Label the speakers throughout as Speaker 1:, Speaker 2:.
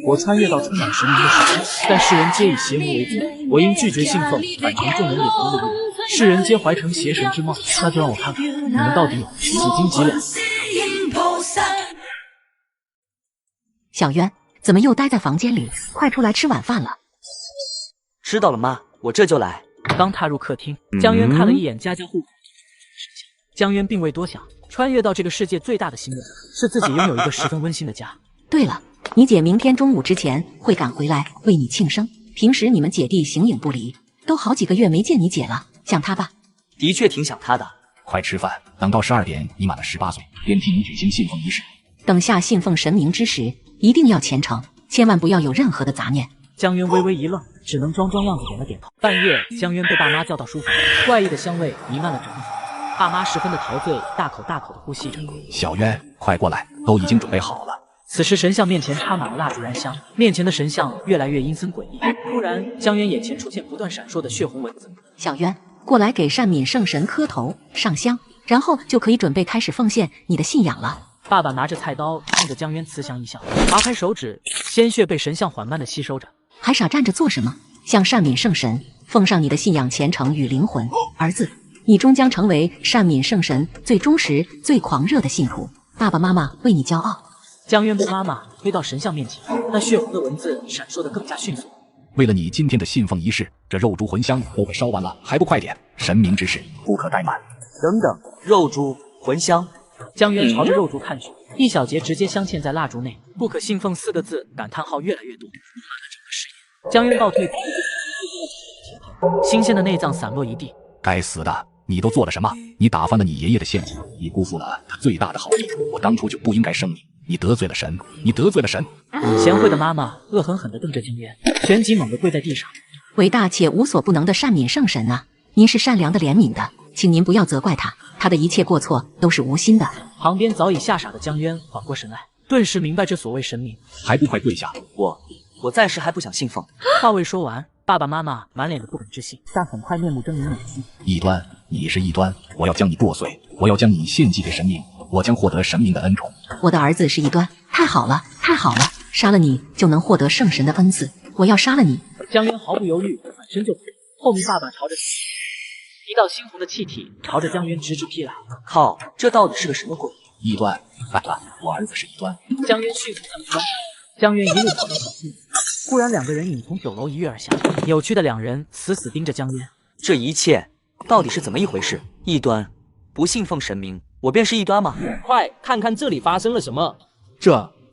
Speaker 1: 我穿越到充满神明的世界，但世人皆以邪魔为尊，我应拒绝信奉，反成众人眼中的恶。世人皆怀成邪神之貌，那就让我看看你们到底有几斤几两。
Speaker 2: 小渊，怎么又待在房间里？快出来吃晚饭了。
Speaker 3: 知道了妈，我这就来。
Speaker 1: 刚踏入客厅，江渊看了一眼家家户户。江渊并未多想，穿越到这个世界最大的心愿是自己拥有一个十分温馨的家。
Speaker 2: 对了，你姐明天中午之前会赶回来为你庆生。平时你们姐弟形影不离，都好几个月没见你姐了，想她吧？
Speaker 3: 的确挺想她的。
Speaker 4: 快吃饭，等到12点，你满了18岁，便替你举行信奉仪式。
Speaker 2: 等下信奉神明之时，一定要虔诚，千万不要有任何的杂念。
Speaker 1: 江渊微微一愣，只能装样子点了点头。半夜，江渊被爸妈叫到书房，怪异的香味弥漫了整个房。爸妈十分的陶醉，大口大口的呼吸着。
Speaker 4: 小渊，快过来，都已经准备好了。
Speaker 1: 此时神像面前插满了蜡烛燃香，面前的神像越来越阴森诡异。突然，江渊眼前出现不断闪烁的血红文字。
Speaker 2: 小渊，过来给善敏圣神磕头上香，然后就可以准备开始奉献你的信仰了。
Speaker 1: 爸爸拿着菜刀冲着江渊慈祥一笑，划开手指，鲜血被神像缓慢的吸收着。
Speaker 2: 还傻站着做什么？向善敏圣神奉上你的信仰、虔诚与灵魂。儿子，你终将成为善敏圣神最忠实、最狂热的信徒。爸爸妈妈为你骄傲。
Speaker 1: 江渊被妈妈推到神像面前，那血红的文字闪烁得更加迅速。
Speaker 4: 为了你今天的信奉仪式，这肉猪魂香都快烧完了，还不快点！神明之事不可怠慢。
Speaker 3: 等等，肉猪魂香。
Speaker 1: 江渊朝着肉猪看去，一小节直接镶嵌在蜡烛内，不可信奉4个字感叹号越来越多。江渊倒退，新鲜的内脏散落一地。
Speaker 4: 该死的，你都做了什么？你打翻了你爷爷的陷阱，你辜负了他最大的好意。我当初就不应该生你，你得罪了神，你得罪了神。
Speaker 1: 贤惠的妈妈恶狠狠地瞪着江渊，旋即猛地跪在地上。
Speaker 2: 伟大且无所不能的善敏圣神啊，您是善良的、怜悯的，请您不要责怪他，他的一切过错都是无心的。
Speaker 1: 旁边早已吓傻的江渊缓过神来，顿时明白这所谓神明，
Speaker 4: 还不快跪下！
Speaker 3: 我暂时还不想信奉。
Speaker 1: 话未说完，爸爸妈妈满脸的不敢置信，但很快面目狰狞冷峻。
Speaker 4: 异端，你是异端，我要将你剁碎，我要将你献祭给神明，我将获得神明的恩宠。
Speaker 2: 我的儿子是异端，太好了，太好了！杀了你就能获得圣神的恩赐，我要杀了你！
Speaker 1: 江渊毫不犹豫，转身就跑。后面爸爸朝着一道猩红的气体朝着江渊直直劈来。
Speaker 3: 靠，这到底是个什么鬼？
Speaker 4: 异端，爸爸，我儿子是异端。
Speaker 1: 江渊迅速向前，江渊一路跑到小径，忽然2个人影从9楼一跃而下，扭曲的2人死死盯着江渊。
Speaker 3: 这一切到底是怎么一回事？异端，不信奉神明，我便是异端吗？
Speaker 5: 快看看这里发生了什么！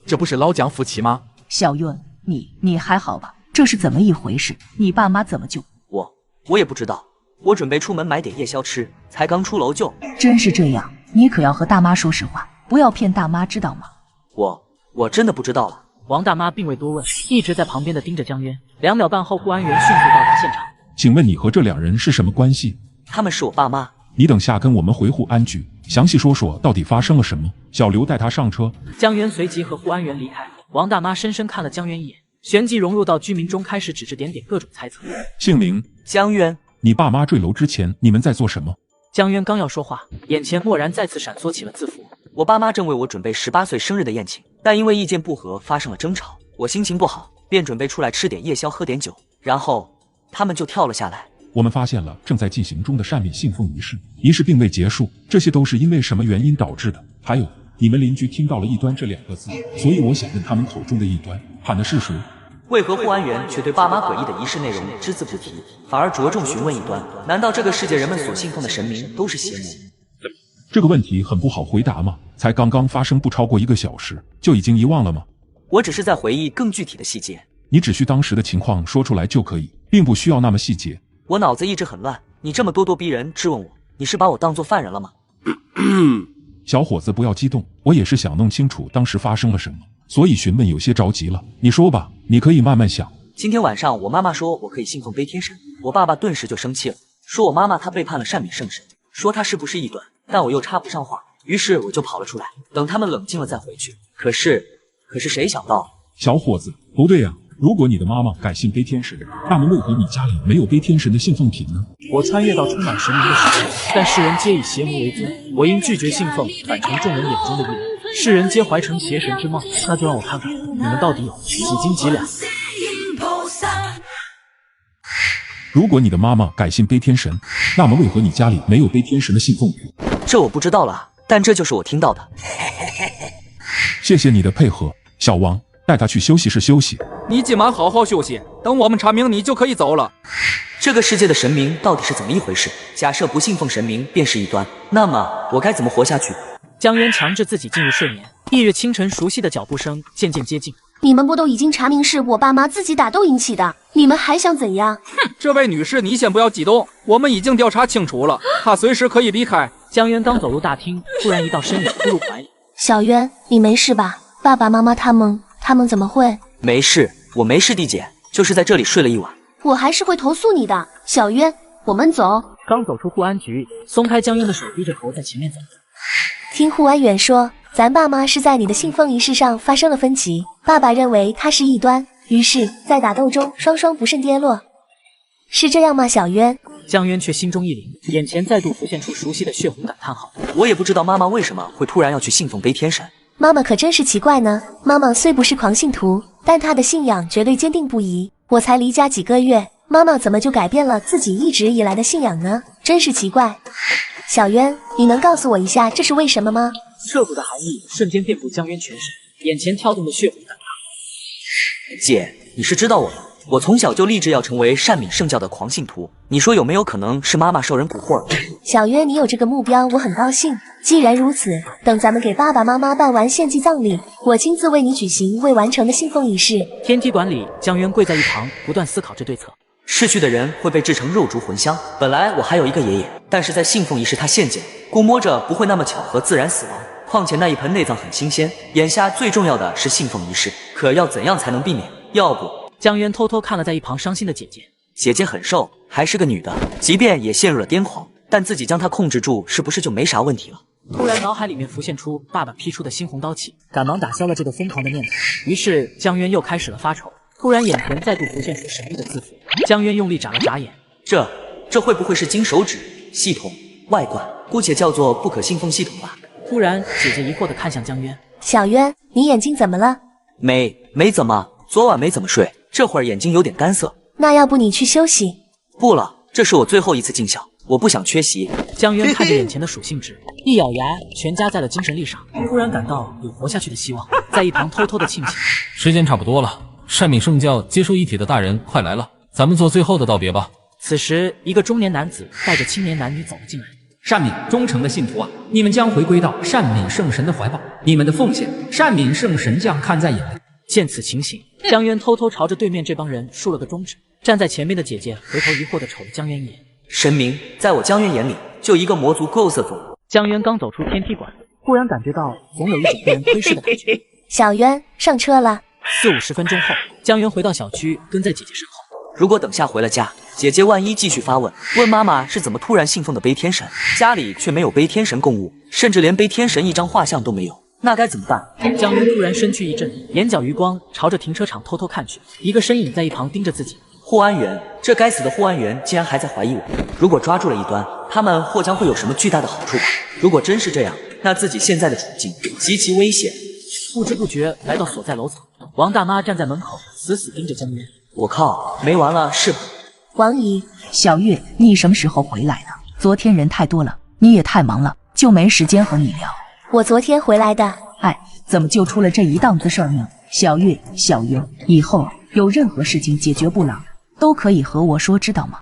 Speaker 6: 这不是老蒋夫妻吗？
Speaker 7: 小渊，你还好吧？这是怎么一回事？你爸妈怎么就……
Speaker 3: 我也不知道，我准备出门买点夜宵吃，才刚出楼就……
Speaker 7: 真是这样，你可要和大妈说实话，不要骗大妈，知道吗？
Speaker 3: 我真的不知道了。
Speaker 1: 王大妈并未多问，一直在旁边的盯着江渊。2秒半后，护安员迅速到达现场。
Speaker 8: 请问你和这2人是什么关系？
Speaker 3: 他们是我爸妈。
Speaker 8: 你等下跟我们回护安局，详细说说到底发生了什么。小刘带他上车。
Speaker 1: 江渊随即和护安员离开。王大妈深深看了江渊一眼，旋即融入到居民中，开始指指点点各种猜测。
Speaker 8: 姓名：
Speaker 3: 江渊。
Speaker 8: 你爸妈坠楼之前，你们在做什么？
Speaker 1: 江渊刚要说话，眼前蓦然再次闪缩起了字符。
Speaker 3: 我爸妈正为我准备18岁生日的宴请，但因为意见不合发生了争吵，我心情不好，便准备出来吃点夜宵，喝点酒，然后他们就跳了下来。
Speaker 8: 我们发现了正在进行中的善敏信奉仪式，仪式并未结束，这些都是因为什么原因导致的？还有，你们邻居听到了异端这2个字，所以我想问他们口中的异端喊的是谁？
Speaker 3: 为何护安员却对爸妈诡异的仪式内容只字不提，反而着重询问异端？难道这个世界人们所信奉的神明都是邪魔？
Speaker 8: 这个问题很不好回答吗？才刚刚发生不超过1个小时，就已经遗忘了吗？
Speaker 3: 我只是在回忆更具体的细节。
Speaker 8: 你只需当时的情况说出来就可以，并不需要那么细节。
Speaker 3: 我脑子一直很乱，你这么咄咄逼人质问我，你是把我当作犯人了吗？
Speaker 8: 小伙子不要激动，我也是想弄清楚当时发生了什么，所以询问有些着急了。你说吧，你可以慢慢想。
Speaker 3: 今天晚上我妈妈说我可以信奉悲天神，我爸爸顿时就生气了，说我妈妈她背叛了善敏圣神，说她是不是异端，但我又插不上话，于是我就跑了出来，等他们冷静了再回去。可是谁想到……
Speaker 8: 小伙子，不对啊，如果你的妈妈改信悲天神，那么为何你家里没有悲天神的信奉品呢？
Speaker 1: 我穿越到充满神明的世界，但世人皆以邪魔为尊，我应拒绝信奉，反成众人眼中的异人。世人皆怀成邪神之貌，那就让我看看你们到底有几斤几两。
Speaker 8: 如果你的妈妈改信背天神，那么为何你家里没有背天神的信奉语？
Speaker 3: 这我不知道了，但这就是我听到的。
Speaker 8: 谢谢你的配合，小王，带他去休息室休息。
Speaker 6: 你今晚好好休息，等我们查明你就可以走了。
Speaker 3: 这个世界的神明到底是怎么一回事？假设不信奉神明便是异端，那么我该怎么活下去？
Speaker 1: 江渊强制自己进入睡眠。翌日清晨，熟悉的脚步声渐渐接近。
Speaker 9: 你们不都已经查明是我爸妈自己打斗引起的？你们还想怎样？
Speaker 6: 哼，这位女士，你先不要激动，我们已经调查清楚了，她随时可以离开。
Speaker 1: 江渊刚走入大厅，突然一道身影扑入怀里。
Speaker 9: 小渊，你没事吧？爸爸妈妈他们怎么会？
Speaker 3: 没事，我没事，弟姐，就是在这里睡了一晚。
Speaker 9: 我还是会投诉你的，小渊，我们走。
Speaker 1: 刚走出护安局，松开江渊的手，低着头在前面走。
Speaker 9: 听护安远说，咱爸妈是在你的信奉仪式上发生了分歧，爸爸认为他是异端，于是，在打斗中双双不慎跌落，是这样吗？小渊。
Speaker 1: 江渊却心中一凛，眼前再度浮现出熟悉的血红感叹号。
Speaker 3: 我也不知道妈妈为什么会突然要去信奉背天神。
Speaker 9: 妈妈可真是奇怪呢。妈妈虽不是狂信徒，但她的信仰绝对坚定不移。我才离家几个月，妈妈怎么就改变了自己一直以来的信仰呢？真是奇怪。小渊，你能告诉我一下这是为什么吗？
Speaker 1: 彻骨的寒意瞬间遍布江渊全身，眼前跳动的血红感叹号。
Speaker 3: 姐，你是知道我的，我从小就立志要成为善敏圣教的狂信徒。你说有没有可能是妈妈受人蛊惑了？
Speaker 9: 小渊，你有这个目标，我很高兴。既然如此，等咱们给爸爸妈妈办完献祭葬礼，我亲自为你举行未完成的信奉仪式。
Speaker 1: 天梯馆里，江渊跪在一旁，不断思考这对策。
Speaker 3: 逝去的人会被制成肉烛魂香。本来我还有一个爷爷，但是在信奉仪式他献祭，估摸着不会那么巧合自然死亡。况且那一盆内脏很新鲜，眼下最重要的是信奉仪式，可要怎样才能避免？要不……
Speaker 1: 江渊偷偷看了在一旁伤心的姐姐，
Speaker 3: 姐姐很瘦，还是个女的，即便也陷入了癫狂，但自己将她控制住，是不是就没啥问题了？
Speaker 1: 突然脑海里面浮现出爸爸劈出的猩红刀气，赶忙打消了这个疯狂的念头。于是江渊又开始了发愁。突然眼前再度浮现出神秘的字符，江渊用力眨了眨眼，
Speaker 3: 这会不会是金手指系统外挂，姑且叫做不可信奉系统吧？
Speaker 1: 突然姐姐疑惑地看向江渊，
Speaker 9: 小渊，你眼睛怎么了？
Speaker 3: 没怎么，昨晚没怎么睡，这会儿眼睛有点干涩。
Speaker 9: 那要不你去休息？
Speaker 3: 不了，这是我最后一次尽孝，我不想缺席。
Speaker 1: 江渊看着眼前的属性值，一咬牙，全加在了精神力上，突然感到有活下去的希望，在一旁偷偷的庆幸。
Speaker 10: 时间差不多了，善敏圣教接受遗体的大人快来了，咱们做最后的道别吧。
Speaker 1: 此时，一个中年男子带着青年男女走了进来。
Speaker 11: 善敏忠诚的信徒啊，你们将回归到善敏圣神的怀抱，你们的奉献，善敏圣神将看在眼里。
Speaker 1: 见此情形，江渊偷偷朝着对面这帮人竖了个中指。站在前面的姐姐回头疑惑地瞅了江渊一眼。
Speaker 3: 神明，在我江渊眼里，就一个魔族够色种。
Speaker 1: 江渊刚走出天梯馆，忽然感觉到总有一种被人窥视的感觉。
Speaker 9: 小渊，上车了。
Speaker 1: 40-50分钟后，江渊回到小区，跟在姐姐身后。
Speaker 3: 如果等下回了家，姐姐万一继续发问，问妈妈是怎么突然信奉的背天神，家里却没有背天神供物，甚至连背天神一张画像都没有，那该怎么办？
Speaker 1: 江渊突然身躯一震，眼角余光朝着停车场偷偷看去，一个身影在一旁盯着自己。
Speaker 3: 护安员，这该死的护安员竟然还在怀疑我。如果抓住了异端，他们或将会有什么巨大的好处吧？如果真是这样，那自己现在的处境极其危险。
Speaker 1: 不知不觉来到所在楼层，王大妈站在门口，死死盯着江渊。
Speaker 3: 我靠，没完了是吧？
Speaker 9: 王姨，
Speaker 7: 小月，你什么时候回来的？昨天人太多了，你也太忙了，就没时间和你聊。
Speaker 9: 我昨天回来的。
Speaker 7: 哎，怎么就出了这一档子事儿呢？小月，以后有任何事情解决不了，都可以和我说，知道吗？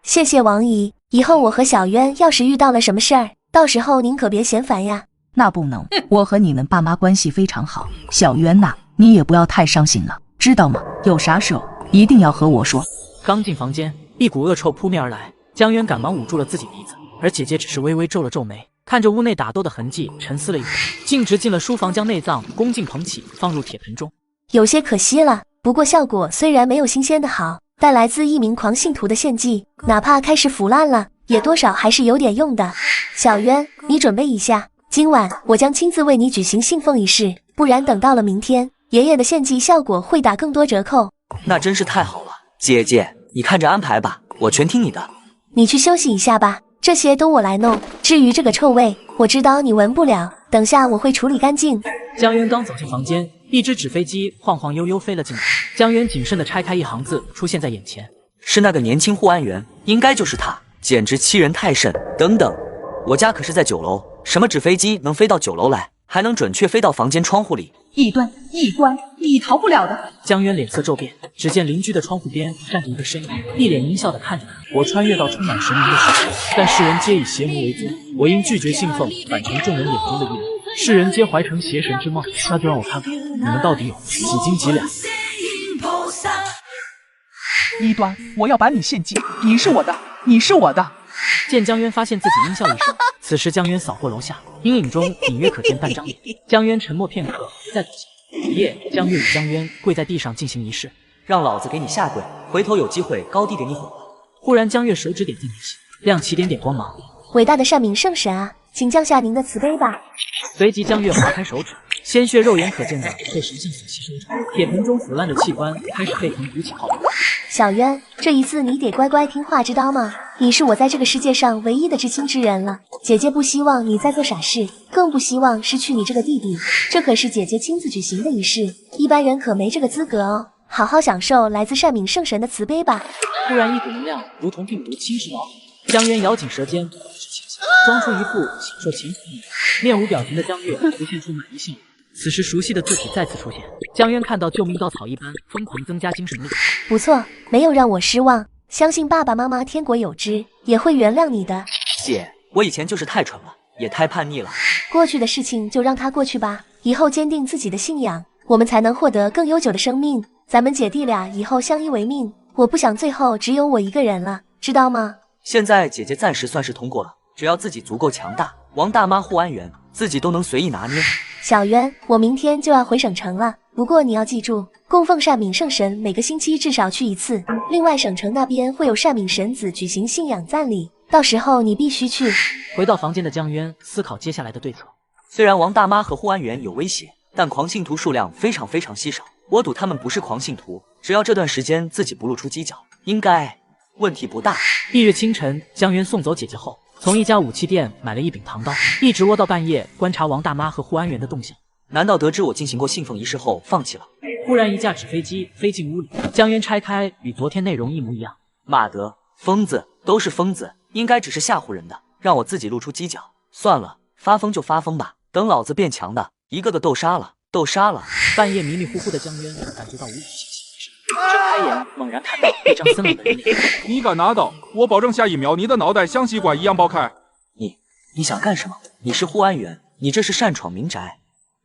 Speaker 9: 谢谢王姨，以后我和小渊要是遇到了什么事儿，到时候您可别嫌烦呀。
Speaker 7: 那不能，我和你们爸妈关系非常好，小渊呐，你也不要太伤心了，知道吗？有啥事一定要和我说。
Speaker 1: 刚进房间，一股恶臭扑面而来，江渊赶忙捂住了自己鼻子，而姐姐只是微微皱了皱眉，看着屋内打斗的痕迹，沉思了一会儿，径直进了书房，将内脏恭敬捧起，放入铁盆中。
Speaker 9: 有些可惜了，不过效果虽然没有新鲜的好，但来自一名狂信徒的献祭，哪怕开始腐烂了，也多少还是有点用的。小渊，你准备一下，今晚我将亲自为你举行信奉仪式，不然等到了明天，爷爷的献祭效果会打更多折扣。
Speaker 3: 那真是太好了，姐姐，你看着安排吧，我全听你的。
Speaker 9: 你去休息一下吧，这些都我来弄。至于这个臭味，我知道你闻不了，等下我会处理干净。
Speaker 1: 江渊刚走进房间，一只纸飞机晃晃悠悠飞了进来。江渊谨慎地拆开一行字，出现在眼前：
Speaker 3: 是那个年轻护安员，应该就是他，简直欺人太甚。等等，我家可是在9楼，什么纸飞机能飞到9楼来，还能准确飞到房间窗户里？
Speaker 7: 异端，你逃不了的。
Speaker 1: 江渊脸色骤变，只见邻居的窗户边站着一个身影，一脸阴笑地看着他。我穿越到充满神明的世界，但世人皆以邪魔为尊，我因拒绝信奉，反成众人眼中的异人。世人皆怀成邪神之梦，那就让我看看你们到底有几斤几两。
Speaker 12: 异端，我要把你献祭！你是我的，你是我的！
Speaker 1: 见江渊发现自己阴笑一声，此时江渊扫过楼下，阴影中隐约可见半张脸。江渊沉默片刻，再走近。一夜，江月与江渊跪在地上进行仪式，
Speaker 3: 让老子给你下跪，回头有机会高低给你毁了。
Speaker 1: 忽然江月手指点在眉心，亮起点点光芒。
Speaker 9: 伟大的善敏圣神啊，请降下您的慈悲吧。
Speaker 1: 随即江月划开手指，鲜血肉眼可见的被神像所吸收着，铁盆中腐烂的器官开始沸腾鼓起泡沫。
Speaker 9: 小渊，这一次你得乖乖听话，知道吗？你是我在这个世界上唯一的至亲之人了，姐姐不希望你再做傻事，更不希望失去你这个弟弟。这可是姐姐亲自举行的仪式，一般人可没这个资格哦。好好享受来自善敏圣神的慈悲吧。
Speaker 1: 突然一股能量如同病毒侵蚀脑海，江渊咬紧舌尖，装出一副享受前夫面无表情的江月浮现出满意笑容。此时熟悉的字体再次出现，江渊看到救命稻草一般，疯狂增加精神力。
Speaker 9: 不错，没有让我失望，相信爸爸妈妈天国有知，也会原谅你的。
Speaker 3: 姐，我以前就是太蠢了，也太叛逆了。
Speaker 9: 过去的事情就让它过去吧，以后坚定自己的信仰，我们才能获得更悠久的生命。咱们姐弟俩以后相依为命，我不想最后只有我一个人了，知道吗？
Speaker 3: 现在姐姐暂时算是通过了，只要自己足够强大，王大妈护安员自己都能随意拿捏。
Speaker 9: 小渊，我明天就要回省城了，不过你要记住，供奉善敏圣神每个星期至少去一次。另外，省城那边会有善敏神子举行信仰赞礼，到时候你必须去。
Speaker 1: 回到房间的江渊思考接下来的对策。
Speaker 3: 虽然王大妈和护安员有威胁，但狂信徒数量非常稀少，我赌他们不是狂信徒，只要这段时间自己不露出犄角，应该问题不大。
Speaker 1: 翌日清晨，江渊送走姐姐后，从一家武器店买了一柄唐刀，一直窝到半夜观察王大妈和护安员的动向。
Speaker 3: 难道得知我进行过信奉仪式后放弃了？
Speaker 1: 忽然一架纸飞机飞进屋里，江渊拆开，与昨天内容一模一样。
Speaker 3: 妈的，疯子，都是疯子，应该只是吓唬人的，让我自己露出犄角。算了，发疯就发疯吧，等老子变强的，一个个斗杀了。
Speaker 1: 半夜迷迷糊糊的江渊感觉到无比清晰，睁开眼猛然看到一张森冷的人脸。
Speaker 8: 你敢拿刀，我保证下一秒你的脑袋像西瓜一样爆开。
Speaker 3: 你想干什么？你是护安员，你这是擅闯民宅。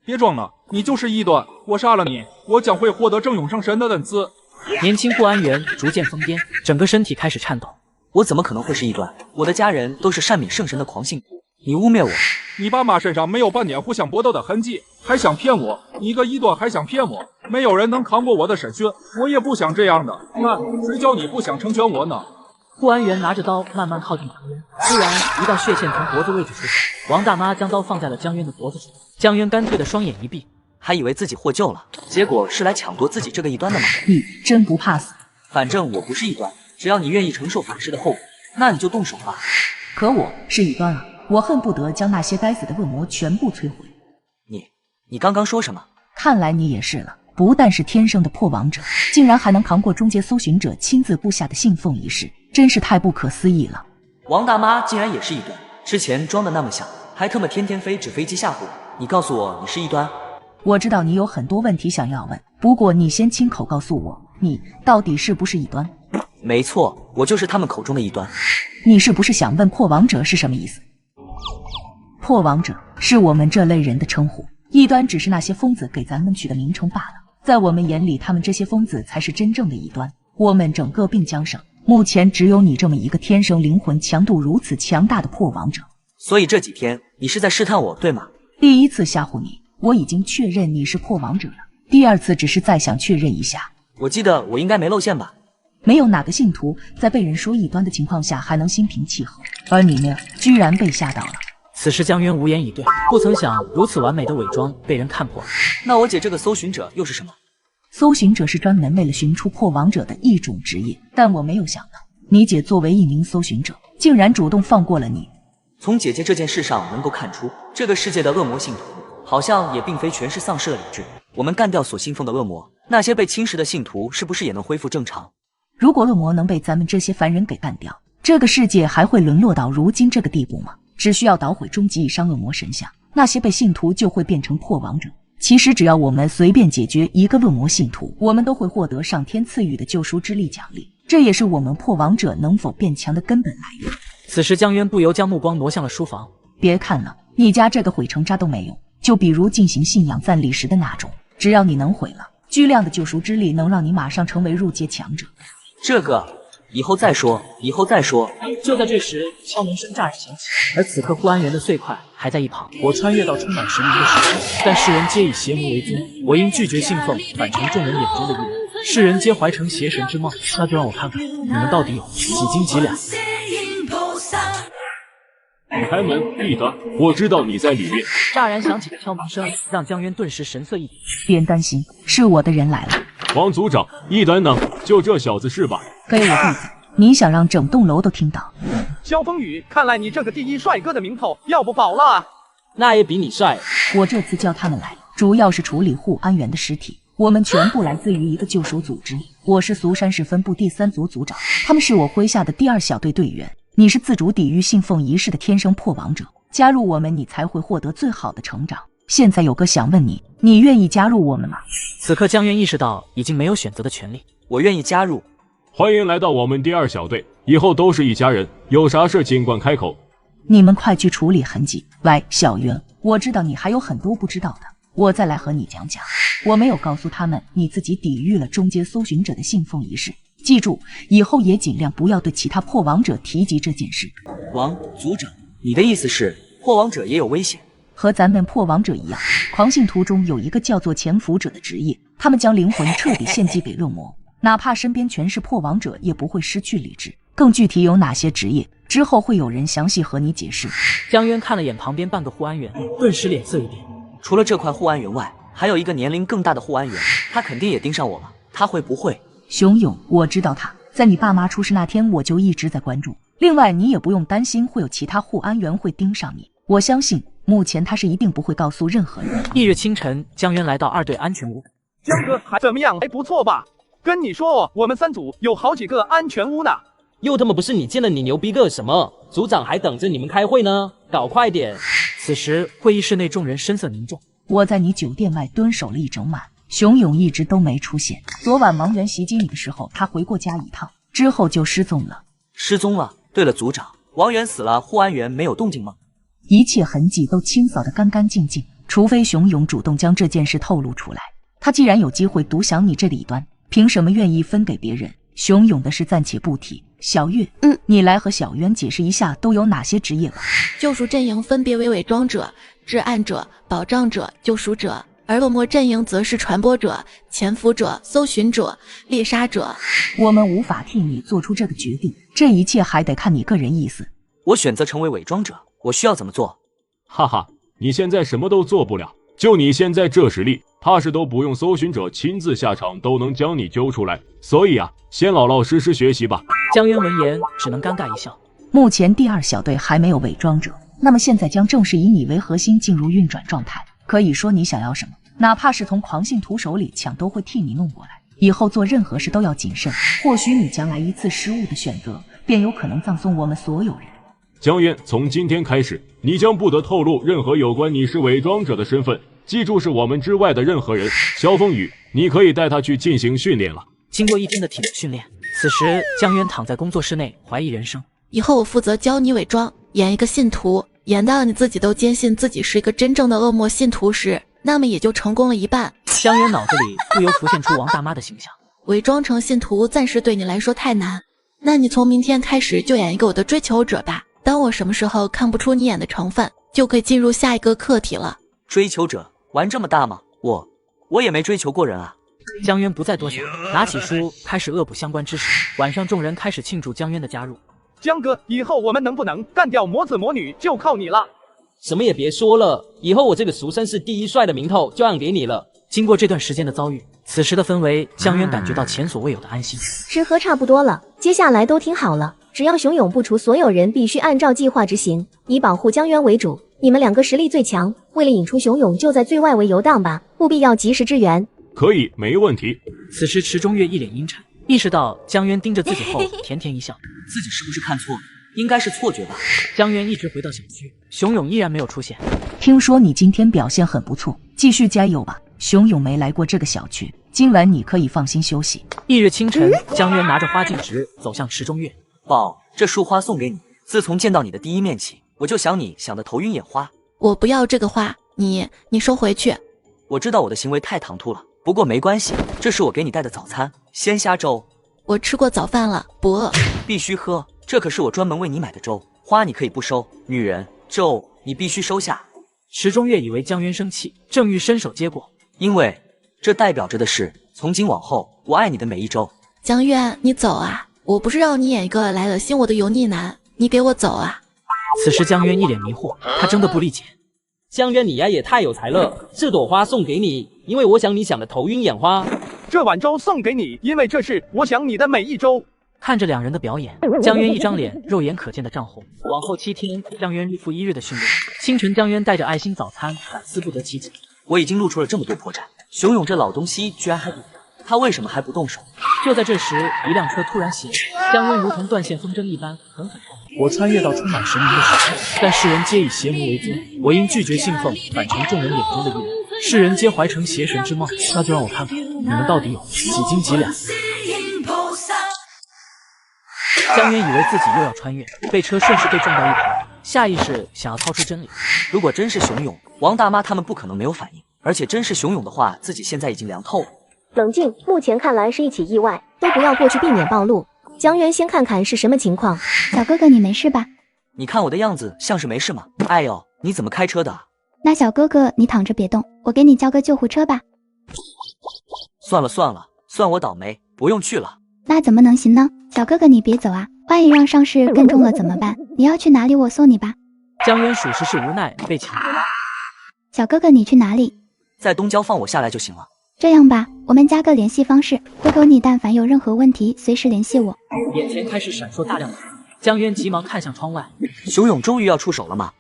Speaker 8: 别装了，你就是异端，我杀了你，我将会获得正永生神的恩赐。
Speaker 1: 年轻护安员逐渐疯癫，整个身体开始颤抖。
Speaker 3: 我怎么可能会是异端？我的家人都是善敏圣神的狂信徒，你污蔑我！
Speaker 8: 你爸妈身上没有半点互相搏斗的痕迹，还想骗我？你个异端还想骗我？没有人能扛过我的审讯，我也不想这样的。那谁叫你不想成全我呢？
Speaker 1: 护安员拿着刀慢慢靠近江渊，突然一道血线从脖子位置出现，王大妈将刀放在了江渊的脖子上。江渊干脆的双眼一闭，
Speaker 3: 还以为自己获救了，结果是来抢夺自己这个异端的吗？
Speaker 7: 你真不怕死？
Speaker 3: 反正我不是异端，只要你愿意承受法师的后果，那你就动手吧。
Speaker 7: 可我是异端啊，我恨不得将那些该死的恶魔全部摧毁。
Speaker 3: 你刚刚说什么？
Speaker 7: 看来你也是了，不但是天生的破王者，竟然还能扛过中介搜寻者亲自布下的信奉仪式，真是太不可思议了。
Speaker 3: 王大妈竟然也是异端，之前装的那么像，还特么天天飞纸飞机吓唬我。你告诉我你是异端？
Speaker 7: 我知道你有很多问题想要问，不过你先亲口告诉我，你到底是不是异端？
Speaker 3: 没错，我就是他们口中的异端。
Speaker 7: 你是不是想问破王者是什么意思？破王者是我们这类人的称呼，异端只是那些疯子给咱们取的名称罢了。在我们眼里，他们这些疯子才是真正的异端。我们整个并江省，目前只有你这么一个天生灵魂强度如此强大的破王者。
Speaker 3: 所以这几天你是在试探我，对吗？
Speaker 7: 第一次吓唬你，我已经确认你是破王者了。第二次只是再想确认一下。
Speaker 3: 我记得我应该没露馅吧？
Speaker 7: 没有哪个信徒在被人说异端的情况下还能心平气和，而你呢，居然被吓到了。
Speaker 1: 此时江渊无言以对，不曾想如此完美的伪装被人看破了。
Speaker 3: 那我姐这个搜寻者又是什么？
Speaker 7: 搜寻者是专门为了寻出破王者的一种职业，但我没有想到，你姐作为一名搜寻者，竟然主动放过了你。
Speaker 3: 从姐姐这件事上能够看出，这个世界的恶魔信徒好像也并非全是丧失了理智。我们干掉所信奉的恶魔，那些被侵蚀的信徒是不是也能恢复正常？
Speaker 7: 如果恶魔能被咱们这些凡人给干掉，这个世界还会沦落到如今这个地步吗？只需要捣毁终极以上恶魔神像，那些被信徒就会变成破亡者。其实只要我们随便解决一个恶魔信徒，我们都会获得上天赐予的救赎之力奖励，这也是我们破亡者能否变强的根本来源。
Speaker 1: 此时江渊不由将目光挪向了书房。
Speaker 7: 别看了，你家这个毁成渣都没用，就比如进行信仰赞礼时的那种，只要你能毁了，巨量的救赎之力能让你马上成为入阶强者。
Speaker 3: 这个以后再说，以后再说。
Speaker 1: 就在这时，敲门声乍然响起，而此刻护安园的碎块还在一旁。我穿越到充满神明的时空，但世人皆以邪魔为尊，我应拒绝信奉，反成众人眼中的异人。世人皆怀成邪神之梦，那就让我看看你们到底有几斤几两。
Speaker 13: 开门，一德，我知道你在里面。
Speaker 1: 乍然响起的敲门声让江渊顿时神色一变。
Speaker 7: 别担心，是我的人来了。
Speaker 13: 王组长，一丹呢？就这小子是吧？
Speaker 7: 给我闭嘴！你想让整栋楼都听到？
Speaker 12: 萧风雨，看来你这个第一帅哥的名头要不保了。
Speaker 5: 那也比你帅。
Speaker 7: 我这次叫他们来，主要是处理护安园的尸体。我们全部来自于一个救赎组织，我是苏山市分部第3组组长，他们是我麾下的第2小队队员。你是自主抵御信奉仪式的天生破亡者，加入我们你才会获得最好的成长。现在有个想问你，你愿意加入我们吗？
Speaker 1: 此刻江渊意识到已经没有选择的权利。
Speaker 3: 我愿意加入。
Speaker 13: 欢迎来到我们第2小队，以后都是一家人，有啥事尽管开口。
Speaker 7: 你们快去处理痕迹。喂，小袁，我知道你还有很多不知道的，我再来和你讲讲。我没有告诉他们你自己抵御了中阶搜寻者的信奉仪式，记住，以后也尽量不要对其他破亡者提及这件事。
Speaker 3: 王组长，你的意思是破亡者也有危险？
Speaker 7: 和咱们破亡者一样，狂信徒中有一个叫做潜伏者的职业，他们将灵魂彻底献祭给恶魔，哪怕身边全是破亡者也不会失去理智。更具体有哪些职业，之后会有人详细和你解释。
Speaker 1: 江渊看了眼旁边半个护安员，顿时脸色一变。
Speaker 3: 除了这块护安员外，还有一个年龄更大的护安员，他肯定也盯上我了。他会不会？
Speaker 7: 熊勇，我知道他在你爸妈出事那天我就一直在关注。另外，你也不用担心会有其他护安员会盯上你，我相信目前他是一定不会告诉任何人。
Speaker 1: 翌日清晨，江渊来到2队安全屋。
Speaker 12: 江哥还怎么样？还不错吧？跟你说，我们3组有好几个安全屋呢。
Speaker 5: 又他妈不是你见了你牛逼个什么？组长还等着你们开会呢，搞快点！
Speaker 1: 此时会议室内众人神色凝重。
Speaker 7: 我在你酒店外蹲守了一整晚，熊勇一直都没出现。昨晚王源袭击你的时候，他回过家一趟，之后就失踪了。
Speaker 3: 失踪了？对了，组长，王源死了，护安员没有动静吗？
Speaker 7: 一切痕迹都清扫得干干净净，除非熊勇主动将这件事透露出来。他既然有机会独享你这里端，凭什么愿意分给别人？熊勇的事暂且不提。小月，你来和小渊解释一下都有哪些职业吧。
Speaker 14: 救赎阵营分别为伪装者、至暗者、保障者、救赎者，而恶魔阵营则是传播者、潜伏者、搜寻者、猎杀者。
Speaker 7: 我们无法替你做出这个决定，这一切还得看你个人意思。
Speaker 3: 我选择成为伪装者，我需要怎么做？
Speaker 13: 哈哈，你现在什么都做不了，就你现在这实力，怕是都不用搜寻者亲自下场都能将你揪出来。所以啊，先老老实实学习吧。
Speaker 1: 江渊闻言只能尴尬一笑。
Speaker 7: 目前第2小队还没有伪装者，那么现在将正式以你为核心进入运转状态。可以说你想要什么，哪怕是从狂信徒手里抢，都会替你弄过来。以后做任何事都要谨慎，或许你将来一次失误的选择，便有可能葬送我们所有人。
Speaker 13: 江渊，从今天开始，你将不得透露任何有关你是伪装者的身份，记住是我们之外的任何人。萧风雨，你可以带他去进行训练了。
Speaker 1: 经过1天的体能训练，此时江渊躺在工作室内，怀疑人生。
Speaker 14: 以后我负责教你伪装，演一个信徒，演到你自己都坚信自己是一个真正的恶魔信徒时，那么也就成功了一半。
Speaker 1: 江渊脑子里不由浮现出王大妈的形象。
Speaker 14: 伪装成信徒暂时对你来说太难，那你从明天开始就演一个我的追求者吧。当我什么时候看不出你演的成分，就可以进入下一个课题了。
Speaker 3: 追求者玩这么大吗？我也没追求过人啊。
Speaker 1: 江渊不再多想，拿起书开始恶补相关知识。晚上众人开始庆祝江渊的加入。
Speaker 12: 江哥，以后我们能不能干掉魔子魔女就靠你了。
Speaker 5: 什么也别说了，以后我这个俗称是第1帅的名头就让给你了。
Speaker 1: 经过这段时间的遭遇，此时的氛围，江渊感觉到前所未有的安心。
Speaker 9: 吃喝差不多了，接下来都听好了。
Speaker 15: 只要熊勇不除，所有人必须按照计划执行，以保护江渊为主。你们两个实力最强，为了引出熊勇，就在最外围游荡吧，务必要及时支援。
Speaker 13: 可以，没问题。
Speaker 1: 此时池中月一脸阴沉，意识到江渊盯着自己后，甜甜一笑，
Speaker 3: 自己是不是看错了？应该是错觉吧。
Speaker 1: 江渊一直回到小区，熊勇依然没有出现。
Speaker 7: 听说你今天表现很不错，继续加油吧。熊勇没来过这个小区，今晚你可以放心休息。
Speaker 1: 翌日清晨，江渊拿着花镜直走向池中月。
Speaker 3: 宝，这束花送给你。自从见到你的第一面起，我就想你，想得头晕眼花。
Speaker 14: 我不要这个花，你收回去。
Speaker 3: 我知道我的行为太唐突了，不过没关系，这是我给你带的早餐，鲜虾粥。
Speaker 14: 我吃过早饭了，不饿。
Speaker 3: 必须喝，这可是我专门为你买的粥。花你可以不收，女人，粥你必须收下。
Speaker 1: 池中月以为江渊生气，正欲伸手接过，
Speaker 3: 因为这代表着的是，从今往后，我爱你的每一周。
Speaker 14: 江渊，你走啊！我不是让你演一个来了心我的油腻男，你给我走啊！
Speaker 1: 此时江渊一脸迷惑，他真的不理解。
Speaker 5: 江渊，你呀也太有才了，这朵花送给你，因为我想你想的头晕眼花。
Speaker 12: 这碗粥送给你，因为这是我想你的每一周。
Speaker 1: 看着两人的表演，江渊一张脸肉眼可见的涨红。往后7天，江渊日复一日的训练。清晨，江渊带着爱心早餐，反思不得其解。
Speaker 3: 我已经露出了这么多破绽，熊勇这老东西居然还不，他为什么还不动手？
Speaker 1: 就在这时，一辆车突然袭来，江渊如同断线风筝一般狠狠撞。我穿越到充满神明的时代，但世人皆以邪魔为尊，我因拒绝信奉，反成众人眼中的异人。世人皆怀成邪神之梦，那就让我看看你们到底有几斤几两。江渊以为自己又要穿越，被车顺势被撞到一旁，下意识想要掏出真理。
Speaker 3: 如果真是熊勇，王大妈他们不可能没有反应，而且真是熊勇的话，自己现在已经凉透了。
Speaker 15: 冷静，目前看来是一起意外，都不要过去，避免暴露。江渊先看看是什么情况。
Speaker 16: 小哥哥，你没事吧？
Speaker 3: 你看我的样子像是没事吗？哎呦，你怎么开车的？
Speaker 16: 那小哥哥，你躺着别动，我给你叫个救护车吧。
Speaker 3: 算了，算我倒霉，不用去了。
Speaker 16: 那怎么能行呢？小哥哥，你别走啊，万一让伤势更重了怎么办？你要去哪里？我送你吧。
Speaker 1: 江渊属实是无奈，被抢。
Speaker 16: 小哥哥，你去哪里？
Speaker 3: 在东郊放我下来就行了。
Speaker 16: 这样吧，我们加个联系方式，回头你但凡有任何问题，随时联系我。
Speaker 1: 眼前开始闪烁大量的灯，江渊急忙看向窗外。
Speaker 3: 熊勇终于要出手了吗？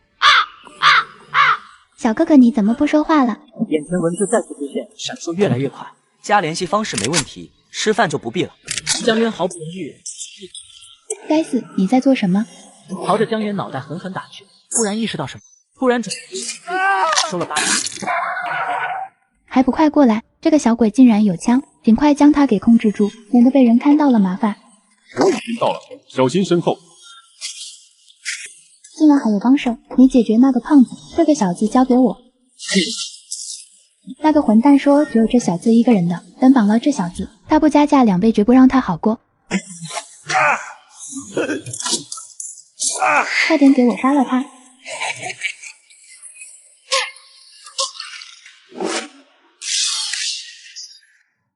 Speaker 16: 小哥哥，你怎么不说话了？
Speaker 1: 眼前文字再次出现，闪烁越来越快。
Speaker 3: 加联系方式没问题，吃饭就不必了。
Speaker 1: 江渊毫不犹豫。
Speaker 16: 该死，你在做什么？
Speaker 1: 朝着江渊脑袋狠狠打去，突然意识到什么，突然转收了8枪。
Speaker 16: 还不快过来！这个小鬼竟然有枪，尽快将他给控制住，免得被人看到了麻烦。
Speaker 8: 我已经到了，小心身后。
Speaker 16: 竟然还有帮手，你解决那个胖子，这个小子交给我。那个混蛋说只有这小子一个人的，等绑了这小子，他不加价2倍，绝不让他好过。快点给我杀了他！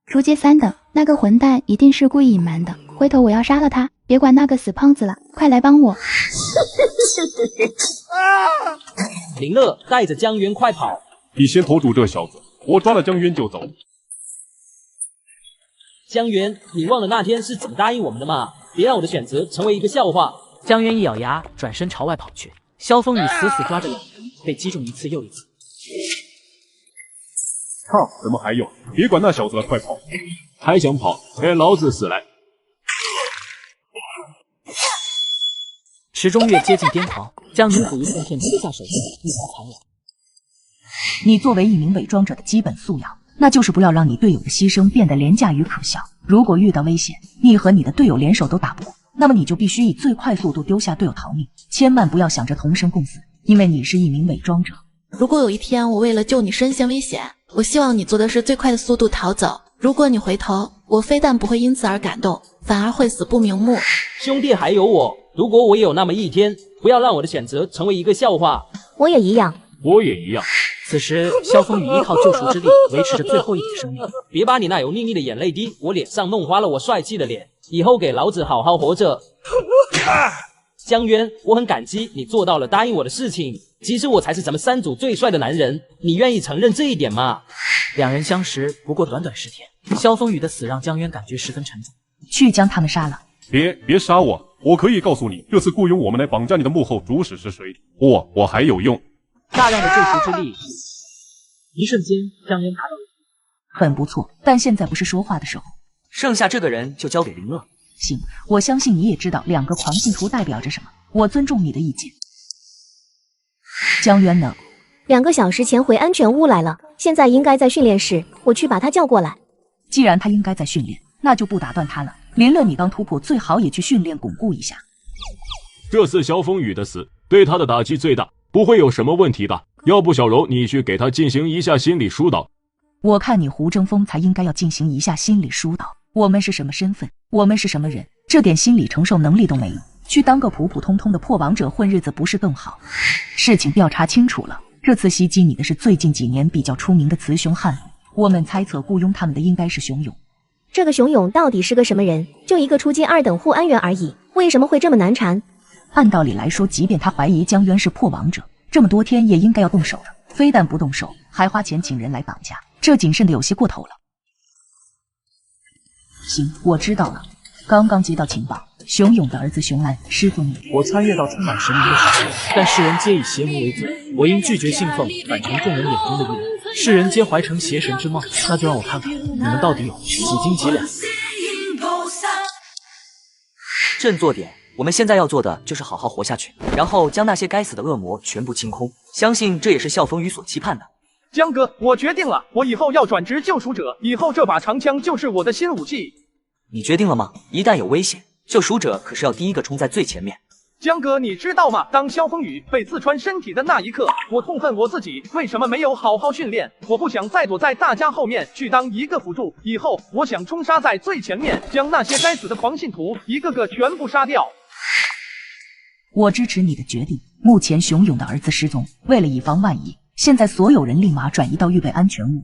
Speaker 16: 初阶3等，那个混蛋一定是故意隐瞒的，回头我要杀了他，别管那个死胖子了，快来帮我！
Speaker 5: 林乐，带着江渊快跑！
Speaker 8: 你先投住这小子，我抓了江渊就走。
Speaker 5: 江渊，你忘了那天是怎么答应我们的吗？别让我的选择成为一个笑话。
Speaker 1: 江渊一咬牙，转身朝外跑去。萧风雨死死抓着两人，被击中一次又一次。
Speaker 8: 靠，怎么还有？别管那小子了，快跑！
Speaker 13: 还想跑？给老子死来！
Speaker 1: 池中月接近癫狂，将女子一片片切下手臂，一条残忍。
Speaker 7: 你作为一名伪装者的基本素养，那就是不要让你队友的牺牲变得廉价与可笑。如果遇到危险，你和你的队友联手都打不过，那么你就必须以最快速度丢下队友逃命，千万不要想着同生共死，因为你是一名伪装者。
Speaker 14: 如果有一天我为了救你身陷危险，我希望你做的是最快的速度逃走。如果你回头，我非但不会因此而感动，反而会死不瞑目。
Speaker 5: 兄弟还有我，如果我也有那么一天，不要让我的选择成为一个笑话。
Speaker 15: 我也一样。
Speaker 13: 我也一样。
Speaker 1: 此时，萧风雨依靠救赎之力维持着最后一点生命。
Speaker 5: 别把你那油腻腻的眼泪滴我脸上，弄花了我帅气的脸。以后给老子好好活着。江渊，我很感激你做到了答应我的事情。其实我才是咱们3组最帅的男人，你愿意承认这一点吗？
Speaker 1: 两人相识不过短短10天，萧风雨的死让江渊感觉十分沉重。
Speaker 7: 去将他们杀了。
Speaker 8: 别杀我，
Speaker 17: 我可以告诉你，这次雇佣我们来绑架你的幕后主使是谁。我还有用。
Speaker 1: 大量的救赎之力，一瞬间江渊达到了。
Speaker 7: 很不错，但现在不是说话的时候。
Speaker 3: 剩下这个人就交给林乐。
Speaker 7: 行，我相信你也知道2个狂信徒代表着什么，我尊重你的意见。江渊呢
Speaker 15: ？2个小时前回安全屋来了，现在应该在训练室，我去把他叫过来。
Speaker 7: 既然他应该在训练，那就不打断他了。林乐，你刚突破，最好也去训练巩固一下。
Speaker 13: 这次萧风雨的死对他的打击最大，不会有什么问题的。要不小柔你去给他进行一下心理疏导。
Speaker 7: 我看你胡争锋才应该要进行一下心理疏导。我们是什么身份？我们是什么人？这点心理承受能力都没有，去当个普普通通的破王者混日子不是更好？事情调查清楚了，这次袭击你的是最近几年比较出名的雌雄悍妇，我们猜测雇佣他们的应该是熊勇。
Speaker 15: 这个熊勇到底是个什么人？就一个初阶2等护安员而已，为什么会这么难缠？
Speaker 7: 按道理来说，即便他怀疑江渊是破王者，这么多天也应该要动手的，非但不动手，还花钱请人来绑架，这谨慎的有些过头了。行，我知道了。刚刚接到情报，熊勇的儿子熊安失踪了。
Speaker 1: 我穿越到充满神明的世界，但世人皆以邪魔为尊，我因拒绝信奉，反成众人眼中的异人。世人皆怀成邪神之梦，那就让我看看你们到底有几斤几两。
Speaker 3: 振作点，我们现在要做的就是好好活下去，然后将那些该死的恶魔全部清空。相信这也是笑风雨所期盼的。
Speaker 12: 江哥，我决定了，我以后要转职救赎者，以后这把长枪就是我的新武器。
Speaker 3: 你决定了吗？一旦有危险，救赎者可是要第一个冲在最前面。
Speaker 12: 江哥，你知道吗？当萧风雨被刺穿身体的那一刻，我痛恨我自己为什么没有好好训练。我不想再躲在大家后面去当一个辅助，以后我想冲杀在最前面，将那些该死的狂信徒一个个全部杀掉。
Speaker 7: 我支持你的决定。目前熊勇的儿子失踪，为了以防万一，现在所有人立马转移到预备安全屋。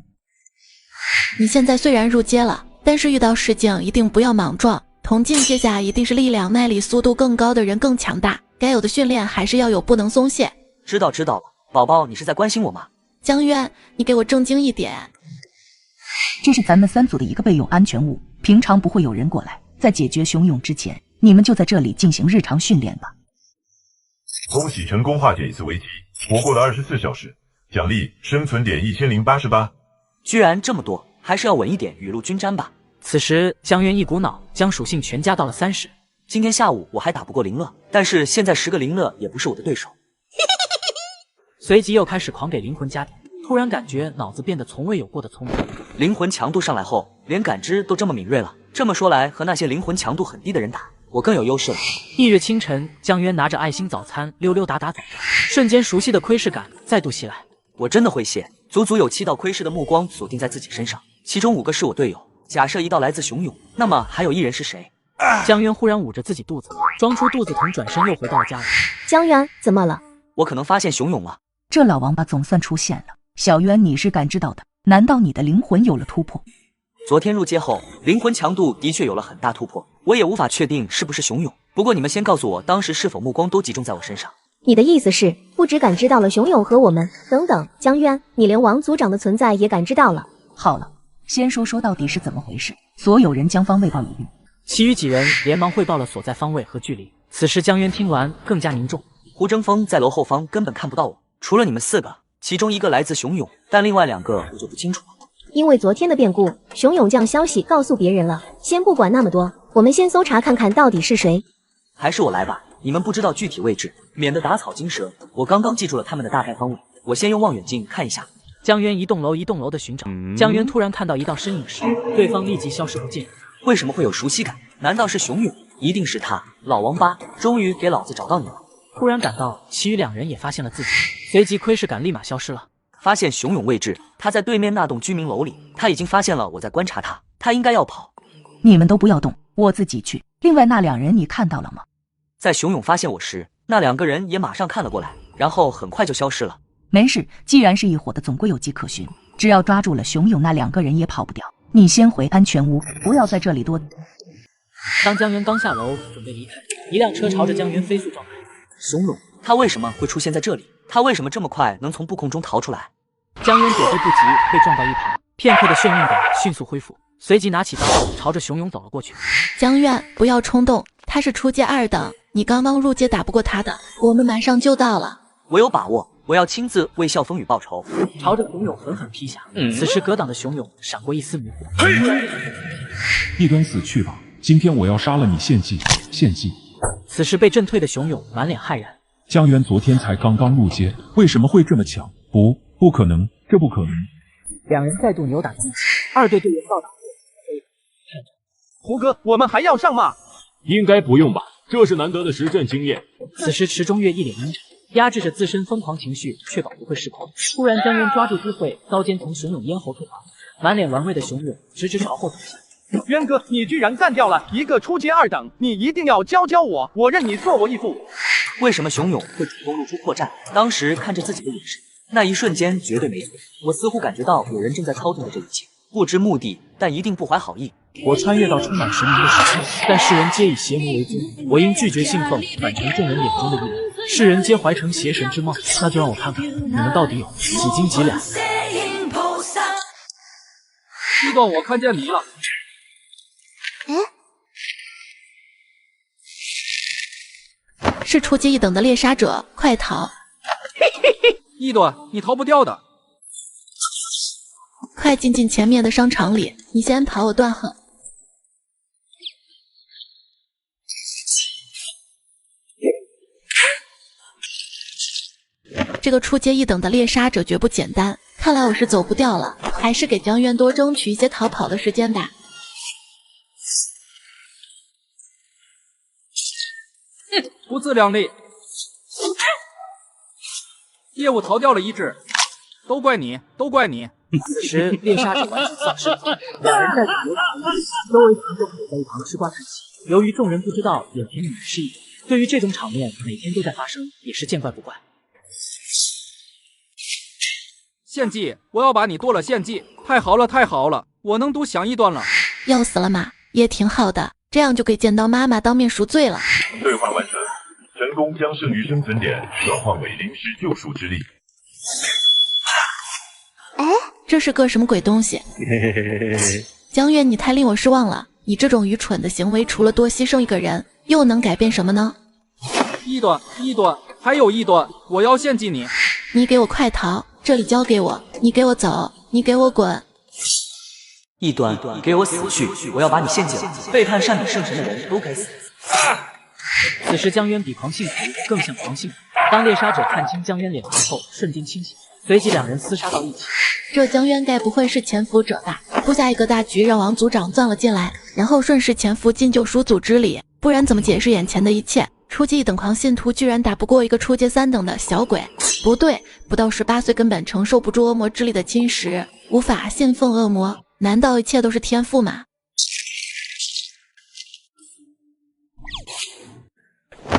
Speaker 14: 你现在虽然入阶了，但是遇到事情一定不要莽撞。同境界下一定是力量、耐力、速度更高的人更强大，该有的训练还是要有，不能松懈。
Speaker 3: 知道了，宝宝，你是在关心我吗？
Speaker 14: 江渊，你给我正经一点。
Speaker 7: 这是咱们3组的一个备用安全屋，平常不会有人过来。在解决熊勇之前，你们就在这里进行日常训练吧。
Speaker 18: 恭喜成功化解一次危机，活过了24小时，奖励生存点1088。
Speaker 3: 居然这么多，还是要稳一点，雨露均沾吧。
Speaker 1: 此时江渊一股脑将属性全加到了30。
Speaker 3: 今天下午我还打不过林乐，但是现在10个林乐也不是我的对手。
Speaker 1: 随即又开始狂给灵魂加点，突然感觉脑子变得从未有过的聪明。
Speaker 3: 灵魂强度上来后，连感知都这么敏锐了。这么说来，和那些灵魂强度很低的人打，我更有优势了。
Speaker 1: 翌日清晨，江渊拿着爱心早餐溜溜达达走着，瞬间熟悉的窥视感再度袭来。
Speaker 3: 我真的会谢，足足有7道窥视的目光锁定在自己身上，其中5个是我队友。假设1道来自熊勇，那么还有1人是谁？
Speaker 1: 江渊忽然捂着自己肚子，装出肚子疼，转身又回到了家里。
Speaker 15: 江渊，怎么了？
Speaker 3: 我可能发现熊勇了。
Speaker 7: 这老王八总算出现了。小渊，你是感知到的，难道你的灵魂有了突破？
Speaker 3: 昨天入阶后，灵魂强度的确有了很大突破，我也无法确定是不是熊勇。不过你们先告诉我，当时是否目光都集中在我身上？
Speaker 15: 你的意思是，不只感知到了熊勇和我们，等等，江渊，你连王组长的存在也感知到了。
Speaker 7: 好了，先说说到底是怎么回事。所有人将方位报一遍。
Speaker 1: 其余几人连忙汇报了所在方位和距离。此时江渊听完更加凝重。
Speaker 3: 胡争锋在楼后方根本看不到我，除了你们4个，其中1个来自熊勇，但另外2个我就不清楚了。
Speaker 15: 因为昨天的变故，熊勇将消息告诉别人了。先不管那么多，我们先搜查看看到底是谁。
Speaker 3: 还是我来吧，你们不知道具体位置，免得打草惊蛇。我刚刚记住了他们的大概方位，我先用望远镜看一下。
Speaker 1: 江渊一栋楼一栋楼的寻找，江渊突然看到一道身影时，对方立即消失不见。
Speaker 3: 为什么会有熟悉感？难道是熊勇？一定是他，老王八，终于给老子找到你了。
Speaker 1: 突然感到其余2人也发现了自己，随即窥视感立马消失了。
Speaker 3: 发现熊勇位置，他在对面那栋居民楼里，他已经发现了我在观察他，他应该要跑。
Speaker 7: 你们都不要动，我自己去。另外那2人你看到了吗？
Speaker 3: 在熊勇发现我时，那2个人也马上看了过来，然后很快就消失了。
Speaker 7: 没事，既然是一伙的，总归有迹可循。只要抓住了熊勇，那2个人也跑不掉。你先回安全屋，不要在这里多。
Speaker 1: 当江渊刚下楼准备离开，一辆车朝着江渊飞速撞来。
Speaker 3: 熊勇，他为什么会出现在这里？他为什么这么快能从布控中逃出来？
Speaker 1: 江渊躲避不及，被撞到一旁，片刻的眩晕感迅速恢复，随即拿起刀朝着熊勇走了过去。
Speaker 14: 江渊，不要冲动，他是初阶2等，你刚刚入阶打不过他的，我们马上就到了。
Speaker 3: 我有把握，我要亲自为笑风雨报仇。
Speaker 1: 朝着熊勇狠狠劈下。此时格挡的熊勇闪过一丝迷惑。
Speaker 8: 异端死去吧！今天我要杀了你献祭！献祭！
Speaker 1: 此时被震退的熊勇满脸骇然。
Speaker 8: 江源昨天才刚刚入阶，为什么会这么强？不可能，这不可能！
Speaker 1: 两人再度扭打在一起，二队队员到达。
Speaker 12: 胡哥，我们还要上吗？
Speaker 13: 应该不用吧，这是难得的实战经验。
Speaker 1: 此时池中月一脸阴沉，压制着自身疯狂情绪，确保不会失控。突然江渊抓住机会，刀尖从熊勇咽喉突划，满脸玩味的熊勇直直朝后走下。
Speaker 12: 渊哥，你居然干掉了一个初阶2等，你一定要教教我，我认你做我义父。
Speaker 3: 为什么熊勇会主动露出破绽？当时看着自己的眼神，那一瞬间绝对没错。我似乎感觉到有人正在操纵着这一切，不知目的，但一定不怀好意。
Speaker 1: 我穿越到充满神明的时刻，但世人皆以邪魔为尊，我因拒绝信奉，反成众人眼中的异人。世人皆怀成邪神之梦，那就让我看看你们到底有几斤几两。
Speaker 6: 一段我看见你了。
Speaker 14: 是初阶1等的猎杀者，快逃！
Speaker 6: 一段，你逃不掉的。
Speaker 14: 快进前面的商场里，你先跑，我断后。这个初阶1等的猎杀者绝不简单，看来我是走不掉了，还是给江渊多争取一些逃跑的时间吧。
Speaker 6: 不自量力，业务逃掉了1只，都怪你，都怪你。
Speaker 1: 此时猎杀者完全丧失了，两人在主流场地，周围群众也在一旁吃瓜看戏。由于众人不知道眼前女人是异人，对于这种场面每天都在发生，也是见怪不怪。
Speaker 6: 献祭，我要把你剁了献祭！太好了，太好了，我能读响一段了。
Speaker 14: 要死了吗？也挺好的，这样就可以见到妈妈当面赎罪了。
Speaker 18: 兑换完成，成功将剩余生存点转换为临时救赎之力。
Speaker 14: 这是个什么鬼东西？江月，你太令我失望了！你这种愚蠢的行为，除了多牺牲一个人，又能改变什么呢？
Speaker 6: 一段，还有一段，我要献祭你！
Speaker 14: 你给我快逃！这里交给我！你给我走！你给我滚！
Speaker 3: 异端，你给我死去！我要把你献祭了！背叛善美圣神的人都该死！
Speaker 1: 此时江渊比狂信徒更像狂信徒。当猎杀者看清江渊脸庞后，瞬间清醒，随即两人厮杀到一起。
Speaker 14: 这江渊该不会是潜伏者吧？布下一个大局，让王组长钻了进来，然后顺势潜伏进救赎组织里，不然怎么解释眼前的一切？初阶1等狂信徒居然打不过一个初阶3等的小鬼，不对，不到18岁根本承受不住恶魔之力的侵蚀，无法信奉恶魔，难道一切都是天赋吗？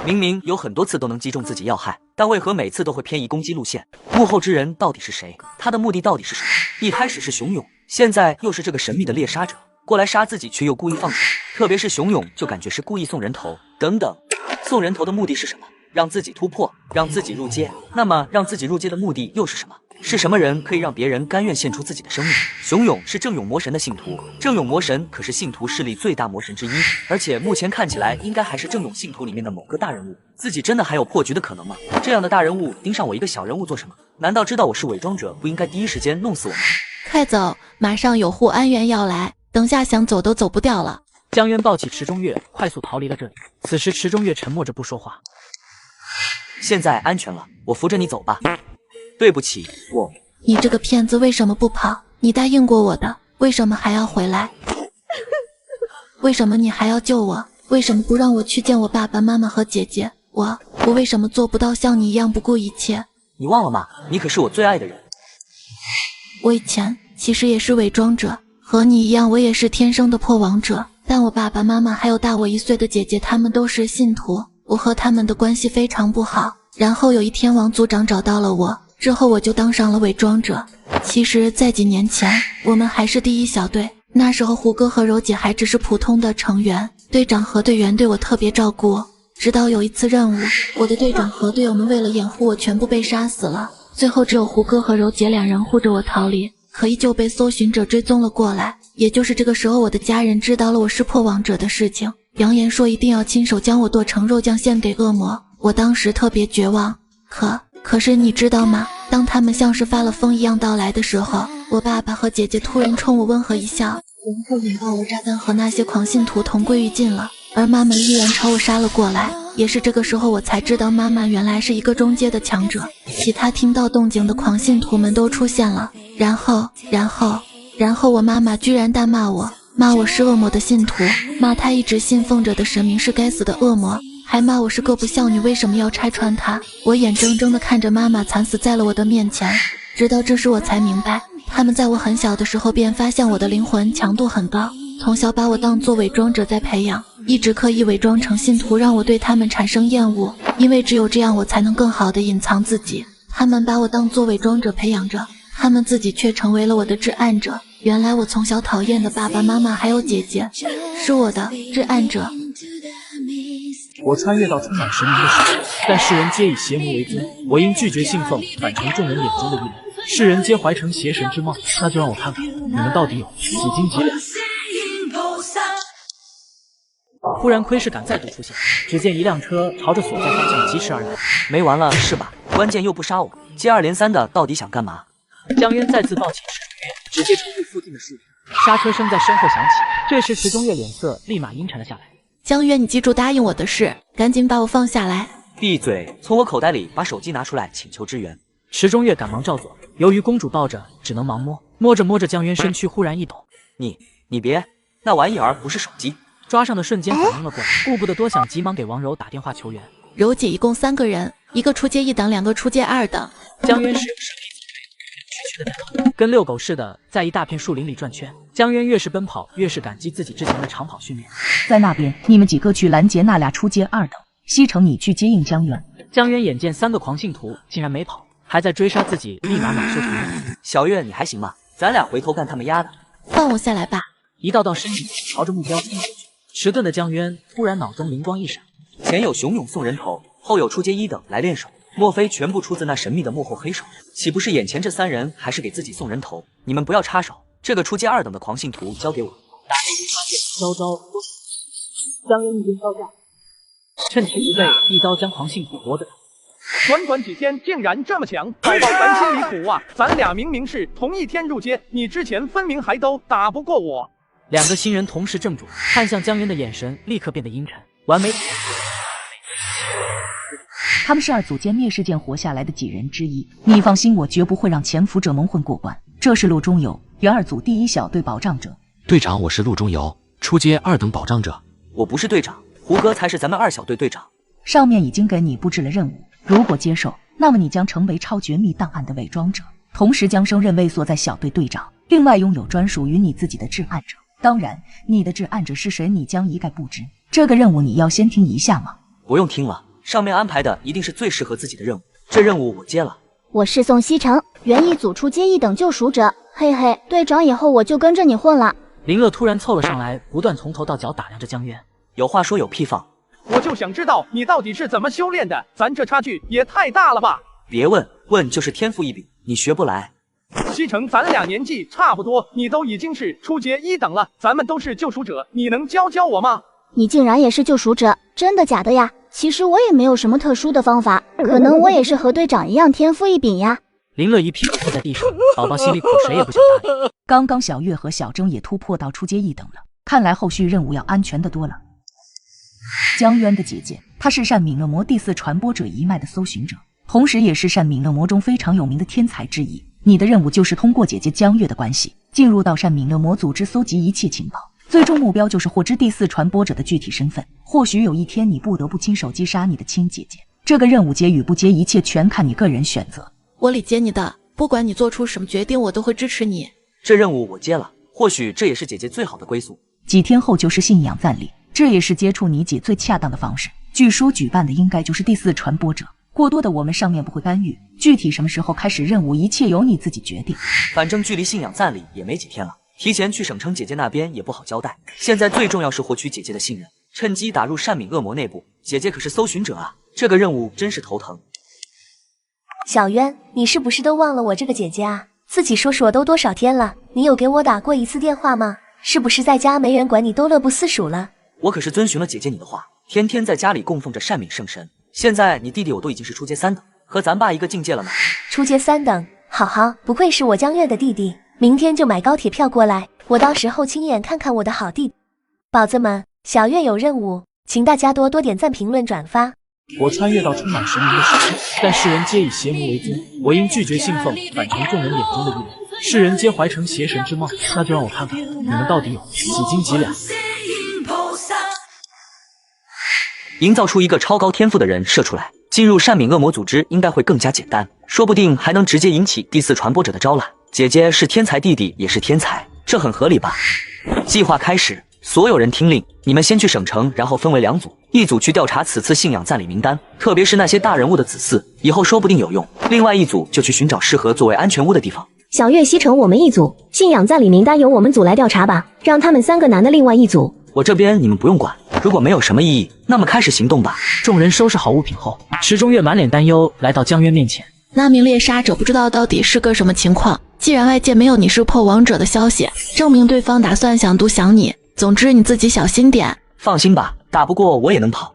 Speaker 3: 明明有很多次都能击中自己要害，但为何每次都会偏移攻击路线？幕后之人到底是谁？他的目的到底是什么？一开始是熊勇，现在又是这个神秘的猎杀者，过来杀自己却又故意放水，特别是熊勇就感觉是故意送人头。等等，送人头的目的是什么？让自己突破，让自己入阶。那么让自己入阶的目的又是什么？是什么人可以让别人甘愿献出自己的生命？熊勇是正勇魔神的信徒，正勇魔神可是信徒势力最大魔神之一，而且目前看起来应该还是正勇信徒里面的某个大人物。自己真的还有破局的可能吗？这样的大人物盯上我一个小人物做什么？难道知道我是伪装者，不应该第一时间弄死我吗？
Speaker 14: 快走，马上有护安员要来，等下想走都走不掉了。
Speaker 1: 江渊抱起池中月，快速逃离了这里。此时池中月沉默着不说话。
Speaker 3: 现在安全了，我扶着你走吧。对不起，
Speaker 14: 你这个骗子为什么不跑？你答应过我的，为什么还要回来？为什么你还要救我？为什么不让我去见我爸爸妈妈和姐姐？我为什么做不到像你一样不顾一切？
Speaker 3: 你忘了吗？你可是我最爱的人。
Speaker 14: 我以前其实也是伪装者，和你一样，我也是天生的破王者。但我爸爸妈妈还有大我1岁的姐姐，他们都是信徒，我和他们的关系非常不好。然后有一天王组长找到了我，之后我就当上了伪装者。其实在几年前我们还是第1小队，那时候胡哥和柔姐还只是普通的成员，队长和队员对我特别照顾。直到有一次任务，我的队长和队友们为了掩护我全部被杀死了，最后只有胡哥和柔姐2人护着我逃离，可依旧被搜寻者追踪了过来。也就是这个时候，我的家人知道了我是破王者的事情，扬言说一定要亲手将我剁成肉酱献给恶魔。我当时特别绝望，可是你知道吗？当他们像是发了疯一样到来的时候，我爸爸和姐姐突然冲我温和一笑，然后引爆了炸弹和那些狂信徒同归于尽了，而妈妈依然朝我杀了过来。也是这个时候我才知道妈妈原来是一个中阶的强者。其他听到动静的狂信徒们都出现了，然后我妈妈居然大骂我，骂我是恶魔的信徒，骂她一直信奉着的神明是该死的恶魔，还骂我是个不孝女，为什么要拆穿她。我眼睁睁地看着妈妈惨死在了我的面前，直到这时我才明白，他们在我很小的时候便发现我的灵魂强度很高，从小把我当作伪装者在培养，一直刻意伪装成信徒，让我对他们产生厌恶，因为只有这样我才能更好地隐藏自己。他们把我当作伪装者培养着，他们自己却成为了我的至暗者。原来我从小讨厌的爸爸妈妈还有姐姐，是我的至暗者。
Speaker 1: 我穿越到充满神明的世界，但世人皆以邪魔为尊，我因拒绝信奉，反成众人眼中的异类。世人皆怀成邪神之梦，那就让我看看你们到底有几斤几两。忽然窥视感再度出现，只见一辆车朝着所在方向疾驰而来。
Speaker 3: 没完了是吧？关键又不杀我，接二连三的到底想干嘛？
Speaker 1: 江渊再次抱起池中月，直接冲入附近的树林，刹车声在身后响起。这时池中月脸色立马阴沉了下来。
Speaker 14: 江渊，你记住答应我的事，赶紧把我放下来。
Speaker 3: 闭嘴！从我口袋里把手机拿出来，请求支援。
Speaker 1: 池中月赶忙照做，由于公主抱着，只能盲摸。摸着摸着，江渊身躯忽然一抖。
Speaker 3: 你别，那玩意儿不是手机。
Speaker 1: 抓上的瞬间反应了过来，顾不得多想，急忙给王柔打电话求援。
Speaker 14: 柔姐一共3个人，一个出街1等，2个出街2等。
Speaker 1: 江渊使用神力区区的在跑，跟遛狗似的，在一大片树林里转圈。江渊越是奔跑，越是感激自己之前的长跑训练。
Speaker 7: 在那边，你们几个去拦截那俩出街2等，西城你去接应江渊。
Speaker 1: 江渊眼见3个狂信徒竟然没跑，还在追杀自己，立马恼羞成怒。
Speaker 3: 小月，你还行吗？咱俩回头干他们丫的！
Speaker 14: 放我下来吧！
Speaker 1: 一道道身影朝着目标冲过去。迟钝的江渊忽然脑中灵光一闪，
Speaker 3: 前有熊勇送人头，后有出街1等来练手，莫非全部出自那神秘的幕后黑手？岂不是眼前这3人还是给自己送人头？你们不要插手，这个出街2等的狂信徒交给我。
Speaker 1: 打内心发现招招都江渊一边招架，趁其不备，一刀将狂信徒脖子砍。
Speaker 12: 短短几天竟然这么强，宝宝咱心里苦啊！咱俩明明是同一天入街，你之前分明还都打不过我。
Speaker 1: 2个新人同时怔住，看向江渊的眼神立刻变得阴沉。完美。
Speaker 7: 他们是2组歼灭事件活下来的几人之一，你放心，我绝不会让潜伏者蒙混过关。这是陆中游，原2组第1小队保障者。
Speaker 19: 队长，我是陆中游，出街2等保障者。
Speaker 3: 我不是队长，胡哥才是咱们2小队队长。
Speaker 7: 上面已经给你布置了任务，如果接受，那么你将成为超绝密档案的伪装者，同时将升任为所在小队队长，另外拥有专属于你自己的至暗者。当然，你的至暗者是谁，你将一概不知。这个任务你要先听一下吗？
Speaker 3: 不用听了，上面安排的一定是最适合自己的任务，这任务我接了。
Speaker 20: 我是宋西城，原1组出街1等救赎者，嘿嘿，队长以后我就跟着你混了。
Speaker 1: 林乐突然凑了上来，不断从头到脚打量着江渊。
Speaker 3: 有话说有屁放，
Speaker 12: 我就想知道你到底是怎么修炼的，咱这差距也太大了吧？
Speaker 3: 别问，问就是天赋异禀，你学不来。
Speaker 12: 西城，咱俩年纪差不多，你都已经是出街1等了，咱们都是救赎者，你能教教我吗？
Speaker 20: 你竟然也是救赎者，真的假的呀？其实我也没有什么特殊的方法，可能我也是和队长一样天赋异禀呀。
Speaker 1: 林乐一屁股坐在地上，宝宝心里苦，谁也不想搭理。
Speaker 7: 刚刚小月和小征也突破到出街1等了，看来后续任务要安全的多了。江渊的姐姐，她是善敏恶魔第4传播者一脉的搜寻者，同时也是善敏恶魔中非常有名的天才之一。你的任务就是通过姐姐江月的关系，进入到善敏恶魔组织，搜集一切情报，最终目标就是获知第4传播者的具体身份。或许有一天你不得不亲手击杀你的亲姐姐，这个任务接与不接，一切全看你个人选择。
Speaker 14: 我理解你的，不管你做出什么决定，我都会支持你。
Speaker 3: 这任务我接了，或许这也是姐姐最好的归宿。
Speaker 7: 几天后就是信仰赞礼，这也是接触你姐最恰当的方式。据说举办的应该就是第4传播者，过多的我们上面不会干预，具体什么时候开始任务，一切由你自己决定。
Speaker 3: 反正距离信仰赞礼也没几天了，提前去省城姐姐那边也不好交代。现在最重要是获取姐姐的信任，趁机打入善敏恶魔内部。姐姐可是搜寻者啊，这个任务真是头疼。
Speaker 9: 小渊，你是不是都忘了我这个姐姐啊？自己说说都多少天了，你有给我打过1次电话吗？是不是在家没人管你都乐不思蜀了？
Speaker 3: 我可是遵循了姐姐你的话，天天在家里供奉着善敏圣神。现在你弟弟我都已经是初阶3等，和咱爸一个境界了呢。
Speaker 9: 初阶3等，好，不愧是我江月的弟弟，明天就买高铁票过来，我到时候亲眼看看我的好弟弟。宝子们，小月有任务，请大家多点赞、评论、转发。
Speaker 1: 我穿越到充满神明的世界，但世人皆以邪魔为尊，我应拒绝信奉，反成众人眼中的异类。世人皆怀成邪神之梦，那就让我看看你们到底有几斤几两。
Speaker 3: 营造出一个超高天赋的人射出来，进入善敏恶魔组织应该会更加简单，说不定还能直接引起第4传播者的招揽。姐姐是天才，弟弟也是天才，这很合理吧？计划开始，所有人听令，你们先去省城，然后分为2组，一组去调查此次信仰赞礼名单，特别是那些大人物的子嗣，以后说不定有用。另外一组就去寻找适合作为安全屋的地方。
Speaker 15: 小月、西城我们一组，信仰赞礼名单由我们组来调查吧，让他们3个男的另外一组。
Speaker 3: 我这边你们不用管，如果没有什么异议，那么开始行动吧。
Speaker 1: 众人收拾好物品后，池中月满脸担忧来到江渊面前。
Speaker 14: 那名猎杀者不知道到底是个什么情况，既然外界没有你是破王者的消息，证明对方打算想毒想你。总之你自己小心点。
Speaker 3: 放心吧，打不过我也能跑。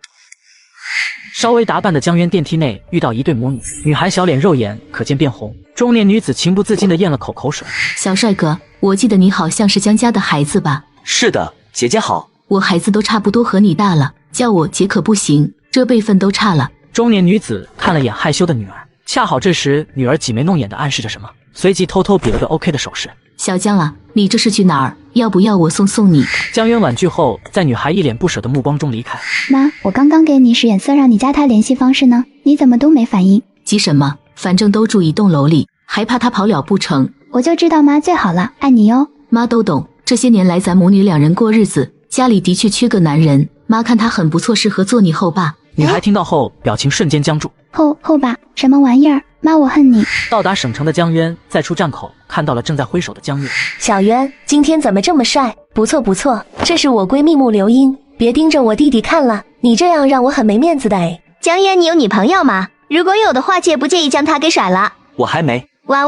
Speaker 1: 稍微打扮的江渊电梯内遇到一对母女，女孩小脸肉眼可见变红，中年女子情不自禁地咽了口水。
Speaker 2: 小帅哥，我记得你好像是江家的孩子吧？
Speaker 3: 是的，姐姐好。
Speaker 2: 我孩子都差不多和你大了，叫我姐可不行，这辈分都差了。
Speaker 1: 中年女子看了眼害羞的女儿，恰好这时女儿挤眉弄眼地暗示着什么，随即偷偷比了个 OK 的手势。
Speaker 2: 小江啊，你这是去哪儿？要不要我送你？
Speaker 1: 江渊婉拒后，在女孩一脸不舍的目光中离开。
Speaker 16: 妈，我刚刚给你使眼色让你加他联系方式呢，你怎么都没反应？
Speaker 2: 急什么？反正都住一栋楼里，还怕他跑了不成？
Speaker 16: 我就知道妈最好了，爱你哟。
Speaker 2: 妈都懂，这些年来咱母女2人过日子，家里的确缺个男人，妈看他很不错，适合做你后爸。
Speaker 1: 女孩听到后，表情瞬间僵住。
Speaker 16: 后爸什么玩意儿？妈，我恨你！
Speaker 1: 到达省城的江渊在出站口看到了正在挥手的江月。
Speaker 9: 小渊，今天怎么这么帅？不错，这是我闺蜜木流英，别盯着我弟弟看了，你这样让我很没面子的哎。
Speaker 20: 江渊，你有女朋友吗？如果有的话，介不介意将她给甩了？
Speaker 3: 我还没。
Speaker 20: 哇，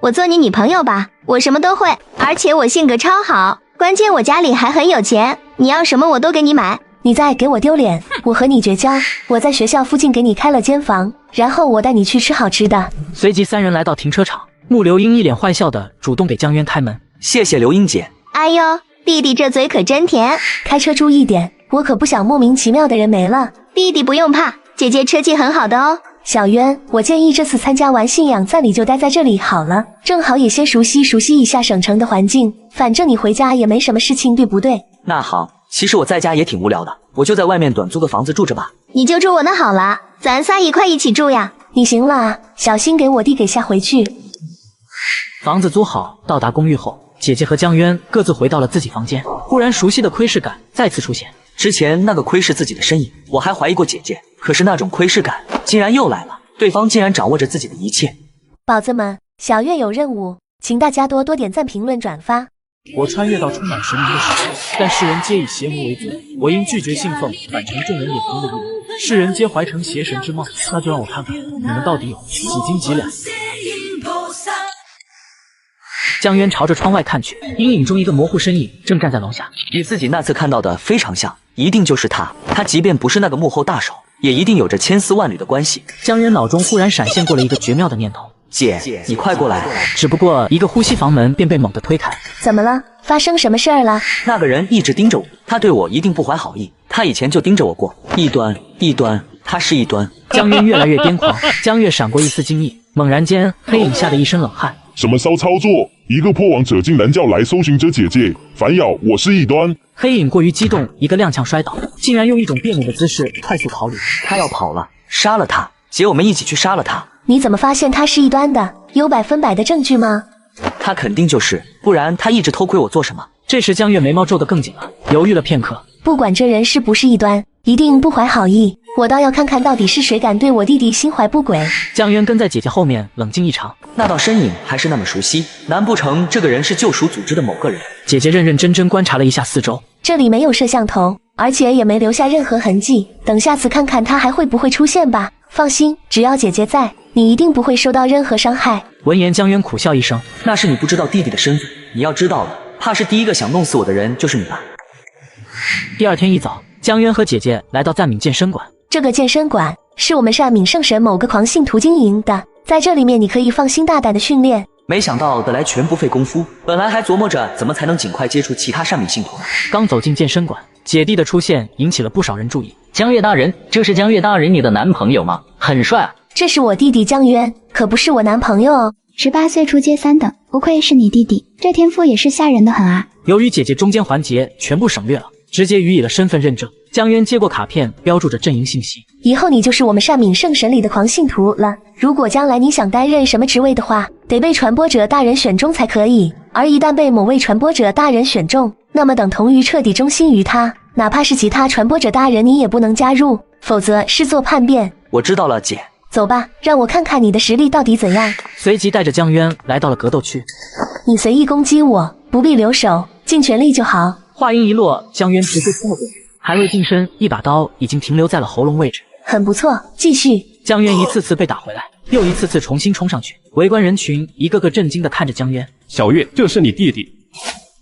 Speaker 20: 我做你女朋友吧，我什么都会，而且我性格超好，关键我家里还很有钱，你要什么我都给你买。
Speaker 9: 你再给我丢脸，我和你绝交！我在学校附近给你开了间房，然后我带你去吃好吃的。
Speaker 1: 随即3人来到停车场，穆流英一脸坏笑的主动给江渊开门。
Speaker 3: 谢谢刘英姐。
Speaker 20: 哎呦，弟弟这嘴可真甜。
Speaker 9: 开车注意点，我可不想莫名其妙的人没了。
Speaker 20: 弟弟不用怕，姐姐车技很好的哦。
Speaker 9: 小渊，我建议这次参加完信仰赞礼就待在这里好了，正好也先熟悉一下省城的环境，反正你回家也没什么事情，对不对？
Speaker 3: 那好，其实我在家也挺无聊的，我就在外面短租个房子住着吧。
Speaker 20: 你就住我那好了，咱仨一块一起住呀。
Speaker 9: 你行了啊，小心给我弟给吓回去。
Speaker 1: 房子租好，到达公寓后，姐姐和江渊各自回到了自己房间。忽然熟悉的窥视感再次出现，
Speaker 3: 之前那个窥视自己的身影，我还怀疑过姐姐，可是那种窥视感竟然又来了，对方竟然掌握着自己的一切。
Speaker 9: 宝子们，小月有任务，请大家多点赞、评论、转发。
Speaker 1: 我穿越到充满神明的世界，但世人皆以邪魔为尊，我应拒绝信奉，反成众人眼中的异类。世人皆怀成邪神之梦，那就让我看看你们到底有几斤几两。江渊朝着窗外看去，阴影中一个模糊身影正站在楼下，
Speaker 3: 与自己那次看到的非常像，一定就是他。他即便不是那个幕后大手，也一定有着千丝万缕的关系。
Speaker 1: 江渊脑中忽然闪现过了一个绝妙的念头。
Speaker 3: 姐，你快过来！
Speaker 1: 只不过一个呼吸房门便被猛地推开。
Speaker 9: 怎么了？发生什么事儿了？
Speaker 3: 那个人一直盯着我，他对我一定不怀好意。他以前就盯着我过，异端，他是异端。
Speaker 1: 江渊越来越癫狂，江月闪过一丝惊异，猛然间黑影吓得一身冷汗。
Speaker 21: 什么骚操作？一个破王者竟然叫来搜寻者姐姐，反咬我是异端。
Speaker 1: 黑影过于激动，一个踉跄摔倒，竟然用一种变脸的姿势快速逃离。
Speaker 3: 他要跑了，杀了他！姐，我们一起去杀了他。
Speaker 9: 你怎么发现他是异端的？有100%的证据吗？
Speaker 3: 他肯定就是，不然他一直偷窥我做什么？
Speaker 1: 这时江月眉毛皱得更紧了，犹豫了片刻。
Speaker 9: 不管这人是不是异端，一定不怀好意，我倒要看看到底是谁敢对我弟弟心怀不轨。
Speaker 1: 江渊跟在姐姐后面冷静异常，
Speaker 3: 那道身影还是那么熟悉，难不成这个人是救赎组织的某个人？
Speaker 1: 姐姐认认真真观察了一下四周，
Speaker 9: 这里没有摄像头，而且也没留下任何痕迹，等下次看看他还会不会出现吧。放心，只要姐姐在，你一定不会受到任何伤害。
Speaker 1: 闻言，江渊苦笑一声，
Speaker 3: 那是你不知道弟弟的身份，你要知道了，怕是第一个想弄死我的人就是你吧。
Speaker 1: 第二天一早，江渊和姐姐来到赞敏健身馆。
Speaker 9: 这个健身馆是我们善敏圣神某个狂信徒经营的，在这里面你可以放心大胆的训练。
Speaker 3: 没想到得来全不费功夫，本来还琢磨着怎么才能尽快接触其他善敏信徒呢。
Speaker 1: 刚走进健身馆，姐弟的出现引起了不少人注意。
Speaker 4: 江月大人，这是江月大人你的男朋友吗？很帅啊！
Speaker 9: 这是我弟弟江渊，可不是我男朋友哦。
Speaker 16: 18岁初阶3等，不愧是你弟弟，这天赋也是吓人的很啊。
Speaker 1: 由于姐姐中间环节全部省略了，直接予以了身份认证。江渊接过卡片，标注着阵营信息。
Speaker 9: 以后你就是我们善敏圣神里的狂信徒了。如果将来你想担任什么职位的话，得被传播者大人选中才可以。而一旦被某位传播者大人选中，那么等同于彻底忠心于他，哪怕是其他传播者大人，你也不能加入，否则是做叛变。
Speaker 3: 我知道了，姐。
Speaker 9: 走吧，让我看看你的实力到底怎样。
Speaker 1: 随即带着江渊来到了格斗区。
Speaker 9: 你随意攻击我，不必留手，尽全力就好。
Speaker 1: 话音一落，江渊直接冲了过去，还未近身，一把刀已经停留在了喉咙位置。
Speaker 9: 很不错，继续。
Speaker 1: 江渊一次次被打回来，又一次次重新冲上去。围观人群一个个震惊地看着江渊。
Speaker 17: 小月，这是你弟弟。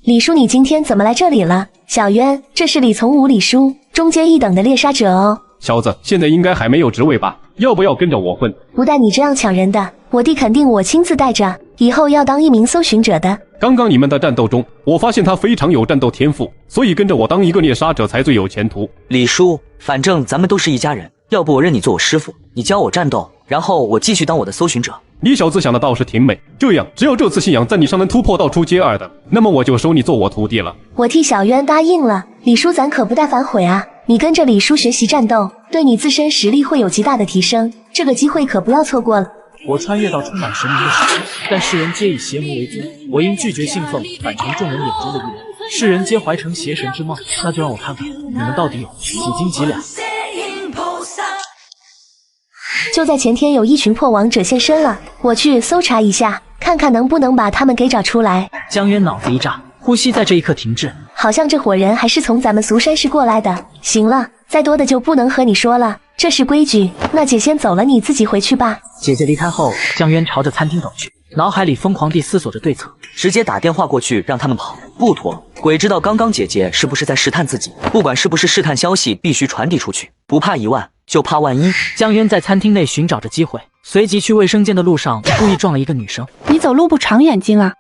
Speaker 9: 李叔，你今天怎么来这里了？小渊，这是李从武李叔，中阶1等的猎杀者哦。
Speaker 17: 小子，现在应该还没有职位吧？要不要跟着我混？
Speaker 9: 不带你这样抢人的，我弟肯定我亲自带着，以后要当一名搜寻者的。
Speaker 17: 刚刚你们的战斗中，我发现他非常有战斗天赋，所以跟着我当一个猎杀者才最有前途。
Speaker 3: 李叔，反正咱们都是一家人，要不我认你做我师傅，你教我战斗，然后我继续当我的搜寻者。
Speaker 17: 你小子想的倒是挺美，这样只要这次信仰在你上能突破到初阶2等，那么我就收你做我徒弟了。
Speaker 9: 我替小渊答应了，李叔咱可不带反悔啊！你跟着李叔学习战斗，对你自身实力会有极大的提升，这个机会可不要错过了。
Speaker 1: 我穿越到充满神明的世界，但世人皆以邪魔为尊，我因拒绝信奉，反成众人眼中的异人。世人皆怀成邪神之梦，那就让我看看你们到底有几斤几两。
Speaker 9: 就在前天，有一群破王者现身了，我去搜查一下，看看能不能把他们给找出来。
Speaker 1: 江渊脑子一炸，呼吸在这一刻停滞。
Speaker 9: 好像这伙人还是从咱们俗山市过来的。行了，再多的就不能和你说了，这是规矩。那姐先走了，你自己回去吧。
Speaker 1: 姐姐离开后，江渊朝着餐厅走去，脑海里疯狂地思索着对策。
Speaker 3: 直接打电话过去让他们跑，不妥。鬼知道刚刚姐姐是不是在试探自己，不管是不是试探，消息必须传递出去，不怕1万就怕万一。
Speaker 1: 江渊在餐厅内寻找着机会，随即去卫生间的路上故意撞了一个女生。
Speaker 22: 你走路不长眼睛啊？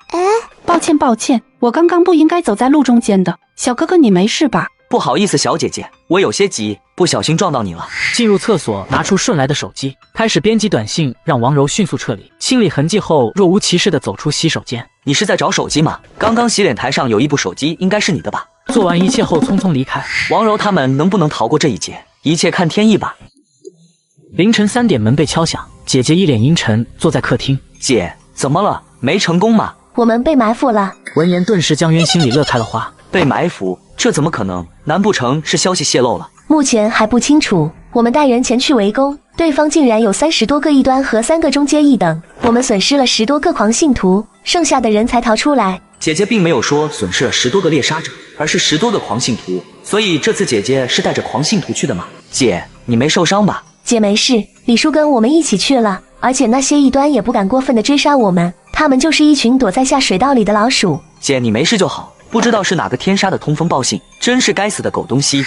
Speaker 22: 抱歉，我刚刚不应该走在路中间的。小哥哥，你没事吧？
Speaker 3: 不好意思，小姐姐，我有些急，不小心撞到你了。
Speaker 1: 进入厕所，拿出顺来的手机，开始编辑短信，让王柔迅速撤离。清理痕迹后，若无其事地走出洗手间。
Speaker 3: 你是在找手机吗？刚刚洗脸台上有一部手机，应该是你的吧？
Speaker 1: 做完一切后，匆匆离开。
Speaker 3: 王柔他们能不能逃过这一劫？一切看天意吧。
Speaker 1: 凌晨3点，门被敲响，姐姐一脸阴沉坐在客厅。
Speaker 3: 姐，怎么了？没成功吗？
Speaker 9: 我们被埋伏了。
Speaker 1: 闻言，顿时江渊心里乐开了花。
Speaker 3: 被埋伏？这怎么可能？难不成是消息泄露了？
Speaker 9: 目前还不清楚。我们带人前去围攻，对方竟然有30多个异端和3个中阶1等，我们损失了10多个狂信徒，剩下的人才逃出来。
Speaker 3: 姐姐并没有说损失了10多个猎杀者，而是10多个狂信徒，所以这次姐姐是带着狂信徒去的吗？姐，你没受伤吧？
Speaker 9: 姐没事，李叔跟我们一起去了，而且那些异端也不敢过分的追杀我们，他们就是一群躲在下水道里的老鼠。
Speaker 3: 姐，你没事就好。不知道是哪个天杀的通风报信，真是该死的狗东西。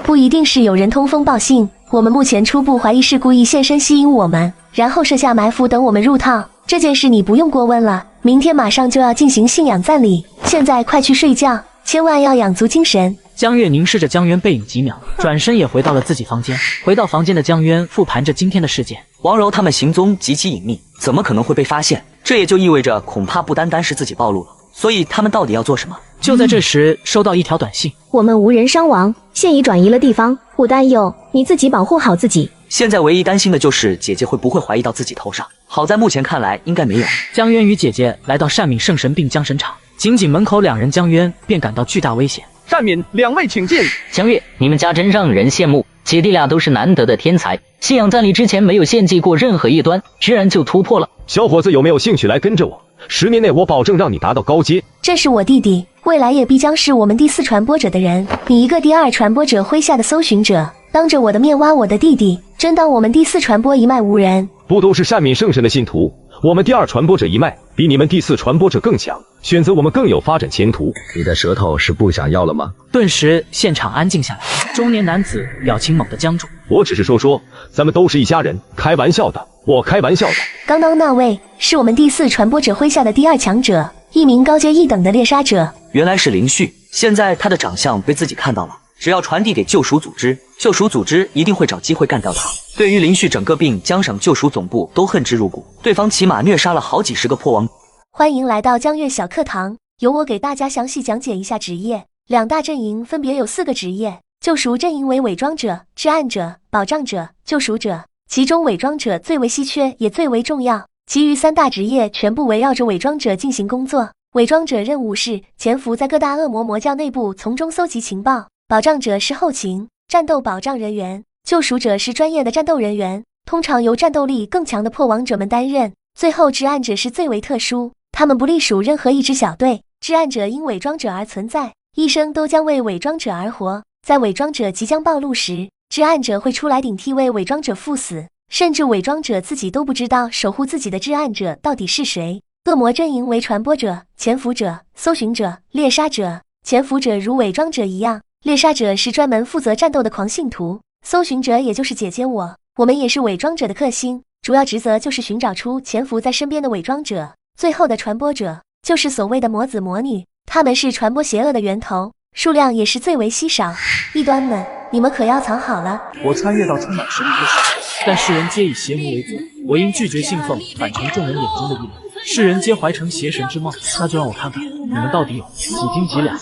Speaker 9: 不一定是有人通风报信，我们目前初步怀疑是故意现身吸引我们，然后设下埋伏等我们入套。这件事你不用过问了，明天马上就要进行信仰赞礼，现在快去睡觉，千万要养足精神。
Speaker 1: 江月凝视着江渊背影几秒，转身也回到了自己房间。回到房间的江渊复盘着今天的事件。
Speaker 3: 王柔他们行踪极其隐秘，怎么可能会被发现？这也就意味着恐怕不单单是自己暴露了，所以他们到底要做什么？
Speaker 1: 就在这时，收到一条短信：
Speaker 15: 我们无人伤亡，现已转移了地方，不担忧，你自己保护好自己。
Speaker 3: 现在唯一担心的就是姐姐会不会怀疑到自己头上，好在目前看来应该没有。
Speaker 1: 江渊与姐姐来到善敏圣神并江神场，仅仅门口2人，江渊便感到巨大危险。
Speaker 12: 善敏，2位请进。
Speaker 4: 江月，你们家真让人羡慕，姐弟俩都是难得的天才，信仰赞礼之前没有献祭过任何异端，居然就突破了。
Speaker 13: 小伙子有没有兴趣来跟着我？10年内我保证让你达到高阶。
Speaker 9: 这是我弟弟，未来也必将是我们第4传播者的人。你一个第2传播者麾下的搜寻者，当着我的面挖我的弟弟，真当我们第4传播一脉无人？
Speaker 13: 不都是善敏圣神的信徒，
Speaker 10: 我们第2传播者一脉比你们第4传播者更强，选择我们更有发展前途。
Speaker 11: 你的舌头是不想要了吗？
Speaker 1: 顿时现场安静下来，中年男子表情猛地僵住。
Speaker 10: 我只是说，咱们都是一家人，开玩笑的，我开玩笑的。
Speaker 9: 刚刚那位是我们第4传播者麾下的第2强者，一名高阶1等的猎杀者。
Speaker 3: 原来是林旭，现在他的长相被自己看到了，只要传递给救赎组织，救赎组织一定会找机会干掉他。对于林旭整个并江省救赎总部都恨之入骨，对方起码虐杀了好几十个破王。
Speaker 9: 欢迎来到江月小课堂，由我给大家详细讲解一下职业。2大阵营分别有4个职业，救赎阵营为伪装者、至暗者、保障者、救赎者，其中伪装者最为稀缺也最为重要，其余3大职业全部围绕着伪装者进行工作。伪装者任务是潜伏在各大恶魔魔教内部，从中搜集情报；保障者是后勤战斗保障人员；救赎者是专业的战斗人员，通常由战斗力更强的破王者们担任。最后至暗者是最为特殊，他们不隶属任何一支小队。至暗者因伪装者而存在，一生都将为伪装者而活。在伪装者即将暴露时，至暗者会出来顶替为伪装者赴死，甚至伪装者自己都不知道守护自己的至暗者到底是谁。恶魔阵营为传播者、潜伏者、搜寻者、猎杀者。潜伏者如伪装者一样，猎杀者是专门负责战斗的狂信徒，搜寻者也就是姐姐我们也是伪装者的克星，主要职责就是寻找出潜伏在身边的伪装者。最后的传播者就是所谓的魔子魔女，他们是传播邪恶的源头，数量也是最为稀少。异端们，你们可要藏好了！
Speaker 23: 我穿越到充满神秘的世界，但世人皆以邪魔为尊，我因拒绝信奉，反成众人眼中的异类。世人皆怀成邪神之梦，那就让我看看你们到底有几斤几两。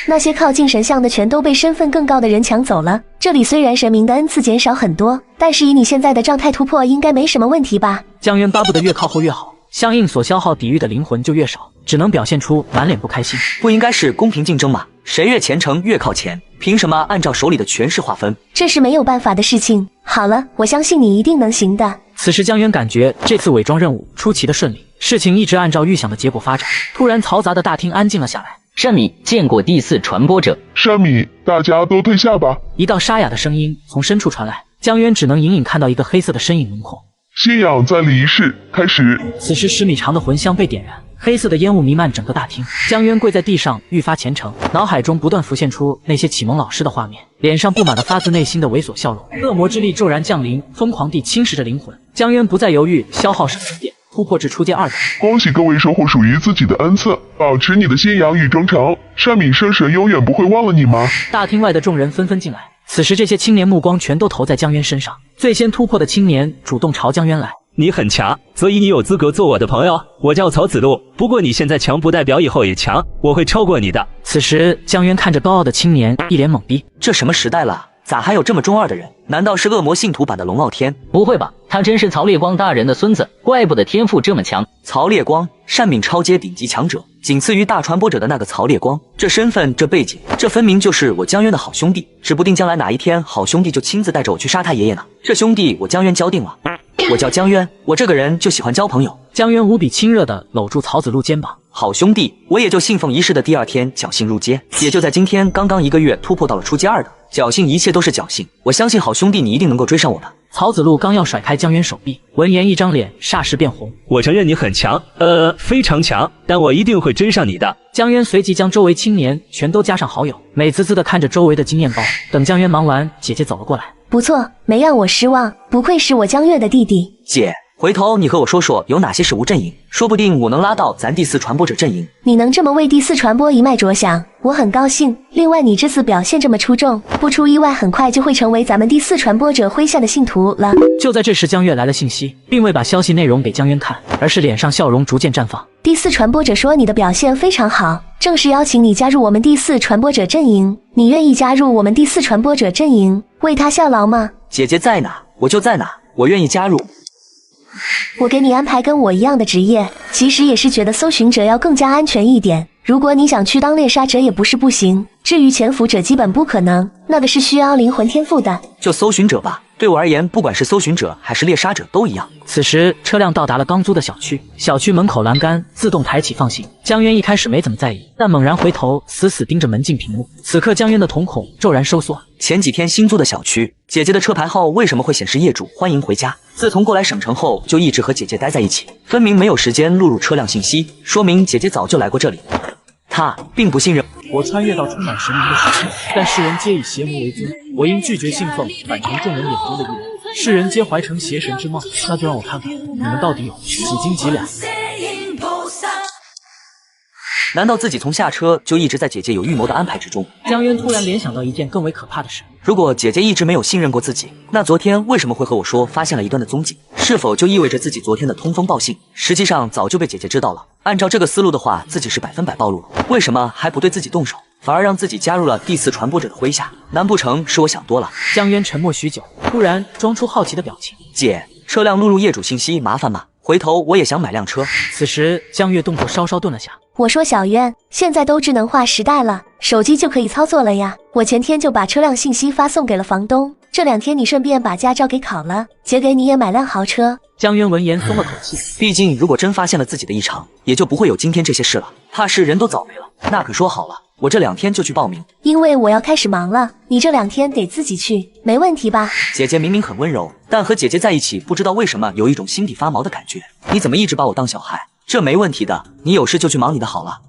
Speaker 9: 那些靠近神像的全都被身份更高的人抢走了。这里虽然神明的恩赐减少很多，但是以你现在的状态突破应该没什么问题吧？
Speaker 1: 江渊巴不得越靠后越好，相应所消耗抵御的灵魂就越少，只能表现出满脸不开心。
Speaker 3: 不应该是公平竞争吗？谁越虔诚越靠前，凭什么按照手里的权势划分？
Speaker 9: 这是没有办法的事情。好了，我相信你一定能行的。
Speaker 1: 此时江渊感觉这次伪装任务出奇的顺利，事情一直按照预想的结果发展。突然嘈杂的大厅安静了下来。
Speaker 4: 善米见过第4传播者。
Speaker 21: 善米，大家都退下吧。
Speaker 1: 一道沙哑的声音从深处传来，江渊只能隐隐看到一个黑色的身影轮廓。
Speaker 21: 信仰在礼仪式开始。
Speaker 1: 此时10米长的魂香被点燃，黑色的烟雾弥漫整个大厅。江渊跪在地上愈发虔诚，脑海中不断浮现出那些启蒙老师的画面，脸上布满了发自内心的猥琐笑容。恶魔之力骤然降临，疯狂地侵蚀着灵魂。江渊不再犹豫，消耗圣点突破至初阶2等。
Speaker 21: 恭喜各位收获属于自己的恩赐，保持你的信仰与忠诚，善米圣神永远不会忘了你吗？
Speaker 1: 大厅外的众人纷纷进来，此时这些青年目光全都投在江渊身上。最先突破的青年主动朝江渊来。
Speaker 24: 你很强，所以你有资格做我的朋友。我叫曹子路，不过你现在强不代表以后也强，我会超过你的。
Speaker 1: 此时江渊看着高傲的青年，一脸懵逼。
Speaker 3: 这什么时代了，咋还有这么中二的人？难道是恶魔信徒版的龙傲天？
Speaker 4: 不会吧，他真是曹烈光大人的孙子，怪不得天赋这么强。
Speaker 3: 曹烈光，善敏超阶顶级强者，仅次于大传播者的那个曹烈光。这身份，这背景，这分明就是我江渊的好兄弟，指不定将来哪一天好兄弟就亲自带着我去杀他爷爷呢。这兄弟我江渊交定了。我叫江渊，我这个人就喜欢交朋友。
Speaker 1: 江渊无比亲热地搂住曹子路肩膀。
Speaker 3: 好兄弟，我也就信奉仪式的第2天侥幸入阶，也就在今天刚刚1个月突破到了初阶2等。侥幸一切都是侥幸，我相信好兄弟你一定能够追上我的。
Speaker 1: 曹子路刚要甩开江渊手臂，闻言一张脸霎时变红。
Speaker 24: 我承认你很强，非常强，但我一定会追上你的。
Speaker 1: 江渊随即将周围青年全都加上好友，美滋滋地看着周围的经验包。等江渊忙完，姐姐走了过来。
Speaker 9: 不错，没让我失望，不愧是我江月的弟弟。
Speaker 3: 姐，回头你和我说说有哪些是无阵营，说不定我能拉到咱第4传播者阵营。
Speaker 9: 你能这么为第4传播一脉着想，我很高兴。另外你这次表现这么出众，不出意外很快就会成为咱们第4传播者麾下的信徒了。
Speaker 1: 就在这时，江月来了信息，并未把消息内容给江渊看，而是脸上笑容逐渐绽放。
Speaker 9: 第4传播者说你的表现非常好，正式邀请你加入我们第4传播者阵营，你愿意加入我们第4传播者阵营，为他效劳吗？
Speaker 3: 姐姐在哪，我就在哪，我愿意加入。
Speaker 9: 我给你安排跟我一样的职业，其实也是觉得搜寻者要更加安全一点。如果你想去当猎杀者也不是不行，至于潜伏者基本不可能，那个是需要灵魂天赋的。
Speaker 3: 就搜寻者吧，对我而言，不管是搜寻者还是猎杀者都一样。
Speaker 1: 此时车辆到达了刚租的小区，小区门口栏杆自动抬起放行。江渊一开始没怎么在意，但猛然回头死死盯着门禁屏幕。此刻江渊的瞳孔骤然收缩。
Speaker 3: 前几天新租的小区，姐姐的车牌号为什么会显示业主欢迎回家？自从过来省城后，就一直和姐姐待在一起，分明没有时间录入车辆信息，说明姐姐早就来过这里。他并不信任
Speaker 23: 我穿越到充满神明的世界，但世人皆以邪魔为尊，我应拒绝信奉，反成众人眼中的异人。世人皆怀成邪神之梦，那就让我看看你们到底有几斤几两。
Speaker 3: 难道自己从下车就一直在姐姐有预谋的安排之中？
Speaker 1: 江渊突然联想到一件更为可怕的事：
Speaker 3: 如果姐姐一直没有信任过自己，那昨天为什么会和我说发现了一段的踪迹？是否就意味着自己昨天的通风报信，实际上早就被姐姐知道了？按照这个思路的话，自己是100%暴露了。为什么还不对自己动手，反而让自己加入了第4传播者的麾下？难不成是我想多了？
Speaker 1: 江渊沉默许久，突然装出好奇的表情：
Speaker 3: 姐，车辆录入业主信息麻烦吗？回头我也想买辆车。
Speaker 1: 此时江月动作稍稍顿了下。
Speaker 9: 我说小渊，现在都智能化时代了，手机就可以操作了呀。我前天就把车辆信息发送给了房东，这2天你顺便把驾照给考了，姐给你也买辆豪车。
Speaker 1: 江渊闻言松了口气，
Speaker 3: 毕竟如果真发现了自己的异常，也就不会有今天这些事了。怕是人都早没了，那可说好了，我这2天就去报名。
Speaker 9: 因为我要开始忙了，你这2天得自己去，没问题吧？
Speaker 3: 姐姐明明很温柔，但和姐姐在一起，不知道为什么有一种心底发毛的感觉。你怎么一直把我当小孩？这没问题的，你有事就去忙你的好了。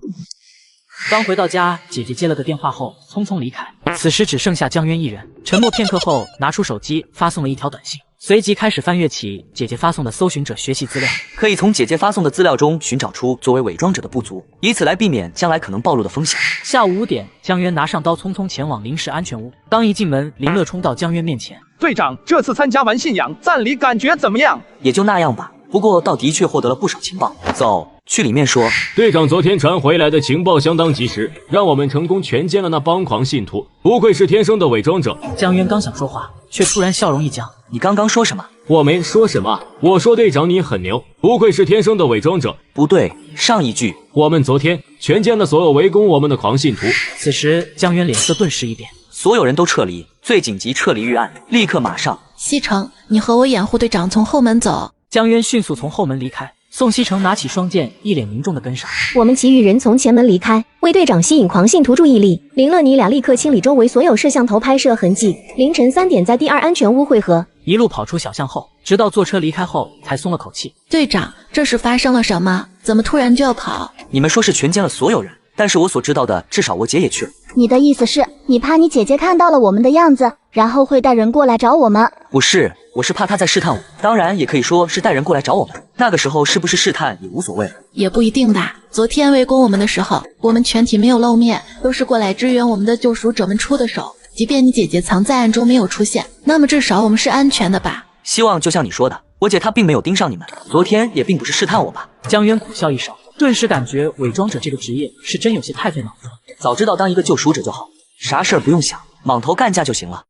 Speaker 1: 刚回到家，姐姐接了个电话后匆匆离开。此时只剩下江渊一人，沉默片刻后，拿出手机发送了一条短信，随即开始翻阅起姐姐发送的搜寻者学习资料，
Speaker 3: 可以从姐姐发送的资料中寻找出作为伪装者的不足，以此来避免将来可能暴露的风险。
Speaker 1: 下午5点，江渊拿上刀，匆匆前往临时安全屋。刚一进门，林乐冲到江渊面前：“
Speaker 12: 队长，这次参加完信仰赞礼感觉怎么样？”“
Speaker 3: 也就那样吧，不过倒的确获得了不少情报。走，去里面说。”
Speaker 13: 队长昨天传回来的情报相当及时，让我们成功全歼了那帮狂信徒，不愧是天生的伪装者。
Speaker 1: 江渊刚想说话，却突然笑容一僵：“
Speaker 3: 你刚刚说什么？”“
Speaker 13: 我没说什么，我说队长你很牛，不愧是天生的伪装者。”“
Speaker 3: 不对，上一句。”“
Speaker 13: 我们昨天全歼了所有围攻我们的狂信徒。”
Speaker 1: 此时江渊脸色顿时一变：“
Speaker 3: 所有人都撤离，最紧急撤离预案，立刻马上。”“
Speaker 14: 西城，你和我掩护队长从后门走。”
Speaker 1: 江渊迅速从后门离开。宋西城拿起双剑，一脸凝重的跟上。
Speaker 15: 我们其余人从前门离开，为队长吸引狂信徒注意力。林乐，你俩立刻清理周围所有摄像头拍摄痕迹。凌晨3点在第2安全屋汇合。
Speaker 1: 一路跑出小巷后，直到坐车离开后，才松了口气。
Speaker 14: 队长，这是发生了什么？怎么突然就要跑？
Speaker 3: 你们说是全歼了所有人，但是我所知道的，至少我姐也去了。
Speaker 20: 你的意思是，你怕你姐姐看到了我们的样子，然后会带人过来找我们？
Speaker 3: 不是，我是怕她在试探我，当然也可以说是带人过来找我们。那个时候是不是试探也无所谓了。
Speaker 14: 也不一定吧。昨天围攻我们的时候，我们全体没有露面，都是过来支援我们的救赎者们出的手。即便你姐姐藏在暗中没有出现，那么至少我们是安全的吧？
Speaker 3: 希望就像你说的，我姐她并没有盯上你们，昨天也并不是试探我吧？
Speaker 1: 江渊苦笑一声，顿时感觉伪装者这个职业是真有些太费脑子了。
Speaker 3: 早知道当一个救赎者就好，啥事儿不用想，莽头干架就行了。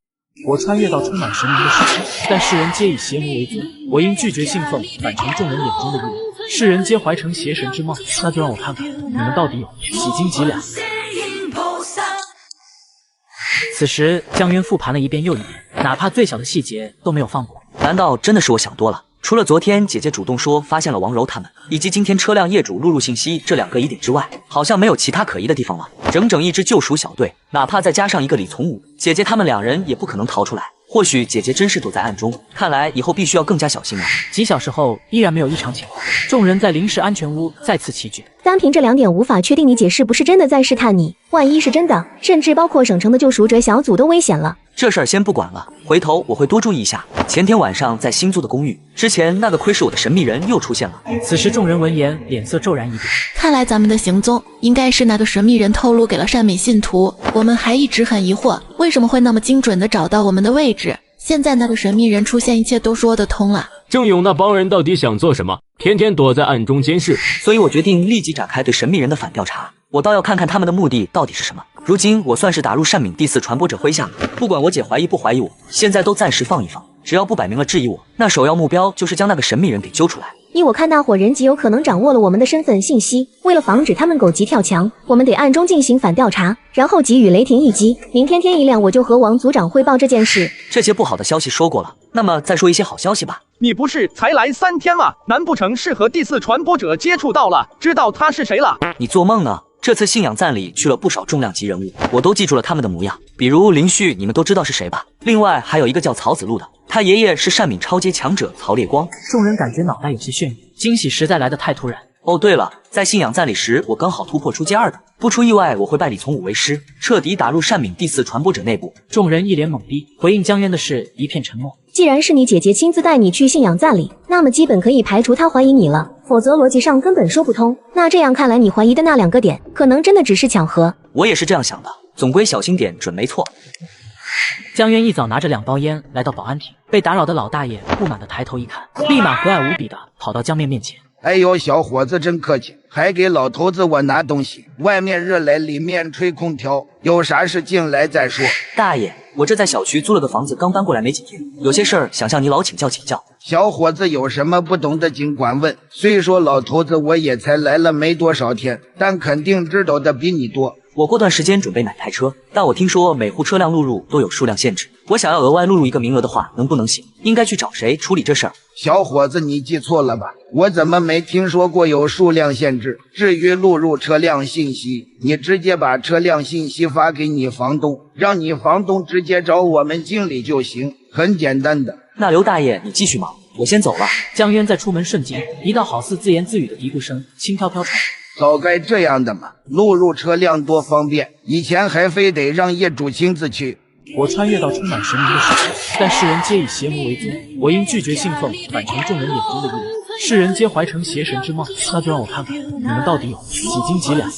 Speaker 23: 我穿越到充满神明的世界，但世人皆以邪魔为尊，我应拒绝信奉，反成众人眼中的异人。世人皆怀成邪神之梦，那就让我看看你们到底有几斤几两。
Speaker 1: 此时江渊复盘了一遍又一遍，哪怕最小的细节都没有放过。
Speaker 3: 难道真的是我想多了？除了昨天姐姐主动说发现了王柔他们，以及今天车辆业主录入信息这2个疑点之外，好像没有其他可疑的地方了。整整一支救赎小队，哪怕再加上一个李从武，姐姐他们2人也不可能逃出来。或许姐姐真是躲在暗中，看来以后必须要更加小心了。
Speaker 1: 几小时后，依然没有异常情况，众人在临时安全屋再次齐聚。
Speaker 15: 单凭这2点，无法确定你姐是不是真的在试探你。万一是真的，甚至包括省城的救赎者小组都危险了。
Speaker 3: 这事儿先不管了，回头我会多注意一下。前天晚上在新租的公寓，之前那个窥视我的神秘人又出现了。
Speaker 1: 此时众人闻言，脸色骤然一变。
Speaker 14: 看来咱们的行踪应该是那个神秘人透露给了善美信徒。我们还一直很疑惑，为什么会那么精准地找到我们的位置。现在那个神秘人出现，一切都说得通了。
Speaker 13: 郑勇那帮人到底想做什么？天天躲在暗中监视。
Speaker 3: 所以我决定立即展开对神秘人的反调查。我倒要看看他们的目的到底是什么。如今我算是打入善敏第4传播者麾下，不管我姐怀疑不怀疑我，现在都暂时放一放。只要不摆明了质疑我，那首要目标就是将那个神秘人给揪出来。
Speaker 15: 依我看，那伙人极有可能掌握了我们的身份信息。为了防止他们狗急跳墙，我们得暗中进行反调查，然后给予雷霆一击。明天天一亮，我就和王组长汇报这件事。
Speaker 3: 这些不好的消息说过了，那么再说一些好消息吧。
Speaker 12: 你不是才来3天吗？难不成是和第4传播者接触到了，知道他是谁了？
Speaker 3: 你做梦呢！这次信仰赞里去了不少重量级人物，我都记住了他们的模样，比如林旭，你们都知道是谁吧？另外还有一个叫曹子路的，他爷爷是善敏超阶强者曹烈光。
Speaker 1: 众人感觉脑袋有些眩晕，惊喜实在来得太突然。
Speaker 3: 哦，对了，在信仰赞里时，我刚好突破出阶2的，不出意外，我会拜李从武为师，彻底打入善敏第4传播者内部。
Speaker 1: 众人一脸懵逼，回应江渊的事一片沉默。
Speaker 15: 既然是你姐姐亲自带你去信仰赞里，那么基本可以排除她怀疑你了，否则逻辑上根本说不通。那这样看来，你怀疑的那2个点，可能真的只是巧合。
Speaker 3: 我也是这样想的，总归小心点准没错。
Speaker 1: 江渊一早拿着2包烟来到保安亭，被打扰的老大爷不满的抬头一看，立马和蔼无比的跑到江面面前。
Speaker 5: 哎呦，小伙子真客气，还给老头子我拿东西。外面热来，里面吹空调，有啥事进来再说。
Speaker 3: 大爷，我这在小区租了个房子，刚搬过来没几天，有些事儿想向你老请教请教。
Speaker 5: 小伙子有什么不懂的尽管问。虽说老头子我也才来了没多少天，但肯定知道的比你多。
Speaker 3: 我过段时间准备买台车，但我听说每户车辆录入都有数量限制，我想要额外录入1个名额的话，能不能行？应该去找谁处理这事儿？
Speaker 5: 小伙子，你记错了吧？我怎么没听说过有数量限制？至于录入车辆信息，你直接把车辆信息发给你房东，让你房东直接找我们经理就行，很简单的。
Speaker 3: 那刘大爷，你继续忙，我先走了。
Speaker 1: 江渊在出门瞬间，一道好似自言自语的嘀咕声轻飘飘传。
Speaker 5: 早该这样的嘛，录入车辆多方便，以前还非得让业主亲自去。
Speaker 23: 我穿越到充满神明的世界，但世人皆以邪魔为尊，我应拒绝信奉，反成众人眼中的异人。世人皆怀成邪神之梦，那就让我看看你们到底有几斤几两。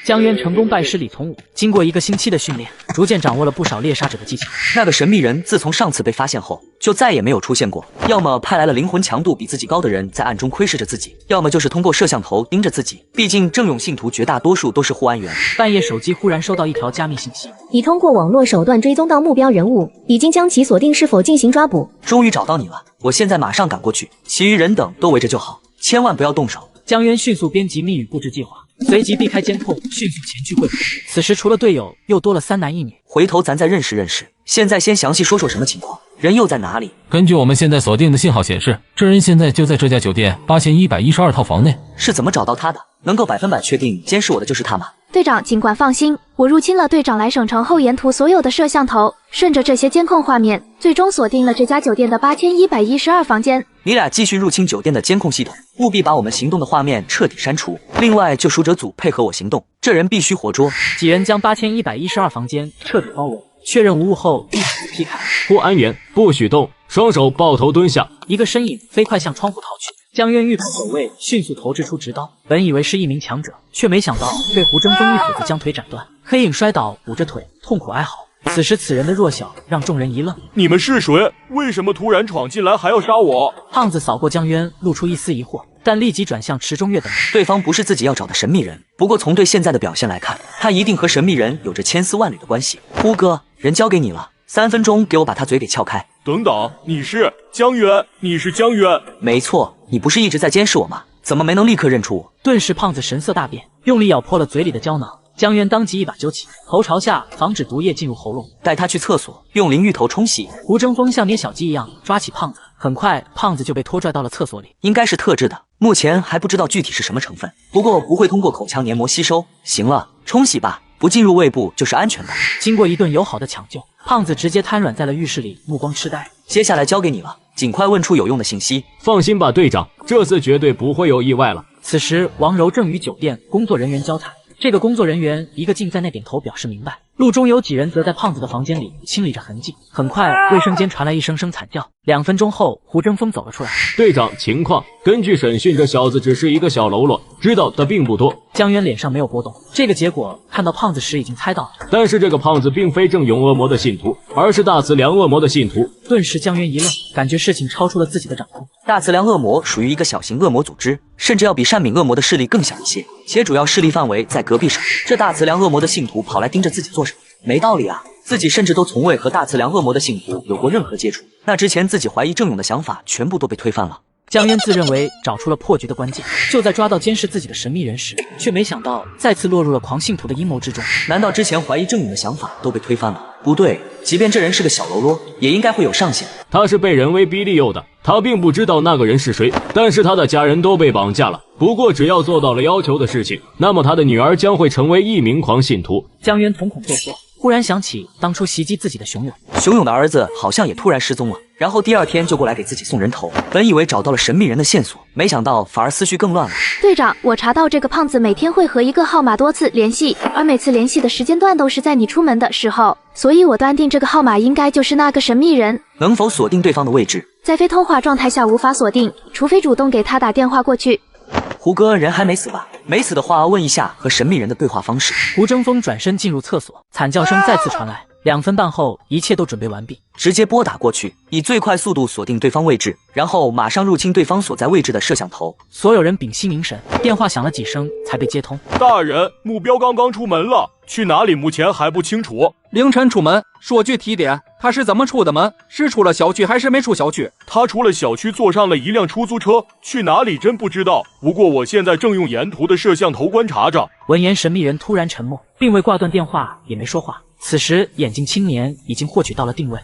Speaker 1: 江渊成功拜师李从武，经过1个星期的训练，逐渐掌握了不少猎杀者的技巧。
Speaker 3: 那个神秘人自从上次被发现后，就再也没有出现过。要么派来了灵魂强度比自己高的人在暗中窥视着自己，要么就是通过摄像头盯着自己。毕竟正勇信徒绝大多数都是护安员。
Speaker 1: 半夜手机忽然收到一条加密信息，
Speaker 15: 已通过网络手段追踪到目标人物，已经将其锁定，是否进行抓捕？
Speaker 3: 终于找到你了，我现在马上赶过去，其余人等都围着就好，千万不要动手。
Speaker 1: 江渊迅速编辑密语布置计划，随即避开监控，迅速前去会合。此时除了队友，又多了3男1女。
Speaker 3: 回头咱再认识认识。现在先详细说说什么情况，人又在哪里？
Speaker 17: 根据我们现在锁定的信号显示，这人现在就在这家酒店8112套房内。
Speaker 3: 是怎么找到他的？能够100%确定监视我的就是他吗？
Speaker 6: 队长尽管放心，我入侵了队长来省城后沿途所有的摄像头，顺着这些监控画面，最终锁定了这家酒店的8112房间。
Speaker 3: 你俩继续入侵酒店的监控系统，务必把我们行动的画面彻底删除。另外，救赎者组配合我行动，这人必须活捉。
Speaker 1: 几人将8112房间彻底包围，确认无误后，一斧子劈开。
Speaker 13: 护安员不许动，双手抱头蹲下。
Speaker 1: 一个身影飞快向窗户逃去。江渊欲跑守卫，迅速投掷出直刀，本以为是一名强者，却没想到被胡争锋一斧子将腿斩断。黑影摔倒，捂着腿，痛苦哀嚎。此时此人的弱小让众人一愣。
Speaker 13: 你们是谁？为什么突然闯进来还要杀我？
Speaker 1: 胖子扫过江渊，露出一丝疑惑，但立即转向池中月等人。
Speaker 3: 对方不是自己要找的神秘人，不过从对现在的表现来看，他一定和神秘人有着千丝万缕的关系。胡哥，人交给你了，3分钟给我把他嘴给撬开。
Speaker 13: 等等，你是江渊？你是江渊？
Speaker 3: 没错，你不是一直在监视我吗？怎么没能立刻认出我？
Speaker 1: 顿时胖子神色大变，用力咬破了嘴里的胶囊。江渊当即一把揪起，头朝下，防止毒液进入喉咙。
Speaker 3: 带他去厕所，用淋浴头冲洗。
Speaker 1: 胡争锋像捏小鸡一样抓起胖子，很快胖子就被拖拽到了厕所里。
Speaker 3: 应该是特制的，目前还不知道具体是什么成分，不过不会通过口腔黏膜吸收。行了，冲洗吧，不进入胃部就是安全的。
Speaker 1: 经过一顿友好的抢救，胖子直接瘫软在了浴室里，目光痴呆。
Speaker 3: 接下来交给你了，尽快问出有用的信息。
Speaker 13: 放心吧，队长，这次绝对不会有意外了。
Speaker 1: 此时王柔正与酒店工作人员交谈。这个工作人员一个劲在内点头表示明白，路中有几人则在胖子的房间里清理着痕迹。很快，卫生间传来一声声惨叫。2分钟后，胡争锋走了出来。
Speaker 13: 队长，情况根据审讯，这小子只是一个小喽啰，知道的并不多。
Speaker 1: 江渊脸上没有波动，这个结果看到胖子时已经猜到了。
Speaker 13: 但是这个胖子并非正勇恶魔的信徒，而是大慈良恶魔的信徒。
Speaker 1: 顿时江渊一愣，感觉事情超出了自己的掌控。
Speaker 3: 大慈良恶魔属于一个小型恶魔组织，甚至要比善敏恶魔的势力更小一些，且主要势力范围在隔壁省。这大慈良恶魔的信徒跑来盯着自己做什么？没道理啊！自己甚至都从未和大慈良恶魔的信徒有过任何接触，那之前自己怀疑郑勇的想法全部都被推翻了。
Speaker 1: 江渊自认为找出了破局的关键，就在抓到监视自己的神秘人时，却没想到再次落入了狂信徒的阴谋之中。
Speaker 3: 难道之前怀疑郑允的想法都被推翻了？不对，即便这人是个小喽啰，也应该会有上限。
Speaker 13: 他是被人威逼利诱的，他并不知道那个人是谁，但是他的家人都被绑架了。不过只要做到了要求的事情，那么他的女儿将会成为一名狂信徒。
Speaker 1: 江渊瞳孔做缩，忽然想起当初袭击自己的熊勇，
Speaker 3: 熊勇的儿子好像也突然失踪了，然后第二天就过来给自己送人头。本以为找到了神秘人的线索，没想到反而思绪更乱了。
Speaker 6: 队长，我查到这个胖子每天会和一个号码多次联系，而每次联系的时间段都是在你出门的时候，所以我断定这个号码应该就是那个神秘人。
Speaker 3: 能否锁定对方的位置？
Speaker 6: 在非通话状态下无法锁定，除非主动给他打电话过去。
Speaker 3: 胡哥人还没死吧？没死的话，问一下和神秘人的对话方式。
Speaker 1: 胡争锋转身进入厕所，惨叫声再次传来。2分半后，一切都准备完毕，
Speaker 3: 直接拨打过去，以最快速度锁定对方位置，然后马上入侵对方所在位置的摄像头。
Speaker 1: 所有人屏息凝神，电话响了几声才被接通。
Speaker 7: 大人，目标刚刚出门了，去哪里目前还不清楚。
Speaker 8: 凌晨出门，说具体点，他是怎么出的门？是出了小区还是没出小区？
Speaker 7: 他出了小区，坐上了一辆出租车，去哪里真不知道。不过我现在正用沿途的摄像头观察着。
Speaker 1: 闻言，神秘人突然沉默，并未挂断电话，也没说话。此时，眼镜青年已经获取到了定位。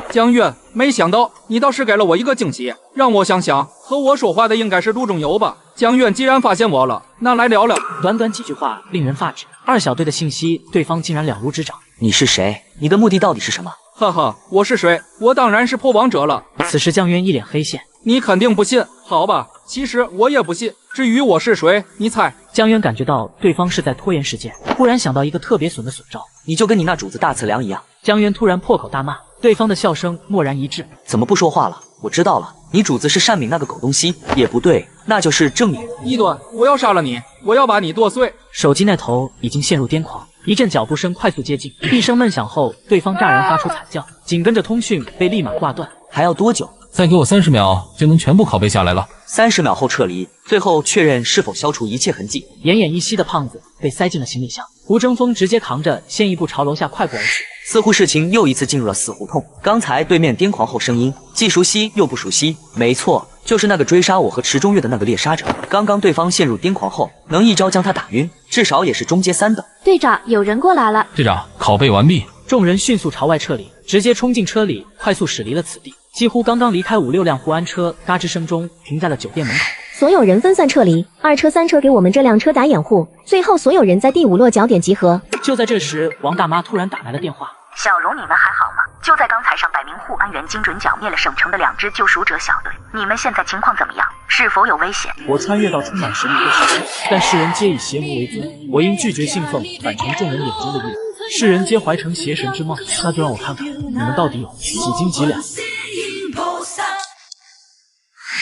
Speaker 8: 江月，没想到你倒是给了我一个惊喜，让我想想，和我说话的应该是陆仲友吧？江月既然发现我了，那来聊聊。
Speaker 1: 短短几句话令人发指，2小队的信息，对方竟然了如指掌。
Speaker 3: 你是谁？你的目的到底是什么？
Speaker 8: 哈哈，我是谁？我当然是破王者了。
Speaker 1: 此时江渊一脸黑线，
Speaker 8: 你肯定不信，好吧？其实我也不信。至于我是谁，你猜？
Speaker 1: 江渊感觉到对方是在拖延时间，忽然想到一个特别损的损招。
Speaker 3: 你就跟你那主子大次良一样。
Speaker 1: 江渊突然破口大骂，对方的笑声蓦然一滞。
Speaker 3: 怎么不说话了？我知道了，你主子是单敏那个狗东西，也不对，那就是郑允。
Speaker 8: 一段，我要杀了你，我要把你剁碎。
Speaker 1: 手机那头已经陷入癫狂，一阵脚步声快速接近，一声闷响后，对方乍然发出惨叫，紧跟着通讯被立马挂断。
Speaker 3: 还要多久？
Speaker 18: 再给我30秒就能全部拷贝下来了。
Speaker 3: 30秒后撤离，最后确认是否消除一切痕迹。
Speaker 1: 奄奄一息的胖子被塞进了行李箱，胡争锋直接扛着，先一步朝楼下快步而去。
Speaker 3: 似乎事情又一次进入了死胡同。刚才对面癫狂后声音，既熟悉又不熟悉。没错，就是那个追杀我和池中月的那个猎杀者。刚刚对方陷入癫狂后，能一招将他打晕，至少也是中阶3等。
Speaker 6: 队长，有人过来了。
Speaker 18: 队长，拷贝完毕。
Speaker 1: 众人迅速朝外撤离，直接冲进车里，快速驶离了此地。几乎刚刚离开5、6辆护安车，嘎吱声中停在了酒店门口。
Speaker 15: 所有人分散撤离，2车3车给我们这辆车打掩护，最后所有人在第5落脚点集合。
Speaker 1: 就在这时，王大妈突然打来了电话。
Speaker 19: 小龙，你们还好吗？就在刚才上百名护安员精准剿灭了省城的2支救赎者小队，你们现在情况怎么样？是否有危险？
Speaker 23: 我穿越到充满神秘的世界，但世人皆以邪魔为尊，我应拒绝信奉反成众人眼中的意。世人皆怀成邪神之貌，那就让我看看你们到底有几斤几两。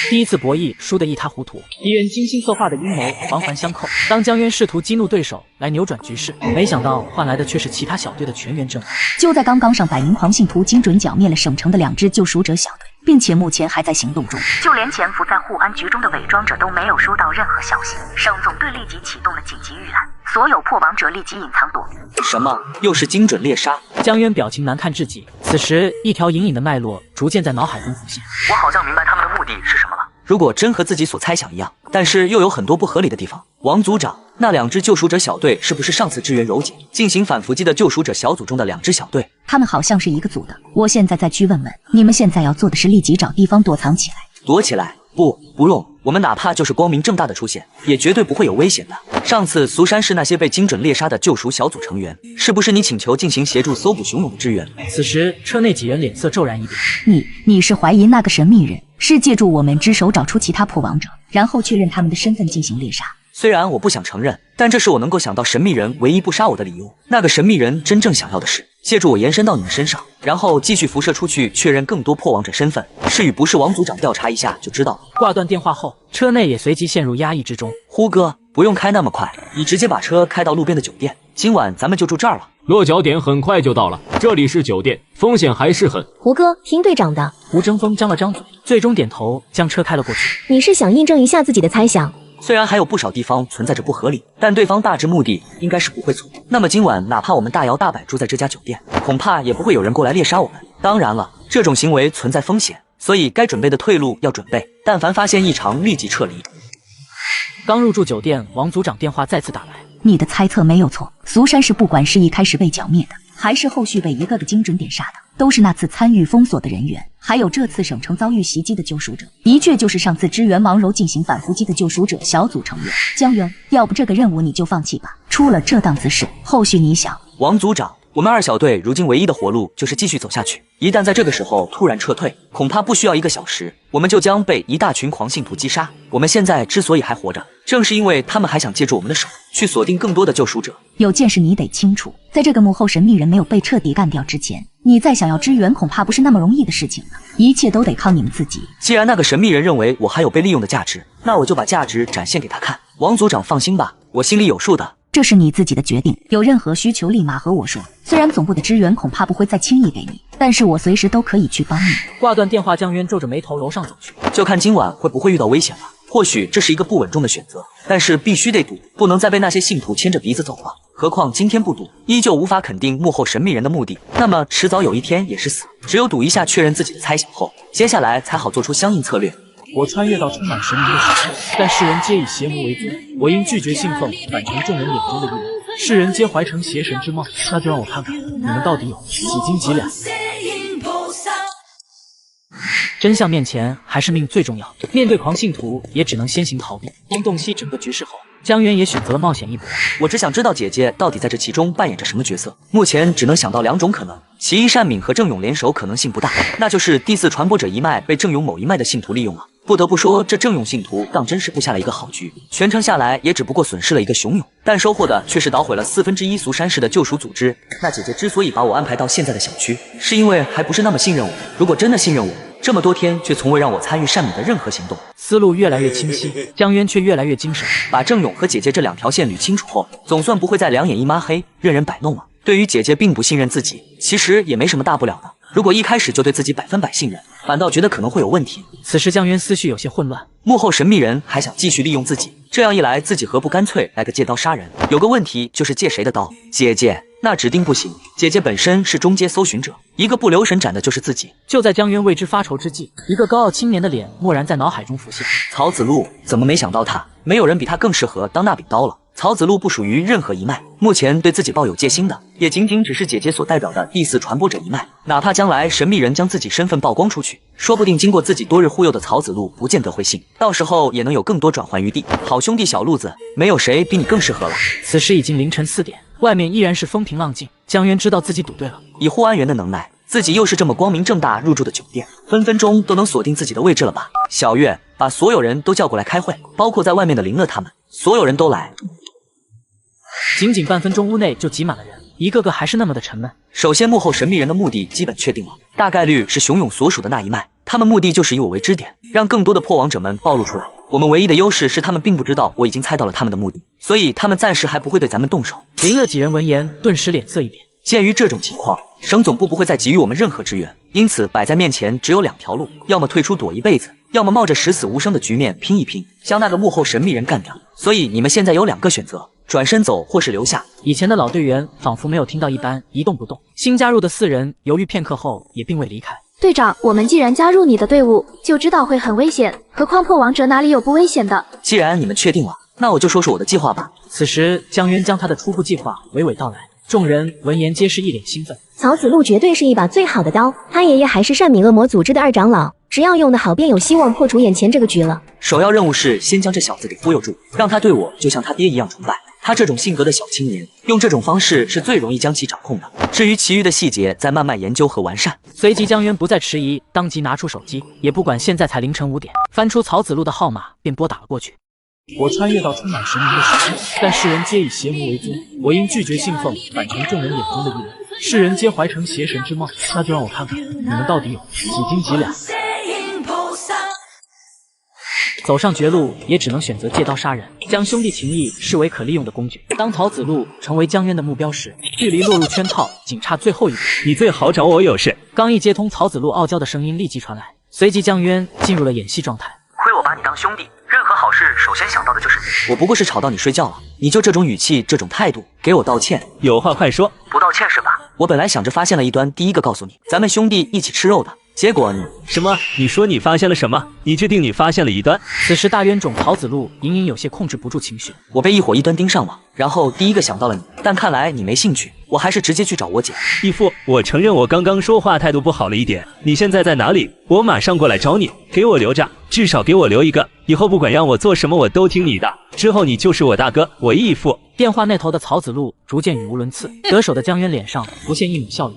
Speaker 1: 第一次博弈输得一塌糊涂，敌人精心策划的阴谋环环相扣。当江渊试图激怒对手来扭转局势，没想到换来的却是其他小队的全员阵亡。
Speaker 2: 就在刚刚，上百名狂信徒精准剿灭了省城的2支救赎者小队，并且目前还在行动中。
Speaker 19: 就连潜伏在护安局中的伪装者都没有收到任何消息。省总队立即启动了紧急预案，所有破王者立即隐藏躲避。
Speaker 3: 什么？又是精准猎杀？
Speaker 1: 江渊表情难看至极。此时，一条隐隐的脉络逐渐在脑海中浮现。
Speaker 3: 我好像明白他们的目的是什么了。如果真和自己所猜想一样，但是又有很多不合理的地方。王组长，那2支救赎者小队是不是上次支援柔姐进行反伏击的救赎者小组中的2支小队？
Speaker 2: 他们好像是一个组的。我现在再去问问，你们现在要做的是立即找地方躲藏起来。
Speaker 3: 躲起来？不用，我们哪怕就是光明正大的出现，也绝对不会有危险的。上次苏珊市那些被精准猎杀的救赎小组成员，是不是你请求进行协助搜捕熊勇的支援？
Speaker 1: 此时车内几人脸色骤然一变。
Speaker 2: 你是怀疑那个神秘人是借助我们之手找出其他破王者，然后确认他们的身份进行猎杀？
Speaker 3: 虽然我不想承认，但这是我能够想到神秘人唯一不杀我的理由。那个神秘人真正想要的是借助我延伸到你们身上，然后继续辐射出去，确认更多破王者身份。是与不是王组长调查一下就知道了。
Speaker 1: 挂断电话后，车内也随即陷入压抑之中。
Speaker 3: 呼哥，不用开那么快，你直接把车开到路边的酒店，今晚咱们就住这儿了。
Speaker 13: 落脚点很快就到了，这里是酒店，风险还是很。
Speaker 15: 胡哥，听队长的。
Speaker 1: 胡争锋张了张嘴，最终点头将车开了过去。
Speaker 15: 你是想印证一下自己的猜想？
Speaker 3: 虽然还有不少地方存在着不合理，但对方大致目的应该是不会错。那么今晚哪怕我们大摇大摆住在这家酒店，恐怕也不会有人过来猎杀我们。当然了，这种行为存在风险，所以该准备的退路要准备，但凡发现异常立即撤离。
Speaker 1: 刚入住酒店，王组长电话再次打来。
Speaker 2: 你的猜测没有错，苏珊氏不管是一开始被剿灭的，还是后续被一个个精准点杀的，都是那次参与封锁的人员，还有这次省城遭遇袭击的救赎者，的确就是上次支援王柔进行反伏击的救赎者小组成员。江源，要不这个任务你就放弃吧，出了这档子事，后续你想。
Speaker 3: 王组长，我们2小队如今唯一的活路就是继续走下去，一旦在这个时候突然撤退，恐怕不需要1个小时，我们就将被一大群狂信徒击杀。我们现在之所以还活着，正是因为他们还想借助我们的手去锁定更多的救赎者。
Speaker 2: 有件事你得清楚，在这个幕后神秘人没有被彻底干掉之前，你再想要支援恐怕不是那么容易的事情了，一切都得靠你们自己。
Speaker 3: 既然那个神秘人认为我还有被利用的价值，那我就把价值展现给他看。王组长放心吧，我心里有数的。
Speaker 2: 这是你自己的决定，有任何需求立马和我说。虽然总部的支援恐怕不会再轻易给你，但是我随时都可以去帮你。
Speaker 1: 挂断电话，江渊皱着眉头楼上走去，
Speaker 3: 就看今晚会不会遇到危险了。或许这是一个不稳重的选择，但是必须得赌，不能再被那些信徒牵着鼻子走了。何况今天不赌，依旧无法肯定幕后神秘人的目的，那么迟早有一天也是死。只有赌一下，确认自己的猜想后，接下来才好做出相应策略。
Speaker 23: 我穿越到充满神明的世界，但世人皆以邪魔为尊，我应拒绝信奉反成众人眼中的异人。世人皆怀成邪神之梦，那就让我看看你们到底有几斤几两。
Speaker 1: 真相面前还是命最重要，面对狂信徒也只能先行逃避。当洞悉整个局势后，江渊也选择了冒险一搏。
Speaker 3: 我只想知道姐姐到底在这其中扮演着什么角色，目前只能想到2种可能，其一单敏和郑勇联手可能性不大，那就是第4传播者一脉被郑勇某一脉的信徒利用了。不得不说，这郑勇信徒当真是布下了一个好局，全程下来也只不过损失了一个熊勇，但收获的却是捣毁了1/4苏珊市的救赎组织。那姐姐之所以把我安排到现在的小区，是因为还不是那么信任我。如果真的信任我，这么多天却从未让我参与单敏的任何行动。
Speaker 1: 思路越来越清晰，江渊却越来越精神。
Speaker 3: 把郑勇和姐姐这2条线捋清楚后，总算不会再2眼一抹黑，任人摆弄了。对于姐姐并不信任自己，其实也没什么大不了的。如果一开始就对自己100%信任，反倒觉得可能会有问题。
Speaker 1: 此时江渊思绪有些混乱，
Speaker 3: 幕后神秘人还想继续利用自己，这样一来，自己何不干脆来个借刀杀人？有个问题就是借谁的刀？姐姐那指定不行，姐姐本身是中阶搜寻者，一个不留神斩的就是自己。
Speaker 1: 就在江渊为之发愁之际，一个高傲青年的脸蓦然在脑海中浮现。
Speaker 3: 曹子路，怎么没想到他？没有人比他更适合当那柄刀了。曹子路不属于任何一脉，目前对自己抱有戒心的，也仅仅只是姐姐所代表的第4传播者一脉。哪怕将来神秘人将自己身份曝光出去，说不定经过自己多日忽悠的曹子路不见得会信，到时候也能有更多转圜余地。好兄弟小路子，没有谁比你更适合了。
Speaker 1: 此时已经凌晨4点，外面依然是风平浪静。江渊知道自己赌对了，
Speaker 3: 以护安员的能耐，自己又是这么光明正大入住的酒店，分分钟都能锁定自己的位置了吧？小月，把所有人都叫过来开会，包括在外面的林乐他们，所有人都来。
Speaker 1: 仅仅半分钟，屋内就挤满了人，一个个还是那么的沉闷。
Speaker 3: 首先，幕后神秘人的目的基本确定了，大概率是熊勇所属的那一脉，他们目的就是以我为支点，让更多的破王者们暴露出来。我们唯一的优势是他们并不知道我已经猜到了他们的目的，所以他们暂时还不会对咱们动手。
Speaker 1: 林乐几人闻言顿时脸色一变。
Speaker 3: 鉴于这种情况，省总部不会再给予我们任何支援，因此摆在面前只有2条路，要么退出躲一辈子，要么冒着十死无生的局面拼一拼，将那个幕后神秘人干掉。所以你们现在有2个选择，转身走或是留下。
Speaker 1: 以前的老队员仿佛没有听到一般，一动不动。新加入的4人犹豫片刻后也并未离开。
Speaker 6: 队长，我们既然加入你的队伍，就知道会很危险，何况破王者哪里有不危险的？
Speaker 3: 既然你们确定了，那我就说说我的计划吧。
Speaker 1: 此时江渊将他的初步计划娓娓道来，众人闻言皆是一脸兴奋。
Speaker 15: 曹子路绝对是一把最好的刀，他爷爷还是单敏恶魔组织的2长老，只要用得好，便有希望破除眼前这个局了。
Speaker 3: 首要任务是先将这小子给忽悠住，让他对我就像他爹一样崇拜。他这种性格的小青年，用这种方式是最容易将其掌控的。至于其余的细节，再慢慢研究和完善。
Speaker 1: 随即江渊不再迟疑，当即拿出手机，也不管现在才凌晨5点，翻出曹子路的号码便拨打了过去。
Speaker 23: 我穿越到充满神明的世界，但世人皆以邪魔为尊，我应拒绝信奉反成众人眼中的异人。世人皆怀成邪神之梦，那就让我看看你们到底有几斤几两。
Speaker 1: 走上绝路，也只能选择借刀杀人，将兄弟情谊视为可利用的工具。当曹子路成为江渊的目标时，距离落入圈套仅差最后一步。
Speaker 24: 你最好找我有事。
Speaker 1: 刚一接通，曹子路傲娇的声音立即传来，随即江渊进入了演戏状态。
Speaker 19: 亏我把你当兄弟，任何好事首先想到的就是你。
Speaker 3: 我不过是吵到你睡觉了，你就这种语气这种态度，给我道歉。
Speaker 24: 有话快说。
Speaker 19: 不道歉是吧？
Speaker 3: 我本来想着发现了一端，第一个告诉你，咱们兄弟一起吃肉的。结果你
Speaker 24: 什么？你说你发现了什么？你确定你发现了异端？
Speaker 1: 此时大冤种曹子路隐隐有些控制不住情绪。
Speaker 3: 我被一伙异端盯上了，然后第一个想到了你，但看来你没兴趣，我还是直接去找我姐。
Speaker 24: 义父，我承认我刚刚说话态度不好了一点。你现在在哪里？我马上过来找你。给我留着，至少给我留一个，以后不管让我做什么我都听你的。之后你就是我大哥，我义父。
Speaker 1: 电话那头的曹子路逐渐语无伦次，得手的江渊脸上浮现一抹笑容。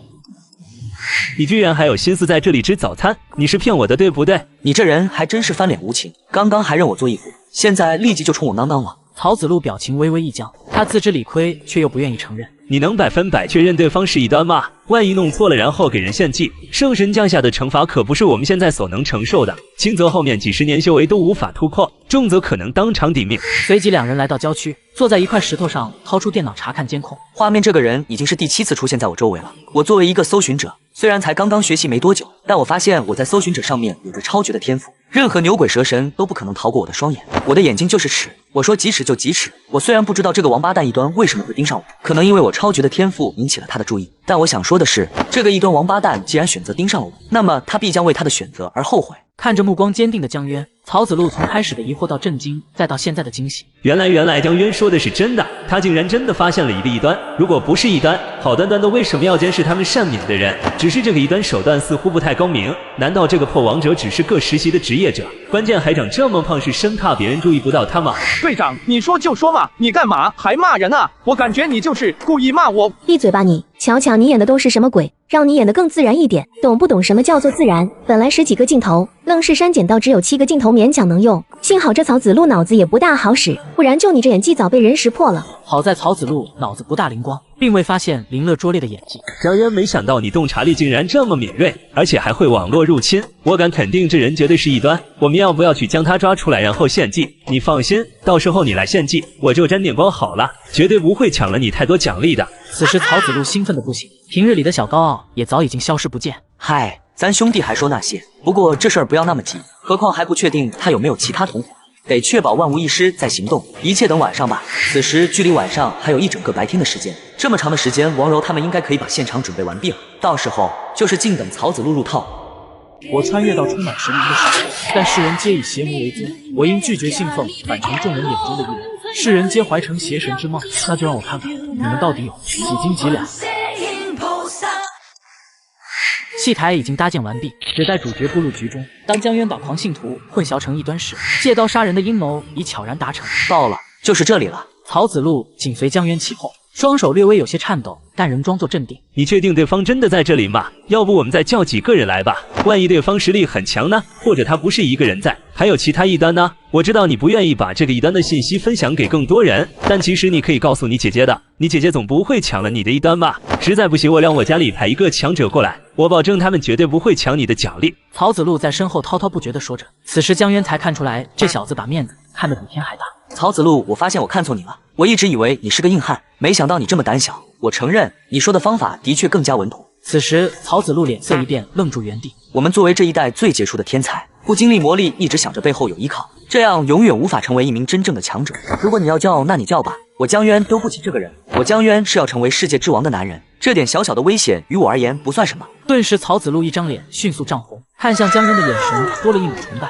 Speaker 24: 你居然还有心思在这里吃早餐，你是骗我的对不对？
Speaker 3: 你这人还真是翻脸无情，刚刚还认我做义父，现在立即就冲我囔囔了。
Speaker 1: 曹子路表情微微一僵，他自知理亏，却又不愿意承认。
Speaker 24: 你能100%确认对方是异端吗？万一弄错了，然后给人献祭，圣神降下的惩罚可不是我们现在所能承受的。轻则后面几十年修为都无法突破，重则可能当场抵命。
Speaker 1: 随即两人来到郊区，坐在一块石头上，掏出电脑查看监控
Speaker 3: 画面。这个人已经是第7次出现在我周围了。我作为一个搜寻者，虽然才刚刚学习没多久，但我发现我在搜寻者上面有着超绝的天赋，任何牛鬼蛇神都不可能逃过我的双眼。我的眼睛就是尺，我说几尺就几尺。我虽然不知道这个王八蛋异端为什么会盯上我，可能因为我超绝的天赋引起了他的注意，但我想说的是，这个异端王八蛋既然选择盯上了我，那么他必将为他的选择而后悔。
Speaker 1: 看着目光坚定的江渊，曹子路从开始的疑惑到震惊，再到现在的惊喜。
Speaker 24: 原来江渊说的是真的，他竟然真的发现了一个异端。如果不是异端，好端端的为什么要监视他们善免的人？只是这个异端手段似乎不太高明，难道这个破王者只是个实习的职业者？关键还长这么胖，是生怕别人注意不到他吗？
Speaker 12: 队长，你说就说嘛，你干嘛还骂人啊？我感觉你就是故意骂我。
Speaker 15: 闭嘴吧你！瞧瞧你演的都是什么鬼？让你演得更自然一点，懂不懂什么叫做自然？本来10几个镜头，愣是删减到只有7个镜头勉强能用。幸好这曹子路脑子也不大好使，不然就你这演技早被人识破了。
Speaker 1: 好在曹子路脑子不大灵光，并未发现林乐拙劣的演技。
Speaker 24: 江渊没想到你洞察力竟然这么敏锐，而且还会网络入侵。我敢肯定这人绝对是异端。我们要不要去将他抓出来，然后献祭？你放心，到时候你来献祭，我就沾点光好了，绝对不会抢了你太多奖励的。
Speaker 1: 此时曹子路兴奋的不行，平日里的小高傲也早已经消失不见。
Speaker 3: 嗨，咱兄弟还说那些，不过这事儿不要那么急，何况还不确定他有没有其他同伙，得确保万无一失再行动，一切等晚上吧。此时距离晚上还有一整个白天的时间，这么长的时间，王柔他们应该可以把现场准备完毕了，到时候就是静等曹子路入套。
Speaker 23: 我穿越到充满神明的世界，但世人皆以邪魔为尊，我应拒绝信奉反成众人眼中的异人。世人皆怀成邪神之梦，那就让我看看你们到底有几斤几两。
Speaker 1: 戏台已经搭建完毕，只待主角步入局中。当江渊把狂信徒混淆成异端时，借刀杀人的阴谋已悄然达成。
Speaker 3: 到了，就是这里了。
Speaker 1: 曹子路紧随江渊其后，双手略微有些颤抖，但仍装作镇定。
Speaker 24: 你确定对方真的在这里吗？要不我们再叫几个人来吧，万一对方实力很强呢？或者他不是一个人在，还有其他异端呢？我知道你不愿意把这个异端的信息分享给更多人，但其实你可以告诉你姐姐的，你姐姐总不会抢了你的异端吧？实在不行，我让我家里派一个强者过来，我保证他们绝对不会抢你的奖励。
Speaker 1: 曹子路在身后滔滔不绝地说着，此时江渊才看出来这小子把面子看得比天还大。
Speaker 3: 曹子路，我发现我看错你了，我一直以为你是个硬汉，没想到你这么胆小。我承认你说的方法的确更加稳妥。
Speaker 1: 此时曹子路脸色一变，愣住原地。
Speaker 3: 我们作为这一代最杰出的天才，不经历磨砺，一直想着背后有依靠，这样永远无法成为一名真正的强者。如果你要叫，那你叫吧，我江渊丢不起这个人。我江渊是要成为世界之王的男人，这点小小的危险于我而言不算什么。
Speaker 1: 顿时曹子路一张脸迅速涨红，看向江渊的眼神多了一抹崇拜。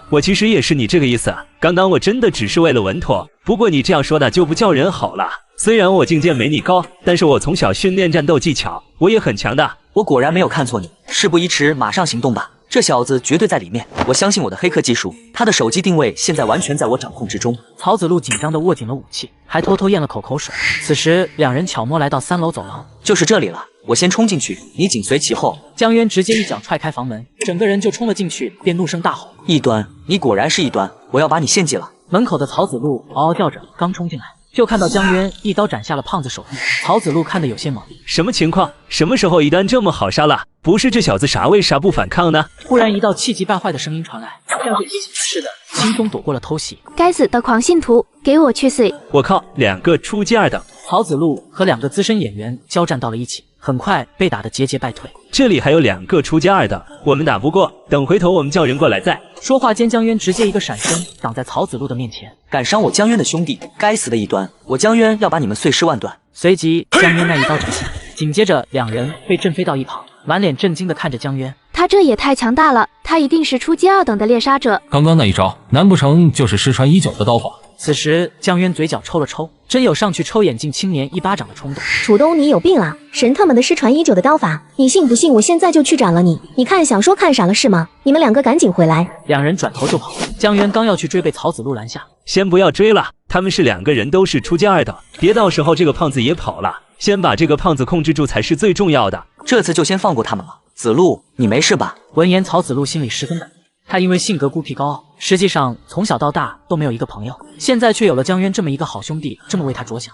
Speaker 24: 我其实也是你这个意思，刚刚我真的只是为了稳妥，不过你这样说的就不叫人好了。虽然我境界没你高，但是我从小训练战斗技巧，我也很强的。
Speaker 3: 我果然没有看错你，事不宜迟，马上行动吧。这小子绝对在里面，我相信我的黑客技术，他的手机定位现在完全在我掌控之中。
Speaker 1: 曹子路紧张地握紧了武器，还偷偷咽了口水。此时两人悄摸来到3楼走廊，
Speaker 3: 就是这里了。我先冲进去，你紧随其后。
Speaker 1: 江渊直接一脚踹开房门，整个人就冲了进去，便怒声大吼：
Speaker 3: 异端，你果然是异端，我要把你献祭了。
Speaker 1: 门口的曹子路嗷嗷叫着，刚冲进来就看到江渊一刀斩下了胖子手臂。曹子路看得有些懵，
Speaker 24: 什么情况？什么时候异端这么好杀了？不是这小子傻，为啥不反抗呢？
Speaker 1: 忽然一道气急败坏的声音传来，像是提醒似的，轻松躲过了偷袭。
Speaker 6: 该死的狂信徒，给我去死！
Speaker 24: 我靠，2个初级2等。
Speaker 1: 曹子路和2个资深演员交战到了一起，很快被打得节节败退。
Speaker 24: 这里还有2个初级2等，我们打不过，等回头我们叫人过来再。
Speaker 1: 说话间，江渊直接一个闪身挡在曹子路的面前，
Speaker 3: 敢伤我江渊的兄弟，该死的异端，我江渊要把你们碎尸万段。
Speaker 1: 随即江渊那一刀斩下，紧接着2人被震飞到一旁，满脸震惊地看着江渊。
Speaker 6: 他他这也太强大了，他一定是初阶2等的猎杀者。
Speaker 18: 刚刚那一招，难不成就是失传已久的刀法？
Speaker 1: 此时，江渊嘴角抽了抽，真有上去抽眼镜青年一巴掌的冲动。
Speaker 15: 楚东，你有病啊！神他妈的失传已久的刀法，你信不信我现在就去斩了你？你看想说看傻了是吗？你们两个赶紧回来！
Speaker 1: 两人转头就跑，江渊刚要去追，被曹子路拦下。
Speaker 24: 先不要追了，他们是2个人，都是初阶2等，别到时候这个胖子也跑了。先把这个胖子控制住才是最重要的。
Speaker 3: 这次就先放过他们了。子路，你没事吧？
Speaker 1: 闻言，曹子路心里十分感动。他因为性格孤僻高傲，实际上从小到大都没有一个朋友，现在却有了江渊这么一个好兄弟，这么为他着想。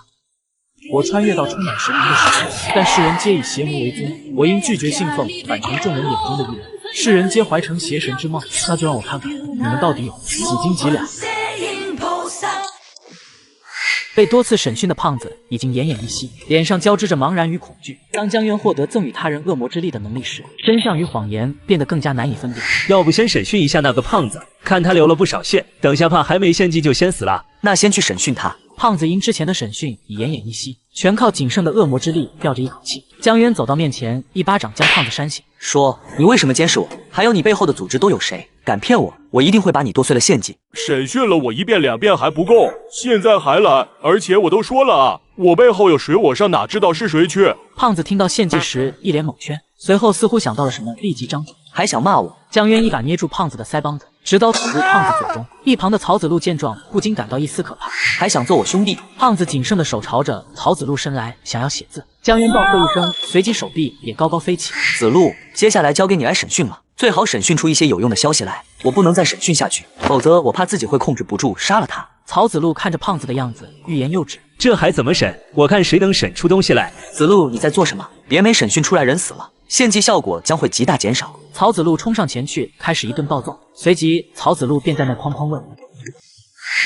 Speaker 23: 我穿越到充满神明的时代，但世人皆以邪魔为尊，我应拒绝信奉，反成众人眼中的异人。世人皆怀成邪神之貌，那就让我看看你们到底有几斤几两。
Speaker 1: 被多次审讯的胖子已经奄奄一息，脸上交织着茫然与恐惧。当江渊获得赠予他人恶魔之力的能力时，真相与谎言变得更加难以分辨。
Speaker 24: 要不先审讯一下那个胖子，看他流了不少血，等下怕还没献祭就先死了。
Speaker 3: 那先去审讯他。
Speaker 1: 胖子因之前的审讯已奄奄一息，全靠仅剩的恶魔之力吊着一口气。江渊走到面前，一巴掌将胖子扇醒，
Speaker 3: 说：“你为什么监视我？还有你背后的组织都有谁？敢骗我，我一定会把你剁碎了献祭。”
Speaker 7: 审讯了我1遍2遍还不够，现在还来，而且我都说了啊，我背后有谁，我上哪知道是谁去？
Speaker 1: 胖子听到献祭时一脸懵圈，随后似乎想到了什么，立即张嘴，
Speaker 3: 还想骂我。
Speaker 1: 江渊一把捏住胖子的腮帮子，直刀捅入胖子嘴中。一旁的曹子路见状，不禁感到一丝可怕，
Speaker 3: 还想做我兄弟？
Speaker 1: 胖子仅剩的手朝着曹子路伸来，想要写字。江渊暴喝一声，随即手臂也高高飞起。
Speaker 3: 子路，接下来交给你来审讯了，最好审讯出一些有用的消息来，我不能再审讯下去，否则我怕自己会控制不住杀了他。
Speaker 1: 曹子路看着胖子的样子，欲言又止。
Speaker 24: 这还怎么审？我看谁能审出东西来。
Speaker 3: 子路，你在做什么？别没审讯出来人死了，献祭效果将会极大减少。
Speaker 1: 曹子路冲上前去，开始一顿暴揍，随即曹子路便在那哐哐问。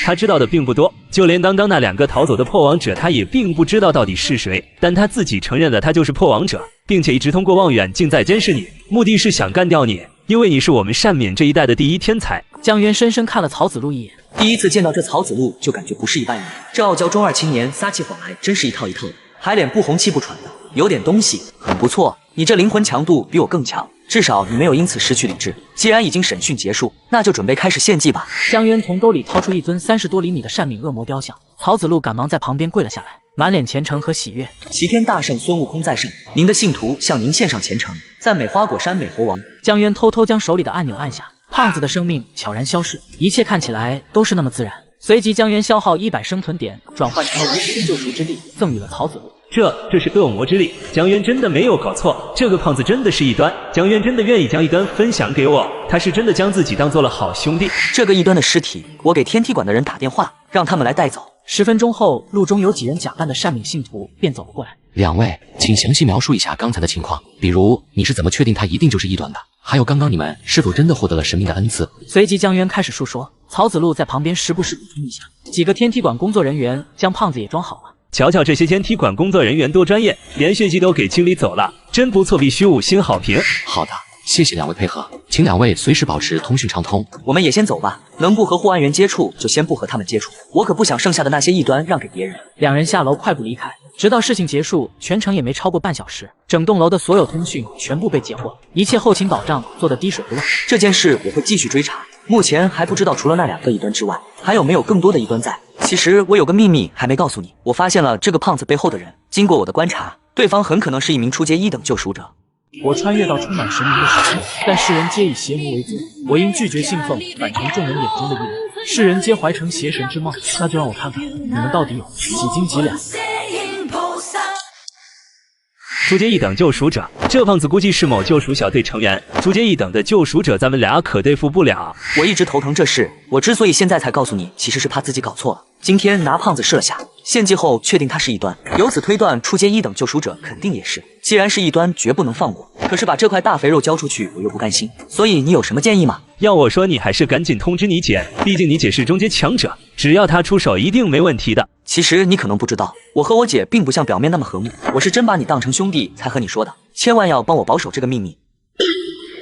Speaker 24: 他知道的并不多，就连刚刚那2个逃走的破王者，他也并不知道到底是谁。但他自己承认了，他就是破王者，并且一直通过望远镜在监视你，目的是想干掉你，因为你是我们善勉这一代的第一天才。
Speaker 1: 江渊深深看了曹子路一眼，
Speaker 3: 第一次见到这曹子路，就感觉不是一般人。这傲娇中2青年撒起谎来真是一套一套的，还脸不红气不喘的，有点东西，很不错。你这灵魂强度比我更强，至少你没有因此失去理智。既然已经审讯结束，那就准备开始献祭吧。
Speaker 1: 江渊从兜里掏出一尊30多厘米的善敏恶魔雕像，曹子路赶忙在旁边跪了下来，满脸虔诚和喜悦。
Speaker 3: 齐天大圣孙悟空在上，您的信徒向您献上虔诚，赞美花果山美猴王。
Speaker 1: 江渊偷偷将手里的按钮按下，胖子的生命悄然消逝，一切看起来都是那么自然。随即江渊消耗100生存点，转换成了无私救赎之力，赠予了曹子路。
Speaker 24: 这是恶魔之力，江渊真的没有搞错，这个胖子真的是异端，江渊真的愿意将异端分享给我，他是真的将自己当做了好兄弟。
Speaker 3: 这个异端的尸体，我给天梯馆的人打电话，让他们来带走。
Speaker 1: 10分钟后，路中有几人假扮的善敏信徒便走了过来。
Speaker 10: 2位，请详细描述一下刚才的情况，比如你是怎么确定他一定就是异端的？还有刚刚你们是否真的获得了神明的恩赐？
Speaker 1: 随即江渊开始述说，曹子路在旁边时不时补充一下。几个天梯馆工作人员将胖子也装好了。
Speaker 24: 瞧瞧这些天梯馆工作人员多专业，连血迹都给清理走了，真不错，必须5星好评。
Speaker 10: 好的，谢谢2位配合，请2位随时保持通讯畅通。
Speaker 3: 我们也先走吧，能不和护安员接触就先不和他们接触，我可不想剩下的那些异端让给别人。
Speaker 1: 2人下楼快步离开，直到事情结束，全程也没超过半小时，整栋楼的所有通讯全部被截获，一切后勤保障做得滴水不漏。
Speaker 3: 这件事我会继续追查，目前还不知道除了那2个异端之外，还有没有更多的异端在。其实我有个秘密还没告诉你，我发现了这个胖子背后的人，经过我的观察，对方很可能是一名初阶1等救赎者。
Speaker 23: 我穿越到充满神明的时代，但世人皆以邪魔为尊，我应拒绝信奉，反成众人眼中的异人。世人皆怀成邪神之貌，那就让我看看你们到底有几斤几两。
Speaker 24: 初阶1等救赎者，这胖子估计是某救赎小队成员。初阶1等的救赎者，咱们俩可对付不了。
Speaker 3: 我一直头疼这事，我之所以现在才告诉你，其实是怕自己搞错了。今天拿胖子试了下，献祭后确定他是异端，由此推断初阶1等救赎者肯定也是。既然是异端，绝不能放过。可是把这块大肥肉交出去，我又不甘心。所以你有什么建议吗？
Speaker 24: 要我说，你还是赶紧通知你姐，毕竟你姐是中阶强者，只要她出手，一定没问题的。
Speaker 3: 其实你可能不知道，我和我姐并不像表面那么和睦，我是真把你当成兄弟才和你说的，千万要帮我保守这个秘密。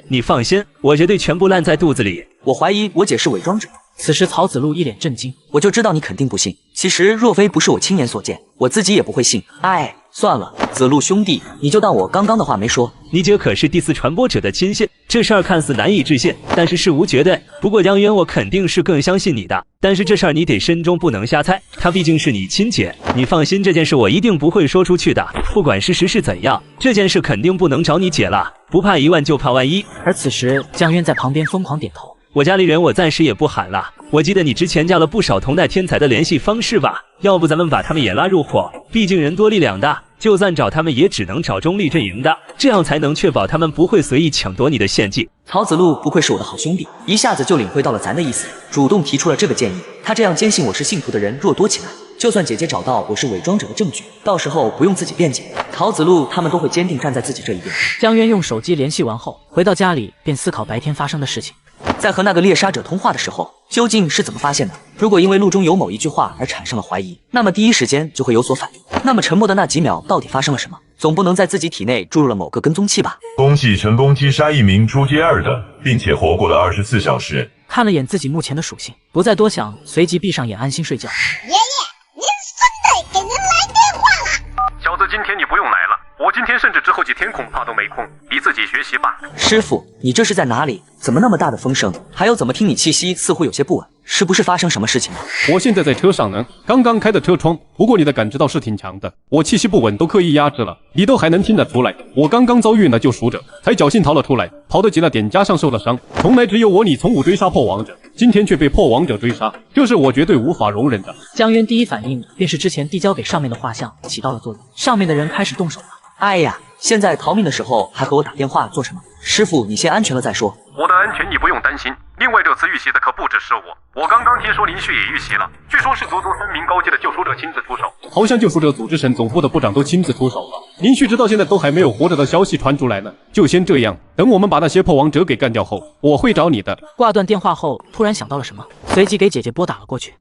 Speaker 24: 你放心，我绝对全部烂在肚子里。
Speaker 3: 我怀疑我姐是伪装者。
Speaker 1: 此时曹子路一脸震惊，
Speaker 3: 我就知道你肯定不信。其实若非不是我亲眼所见，我自己也不会信。哎，算了，子路兄弟，你就当我刚刚的话没说。
Speaker 24: 你姐可是第4传播者的亲信，这事儿看似难以置信，但是事无绝对。不过江渊，我肯定是更相信你的，但是这事儿你得慎重，不能瞎猜。她毕竟是你亲姐，你放心，这件事我一定不会说出去的。不管事实是怎样，这件事肯定不能找你姐了。不怕1万就怕万一。
Speaker 1: 而此时，江渊在旁边疯狂点头。
Speaker 24: 我家里人我暂时也不喊了，我记得你之前加了不少同代天才的联系方式吧？要不咱们把他们也拉入伙，毕竟人多力量大，就算找他们也只能找中立阵营的，这样才能确保他们不会随意抢夺你的献祭。
Speaker 3: 曹子路不愧是我的好兄弟，一下子就领会到了咱的意思，主动提出了这个建议。他这样坚信我是信徒的人若多起来，就算姐姐找到我是伪装者的证据，到时候不用自己辩解，曹子路他们都会坚定站在自己这一边。
Speaker 1: 江渊用手机联系完后，回到家里便思考白天发生的事情。
Speaker 3: 在和那个猎杀者通话的时候，究竟是怎么发现的？如果因为路中有某一句话而产生了怀疑，那么第一时间就会有所反应。那么沉默的那几秒到底发生了什么？总不能在自己体内注入了某个跟踪器吧？
Speaker 11: 恭喜成功击杀一名初阶2的，并且活过了24小时。
Speaker 1: 看了眼自己目前的属性，不再多想，随即闭上眼安心睡觉。
Speaker 16: 爷爷，您孙子给您来电话了。
Speaker 17: 小子，今天你不用来了。我今天甚至之后几天恐怕都没空，你自己学习吧。
Speaker 3: 师傅，你这是在哪里？怎么那么大的风声？还有怎么听你气息似乎有些不稳？是不是发生什么事情了？
Speaker 17: 我现在在车上呢，刚刚开的车窗。不过你的感知倒是挺强的，我气息不稳都刻意压制了，你都还能听得出来。我刚刚遭遇了救赎者，才侥幸逃了出来，跑得急了点，加上受了伤。从来只有我你从武追杀破王者，今天却被破王者追杀，这是我绝对无法容忍的。
Speaker 1: 江渊第一反应便是之前递交给上面的画像起到了作用，上面的人开始动手了。
Speaker 3: 哎呀，现在逃命的时候还和我打电话做什么？师傅，你先安全了再说。
Speaker 17: 我的安全你不用担心。另外，这次遇袭的可不只是我刚刚听说林旭也遇袭了，据说是足足3名高阶的救赎者亲自出手，好像救赎者组织省总部的部长都亲自出手了。林旭直到现在都还没有活着的消息传出来呢。就先这样，等我们把那些破王者给干掉后，我会找你的。
Speaker 1: 挂断电话后，突然想到了什么，随即给姐姐拨打了过去。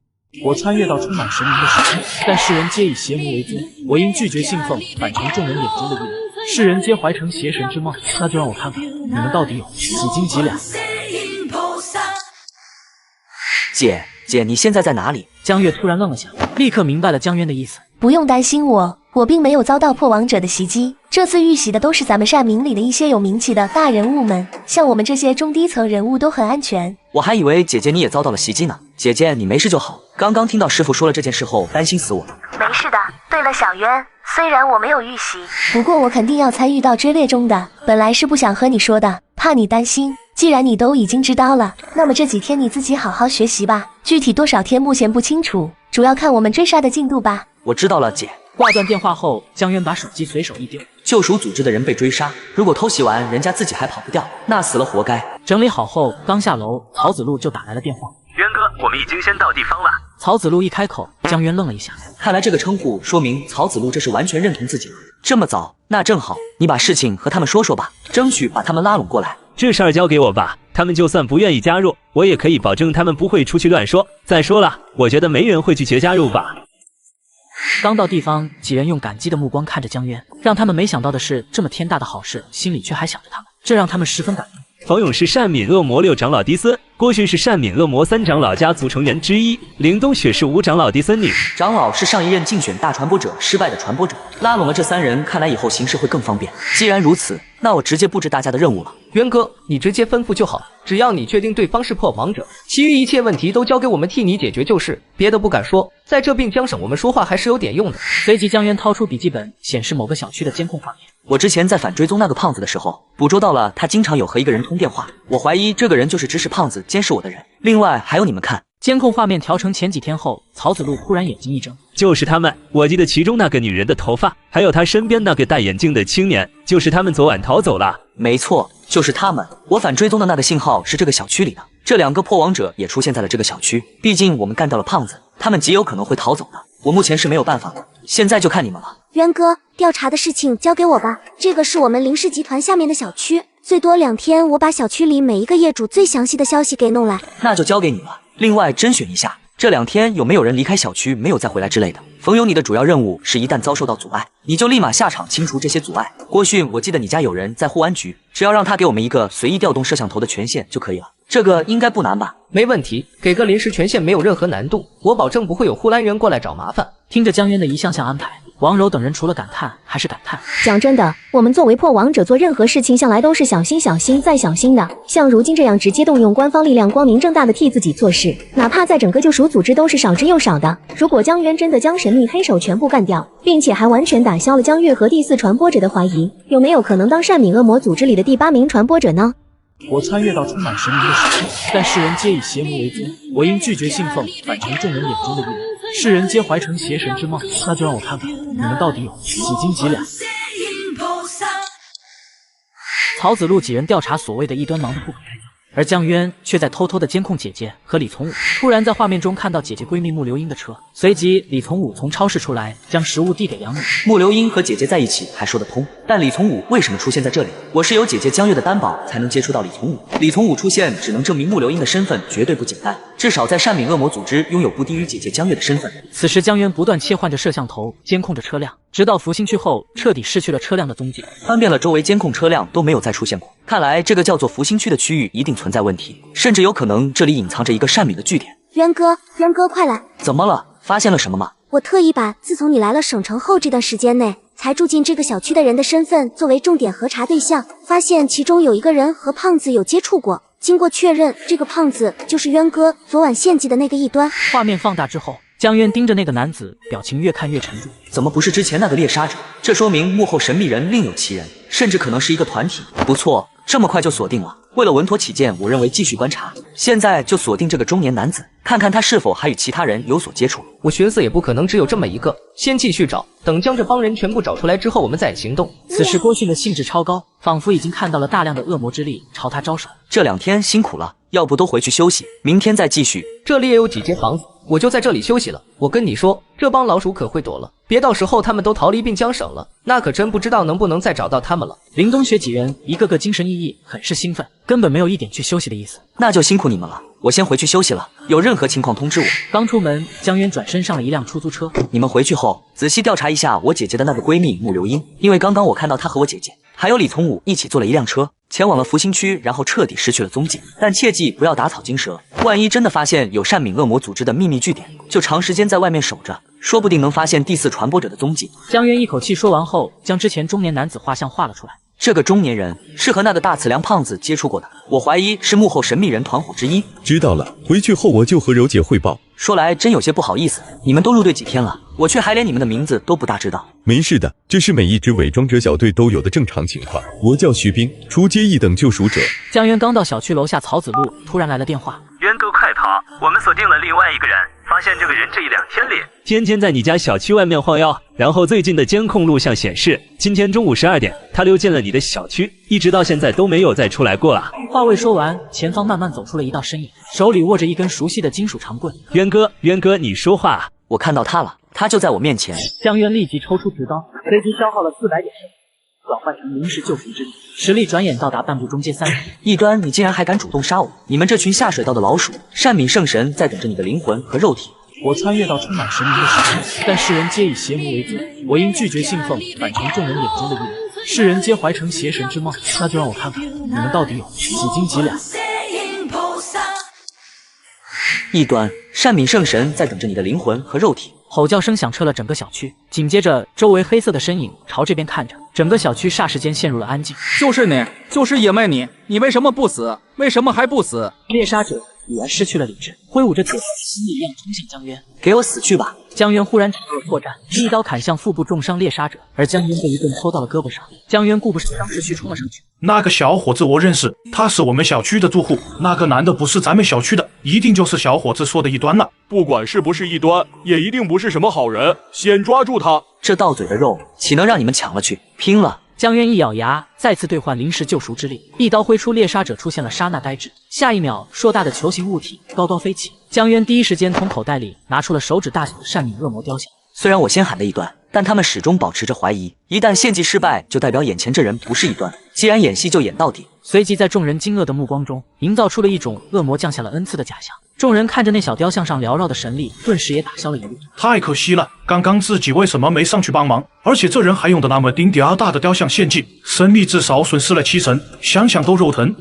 Speaker 23: 我穿越到充满神明的世界，但世人皆以邪魔为尊，我应拒绝信奉反成众人眼中的异人。世人皆怀成邪神之梦，那就让我看看你们到底有几斤几两。
Speaker 3: 姐，你现在在哪里？
Speaker 1: 江月突然愣了下，立刻明白了江渊的意思。
Speaker 9: 不用担心我并没有遭到破王者的袭击。这次遇袭的都是咱们善明里的一些有名气的大人物们，像我们这些中低层人物都很安全。
Speaker 3: 我还以为姐姐你也遭到了袭击呢。姐姐，你没事就好。刚刚听到师傅说了这件事后，担心死我了。
Speaker 19: 没事的。对了，小渊，虽然我没有遇袭，
Speaker 9: 不过我肯定要参与到追猎中的。本来是不想和你说的，怕你担心。既然你都已经知道了，那么这几天你自己好好学习吧。具体多少天目前不清楚，主要看我们追杀的进度吧。
Speaker 3: 我知道了，姐。
Speaker 1: 挂断电话后，江渊把手机随手一丢。
Speaker 3: 救赎组织的人被追杀，如果偷袭完人家自己还跑不掉，那死了活该。
Speaker 1: 整理好后，刚下楼，曹子路就打来了电话。
Speaker 24: 渊哥，我们已经先到地方了。
Speaker 1: 曹子路一开口，江渊愣了一下。
Speaker 3: 看来这个称呼说明曹子路这是完全认同自己了。这么早，那正好，你把事情和他们说说吧，争取把他们拉拢过来。
Speaker 24: 这事儿交给我吧，他们就算不愿意加入，我也可以保证他们不会出去乱说。再说了，我觉得没人会拒绝加入吧。
Speaker 1: 刚到地方，几人用感激的目光看着江渊，让他们没想到的是，这么天大的好事，心里却还想着他们，这让他们十分感动。
Speaker 24: 冯勇是善敏恶魔6长老迪斯，郭旭是善敏恶魔3长老家族成员之一，林冬雪是5长老嫡孙女。
Speaker 3: 长老是上一任竞选大传播者失败的传播者，拉拢了这3人，看来以后行事会更方便。既然如此，那我直接布置大家的任务了。
Speaker 21: 渊哥，你直接吩咐就好，只要你确定对方是破王者，其余一切问题都交给我们替你解决就是，别的不敢说。在这并疆省，我们说话还是有点用的。
Speaker 1: 随即江渊掏出笔记本，显示某个小区的监控画面。
Speaker 3: 我之前在反追踪那个胖子的时候，捕捉到了他经常有和一个人通电话，我怀疑这个人就是指使胖子监视我的人。另外还有你们看，
Speaker 1: 监控画面调成前几天后，曹子路忽然眼睛一睁，
Speaker 24: 就是他们，我记得其中那个女人的头发，还有她身边那个戴眼镜的青年，就是他们昨晚逃走了。
Speaker 3: 没错，就是他们。我反追踪的那个信号是这个小区里的，这2个破王者也出现在了这个小区。毕竟我们干掉了胖子，他们极有可能会逃走的。我目前是没有办法的，现在就看你们了。
Speaker 20: 渊哥，调查的事情交给我吧。这个是我们林氏集团下面的小区，最多2天，我把小区里每一个业主最详细的消息给弄来。
Speaker 3: 那就交给你了。另外甄选一下，这2天有没有人离开小区没有再回来之类的。冯勇，你的主要任务是一旦遭受到阻碍，你就立马下场清除这些阻碍。郭迅，我记得你家有人在护安局，只要让他给我们一个随意调动摄像头的权限就可以了。这个应该不难吧？
Speaker 21: 没问题，给个临时权限没有任何难度，我保证不会有护栏人过来找麻烦。
Speaker 1: 听着江渊的一项项安排，王柔等人除了感叹还是感叹。
Speaker 15: 讲真的，我们作为破王者，做任何事情向来都是小心、小心再小心的。像如今这样直接动用官方力量，光明正大的替自己做事，哪怕在整个救赎组织都是少之又少的。如果江渊真的将神秘黑手全部干掉，并且还完全打消了江月和第4传播者的怀疑，有没有可能当善敏恶魔组织里的第8名传播者呢？
Speaker 23: 我穿越到充满神明的世界，但世人皆以邪魔为尊，我应拒绝信奉，反成众人眼中的异人。世人皆怀成邪神之梦，那就让我看看你们到底有几斤几两。
Speaker 1: 曹子路几人调查所谓的异端忙得不可开交，而江渊却在偷偷的监控姐姐和李从武。突然在画面中看到姐姐闺蜜穆流英的车，随即李从武从超市出来，将食物递给杨幂。
Speaker 3: 穆流英和姐姐在一起还说得通，但李从武为什么出现在这里？我是有姐姐江月的担保才能接触到李从武。李从武出现只能证明穆流英的身份绝对不简单，至少在善敏恶魔组织拥有不低于姐姐江月的身份。
Speaker 1: 此时江渊不断切换着摄像头监控着车辆，直到福星区后彻底失去了车辆的踪迹，
Speaker 3: 翻遍了周围监控车辆都没有再出现过。看来这个叫做福星区的区域一定存在问题，甚至有可能这里隐藏着一个善敏的据点。
Speaker 20: 渊哥，快来！
Speaker 3: 怎么了？发现了什么吗？
Speaker 20: 我特意把自从你来了省城后这段时间内才住进这个小区的人的身份作为重点核查对象，发现其中有一个人和胖子有接触过。经过确认，这个胖子就是渊哥昨晚献祭的那个异端。
Speaker 1: 画面放大之后，江渊盯着那个男子，表情越看越沉重。
Speaker 3: 怎么不是之前那个猎杀者？这说明幕后神秘人另有其人，甚至可能是一个团体。不错，这么快就锁定了。为了稳妥起见，我认为继续观察。现在就锁定这个中年男子，看看他是否还与其他人有所接触。
Speaker 21: 我寻思也不可能只有这么一个，先继续找，等将这帮人全部找出来之后，我们再行动。
Speaker 1: 此时郭迅的兴致超高，仿佛已经看到了大量的恶魔之力朝他招手。
Speaker 3: 这2天辛苦了，要不都回去休息，明天再继续。
Speaker 21: 这里也有几间房子，我就在这里休息了。我跟你说，这帮老鼠可会躲了，别到时候他们都逃离滨江省了，那可真不知道能不能再找到他们了。
Speaker 1: 林东学几人一个个精神奕奕，很是兴奋，根本没有一点去休息的意思。
Speaker 3: 那就辛苦你们了，我先回去休息了，有任何情况通知我。
Speaker 1: 刚出门，江渊转身上了一辆出租车。
Speaker 3: 你们回去后仔细调查一下我姐姐的那个闺蜜穆流英，因为刚刚我看到她和我姐姐还有李从武一起坐了一辆车，前往了福星区，然后彻底失去了踪迹。但切记不要打草惊蛇，万一真的发现有善敏恶魔组织的秘密据点，就长时间在外面守着，说不定能发现第4传播者的踪迹。
Speaker 1: 江渊一口气说完后，将之前中年男子画像画了出来。
Speaker 3: 这个中年人是和那个大刺梁胖子接触过的，我怀疑是幕后神秘人团伙之一。
Speaker 4: 知道了，回去后我就和柔姐汇报。
Speaker 3: 说来真有些不好意思，你们都入队几天了，我却还连你们的名字都不大知道。
Speaker 4: 没事的，这是每一支伪装者小队都有的正常情况。我叫徐冰，初阶1等救赎者。
Speaker 1: 江渊刚到小区楼下，曹子路突然来了电话。
Speaker 24: 渊哥快跑，我们锁定了另外一个人，发现这个人这1、2天里天天在你家小区外面晃悠，然后最近的监控录像显示，今天中午12点他溜进了你的小区，一直到现在都没有再出来过啊。
Speaker 1: 话未说完，前方慢慢走出了一道身影，手里握着一根熟悉的金属长棍。
Speaker 24: 渊哥，你说话啊！
Speaker 3: 我看到他了，他就在我面前。
Speaker 1: 江渊立即抽出直刀，随即消耗了400点生命，转换成临时救赎之力，实力转眼到达半步中阶3级。
Speaker 3: 异端，你竟然还敢主动杀我！你们这群下水道的老鼠，善敏圣神在等着你的灵魂和肉体。
Speaker 23: 我穿越到充满神明的世界，但世人皆以邪魔为尊，我应拒绝信奉，反成众人眼中的异人。世人皆怀成邪神之梦，那就让我看看你们到底有几斤几两。
Speaker 3: 异端，善敏圣神在等着你的灵魂和肉体。
Speaker 1: 吼叫声响彻了整个小区，紧接着周围黑色的身影朝这边看着，整个小区霎时间陷入了安静。
Speaker 8: 就是你，就是野妹你为什么不死？为什么还不死？
Speaker 1: 猎杀者已然失去了理智，挥舞着铁心一样冲向江渊。
Speaker 3: 给我死去吧！
Speaker 1: 江渊忽然找到了破绽，一刀砍向腹部重伤猎杀者，而江渊被一棍抽到了胳膊上。江渊顾不上伤势，虚冲了上去。
Speaker 5: 那个小伙子我认识，他是我们小区的住户。那个男的不是咱们小区的，一定就是小伙子说的异端了。
Speaker 7: 不管是不是异端，也一定不是什么好人，先抓住他！
Speaker 3: 这到嘴的肉，岂能让你们抢了去？拼了！
Speaker 1: 江渊一咬牙，再次兑换临时救赎之力，一刀挥出，猎杀者出现了刹那呆滞。下一秒，硕大的球形物体高高飞起。江渊第一时间从口袋里拿出了手指大小的善敏恶魔雕像。
Speaker 3: 虽然我先喊的异端，但他们始终保持着怀疑。一旦献祭失败，就代表眼前这人不是异端。既然演戏，就演到底。
Speaker 1: 随即在众人惊愕的目光中，营造出了一种恶魔降下了恩赐的假象。众人看着那小雕像上缭绕的神力，顿时也打消了疑虑。
Speaker 5: 太可惜了，刚刚自己为什么没上去帮忙？而且这人还用的那么顶大的雕像献祭，神力至少损失了7成，想想都肉疼。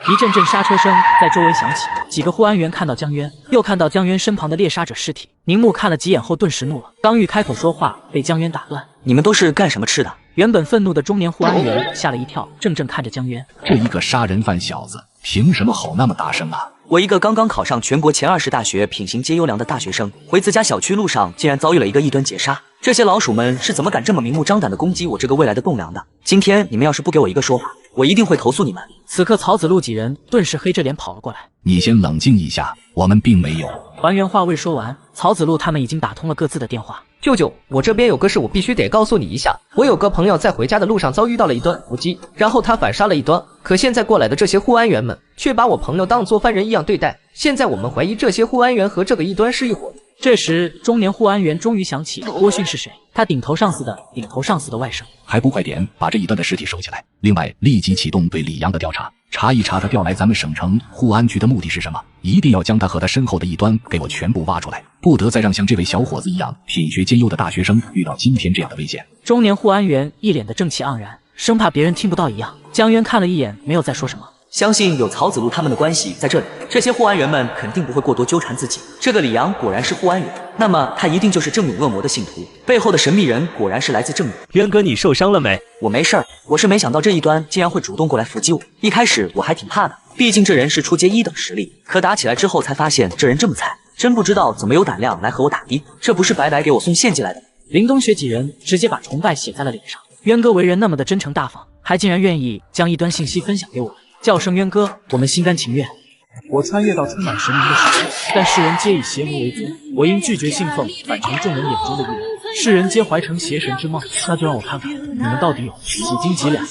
Speaker 1: 一阵阵刹车声在周围响起，几个护安员看到江渊，又看到江渊身旁的猎杀者尸体。宁木看了几眼后顿时怒了，刚欲开口说话，被江渊打断。
Speaker 3: 你们都是干什么吃的？
Speaker 1: 原本愤怒的中年护安员吓了一跳，怔怔看着江渊。
Speaker 2: 这一个杀人犯小子，凭什么吼那么大声啊？
Speaker 3: 我一个刚刚考上全国前20大学品行皆优良的大学生，回自家小区路上竟然遭遇了一个异端劫杀。这些老鼠们是怎么敢这么明目张胆地攻击我这个未来的栋梁的？今天你们要是不给我一个说法，我一定会投诉你们。
Speaker 1: 此刻曹子路几人顿时黑着脸跑了过来。
Speaker 2: 你先冷静一下，我们并没有。
Speaker 1: 还原话未说完，曹子路他们已经打通了各自的电话。
Speaker 21: 舅舅，我这边有个事我必须得告诉你一下。我有个朋友在回家的路上遭遇到了一端伏击，然后他反杀了一端，可现在过来的这些护安员们却把我朋友当作犯人一样对待。现在我们怀疑这些护安员和这个异端是一伙。
Speaker 1: 这时，中年护安员终于想起郭迅是谁，他顶头上司的外甥。
Speaker 2: 还不快点把这一端的尸体收起来！另外，立即启动对李阳的调查，查一查他调来咱们省城护安局的目的是什么，一定要将他和他身后的异端给我全部挖出来，不得再让像这位小伙子一样品学兼优的大学生遇到今天这样的危险。
Speaker 1: 中年护安员一脸的正气盎然，生怕别人听不到一样。江渊看了一眼，没有再说什么。
Speaker 3: 相信有曹子路他们的关系在这里，这些护安员们肯定不会过多纠缠自己。这个李阳果然是护安员，那么他一定就是正勇恶魔的信徒，背后的神秘人果然是来自正义。
Speaker 24: 渊哥，你受伤了没？
Speaker 3: 我没事儿，我是没想到这一端竟然会主动过来伏击我。一开始我还挺怕的，毕竟这人是初阶1等实力，可打起来之后才发现这人这么菜，真不知道怎么有胆量来和我打的，这不是白白给我送献祭来的。
Speaker 1: 林东学几人直接把崇拜写在了脸上。渊哥为人那么的真诚大方，还竟然愿意将一端信息分享给我们。叫声渊哥，我们心甘情愿。
Speaker 23: 我穿越到充满神明的世界，但世人皆以邪魔为尊，我应拒绝信奉反成众人眼中的异人。世人皆怀成邪神之梦，那就让我看看你们到底有几斤几两。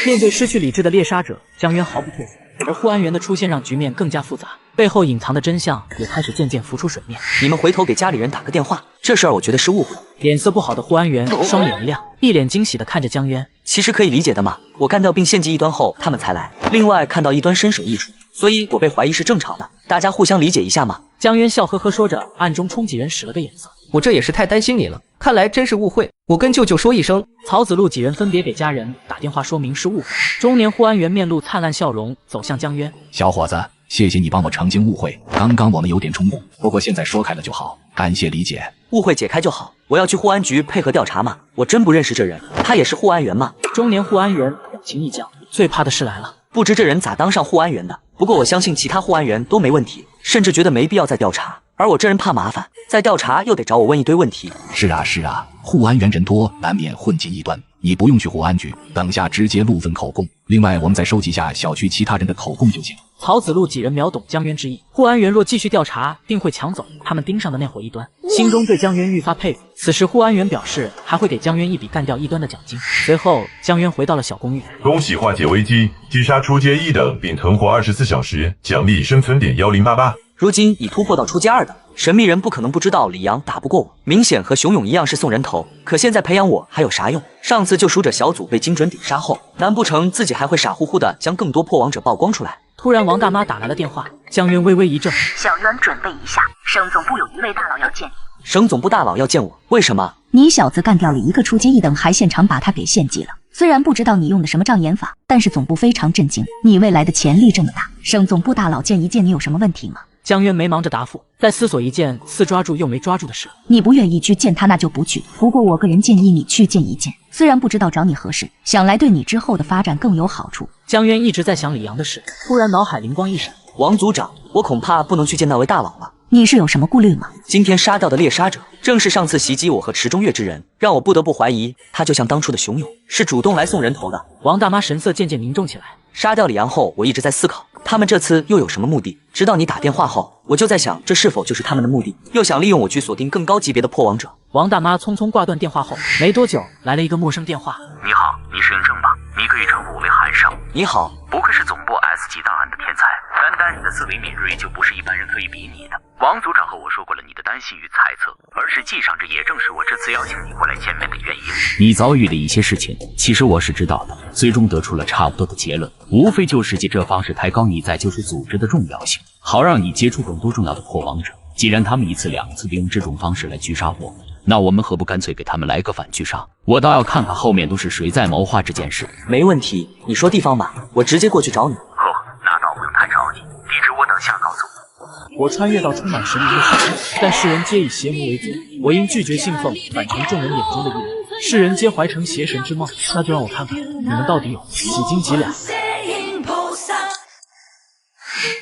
Speaker 23: 面对失去理智的猎杀者，江渊毫不退缩，而护安员的出现让局面更加复杂，背后隐藏的真相也开始渐渐浮出水面。
Speaker 3: 你们回头给家里人打个电话，这事儿我觉得是误会。
Speaker 1: 脸色不好的护安员双眼一亮，一脸惊喜地看着江渊。
Speaker 3: 其实可以理解的嘛，我干掉并献祭异端后，他们才来。另外看到异端身首异处，所以我被怀疑是正常的，大家互相理解一下嘛。
Speaker 1: 江渊笑呵呵说着，暗中冲几人使了个眼色。
Speaker 21: 我这也是太担心你了，看来真是误会，我跟舅舅说一声。
Speaker 1: 曹子路几人分别给家人打电话说明是误会。中年护安员面露灿烂笑容，走向江渊。
Speaker 2: 小伙子，谢谢你帮我澄清误会，刚刚我们有点冲动，不过现在说开了就好，感谢理解。
Speaker 3: 误会解开就好，我要去护安局配合调查嘛，我真不认识这人，他也是护安员吗？
Speaker 1: 中年护安员表情一僵，最怕的是来了，
Speaker 3: 不知这人咋当上护安员的。不过我相信其他护安员都没问题，甚至觉得没必要再调查，而我这人怕麻烦，再调查又得找我问一堆问题。
Speaker 2: 是啊，护安员人多，难免混进异端。你不用去护安局，等下直接录份口供。另外，我们再收集下小区其他人的口供就行。
Speaker 1: 曹子路几人秒懂江渊之意，护安员若继续调查，定会抢走他们盯上的那伙异端，心中对江渊愈发佩服。此时护安员表示还会给江渊一笔干掉异端的奖金。随后，江渊回到了小公寓。
Speaker 11: 恭喜化解危机，击杀初阶1等并存活24小时，奖励生存点1088。
Speaker 3: 如今已突破到初阶2等，神秘人不可能不知道李阳打不过我，明显和熊勇一样是送人头。可现在培养我还有啥用？上次救赎者小组被精准顶杀后，难不成自己还会傻乎乎的将更多破王者曝光出来？
Speaker 1: 突然，王大妈打来了电话，江渊微微一怔。
Speaker 19: 小渊，准备一下，省总部有一位大佬要见你。
Speaker 3: 省总部大佬要见我？为什么？
Speaker 13: 你小子干掉了一个初阶1等，还现场把他给献祭了。虽然不知道你用的什么障眼法，但是总部非常震惊，你未来的潜力这么大，省总部大佬见一见你有什么问题吗？
Speaker 1: 江渊没忙着答复，在思索一件似抓住又没抓住的事。
Speaker 13: 你不愿意去见他，那就不去。不过我个人建议你去见一见，虽然不知道找你何事，想来对你之后的发展更有好处。
Speaker 1: 江渊一直在想李阳的事，突然脑海灵光一闪，
Speaker 3: 王组长，我恐怕不能去见那位大佬了。
Speaker 13: 你是有什么顾虑吗？
Speaker 3: 今天杀掉的猎杀者，正是上次袭击我和池中月之人，让我不得不怀疑，他就像当初的熊勇，是主动来送人头的。
Speaker 1: 王大妈神色渐渐凝重起来。
Speaker 3: 杀掉李阳后，我一直在思考，他们这次又有什么目的？直到你打电话后，我就在想，这是否就是他们的目的？又想利用我去锁定更高级别的破王者。
Speaker 1: 王大妈匆匆挂断电话后，没多久来了一个陌生电话。
Speaker 14: 你好，你是嬴政吧？你可以称呼我为韩少。
Speaker 3: 你好，
Speaker 14: 不愧是总部 S 级档案的天才，单单你的思维敏锐就不是一般人可以比拟的。王组长和我说过了你的担心与猜测，而实际上这也正是我这次邀请你过来见面的原因。
Speaker 10: 你遭遇的一些事情，其实我是知道的，最终得出了差不多的结论，无非就是借这方式抬高你在救赎组织的重要性，好让你接触更多重要的破王者。既然他们1次2次利用这种方式来狙杀我，
Speaker 2: 那我们何不干脆给他们来个反狙杀？我倒要看看后面都是谁在谋划这件事。
Speaker 3: 没问题，你说地方吧，我直接过去找你。
Speaker 14: 那倒不用太着急，地址我等下告诉你。
Speaker 23: 我穿越到充满神秘的世界，但世人皆以邪魔为尊，我因拒绝信奉，反成众人眼中的异人。世人皆怀成邪神之梦，那就让我看看你们到底有几斤几两。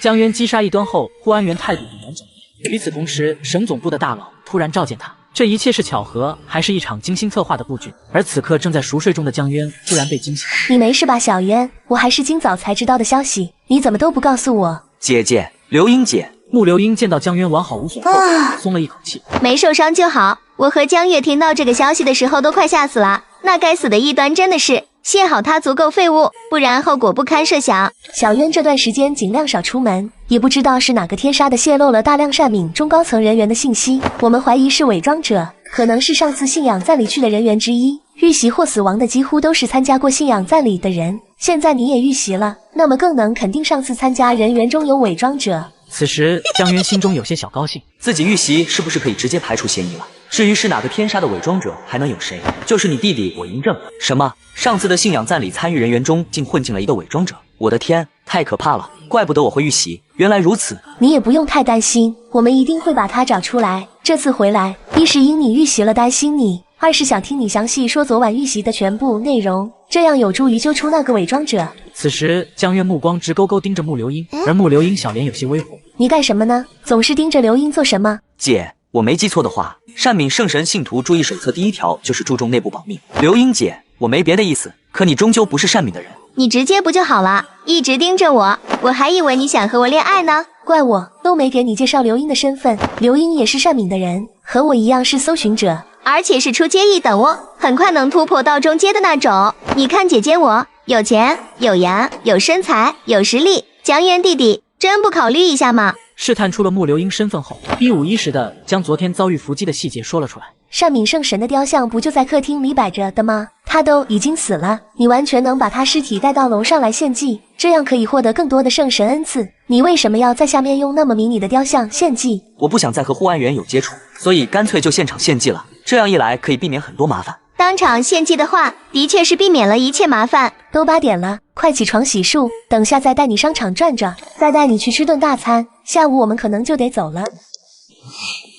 Speaker 1: 江渊击杀一端后，护安员态度凛然整齐。与此同时，省总部的大佬突然召见他。这一切是巧合，还是一场精心策划的布局？而此刻正在熟睡中的江渊突然被惊醒。
Speaker 9: 你没事吧，小渊？我还是今早才知道的消息，你怎么都不告诉我？
Speaker 3: 姐姐，刘英姐。
Speaker 1: 穆流英见到江渊完好无损后，松了一口气。
Speaker 6: 没受伤就好。我和江月听到这个消息的时候都快吓死了。那该死的异端真的是，幸好他足够废物，不然后果不堪设想。
Speaker 9: 小渊这段时间尽量少出门，也不知道是哪个天杀的泄露了大量善敏中高层人员的信息，我们怀疑是伪装者，可能是上次信仰赞礼去的人员之一。遇袭或死亡的几乎都是参加过信仰赞礼的人，现在你也遇袭了，那么更能肯定上次参加人员中有伪装者。
Speaker 1: 此时江渊心中有些小高兴，
Speaker 3: 自己遇袭是不是可以直接排除嫌疑了？至于是哪个天杀的伪装者，还能有谁？就是你弟弟我嬴政。什么？上次的信仰赞礼参与人员中竟混进了一个伪装者？我的天，太可怕了！怪不得我会遇袭，原来如此。
Speaker 9: 你也不用太担心，我们一定会把他找出来。这次回来，一是因你遇袭了担心你，二是想听你详细说昨晚遇袭的全部内容，这样有助于揪出那个伪装者。
Speaker 1: 此时江渊目光直勾勾盯着穆流英，而穆流英小脸有些微红。
Speaker 9: 你干什么呢？总是盯着刘英做什么？
Speaker 3: 姐，我没记错的话，善敏圣神信徒注意手册第1条就是注重内部保密。刘英姐，我没别的意思，可你终究不是善敏的人。
Speaker 6: 你直接不就好了？一直盯着我，我还以为你想和我恋爱呢。
Speaker 9: 怪我都没给你介绍刘英的身份，刘英也是善敏的人，和我一样是搜寻者，
Speaker 6: 而且是初阶1等哦，很快能突破到中阶的那种。你看姐姐我，有钱有颜有身材有实力，江渊弟弟真不考虑一下吗？
Speaker 1: 试探出了穆流英身份后，一五一十的将昨天遭遇伏击的细节说了出来。
Speaker 9: 善敏圣神的雕像不就在客厅里摆着的吗？他都已经死了，你完全能把他尸体带到楼上来献祭，这样可以获得更多的圣神恩赐。你为什么要在下面用那么迷你的雕像献祭？
Speaker 3: 我不想再和护安员有接触，所以干脆就现场献祭了，这样一来可以避免很多麻烦。
Speaker 6: 当场献祭的话，的确是避免了一切麻烦。
Speaker 9: 都8点了，快起床洗漱，等下再带你商场转转，再带你去吃顿大餐，下午我们可能就得走了。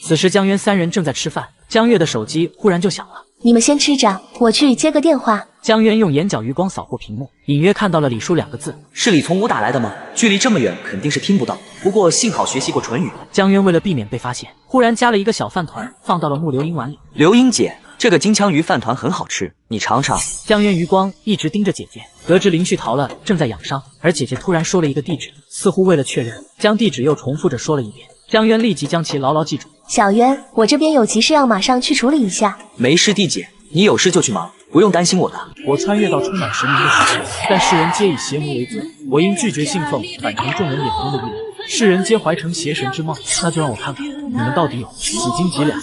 Speaker 1: 此时江渊3人正在吃饭，江月的手机忽然就响了。
Speaker 9: 你们先吃着，我去接个电话。
Speaker 1: 江渊用眼角余光扫过屏幕，隐约看到了李叔2个字。
Speaker 3: 是李从武打来的吗？距离这么远，肯定是听不到。不过幸好学习过唇语。
Speaker 1: 江渊为了避免被发现，忽然加了一个小饭团，放到了穆流英碗里。
Speaker 3: 刘英姐，这个金枪鱼饭团很好吃，你尝尝。
Speaker 1: 江渊余光一直盯着姐姐，得知林旭逃了，正在养伤，而姐姐突然说了一个地址，似乎为了确认，将地址又重复着说了一遍。江渊立即将其牢牢记住。
Speaker 9: 小渊，我这边有急事要马上去处理一下。
Speaker 3: 没事，弟姐，你有事就去忙，不用担心我的。
Speaker 23: 我穿越到充满神秘的世界，但世人皆以邪魔为尊，我因拒绝信奉，反成众人眼中的异人。世人皆怀成邪神之梦，那就让我看看你们到底有几斤几两。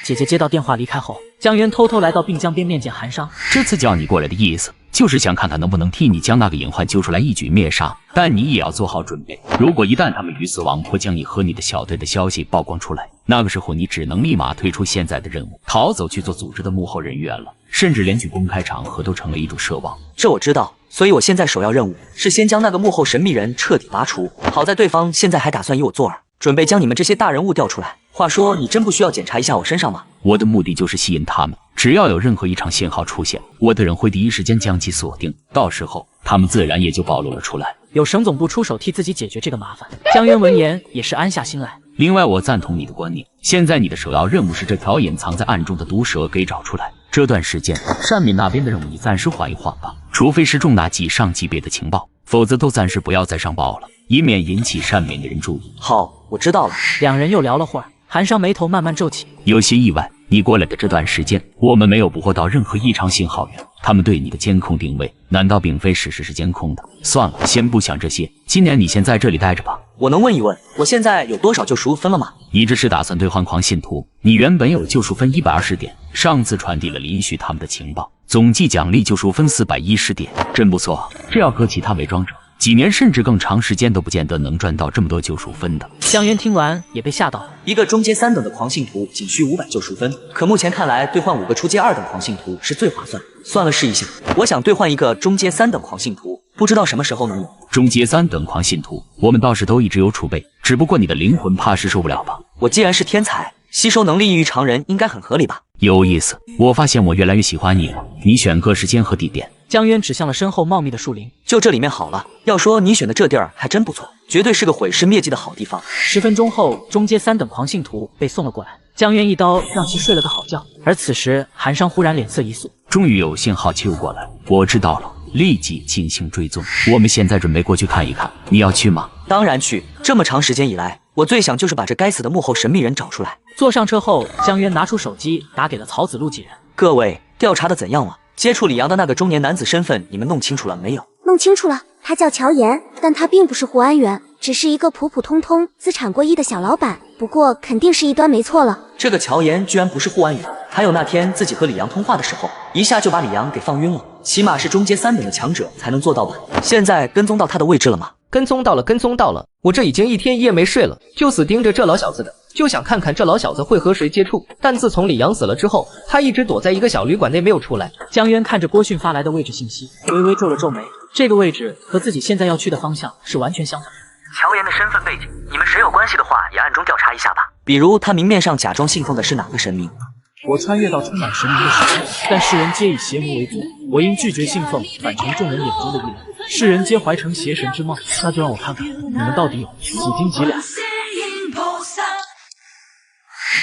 Speaker 1: 姐姐接到电话离开后，江渊偷偷来到并江边面见韩商。
Speaker 2: 这次叫你过来的意思，就是想看看能不能替你将那个隐患揪出来一举灭杀。但你也要做好准备，如果一旦他们鱼死网破，将你和你的小队的消息曝光出来，那个时候你只能立马退出现在的任务，逃走去做组织的幕后人员了，甚至连去公开场合都成了一种奢望。
Speaker 3: 这我知道，所以我现在首要任务是先将那个幕后神秘人彻底拔除。好在对方现在还打算以我做饵，准备将你们这些大人物调出来。话说，你真不需要检查一下我身上吗？
Speaker 2: 我的目的就是吸引他们，只要有任何异常信号出现，我的人会第一时间将其锁定，到时候他们自然也就暴露了出来。
Speaker 1: 有省总部出手替自己解决这个麻烦，江渊闻言也是安下心来。
Speaker 2: 另外，我赞同你的观念，现在你的首要任务是这条隐藏在暗中的毒蛇给找出来。这段时间，善敏那边的任务你暂时缓一缓吧，除非是重大级上级别的情报，否则都暂时不要再上报了，以免引起善敏的人注意。
Speaker 3: 好，我知道了。
Speaker 1: 两人又聊了会儿，韩商眉头慢慢皱起，
Speaker 2: 有些意外。你过来的这段时间，我们没有捕获到任何异常信号源，他们对你的监控定位，难道并非实时监控的？算了，先不想这些，今年你先在这里待着吧。
Speaker 3: 我能问一问，我现在有多少救赎分了吗？
Speaker 2: 你这是打算兑换狂信徒？你原本有救赎分120点，上次传递了林旭他们的情报，总计奖励救赎分410点，真不错。这要搁其他伪装者，几年甚至更长时间都不见得能赚到这么多救赎分的。
Speaker 1: 江渊听完也被吓到，
Speaker 3: 一个中阶3等的狂信徒仅需500救赎分，可目前看来兑换5个初阶2等狂信徒是最划算。算了，试一下，我想兑换一个中阶3等狂信徒，不知道什么时候能有。
Speaker 2: 中阶3等狂信徒，我们倒是都一直有储备，只不过你的灵魂怕是受不了吧？
Speaker 3: 我既然是天才，吸收能力异于常人，应该很合理吧？
Speaker 2: 有意思，我发现我越来越喜欢你了。你选个时间和地点。
Speaker 1: 江渊指向了身后茂密的树林，
Speaker 3: 就这里面好了。要说你选的这地儿还真不错，绝对是个毁尸灭迹的好地方。
Speaker 1: 10分钟后，中阶3等狂信徒被送了过来，江渊一刀让其睡了个好觉。而此时，韩商忽然脸色一肃，
Speaker 2: 终于有信号救过来，我知道了，立即进行追踪。我们现在准备过去看一看，你要去吗？
Speaker 3: 当然去，这么长时间以来，我最想就是把这该死的幕后神秘人找出来。
Speaker 1: 坐上车后，江渊拿出手机打给了曹子路几人。
Speaker 3: 各位，调查的怎样了？接触李阳的那个中年男子身份，你们弄清楚了没有？
Speaker 20: 弄清楚了，他叫乔岩，但他并不是护安员，只是一个普普通通、资产过亿的小老板。不过肯定是异端没错了。
Speaker 3: 这个乔岩居然不是护安员，还有那天自己和李阳通话的时候，一下就把李阳给放晕了，起码是中阶3等的强者才能做到吧？现在跟踪到他的位置了吗？
Speaker 21: 跟踪到了，跟踪到了。我这已经1天1夜没睡了，就死盯着这老小子的，就想看看这老小子会和谁接触。但自从李阳死了之后，他一直躲在一个小旅馆内没有出来。
Speaker 1: 江渊看着郭迅发来的位置信息，微微皱了皱眉。这个位置和自己现在要去的方向是完全相反的。
Speaker 14: 乔岩的身份背景，你们谁有关系的话，也暗中调查一下吧。
Speaker 3: 比如他明面上假装信奉的是哪个神明？
Speaker 23: 我穿越到充满神明的世界，但世人皆以邪魔为主，我应拒绝信奉，反成众人眼中的异人。世人皆怀成邪神之貌，那就让我看看你们到底有几斤几两。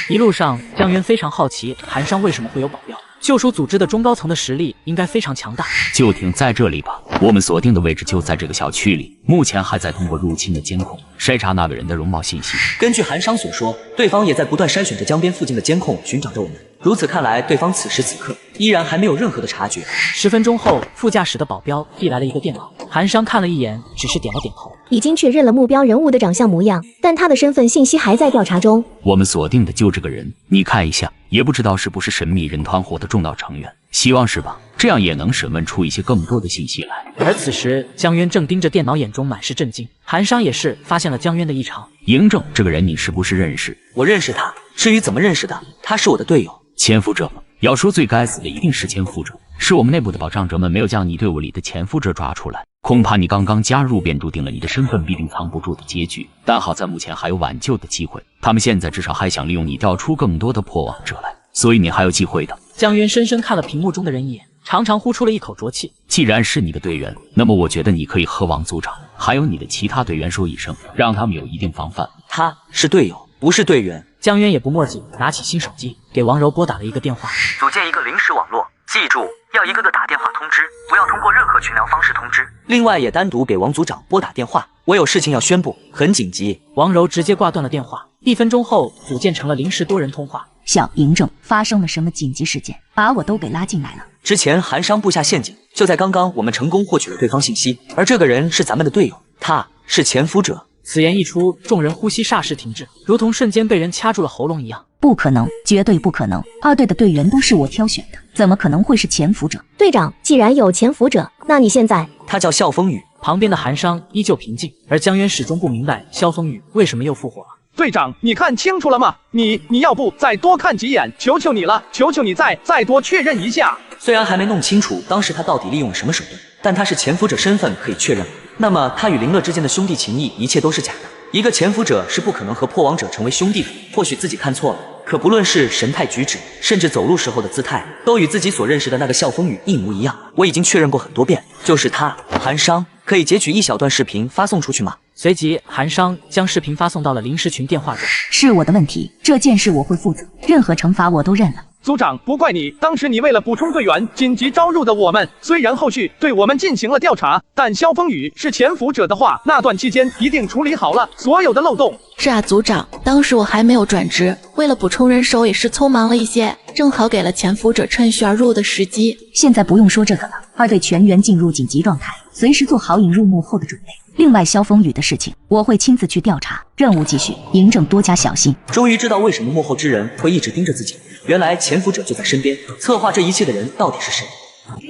Speaker 1: 一路上，江渊非常好奇韩商为什么会有保镖。救赎组织的中高层的实力应该非常强大。
Speaker 2: 就停在这里吧，我们锁定的位置就在这个小区里，目前还在通过入侵的监控筛查那个人的容貌信息。
Speaker 3: 根据韩商所说，对方也在不断筛选着江边附近的监控，寻找着我们。如此看来，对方此时此刻依然还没有任何的察觉。
Speaker 1: 10分钟后，副驾驶的保镖递来了一个电脑，韩商看了一眼，只是点了点头。
Speaker 15: 已经确认了目标人物的长相模样，但他的身份信息还在调查中。
Speaker 2: 我们锁定的就这个人，你看一下，也不知道是不是神秘人团伙的重要成员，希望是吧？这样也能审问出一些更多的信息来。
Speaker 1: 而此时，江渊正盯着电脑，眼中满是震惊。韩商也是发现了江渊的异常。
Speaker 2: 嬴政这个人你是不是认识？
Speaker 3: 我认识他，至于怎么认识的，他是我的队友。
Speaker 2: 潜伏者吗？要说最该死的一定是潜伏者，是我们内部的保障者们没有将你队伍里的潜伏者抓出来，恐怕你刚刚加入便注定了你的身份必定藏不住的结局。但好在目前还有挽救的机会，他们现在至少还想利用你调出更多的破网者来，所以你还有机会的。
Speaker 1: 江渊深深看了屏幕中的人一眼，长长呼出了一口浊气。
Speaker 2: 既然是你的队员，那么我觉得你可以和王组长还有你的其他队员说一声，让他们有一定防范。
Speaker 3: 他是队友，不是队员。
Speaker 1: 江渊也不墨迹，拿起新手机给王柔拨打了一个电话。
Speaker 14: 组建一个临时网络，记住要一个个打电话通知，不要通过任何群聊方式通知。
Speaker 3: 另外也单独给王组长拨打电话，我有事情要宣布，很紧急。
Speaker 1: 王柔直接挂断了电话。1分钟后，组建成了临时多人通话。
Speaker 13: 小嬴政，发生了什么紧急事件？把我都给拉进来了。
Speaker 3: 之前韩商布下陷阱，就在刚刚我们成功获取了对方信息，而这个人是咱们的队友，他是潜伏者。
Speaker 1: 此言一出，众人呼吸霎时停滞，如同瞬间被人掐住了喉咙一样。
Speaker 13: 不可能，绝对不可能！2队的队员都是我挑选的，怎么可能会是潜伏者？
Speaker 15: 队长，既然有潜伏者，那你现在……
Speaker 3: 他叫笑风雨。
Speaker 1: 旁边的韩商依旧平静，而江渊始终不明白萧风雨为什么又复活了。
Speaker 12: 队长，你看清楚了吗？你要不再多看几眼，求求你了，求求你再多确认一下。
Speaker 3: 虽然还没弄清楚当时他到底利用了什么手段，但他是潜伏者身份可以确认。那么他与林乐之间的兄弟情谊，一切都是假的。一个潜伏者是不可能和破网者成为兄弟的。或许自己看错了，可不论是神态举止，甚至走路时候的姿态，都与自己所认识的那个笑风雨一模一样。我已经确认过很多遍，就是他。韩商，可以截取一小段视频发送出去吗？
Speaker 1: 随即，韩商将视频发送到了临时群电话中。
Speaker 13: 是我的问题，这件事我会负责，任何惩罚我都认了。
Speaker 12: 组长，不怪你，当时你为了补充队员，紧急招入的我们。虽然后续对我们进行了调查，但萧风雨是潜伏者的话，那段期间一定处理好了所有的漏洞。
Speaker 16: 是啊，组长，当时我还没有转职，为了补充人手也是匆忙了一些，正好给了潜伏者趁虚而入的时机。
Speaker 13: 现在不用说这个了，2队全员进入紧急状态，随时做好引入幕后的准备。另外，萧风雨的事情我会亲自去调查，任务继续，嬴政多加小心。
Speaker 3: 终于知道为什么幕后之人会一直盯着自己，原来潜伏者就在身边，策划这一切的人到底是谁？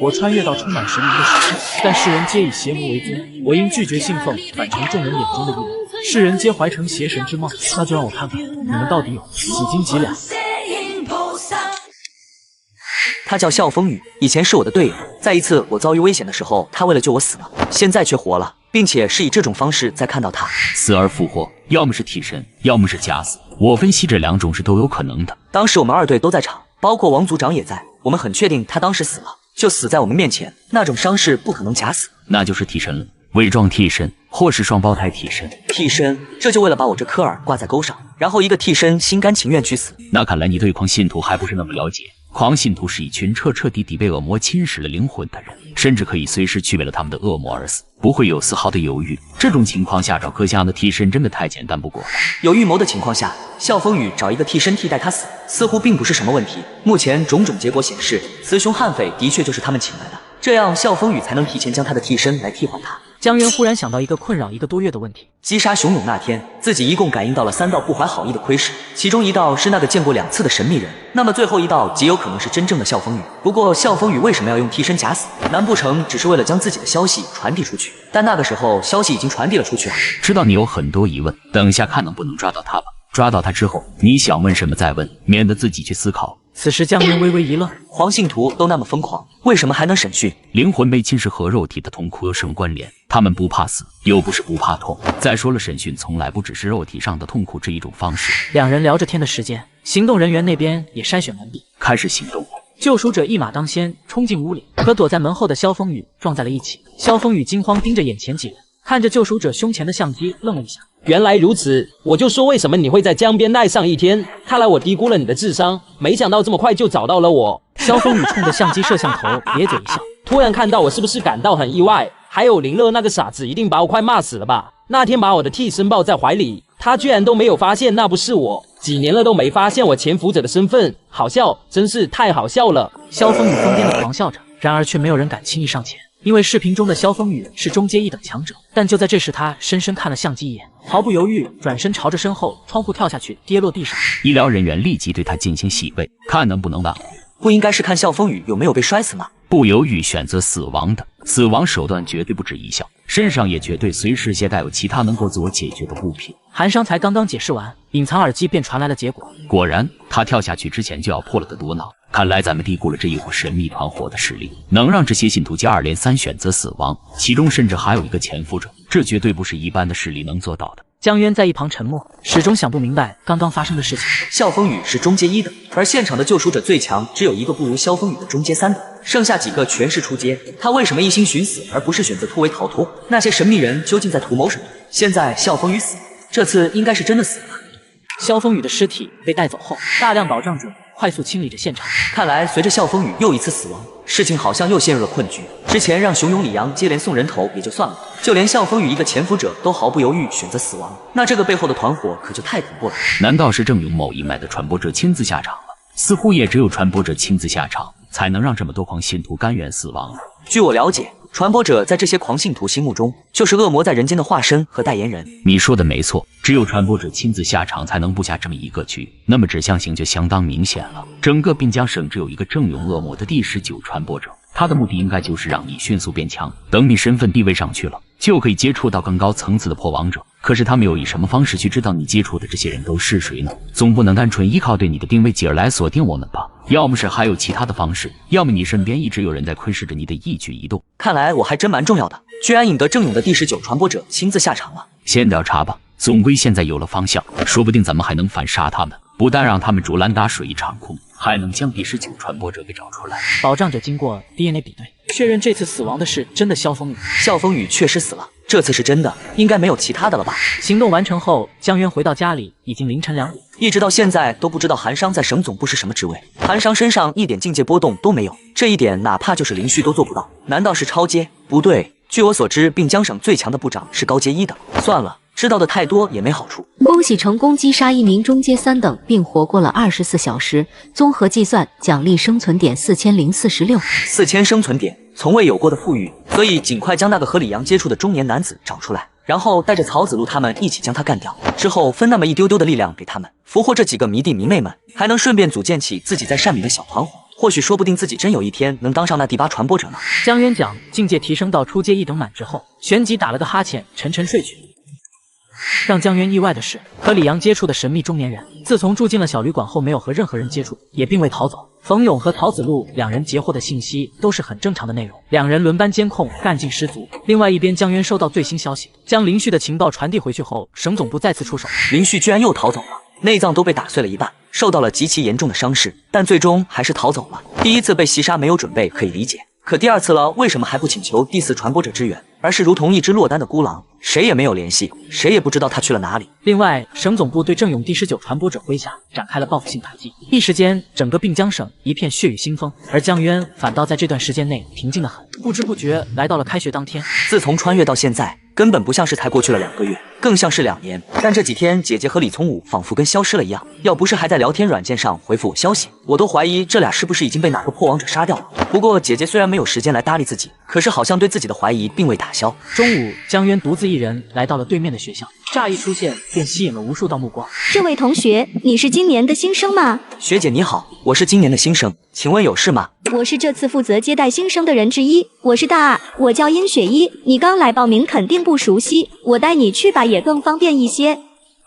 Speaker 23: 我穿越到充满神明的世界，但世人皆以邪魔为尊，我应拒绝信奉，反成众人眼中的异人。世人皆怀成邪神之梦，那就让我看看你们到底有几斤几两。
Speaker 3: 他叫笑风雨，以前是我的队友，在一次我遭遇危险的时候，他为了救我死了，现在却活了，并且是以这种方式再看到他。
Speaker 4: 死而复活，要么是替身，要么是假死。我分析这两种是都有可能的。
Speaker 3: 当时我们二队都在场，包括王组长也在，我们很确定他当时死了，就死在我们面前，那种伤势不可能假死，
Speaker 4: 那就是替身了，伪装替身或是双胞胎替身。
Speaker 3: 替身，这就为了把我这科尔挂在钩上，然后一个替身心甘情愿去死。
Speaker 4: 那看来你对狂信徒还不是那么了解。狂信徒是一群彻底被恶魔侵蚀了灵魂的人，甚至可以随时去为了他们的恶魔而死，不会有丝毫的犹豫。这种情况下找阁下的替身真的太简单不过了。
Speaker 3: 有预谋的情况下，笑风雨找一个替身替代他死，似乎并不是什么问题。目前种种结果显示，雌雄悍匪的确就是他们请来的，这样笑风雨才能提前将他的替身来替换他。
Speaker 1: 江渊忽然想到一个困扰1个多月的问题：
Speaker 3: 击杀熊勇那天，自己一共感应到了3道不怀好意的窥视，其中1道是那个见过2次的神秘人，那么最后1道极有可能是真正的笑风雨。不过笑风雨为什么要用替身假死？难不成只是为了将自己的消息传递出去？但那个时候消息已经传递了出去啊！
Speaker 4: 知道你有很多疑问，等一下看能不能抓到他吧。抓到他之后，你想问什么再问，免得自己去思考。
Speaker 1: 此时江渊微微一愣，
Speaker 3: 黄信徒都那么疯狂，为什么还能审讯？
Speaker 4: 灵魂被侵蚀和肉体的痛苦有什么关联？他们不怕死，又不是不怕痛。再说了，审讯从来不只是肉体上的痛苦这一种方式。
Speaker 1: 两人聊着天的时间，行动人员那边也筛选完毕，
Speaker 4: 开始行动。
Speaker 1: 救赎者一马当先冲进屋里，和躲在门后的萧风雨撞在了一起。萧风雨惊慌盯着眼前几人，看着救赎者胸前的相机愣了一下。
Speaker 17: 原来如此，我就说为什么你会在江边待上1天，看来我低估了你的智商，没想到这么快就找到了我。
Speaker 1: 萧风雨冲着相机摄像头咧嘴一笑，
Speaker 17: 突然看到我是不是感到很意外？还有林乐那个傻子一定把我快骂死了吧？那天把我的替身抱在怀里，他居然都没有发现那不是我，几年了都没发现我潜伏者的身份，好笑，真是太好笑了。
Speaker 1: 萧风雨疯癫地狂笑着，然而却没有人敢轻易上前。因为视频中的萧风雨是中阶1等强者，但就在这时，他深深看了相机一眼，毫不犹豫转身朝着身后窗户跳下去，跌落地上。
Speaker 4: 医疗人员立即对他进行洗胃，看能不能挽回。
Speaker 3: 不应该是看笑风雨有没有被摔死吗？
Speaker 4: 不犹豫选择死亡的，死亡手段绝对不止一项，身上也绝对随时携带有其他能够自我解决的物品。
Speaker 1: 韩商才刚刚解释完，隐藏耳机便传来了结果。
Speaker 4: 果然，他跳下去之前就要破了的多脑。看来咱们低估了这一伙神秘团伙的实力，能让这些信徒接二连三选择死亡，其中甚至还有一个潜伏者，这绝对不是一般的势力能做到的。
Speaker 1: 江渊在一旁沉默，始终想不明白刚刚发生的事情。
Speaker 3: 笑风雨是中阶1等，而现场的救赎者最强只有一个不如萧风雨的中阶3等，剩下几个全是初阶。他为什么一心寻死，而不是选择突围逃脱？那些神秘人究竟在图谋什么？现在笑风雨死了，这次应该是真的死了。
Speaker 1: 萧风雨的尸体被带走后，大量保障者快速清理着现场。
Speaker 3: 看来随着笑风雨又一次死亡，事情好像又陷入了困局。之前让熊勇、李阳接连送人头也就算了，就连笑风雨一个潜伏者都毫不犹豫选择死亡，那这个背后的团伙可就太恐怖了。
Speaker 4: 难道是正勇某一脉的传播者亲自下场了？似乎也只有传播者亲自下场，才能让这么多狂信徒甘愿死亡。
Speaker 3: 据我了解，传播者在这些狂信徒心目中就是恶魔在人间的化身和代言人。
Speaker 4: 你说的没错，只有传播者亲自下场才能布下这么一个局，那么指向性就相当明显了。整个滨江省只有一个正勇恶魔的第19传播者，他的目的应该就是让你迅速变强，等你身份地位上去了，就可以接触到更高层次的破王者。可是他没有以什么方式去知道你接触的这些人都是谁呢？总不能单纯依靠对你的定位技而来锁定我们吧？要么是还有其他的方式，要么你身边一直有人在窥视着你的一举一动。
Speaker 3: 看来我还真蛮重要的，居然引得正勇的第19传播者亲自下场了。
Speaker 4: 先调查吧，总归现在有了方向，说不定咱们还能反杀他们，不但让他们竹篮打水一场空，还能将第19传播者给找出来。
Speaker 1: 保障者经过 DNA 比对，确认这次死亡的是真的萧风雨。
Speaker 3: 萧风雨确实死了，这次是真的，应该没有其他的了吧？
Speaker 1: 行动完成后，江渊回到家里，已经凌晨2点。
Speaker 3: 一直到现在都不知道韩商在省总部是什么职位。韩商身上一点境界波动都没有，这一点哪怕就是林旭都做不到。难道是超阶？不对，据我所知，滨江省最强的部长是高阶1等。算了，知道的太多也没好处。
Speaker 18: 恭喜成功击杀一名中阶3等，并活过了24小时，综合计算奖励生存点4046。
Speaker 3: 4000生存点，从未有过的富裕，所以尽快将那个和李阳接触的中年男子找出来，然后带着曹子路他们一起将他干掉，之后分那么一丢丢的力量给他们，俘获这几个迷弟迷妹们，还能顺便组建起自己在善米的小团伙。或许说不定自己真有一天能当上那第8传播者呢。
Speaker 1: 江渊讲境界提升到初阶1等满之后，旋即打了个哈欠，沉沉睡去。让江渊意外的是，和李阳接触的神秘中年人，自从住进了小旅馆后，没有和任何人接触，也并未逃走。冯勇和曹子路两人截获的信息都是很正常的内容，两人轮班监控，干劲十足。另外一边，江渊收到最新消息，将林旭的情报传递回去后，省总部再次出手。
Speaker 3: 林旭居然又逃走了，内脏都被打碎了一半，受到了极其严重的伤势，但最终还是逃走了。第一次被袭杀没有准备可以理解，可第2次了，为什么还不请求第4传播者支援，而是如同一只落单的孤狼，谁也没有联系，谁也不知道他去了哪里。
Speaker 1: 另外，省总部对郑勇第19传播者麾下展开了报复性打击，一时间整个并江省一片血雨腥风，而江渊反倒在这段时间内平静得很，不知不觉来到了开学当天。
Speaker 3: 自从穿越到现在，根本不像是才过去了2个月，更像是2年。但这几天姐姐和李从武仿佛跟消失了一样，要不是还在聊天软件上回复我消息，我都怀疑这俩是不是已经被哪个破王者杀掉了。不过姐姐虽然没有时间来搭理自己，可是好像对自己的怀疑并未打消。
Speaker 1: 中午，江渊独自一人来到了对面的学校，乍一出现便吸引了无数道目光。
Speaker 15: 这位同学，你是今年的新生吗？
Speaker 3: 学姐你好，我是今年的新生，请问有事吗？
Speaker 15: 我是这次负责接待新生的人之一，我是大2，我叫殷雪一，你刚来报名肯定不熟悉，我带你去吧也更方便一些。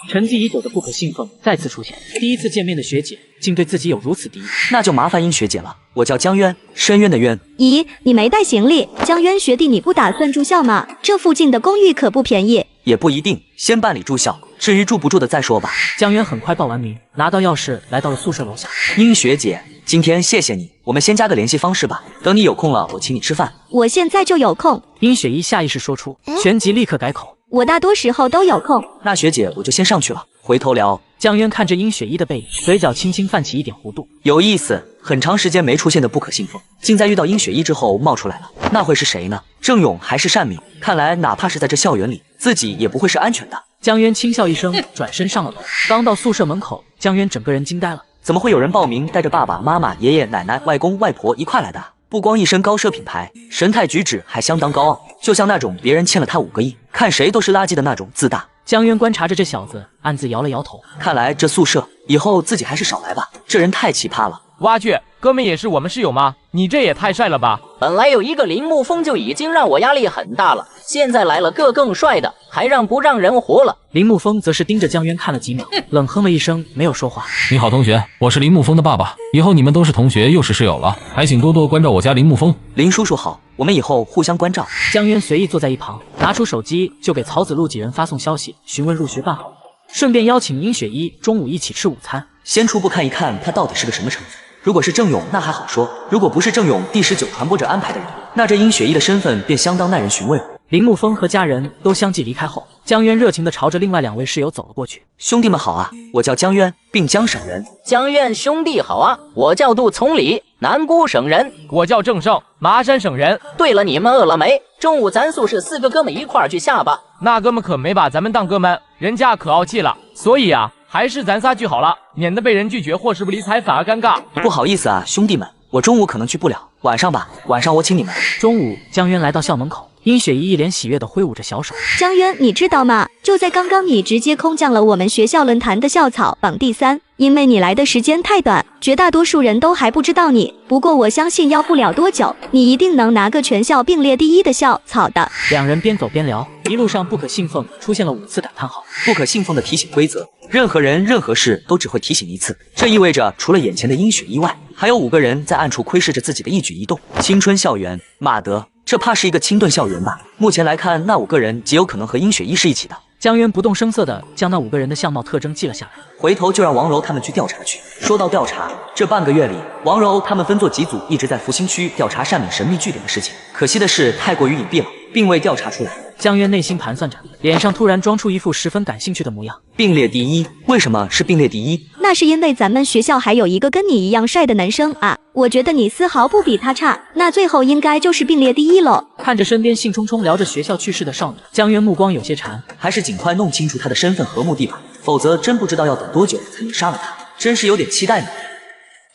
Speaker 1: 沉寂已久的不可信奉再次出现，第一次见面的学姐竟对自己有如此敌意，
Speaker 3: 那就麻烦殷学姐了，我叫江渊，深渊的渊。
Speaker 15: 咦，你没带行李？江渊学弟，你不打算住校吗？这附近的公寓可不便宜。
Speaker 3: 也不一定，先办理住校，至于住不住的再说吧。
Speaker 1: 江渊很快报完名，拿到钥匙来到了宿舍楼下。
Speaker 3: 殷学姐，今天谢谢你，我们先加个联系方式吧，等你有空了我请你吃饭。
Speaker 15: 我现在就有空。
Speaker 1: 殷雪一下意识说出，旋即立刻改口，
Speaker 15: 我大多时候都有空。
Speaker 3: 那学姐我就先上去了，回头聊。
Speaker 1: 江渊看着殷雪一的背影，嘴角轻轻泛起一点弧度。
Speaker 3: 有意思，很长时间没出现的不可信奉，竟在遇到殷雪一之后冒出来了，那会是谁呢？郑勇还是单敏？看来哪怕是在这校园里，自己也不会是安全的。
Speaker 1: 江渊轻笑一声，转身上了楼。刚到宿舍门口，江渊整个人惊呆了，
Speaker 3: 怎么会有人报名带着爸爸妈妈、爷爷奶奶、外公外婆一块来的？不光一身高奢品牌，神态举止还相当高傲，就像那种别人欠了他5个亿，看谁都是垃圾的那种自大。
Speaker 1: 江渊观察着这小子，暗自摇了摇头。
Speaker 3: 看来这宿舍以后自己还是少来吧，这人太奇葩了。
Speaker 5: 挖去，哥们也是我们室友吗？你这也太帅了吧！
Speaker 7: 本来有一个铃木风就已经让我压力很大了，现在来了个更帅的，还让不让人活了？
Speaker 1: 铃木风则是盯着江渊看了几秒，冷哼了一声，没有说话。
Speaker 8: 你好，同学，我是林木风的爸爸，以后你们都是同学又是室友了，还请多多关照我家林木风。
Speaker 3: 林叔叔好，我们以后互相关照。
Speaker 1: 江渊随意坐在一旁，拿出手机就给曹子路几人发送消息，询问入学办好了，顺便邀请殷雪一中午一起吃午餐。
Speaker 3: 先初步看一看他到底是个什么成分。如果是郑勇，那还好说；如果不是郑勇第19传播者安排的人，那这殷雪一的身份便相当耐人寻味了。
Speaker 1: 林木风和家人都相继离开后，江渊热情地朝着另外2位室友走了过去。
Speaker 3: 兄弟们好啊，我叫江渊，并江省人。
Speaker 7: 江渊兄弟好啊，我叫杜从礼，南姑省人。
Speaker 5: 我叫郑胜，麻山省人。
Speaker 7: 对了，你们饿了没？中午咱宿舍4个哥们一块儿去下吧。
Speaker 5: 那哥们可没把咱们当哥们，人家可傲气了，所以啊，还是咱仨聚好了，免得被人拒绝或是不理睬反而尴尬。
Speaker 3: 不好意思啊，兄弟们，我中午可能去不了，晚上吧，晚上我请你们。
Speaker 1: 中午，江渊来到校门口，殷雪一一脸喜悦地挥舞着小手。
Speaker 15: 江渊，你知道吗？就在刚刚，你直接空降了我们学校论坛的校草榜第3。因为你来的时间太短，绝大多数人都还不知道你。不过我相信，要不了多久，你一定能拿个全校并列第1的校草的。
Speaker 1: 2人边走边聊，一路上不可信奉出现了5次感叹号。
Speaker 3: 不可信奉的提醒规则：任何人、任何事都只会提醒1次。这意味着，除了眼前的殷雪一外，还有5个人在暗处窥视着自己的一举一动。青春校园，马德，这怕是一个清顿校园吧？目前来看，那5个人极有可能和殷雪一是一起的。
Speaker 1: 江渊不动声色地将那5个人的相貌特征记了下来，
Speaker 3: 回头就让王柔他们去调查去。说到调查，这半个月里，王柔他们分作几组，一直在福兴区调查单敏神秘据点的事情。可惜的是，太过于隐蔽了，并未调查出来。
Speaker 1: 江渊内心盘算着，脸上突然装出一副十分感兴趣的模样。
Speaker 3: 并列第1，为什么是并列第1？
Speaker 15: 那是因为咱们学校还有一个跟你一样帅的男生啊，我觉得你丝毫不比他差，那最后应该就是并列第1喽。
Speaker 1: 看着身边兴冲冲聊着学校趣事的少女，江渊目光有些馋，
Speaker 3: 还是尽快弄清楚他的身份和目的吧，否则真不知道要等多久才能杀了他，真是有点期待呢。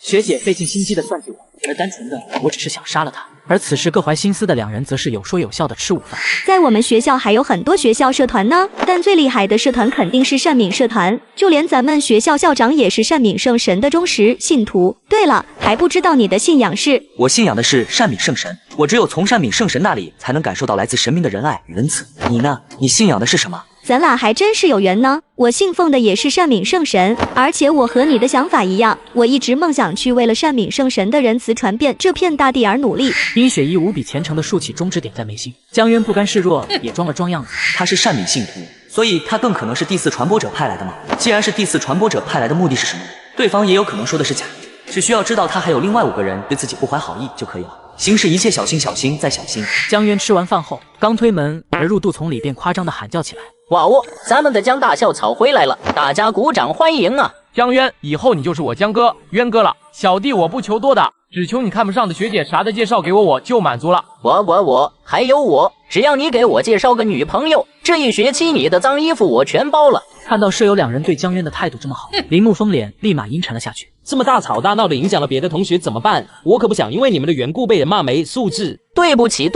Speaker 1: 学姐费尽心机的算计我，而单纯的我只是想杀了他。而此时各怀心思的2人则是有说有笑的吃午饭。
Speaker 15: 在我们学校还有很多学校社团呢，但最厉害的社团肯定是单敏社团，就连咱们学校校长也是单敏圣神的忠实信徒。对
Speaker 11: 对了，还不知道你的信仰是？
Speaker 3: 我信仰的是善敏圣神，我只有从善敏圣神那里才能感受到来自神明的仁爱与恩赐。你呢？你信仰的是什么？
Speaker 11: 咱俩还真是有缘呢。我信奉的也是善敏圣神，而且我和你的想法一样，我一直梦想去为了善敏圣神的仁慈传遍这片大地而努力。
Speaker 1: 殷雪一无比虔诚地竖起中指点在眉心，江渊不甘示弱，也装了装样子。
Speaker 3: 他是善敏信徒，所以他更可能是第四传播者派来的吗？既然是第四传播者派来的，目的是什么？对方也有可能说的是假的，只需要知道他还有另外5个人对自己不怀好意就可以了。行事一切小心，小心再小心。
Speaker 1: 江渊吃完饭后，刚推门而入杜从里，便夸张地喊叫起来：“
Speaker 7: 哇哦，咱们的江大校草回来了，大家鼓掌欢迎啊！
Speaker 5: 江渊，以后你就是我江哥、渊哥了。小弟我不求多的，只求你看不上的学姐啥的介绍给我就满足了。
Speaker 7: 我还有我，只要你给我介绍个女朋友，这一学期你的脏衣服我全包了。”
Speaker 1: 看到舍友2人对江渊的态度这么好，林沐风脸立马阴沉了下去。
Speaker 17: 这么大吵大闹的影响了别的同学怎么办？我可不想因为你们的缘故被人骂没素质。
Speaker 7: 对不起，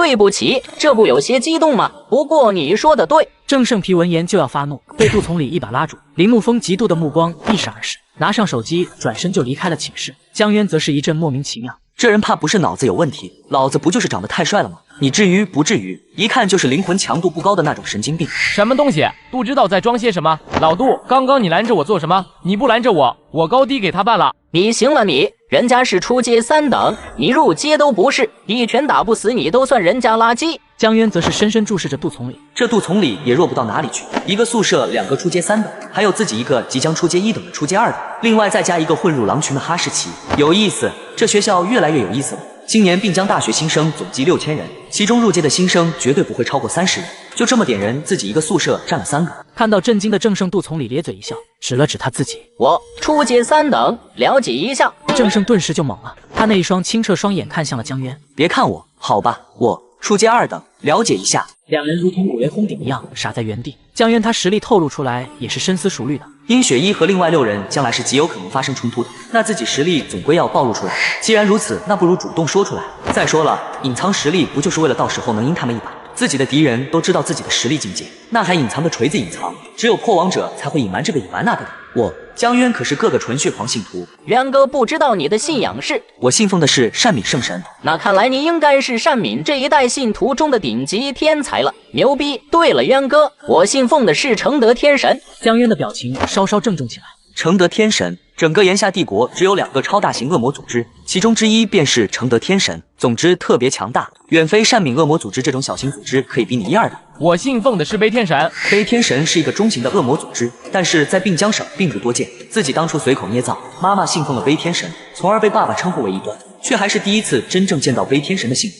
Speaker 7: 这不有些激动吗？不过你说的对。
Speaker 1: 郑胜皮闻言就要发怒，被杜从里一把拉住。林沐风嫉妒的目光一闪而逝，拿上手机转身就离开了寝室。江渊则是一阵莫名其妙，
Speaker 3: 这人怕不是脑子有问题，老子不就是长得太帅了吗？你至于不至于？一看就是灵魂强度不高的那种神经病。
Speaker 5: 什么东西？不知道在装些什么？老杜，刚刚你拦着我做什么？你不拦着我，我高低给他办了。
Speaker 7: 你行了你，人家是初阶3等，你入阶都不是，一拳打不死你都算人家垃圾。
Speaker 1: 江渊则是深深注视着杜从里，
Speaker 3: 这杜从里也弱不到哪里去，一个宿舍2个初阶3等，还有自己一个即将初阶1等的初阶2等，另外再加一个混入狼群的哈士奇，有意思，这学校越来越有意思了。今年滨江大学新生总计6000人，其中入阶的新生绝对不会超过30人，就这么点人，自己一个宿舍占了3个。
Speaker 1: 看到震惊的郑胜，杜从里咧嘴一笑，指了指他自己：“
Speaker 7: 我初阶3等，了解一下。”
Speaker 1: 郑胜顿时就懵了，他那一双清澈双眼看向了江渊：“
Speaker 3: 别看我，好吧，我初阶2等，了解一下。”2
Speaker 1: 人如同五雷轰顶一样傻在原地。江渊他实力透露出来，也是深思熟虑的。
Speaker 3: 殷雪一和另外6人将来是极有可能发生冲突的，那自己实力总归要暴露出来。既然如此，那不如主动说出来。再说了，隐藏实力不就是为了到时候能阴他们一把？自己的敌人都知道自己的实力境界，那还隐藏的锤子隐藏？只有破王者才会隐瞒这个隐瞒那个的。我江渊可是个纯血狂信徒。
Speaker 7: 渊哥不知道你的信仰是？
Speaker 3: 我信奉的是善敏圣神。
Speaker 7: 那看来你应该是善敏这一代信徒中的顶级天才了，牛逼！对了，渊哥，我信奉的是承德天神。
Speaker 1: 江渊的表情稍稍郑重起来。
Speaker 3: 承德天神，整个炎夏帝国只有2个超大型恶魔组织，其中之一便是承德天神，总之特别强大，远非善敏恶魔组织这种小型组织可以比拟1、2的。
Speaker 5: 我信奉的是悲天神。
Speaker 3: 悲天神是一个中型的恶魔组织，但是在并江省并不多见。自己当初随口捏造，妈妈信奉了悲天神，从而被爸爸称呼为异端，却还是第一次真正见到悲天神的信徒。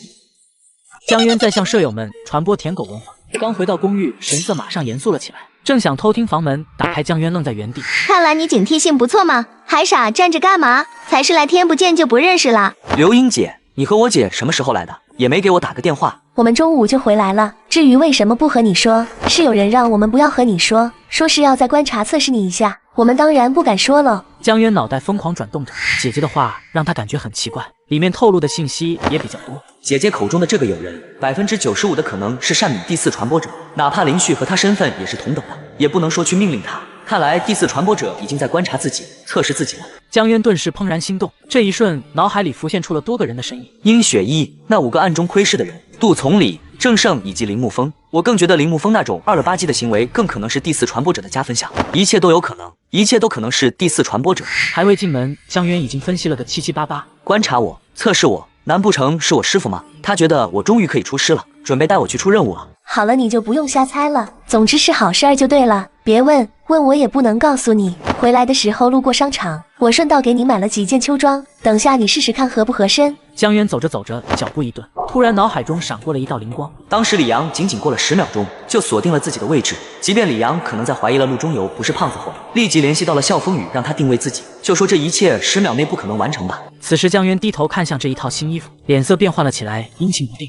Speaker 1: 江渊在向舍友们传播舔狗文化，刚回到公寓，神色马上严肃了起来。正想偷听房门打开，江渊愣在原地。
Speaker 6: 看来你警惕性不错嘛，还傻站着干嘛？才是来天不见就不认识啦。
Speaker 3: 刘英姐，你和我姐什么时候来的？也没给我打个电话。
Speaker 9: 我们中午就回来了，至于为什么不和你说，是有人让我们不要和你说，说是要再观察测试你一下，我们当然不敢说了。
Speaker 1: 江渊脑袋疯狂转动着，姐姐的话让他感觉很奇怪，里面透露的信息也比较多。
Speaker 3: 姐姐口中的这个友人，95%的可能是善敏第4传播者，哪怕林旭和他身份也是同等的，也不能说去命令他。看来第4传播者已经在观察自己，测试自己了。
Speaker 1: 江渊顿时怦然心动，这一瞬脑海里浮现出了多个人的身影：
Speaker 3: 殷雪一，那5个暗中窥视的人，杜从里、郑胜以及林沐风。我更觉得林沐风那种2了吧唧的行为，更可能是第4传播者的加分项。一切都有可能，一切都可能是第4传播者。
Speaker 1: 还未进门，江渊已经分析了个七七八八，
Speaker 3: 观察我，测试我，难不成是我师傅吗？他觉得我终于可以出师了，准备带我去出任务了。
Speaker 9: 好了，你就不用瞎猜了，总之是好事儿就对了。别问我也不能告诉你。回来的时候路过商场，我顺道给你买了几件秋装，等下你试试看合不合身。
Speaker 1: 江渊走着走着，脚步一顿，突然脑海中闪过了一道灵光。
Speaker 3: 当时李阳仅过了10秒钟，就锁定了自己的位置。即便李阳可能在怀疑了陆中游不是胖子后，立即联系到了笑风雨，让他定位自己，就说这一切10秒内不可能完成吧。
Speaker 1: 此时江渊低头看向这一套新衣服，脸色变换了起来，阴晴不定。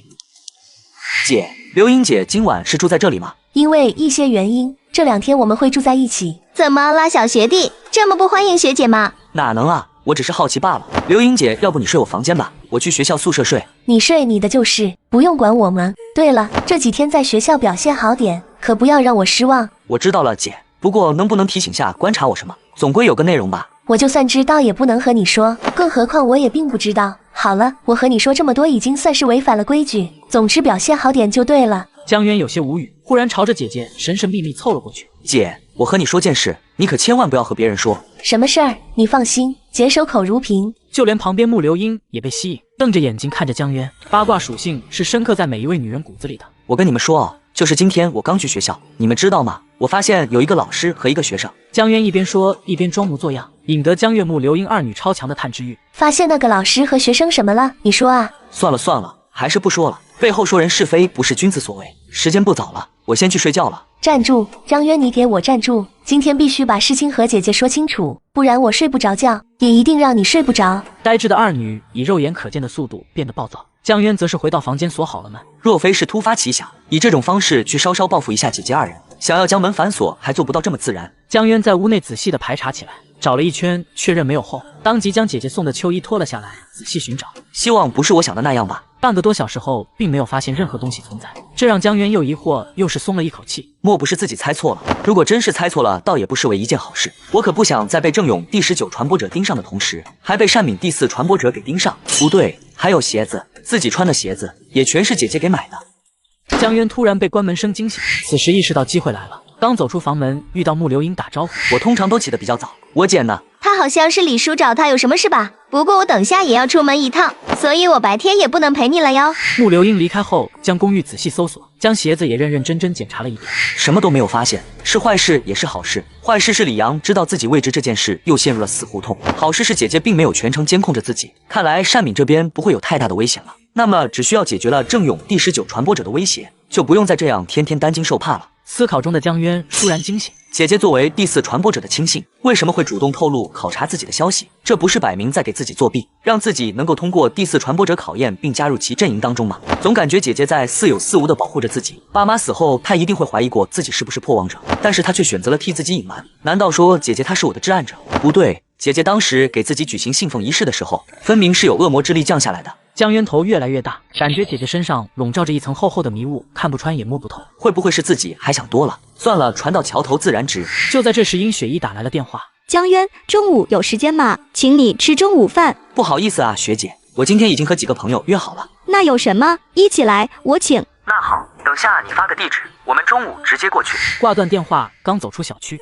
Speaker 3: 姐，刘英姐今晚是住在这里吗？
Speaker 9: 因为一些原因，这2天我们会住在一起。
Speaker 6: 怎么啦，小学弟，这么不欢迎学姐吗？
Speaker 3: 哪能啊，我只是好奇罢了。刘英姐，要不你睡我房间吧，我去学校宿舍睡。
Speaker 9: 你睡你的就是，不用管我们。对了，这几天在学校表现好点，可不要让我失望。
Speaker 3: 我知道了，姐。不过能不能提醒下观察我什么？总归有个内容吧。
Speaker 9: 我就算知道也不能和你说，更何况我也并不知道。好了，我和你说这么多已经算是违反了规矩，总之表现好点就对了。
Speaker 1: 江渊有些无语，忽然朝着姐姐神神秘秘凑了过去。
Speaker 3: 姐，我和你说件事，你可千万不要和别人说。
Speaker 9: 什么事儿？你放心，姐守口如瓶。
Speaker 1: 就连旁边穆流英也被吸引，瞪着眼睛看着江渊。八卦属性是深刻在每一位女人骨子里的。
Speaker 3: 我跟你们说啊，就是今天我刚去学校，你们知道吗？我发现有一个老师和一个学生。
Speaker 1: 江渊一边说一边装模作样，引得江月穆流英二女超强的探知欲。
Speaker 9: 发现那个老师和学生什么了？你说啊。
Speaker 3: 算了，还是不说了。背后说人是非不是君子所为。时间不早了，我先去睡觉了。
Speaker 9: 站住，张渊，你给我站住！今天必须把事情和姐姐说清楚，不然我睡不着觉，也一定让你睡不着。
Speaker 1: 呆滞的二女以肉眼可见的速度变得暴躁，江渊则是回到房间锁好了门。
Speaker 3: 若非是突发奇想，以这种方式去稍稍报复一下姐姐二人，想要将门反锁还做不到这么自然。
Speaker 1: 江渊在屋内仔细的排查起来，找了一圈确认没有后，当即将姐姐送的秋衣脱了下来，仔细寻找。
Speaker 3: 希望不是我想的那样吧。
Speaker 1: 半个多小时后，并没有发现任何东西存在，这让江渊又疑惑又是松了一口气。
Speaker 3: 莫不是自己猜错了？如果真是猜错了，倒也不失为一件好事。我可不想在被郑勇第19传播者盯上的同时，还被单敏第4传播者给盯上。不对，还有鞋子，自己穿的鞋子也全是姐姐给买的。
Speaker 1: 江渊突然被关门声惊醒，此时意识到机会来了。刚走出房门，遇到穆流英打招呼。
Speaker 3: 我通常都起得比较早，我姐呢？
Speaker 6: 他好像是李叔找他有什么事吧？不过我等下也要出门一趟，所以我白天也不能陪你了哟。
Speaker 1: 穆流英离开后，将公寓仔细搜索，将鞋子也认认真真检查了一遍，
Speaker 3: 什么都没有发现。是坏事也是好事，坏事是李阳知道自己位置这件事又陷入了死胡同，好事是姐姐并没有全程监控着自己，看来单敏这边不会有太大的危险了。那么只需要解决了郑勇第19传播者的威胁，就不用再这样天天担惊受怕了。
Speaker 1: 思考中的江渊倏然惊醒，
Speaker 3: 姐姐作为第4传播者的亲信，为什么会主动透露考察自己的消息？这不是摆明在给自己作弊，让自己能够通过第4传播者考验并加入其阵营当中吗？总感觉姐姐在似有似无的保护着自己，爸妈死后她一定会怀疑过自己是不是破亡者，但是她却选择了替自己隐瞒。难道说姐姐她是我的至暗者？不对，姐姐当时给自己举行信奉仪式的时候，分明是有恶魔之力降下来的。
Speaker 1: 江渊头越来越大，感觉姐姐身上笼罩着一层厚厚的迷雾，看不穿也摸不透。
Speaker 3: 会不会是自己还想多了？算了，船到桥头自然直。
Speaker 1: 就在这时，殷雪一打来了电话。
Speaker 11: 江渊，中午有时间吗？请你吃中午饭。
Speaker 3: 不好意思啊，学姐，我今天已经和几个朋友约好了。
Speaker 11: 那有什么？一起来，我请。
Speaker 14: 那好，等下你发个地址，我们中午直接过去。
Speaker 1: 挂断电话，刚走出小区，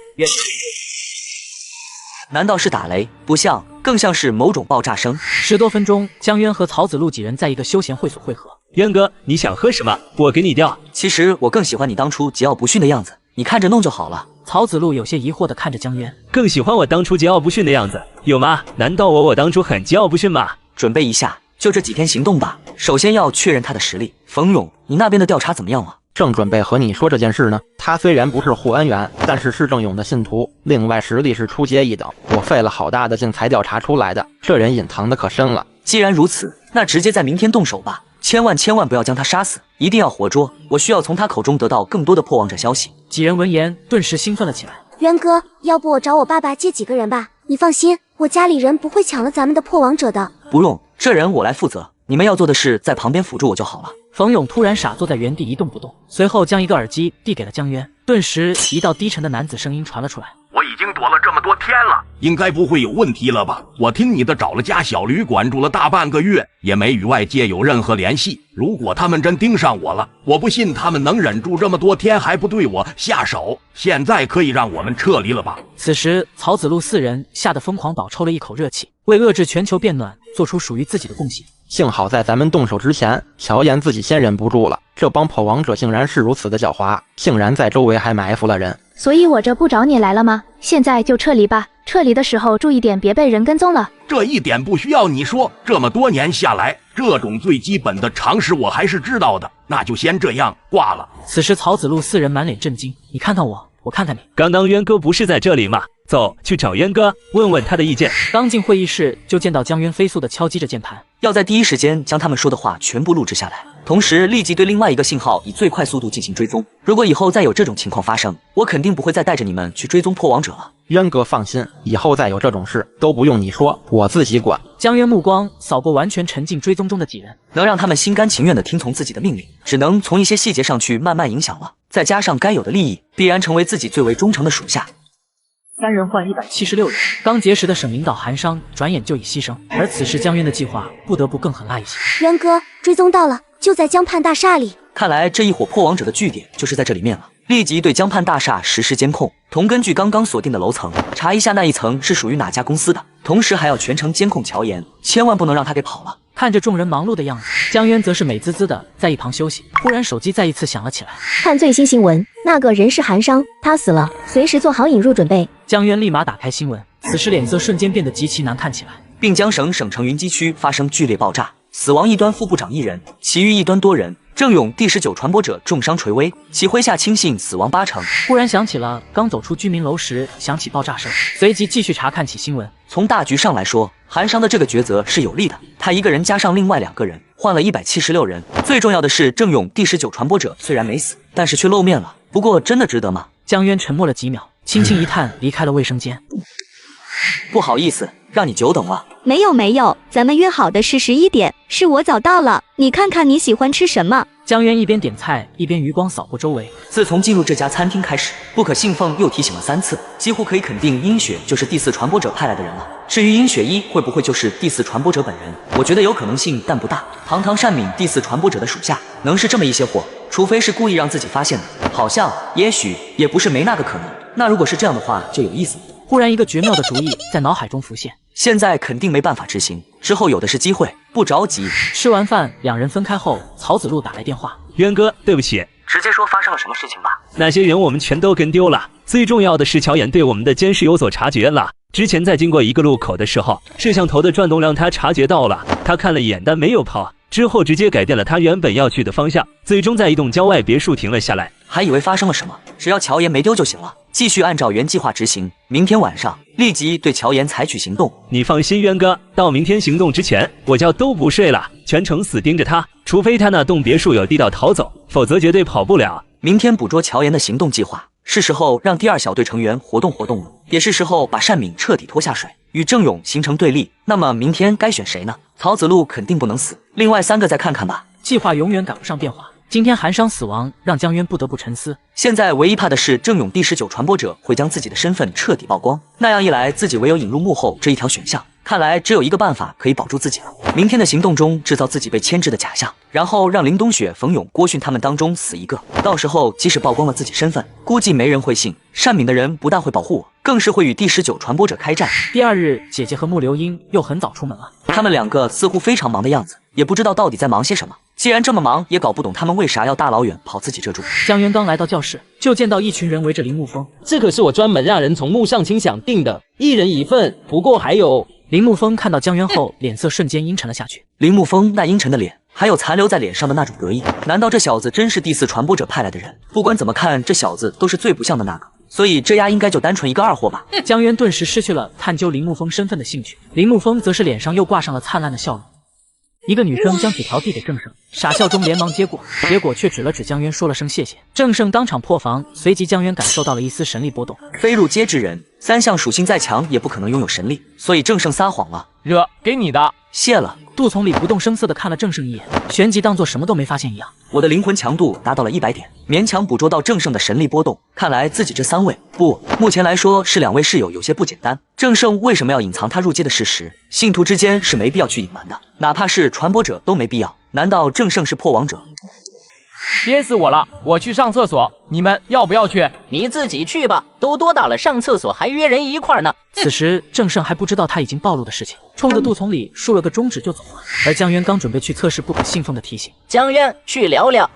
Speaker 3: 难道是打雷？不像，更像是某种爆炸声。
Speaker 1: 10多分钟，江渊和曹子路几人在一个休闲会所会合。
Speaker 10: 渊哥，你想喝什么？我给你调。
Speaker 3: 其实我更喜欢你当初桀骜不驯的样子，你看着弄就好了。
Speaker 1: 曹子路有些疑惑地看着江渊，
Speaker 10: 更喜欢我当初桀骜不驯的样子，有吗？难道我当初很桀骜不驯吗？
Speaker 3: 准备一下，就这几天行动吧。首先要确认他的实力。冯勇，你那边的调查怎么样了？
Speaker 19: 正准备和你说这件事呢。他虽然不是护安员，但是是郑勇的信徒，另外实力是初阶一等，我费了好大的劲才调查出来的。这人隐藏的可深了。
Speaker 3: 既然如此，那直接在明天动手吧，千万不要将他杀死，一定要活捉。我需要从他口中得到更多的破亡者消息。
Speaker 1: 几人闻言顿时兴奋了起来。
Speaker 20: 渊哥，要不我找我爸爸借几个人吧？你放心，我家里人不会抢了咱们的破王者的。
Speaker 3: 不用，这人我来负责，你们要做的是在旁边辅助我就好了。
Speaker 1: 冯勇突然傻坐在原地一动不动，随后将一个耳机递给了江渊，顿时一道低沉的男子声音传了出来。
Speaker 14: 我已经躲了这么多天了，
Speaker 22: 应该不会有问题了吧？我听你的找了家小旅馆住了大半个月，也没与外界有任何联系。如果他们真盯上我了，我不信他们能忍住这么多天还不对我下手。现在可以让我们撤离了吧？
Speaker 1: 此时曹子路4人吓得疯狂倒抽了一口热气，为遏制全球变暖做出属于自己的贡献。
Speaker 19: 幸好在咱们动手之前，乔岩自己先忍不住了。这帮破王者竟然是如此的狡猾，竟然在周围还埋伏了人。
Speaker 15: 所以我这不找你来了吗？现在就撤离吧，撤离的时候注意点，别被人跟踪了。
Speaker 22: 这一点不需要你说，这么多年下来，这种最基本的常识我还是知道的。那就先这样，挂了。
Speaker 1: 此时曹子路4人满脸震惊，你看看我，我看看你。
Speaker 10: 刚刚渊哥不是在这里吗？走，去找渊哥，问问他的意见。
Speaker 1: 刚进会议室，就见到江渊飞速地敲击着键盘，
Speaker 3: 要在第一时间将他们说的话全部录制下来，同时立即对另外一个信号以最快速度进行追踪。如果以后再有这种情况发生，我肯定不会再带着你们去追踪破王者了。
Speaker 19: 渊哥放心，以后再有这种事都不用你说，我自己管。
Speaker 1: 江渊目光扫过完全沉浸追踪中的几人，
Speaker 3: 能让他们心甘情愿地听从自己的命令，只能从一些细节上去慢慢影响了。再加上该有的利益，必然成为自己最为忠诚的属下。
Speaker 1: 3人换176人。刚结识的省领导韩商转眼就已牺牲，而此时江渊的计划不得不更狠辣一些。
Speaker 20: 渊哥，追踪到了，就在江畔大厦里。
Speaker 3: 看来这一伙破王者的据点就是在这里面了。立即对江畔大厦实施监控，同根据刚刚锁定的楼层查一下那一层是属于哪家公司的，同时还要全程监控乔岩，千万不能让他给跑了。
Speaker 1: 看着众人忙碌的样子，江渊则是美滋滋的在一旁休息。忽然手机再一次响了起来，
Speaker 15: 看最新新闻，那个人是韩商，他死了，随时做好引入准备。
Speaker 1: 江渊立马打开新闻，此时脸色瞬间变得极其难看起来。
Speaker 3: 并江省省城云机区发生剧烈爆炸，死亡一端副部长1人，其余一端多人。郑勇第19传播者重伤垂危，其麾下亲信死亡8成。
Speaker 1: 忽然想起了刚走出居民楼时响起爆炸声，随即继续查看起新闻。
Speaker 3: 从大局上来说，韩商的这个抉择是有利的，他一个人加上另外2个人，换了176人。最重要的是，郑勇第19传播者虽然没死，但是却露面了。不过真的值得吗？
Speaker 1: 江渊沉默了几秒，轻轻一叹，离开了卫生间。
Speaker 3: 不好意思，让你久等了。
Speaker 11: 没有，咱们约好的是11点，是我早到了。你看看你喜欢吃什么？
Speaker 1: 江渊一边点菜一边余光扫过周围。
Speaker 3: 自从进入这家餐厅开始，不可信奉又提醒了3次，几乎可以肯定殷雪就是第4传播者派来的人了。至于殷雪一会不会就是第4传播者本人，我觉得有可能性，但不大。堂堂单敏第4传播者的属下，能是这么一些货？除非是故意让自己发现的，好像也许也不是没那个可能。那如果是这样的话，就有意思了。
Speaker 1: 忽然一个绝妙的主意在脑海中浮现，
Speaker 3: 现在肯定没办法执行，之后有的是机会，不着急。
Speaker 1: 吃完饭，2人分开后，曹子路打来电话：
Speaker 10: 渊哥，对不起，
Speaker 14: 直接说发生了什么事情吧。
Speaker 10: 那些人我们全都跟丢了，最重要的是乔岩对我们的监视有所察觉了。之前在经过一个路口的时候，摄像头的转动让他察觉到了，他看了一眼但没有跑，之后直接改变了他原本要去的方向，最终在一栋郊外别墅停了下来。
Speaker 3: 还以为发生了什么，只要乔岩没丢就行了，继续按照原计划执行。明天晚上立即对乔岩采取行动。
Speaker 10: 你放心，渊哥，到明天行动之前，我觉都不睡了，全程死盯着他，除非他那栋别墅有地道逃走，否则绝对跑不了。
Speaker 3: 明天捕捉乔岩的行动计划，是时候让第2小队成员活动活动了，也是时候把单敏彻底拖下水，与郑勇形成对立。那么明天该选谁呢？曹子路肯定不能死，另外3个再看看吧。
Speaker 1: 计划永远赶不上变化。今天韩商死亡让江渊不得不沉思。
Speaker 3: 现在唯一怕的是郑勇第19传播者会将自己的身份彻底曝光，那样一来自己唯有引入幕后这一条选项。看来只有一个办法可以保住自己了。明天的行动中制造自己被牵制的假象，然后让林冬雪、冯勇、郭迅他们当中死一个。到时候即使曝光了自己身份，估计没人会信。单敏的人不但会保护我，更是会与第19传播者开战。
Speaker 1: 第2日，姐姐和穆流英又很早出门了。
Speaker 3: 他们2个似乎非常忙的样子，也不知道到底在忙些什么。既然这么忙，也搞不懂他们为啥要大老远跑自己这住。
Speaker 1: 江渊刚来到教室，就见到一群人围着铃木风。
Speaker 17: 这可是我专门让人从木上清想订的，1人1份。不过还有……
Speaker 1: 铃木风看到江渊后，脸色瞬间阴沉了下去。
Speaker 3: 铃木风那阴沉的脸，还有残留在脸上的那种得意，难道这小子真是第4传播者派来的人？不管怎么看，这小子都是最不像的那个。所以这丫应该就单纯一个2货吧。
Speaker 1: 江渊顿时失去了探究铃木风身份的兴趣，铃木风则是脸上又挂上了灿烂的笑容。一个女生将纸条递给郑胜，傻笑中连忙接过，结果却指了指江渊说了声谢谢。郑胜当场破防，随即江渊感受到了一丝神力波动。
Speaker 3: 飞入阶之人，3项属性再强也不可能拥有神力，所以郑胜撒谎了。
Speaker 5: 惹给你的，
Speaker 3: 谢了。
Speaker 1: 杜从礼不动声色地看了郑胜一眼，旋即当作什么都没发现一样。
Speaker 3: 我的灵魂强度达到了100点，勉强捕捉到郑胜的神力波动。看来自己这3位目前来说是2位室友有些不简单。郑胜为什么要隐藏他入阶的事实？信徒之间是没必要去隐瞒的，哪怕是传播者都没必要。难道郑胜是破王者？
Speaker 5: 憋死我了！我去上厕所，你们要不要去？
Speaker 7: 你自己去吧，都多大了，上厕所还约人一块呢。
Speaker 1: 此时郑胜还不知道他已经暴露的事情，冲着杜从礼竖了个中指就走了。而江渊刚准备去测试不可信奉的提醒，
Speaker 7: 江渊去聊聊。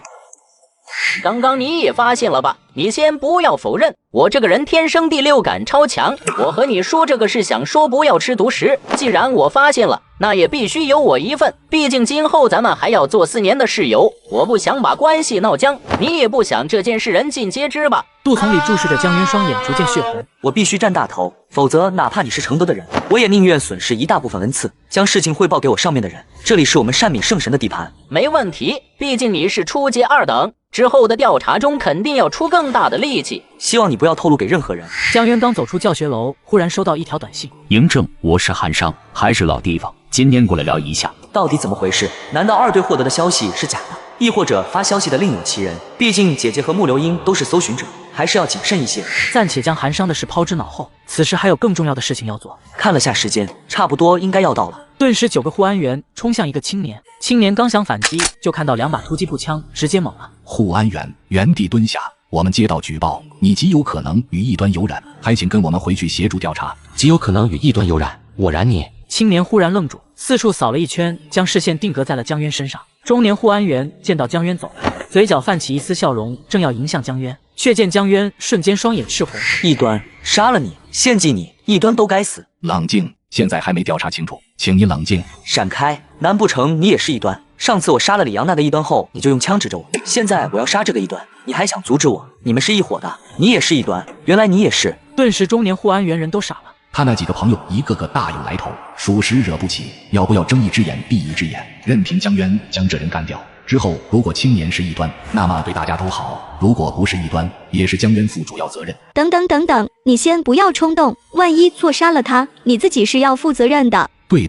Speaker 7: 刚刚你也发现了吧？你先不要否认，我这个人天生第6感超强。我和你说这个是想说不要吃独食，既然我发现了，那也必须有我一份。毕竟今后咱们还要做4年的室友，我不想把关系闹僵，你也不想这件事人尽皆知吧？
Speaker 1: 杜从礼注视着江渊，双眼逐渐血红。
Speaker 3: 我必须占大头，否则哪怕你是承德的人，我也宁愿损失一大部分恩赐，将事情汇报给我上面的人。这里是我们单敏圣神的地盘。
Speaker 7: 没问题，毕竟你是初阶2等，之后的调查中肯定要出更大的力气。
Speaker 3: 希望你不要透露给任何人。
Speaker 1: 江渊刚走出教学楼，忽然收到一条短信：
Speaker 4: 嬴政，我是韩商，还是老地方，今天过来聊一下。
Speaker 3: 到底怎么回事？难道2队获得的消息是假的？亦或者发消息的另有其人？毕竟姐姐和穆流英都是搜寻者，还是要谨慎一些。
Speaker 1: 暂且将韩商的事抛之脑后，此时还有更重要的事情要做。
Speaker 3: 看了下时间，差不多应该要到了。
Speaker 1: 顿时9个护安员冲向一个青年，青年刚想反击，就看到2把突击步枪直接猛了。
Speaker 2: 护安员原地蹲下，我们接到举报，你极有可能与异端有染，还请跟我们回去协助调查。
Speaker 12: 极有可能与异端有染，我染你。
Speaker 1: 青年忽然愣住，四处扫了一圈，将视线定格在了江渊身上。中年护安员见到江渊走来，嘴角泛起一丝笑容，正要迎向江渊，却见江渊瞬间双眼赤红。
Speaker 3: 异端，杀了你，献祭你，异端都该死。
Speaker 2: 冷静，现在还没调查清楚，请你冷静。
Speaker 3: 闪开，难不成你也是异端？上次我杀了李阳那个异端后，你就用枪指着我，现在我要杀这个异端，你还想阻止我？你们是一伙的，你也是异端，原来你也是。
Speaker 1: 顿时中年护安员人都傻了。
Speaker 2: 他那几个朋友一个个大有来头，属实惹不起。要不要睁一只眼闭一只眼，任凭江渊将这人干掉？之后如果青年是异端，那么对大家都好；如果不是异端，也是江渊负主要责任。
Speaker 11: 等等等等，你先不要冲动，万一错杀了他，你自己是要负责任的。
Speaker 2: 对，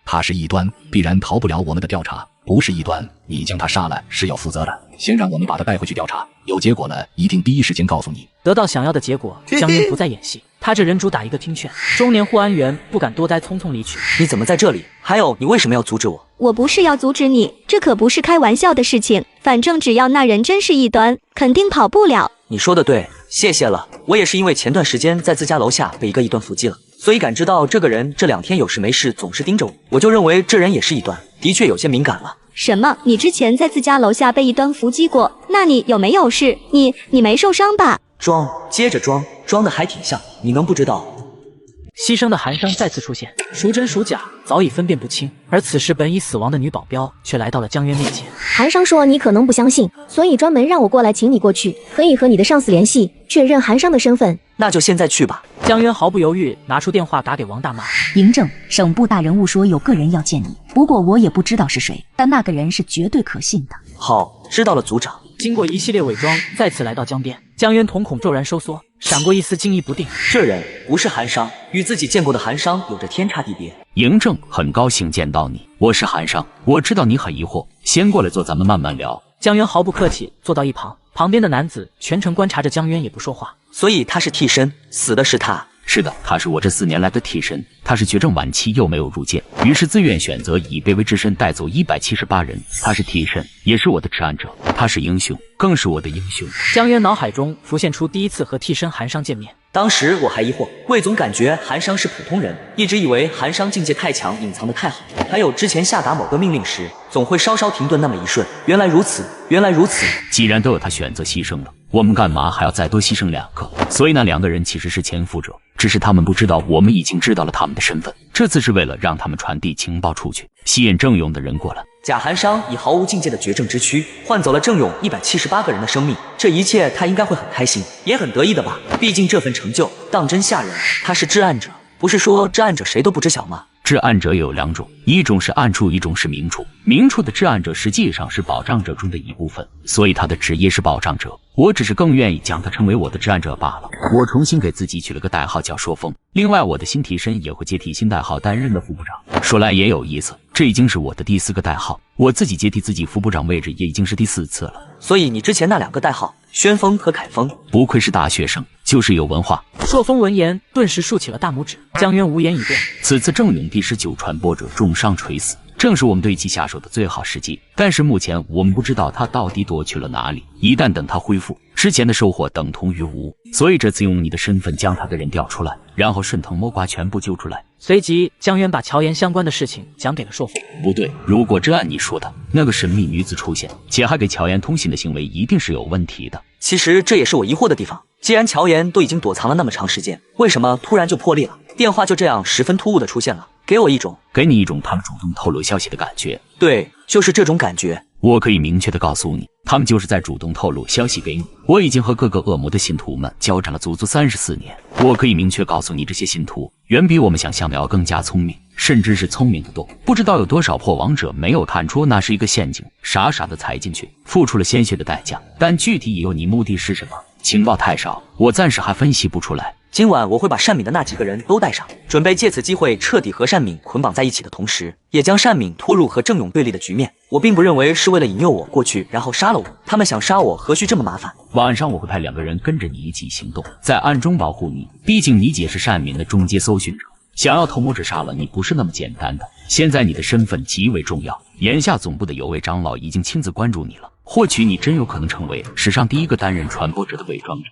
Speaker 2: 他是异端，必然逃不了我们的调查；不是异端，你将他杀了是要负责的。先让我们把他带回去调查，有结果了一定第一时间告诉你。
Speaker 1: 得到想要的结果，江渊不再演戏，他这人主打一个听劝。中年护安员不敢多待，匆匆离去。
Speaker 3: 你怎么在这里？还有，你为什么要阻止我？
Speaker 11: 我不是要阻止你，这可不是开玩笑的事情。反正只要那人真是异端，肯定跑不了。
Speaker 3: 你说的对，谢谢了。我也是因为前段时间在自家楼下被一个异端伏击了，所以感知到这个人这2天有事没事总是盯着我，我就认为这人也是异端，的确有些敏感了。
Speaker 11: 什么？你之前在自家楼下被异端伏击过？那你有没有事？你没受伤吧？
Speaker 3: 装，接着装，装的还挺像，你能不知道？
Speaker 1: 牺牲的韩商再次出现，孰真孰假早已分辨不清。而此时本已死亡的女保镖却来到了江渊面前。
Speaker 15: 韩商说你可能不相信，所以专门让我过来请你过去，可以和你的上司联系，确认韩商的身份。
Speaker 3: 那就现在去吧。
Speaker 1: 江渊毫不犹豫拿出电话打给王大妈。
Speaker 13: 嬴政，省部大人物说有个人要见你，不过我也不知道是谁，但那个人是绝对可信的。
Speaker 3: 好，知道了，组长。
Speaker 1: 经过一系列伪装，再次来到江边，江渊瞳孔骤然收缩，闪过一丝惊疑不定。
Speaker 3: 这人不是韩商，与自己见过的韩商有着天差地别。
Speaker 4: 嬴政，很高兴见到你，我是韩商，我知道你很疑惑，先过来坐，咱们慢慢聊。
Speaker 1: 江渊毫不客气坐到一旁，旁边的男子全程观察着江渊，也不说话。
Speaker 3: 所以他是替身，死的是他。
Speaker 4: 是的，他是我这4年来的替身，他是绝症晚期又没有入监，于是自愿选择以卑微之身带走178人。他是替身，也是我的至暗者，他是英雄，更是我的英雄。
Speaker 1: 江渊脑海中浮现出第一次和替身韩商见面，
Speaker 3: 当时我还疑惑，魏总感觉韩商是普通人，一直以为韩商境界太强，隐藏得太好，还有之前下达某个命令时总会稍稍停顿那么一瞬。原来如此，原来如此。
Speaker 4: 既然都有他选择牺牲了，我们干嘛还要再多牺牲2个？所以那2个人其实是潜伏者，只是他们不知道我们已经知道了他们的身份。这次是为了让他们传递情报出去，吸引郑勇的人过来。
Speaker 3: 假韩商以毫无境界的绝症之躯换走了郑勇178个人的生命，这一切他应该会很开心，也很得意的吧？毕竟这份成就当真吓人。他是至暗者，不是说至暗者谁都不知晓吗？
Speaker 4: 至暗者有2种，一种是暗处，一种是明处。明处的至暗者实际上是保障者中的一部分，所以他的职业是保障者。我只是更愿意将他称为我的至暗者罢了。我重新给自己取了个代号叫朔风，另外我的新替身也会接替新代号担任的副部长。说来也有意思，这已经是我的第4个代号，我自己接替自己副部长位置也已经是第4次了。
Speaker 3: 所以你之前那2个代号宣风和凯风，
Speaker 4: 不愧是大学生，就是有文化。
Speaker 1: 朔风闻言顿时竖起了大拇指，江渊无言以对。
Speaker 4: 此次郑勇第19传播者重伤垂死，正是我们对其下手的最好时机，但是目前我们不知道他到底躲去了哪里，一旦等他恢复，之前的收获等同于无，所以这次用你的身份将他的人调出来，然后顺藤摸瓜全部揪出来。
Speaker 1: 随即江渊把乔岩相关的事情讲给了朔风。
Speaker 4: 不对，如果真按你说的，那个神秘女子出现且还给乔岩通信的行为一定是有问题的。
Speaker 3: 其实这也是我疑惑的地方，既然乔岩都已经躲藏了那么长时间，为什么突然就破例了？电话就这样十分突兀的出现了，给你一种他们主动透露消息的感觉。对，就是这种感觉。
Speaker 4: 我可以明确的告诉你，他们就是在主动透露消息给你。我已经和各个恶魔的信徒们交战了足足34年，我可以明确告诉你，这些信徒远比我们想象的要更加聪明，甚至是聪明得多。不知道有多少破王者没有看出那是一个陷阱，傻傻的踩进去，付出了鲜血的代价。但具体以后你目的是什么？情报太少，我暂时还分析不出来。
Speaker 3: 今晚我会把单敏的那几个人都带上，准备借此机会彻底和单敏捆绑在一起的同时，也将单敏拖入和郑勇对立的局面。我并不认为是为了引诱我过去，然后杀了我。他们想杀我，何须这么麻烦？
Speaker 4: 晚上我会派2个人跟着你一起行动，在暗中保护你。毕竟你姐是单敏的中阶搜寻者，想要偷摸着杀了你不是那么简单的。现在你的身份极为重要，眼下总部的有位长老已经亲自关注你了，或许你真有可能成为史上第一个担任传播者的伪装者。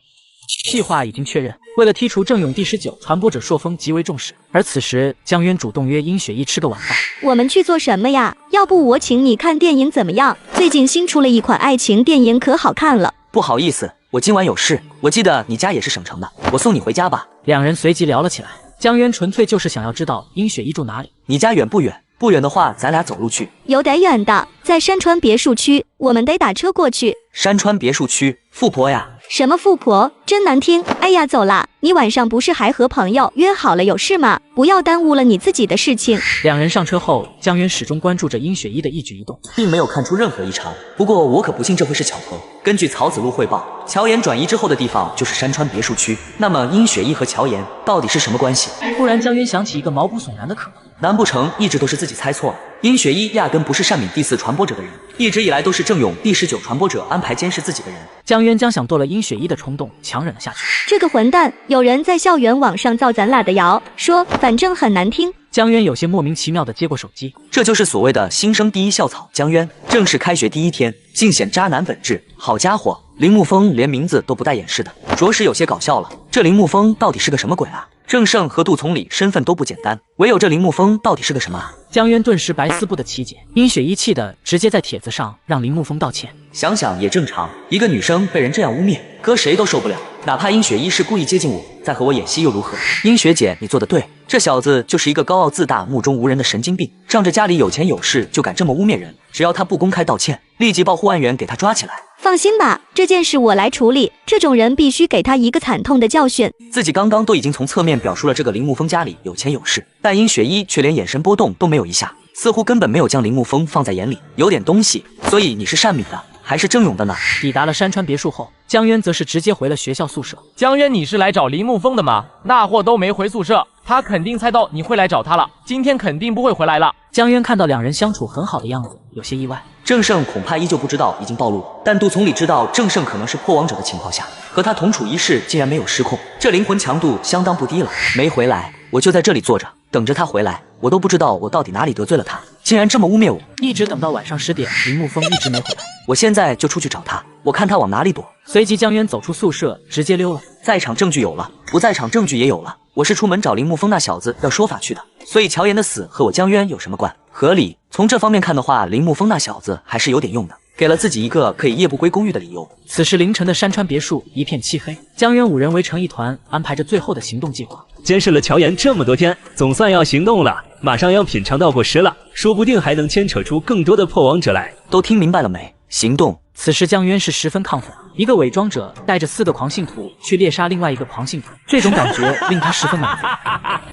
Speaker 1: 计划已经确认，为了剔除郑勇第19传播者朔风极为重视，而此时江渊主动约殷雪一吃个晚饭。
Speaker 11: 我们去做什么呀？要不我请你看电影怎么样？最近新出了一款爱情电影，可好看了。
Speaker 3: 不好意思，我今晚有事。我记得你家也是省城的，我送你回家吧。
Speaker 1: 两人随即聊了起来。江渊纯粹就是想要知道殷雪一住哪里。
Speaker 3: 你家远不远？不远的话，咱俩走路去。
Speaker 11: 有点远的，在山川别墅区，我们得打车过去。
Speaker 3: 山川别墅区，富婆呀？
Speaker 11: 什么富婆，真难听！哎呀，走啦！你晚上不是还和朋友约好了有事吗？不要耽误了你自己的事情。
Speaker 1: 两人上车后，江渊始终关注着殷雪一的一举一动，
Speaker 3: 并没有看出任何异常。不过我可不信这会是巧合。根据曹子路汇报，乔岩转移之后的地方就是山川别墅区。那么殷雪一和乔岩到底是什么关系？
Speaker 1: 突然，江渊想起一个毛骨悚然的可能。
Speaker 3: 难不成一直都是自己猜错了？殷雪一压根不是单敏第4传播者的人，一直以来都是郑勇第19传播者安排监视自己的人。
Speaker 1: 江渊将想剁了殷雪一的冲动强忍了下去。
Speaker 11: 这个混蛋！有人在校园网上造咱俩的谣，说反正很难听。
Speaker 1: 江渊有些莫名其妙地接过手机，
Speaker 3: 这就是所谓的新生第一校草江渊。正式开学第一天，尽显渣男本质。好家伙，铃木风连名字都不带掩饰的，着实有些搞笑了。这铃木风到底是个什么鬼啊？郑胜和杜从礼身份都不简单，唯有这铃木风到底是个什么啊？
Speaker 1: 江渊顿时百思不得其解，殷雪一气的直接在帖子上让铃木风道歉。
Speaker 3: 想想也正常，一个女生被人这样污蔑，搁谁都受不了。哪怕殷雪一是故意接近我，再和我演戏又如何？殷学姐，你做的对，这小子就是一个高傲自大、目中无人的神经病，仗着家里有钱有势就敢这么污蔑人。只要他不公开道歉，立即报户案员给他抓起来。
Speaker 11: 放心吧，这件事我来处理。这种人必须给他一个惨痛的教训。
Speaker 3: 自己刚刚都已经从侧面表述了这个铃木风家里有钱有势，但殷雪一却连眼神波动都没有一下，似乎根本没有将铃木风放在眼里。有点东西，所以你是单敏的还是郑勇的呢？
Speaker 1: 抵达了山川别墅后，江渊则是直接回了学校宿舍。
Speaker 5: 江渊，你是来找铃木风的吗？那货都没回宿舍，他肯定猜到你会来找他了，今天肯定不会回来了。
Speaker 1: 江渊看到两人相处很好的样子，有些意外。
Speaker 3: 郑胜恐怕依旧不知道已经暴露，但杜从礼知道郑胜可能是破王者的情况下，和他同处一室竟然没有失控，这灵魂强度相当不低了。没回来，我就在这里坐着，等着他回来。我都不知道我到底哪里得罪了他，竟然这么污蔑我。
Speaker 1: 一直等到晚上10点，铃木风一直没回来。
Speaker 3: 我现在就出去找他，我看他往哪里躲。
Speaker 1: 随即江渊走出宿舍，直接溜了。
Speaker 3: 在场证据有了，不在场证据也有了。我是出门找铃木风那小子要说法去的，所以乔岩的死和我江渊有什么关？合理。从这方面看的话，铃木风那小子还是有点用的，给了自己一个可以夜不归公寓的理由。
Speaker 1: 此时凌晨的山川别墅一片漆黑，江渊5人围成一团，安排着最后的行动计划。
Speaker 10: 监视了乔岩这么多天，总算要行动了，马上要品尝到果实了，说不定还能牵扯出更多的破王者来。
Speaker 3: 都听明白了没？行动！
Speaker 1: 此时江渊是十分亢奋，一个伪装者带着4个狂信徒去猎杀另外一个狂信徒，这种感觉令他十分满足。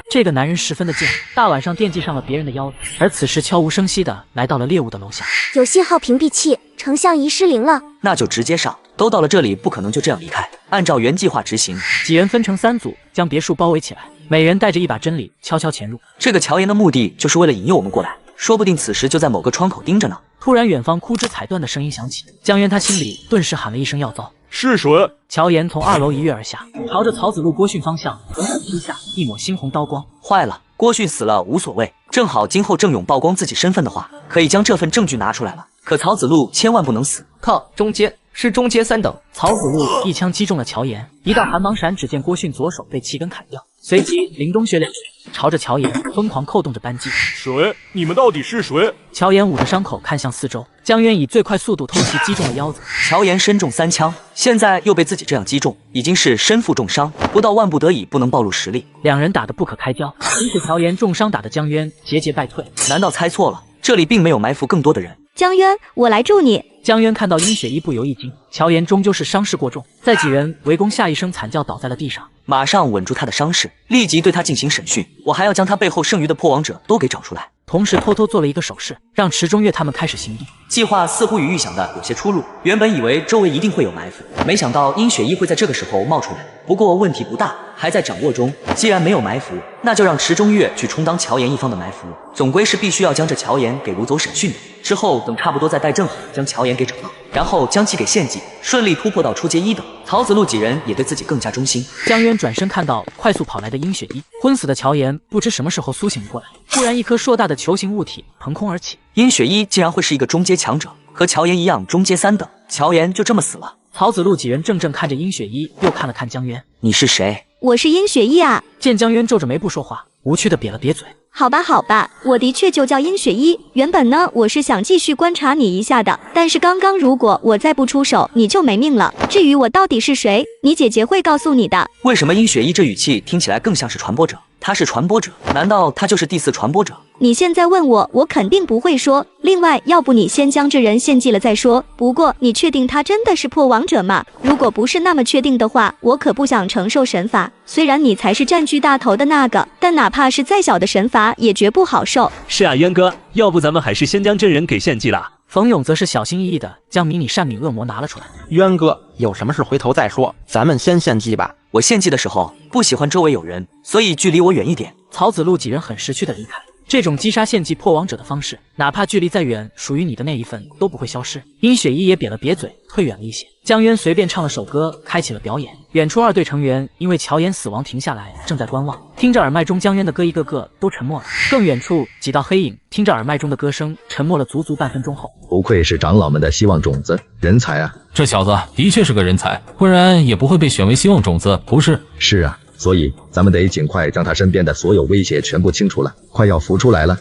Speaker 1: 这个男人十分的贱，大晚上惦记上了别人的腰子，而此时悄无声息的来到了猎物的楼下。
Speaker 20: 有信号屏蔽器，成像仪失灵了。
Speaker 3: 那就直接上，都到了这里，不可能就这样离开，按照原计划执行。
Speaker 1: 几人分成3组，将别墅包围起来，每人带着一把真理，悄悄潜入。
Speaker 3: 这个乔岩的目的就是为了引诱我们过来，说不定此时就在某个窗口盯着呢。
Speaker 1: 突然，远方枯枝彩断的声音响起，江渊他心里顿时喊了一声要糟。
Speaker 16: 是谁？
Speaker 1: 乔岩从2楼一跃而下，朝着曹子路郭迅方向狠狠劈下，一抹猩红刀光。
Speaker 3: 坏了，郭迅死了无所谓，正好今后郑勇曝光自己身份的话，可以将这份证据拿出来了。可曹子路千万不能死。
Speaker 7: 靠，中阶是中阶3等。
Speaker 1: 曹子路一枪击中了乔岩，一道寒芒闪，只见郭迅左手被气根砍掉，随即林东血两拳朝着乔岩疯狂扣动着扳机。
Speaker 16: 谁？你们到底是谁？
Speaker 1: 乔岩捂着伤口看向四周，江渊以最快速度偷袭击中了腰子。
Speaker 3: 乔岩身中3枪，现在又被自己这样击中，已经是身负重伤，不到万不得已不能暴露实力。
Speaker 1: 两人打得不可开交，即使乔岩重伤打得江渊节节败退。
Speaker 3: 难道猜错了？这里并没有埋伏更多的人。
Speaker 11: 江渊，我来助你。
Speaker 1: 江渊看到殷雪一不由一惊，乔岩终究是伤势过重，在几人围攻下一声惨叫倒在了地上，
Speaker 3: 马上稳住他的伤势，立即对他进行审讯。我还要将他背后剩余的破王者都给找出来。
Speaker 1: 同时偷偷做了一个手势，让池中月他们开始行动。
Speaker 3: 计划似乎与预想的有些出入，原本以为周围一定会有埋伏，没想到殷雪一会在这个时候冒出来。不过问题不大，还在掌握中。既然没有埋伏，那就让池中月去充当乔岩一方的埋伏，总归是必须要将这乔岩给掳走审讯的。之后等差不多再带阵法将乔岩给找到，然后将其给献祭，顺利突破到初阶1等。曹子路几人也对自己更加忠心。
Speaker 1: 江渊转身看到快速跑来的殷雪一，昏死的乔岩不知什么时候苏醒过来，忽然一颗硕大的球形物体腾空而起。
Speaker 3: 殷雪一竟然会是一个中阶强者，和乔岩一样中阶3等，乔岩就这么死了。
Speaker 1: 曹子路几人怔怔看着殷雪一，又看了看江渊，
Speaker 3: 你是谁？
Speaker 11: 我是殷雪一啊。
Speaker 1: 见江渊皱着眉不说话，无趣的瘪了瘪嘴。
Speaker 11: 好吧，好吧，我的确就叫殷雪一。原本呢，我是想继续观察你一下的，但是刚刚如果我再不出手，你就没命了。至于我到底是谁，你姐姐会告诉你的。
Speaker 3: 为什么殷雪一这语气听起来更像是传播者？他是传播者，难道他就是第4传播者？
Speaker 11: 你现在问我，我肯定不会说。另外，要不你先将这人献祭了再说。不过，你确定他真的是破王者吗？如果不是那么确定的话，我可不想承受神罚。虽然你才是占据大头的那个，但哪怕是再小的神罚，也绝不好受。
Speaker 10: 是啊，渊哥，要不咱们还是先将真人给献祭了。
Speaker 1: 冯勇则是小心翼翼地将迷你善敏恶魔拿了出来。
Speaker 19: 渊哥，有什么事回头再说，咱们先献祭吧。
Speaker 3: 我献祭的时候不喜欢周围有人，所以距离我远一点。
Speaker 1: 曹子路几人很识趣地离开。这种击杀献祭破王者的方式，哪怕距离再远，属于你的那一份都不会消失。殷雪一也瘪了瘪嘴，退远了一些。江渊随便唱了首歌，开启了表演。远处2队成员因为乔岩死亡停下来，正在观望，听着耳麦中江渊的歌，一个个都沉默了。更远处几道黑影听着耳麦中的歌声，沉默了足足半分钟后，
Speaker 18: 不愧是长老们的希望种子，人才啊！
Speaker 8: 这小子的确是个人才，不然也不会被选为希望种子，不是？
Speaker 18: 是啊。所以咱们得尽快将他身边的所有威胁全部清除了，快要浮出来了。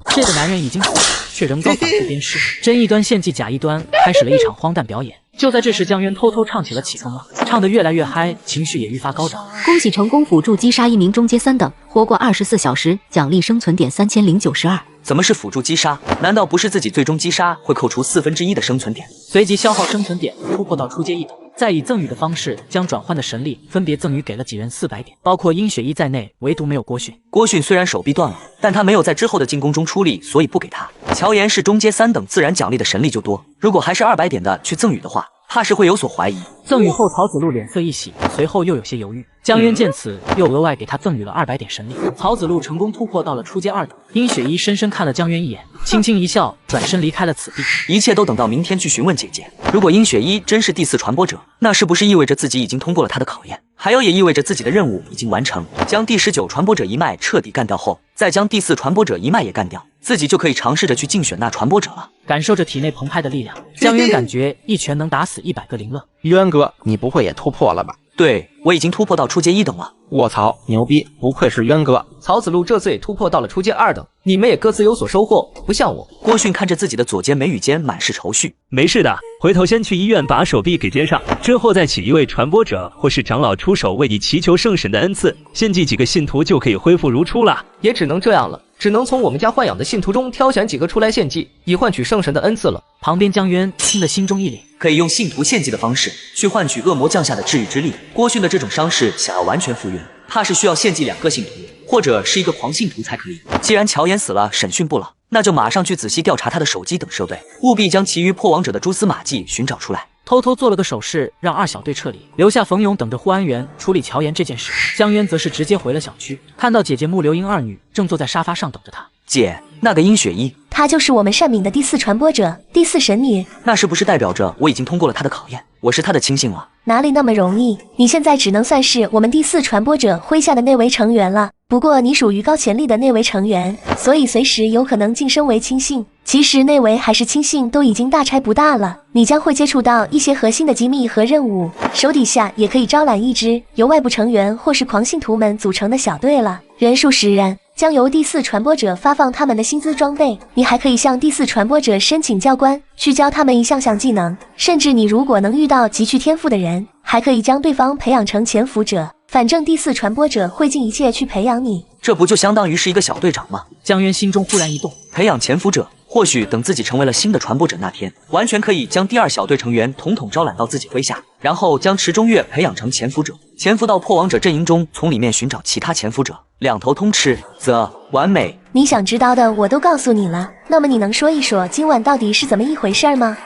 Speaker 1: 这个男人已经死了，却仍遭反复鞭尸，真一端献祭，假一端，开始了一场荒诞表演。就在这时，江渊偷偷唱起了起风了，唱得越来越嗨，情绪也愈发高涨。
Speaker 13: 恭喜成功辅助击杀1名中阶3等，活过24小时，奖励生存点3092。
Speaker 3: 怎么是辅助击杀？难道不是自己最终击杀会扣除1/4的生存点？
Speaker 1: 随即消耗生存点，突破到初阶1等，再以赠予的方式将转换的神力分别赠予给了几人400点，包括殷雪一在内，唯独没有郭迅。
Speaker 3: 郭迅虽然手臂断了，但他没有在之后的进攻中出力，所以不给他。乔岩是中阶3等，自然奖励的神力就多。如果还是200点的去赠予的话，怕是会有所怀疑。
Speaker 1: 赠予后，曹子路脸色一喜，随后又有些犹豫。江渊见此，又额外给他赠予了200点神力。曹子路成功突破到了初阶2等。殷雪一深深看了江渊一眼，轻轻一笑，转身离开了此地。
Speaker 3: 一切都等到明天去询问姐姐。如果殷雪一真是第4传播者，那是不是意味着自己已经通过了他的考验？还有也意味着自己的任务已经完成。将第19传播者一脉彻底干掉后，再将第4传播者一脉也干掉，自己就可以尝试着去竞选那传播者了。
Speaker 1: 感受着体内澎湃的力量，江渊感觉一拳能打死100个林乐。
Speaker 19: 渊哥，你不会也突破了吧？
Speaker 3: 对，我已经突破到初阶1等了。
Speaker 19: 卧槽，牛逼！不愧是渊哥。
Speaker 21: 曹子路这次也突破到了初阶2等，你们也各自有所收获，不像我。
Speaker 3: 郭迅看着自己的左肩眉宇间满是愁绪。
Speaker 10: 没事的，回头先去医院把手臂给接上，之后再请一位传播者或是长老出手为你祈求圣神的恩赐，献祭几个信徒就可以恢复如初了。
Speaker 21: 也只能这样了，只能从我们家豢养的信徒中挑选几个出来献祭，以换取圣神的恩赐了。
Speaker 1: 旁边江渊听得心中一凛，
Speaker 3: 可以用信徒献祭的方式去换取恶魔降下的治愈之力。郭迅的这种伤势想要完全复原，怕是需要献祭2个信徒，或者是一个狂信徒才可以。既然乔岩死了，审讯不了，那就马上去仔细调查他的手机等设备，务必将其余破王者的蛛丝马迹寻找出来。
Speaker 1: 偷偷做了个手势，让2小队撤离，留下冯勇等着护安员处理乔岩这件事。江渊则是直接回了小区，看到姐姐穆流英2女正坐在沙发上等着他。
Speaker 3: 姐，那个殷雪一，
Speaker 9: 她就是我们善敏的第4传播者，第4神女。
Speaker 3: 那是不是代表着我已经通过了她的考验，我是她的亲信了？
Speaker 9: 哪里那么容易？你现在只能算是我们第4传播者麾下的内围成员了。不过你属于高潜力的内围成员，所以随时有可能晋升为亲信。其实内围还是亲信都已经大差不大了，你将会接触到一些核心的机密和任务，手底下也可以招揽一支由外部成员或是狂信徒们组成的小队了，人数10人。将由第4传播者发放他们的薪资装备，你还可以向第4传播者申请教官，去教他们一项技能，甚至你如果能遇到极具天赋的人，还可以将对方培养成潜伏者。反正第4传播者会尽一切去培养你，
Speaker 3: 这不就相当于是一个小队长吗？
Speaker 1: 江渊心中忽然一动，
Speaker 3: 培养潜伏者或许等自己成为了新的传播者那天，完全可以将第2小队成员统统招揽到自己麾下，然后将池中月培养成潜伏者，潜伏到破王者阵营中，从里面寻找其他潜伏者，两头通吃，则完美。
Speaker 9: 你想知道的我都告诉你了，那么你能说一说今晚到底是怎么一回事吗？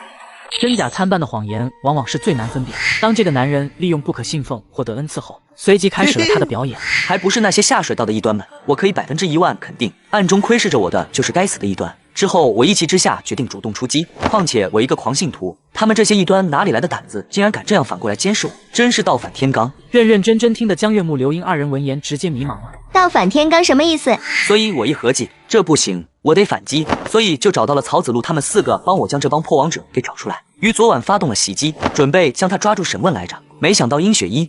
Speaker 1: 真假参半的谎言往往是最难分辨。当这个男人利用不可信奉获得恩赐后，随即开始了他的表演。
Speaker 3: 还不是那些下水道的异端们，我可以100%肯定，暗中窥视着我的就是该死的异端。之后我一气之下决定主动出击，况且我一个狂信徒，他们这些异端哪里来的胆子，竟然敢这样反过来监视我，真是倒反天罡。
Speaker 1: 认认真真听的江月木、刘英二人闻言直接迷茫了。
Speaker 20: 倒反天罡什么意思？
Speaker 3: 所以我一合计，这不行，我得反击，所以就找到了曹子路他们4个，帮我将这帮破王者给找出来。于昨晚发动了袭击，准备将他抓住审问来着。没想到殷雪一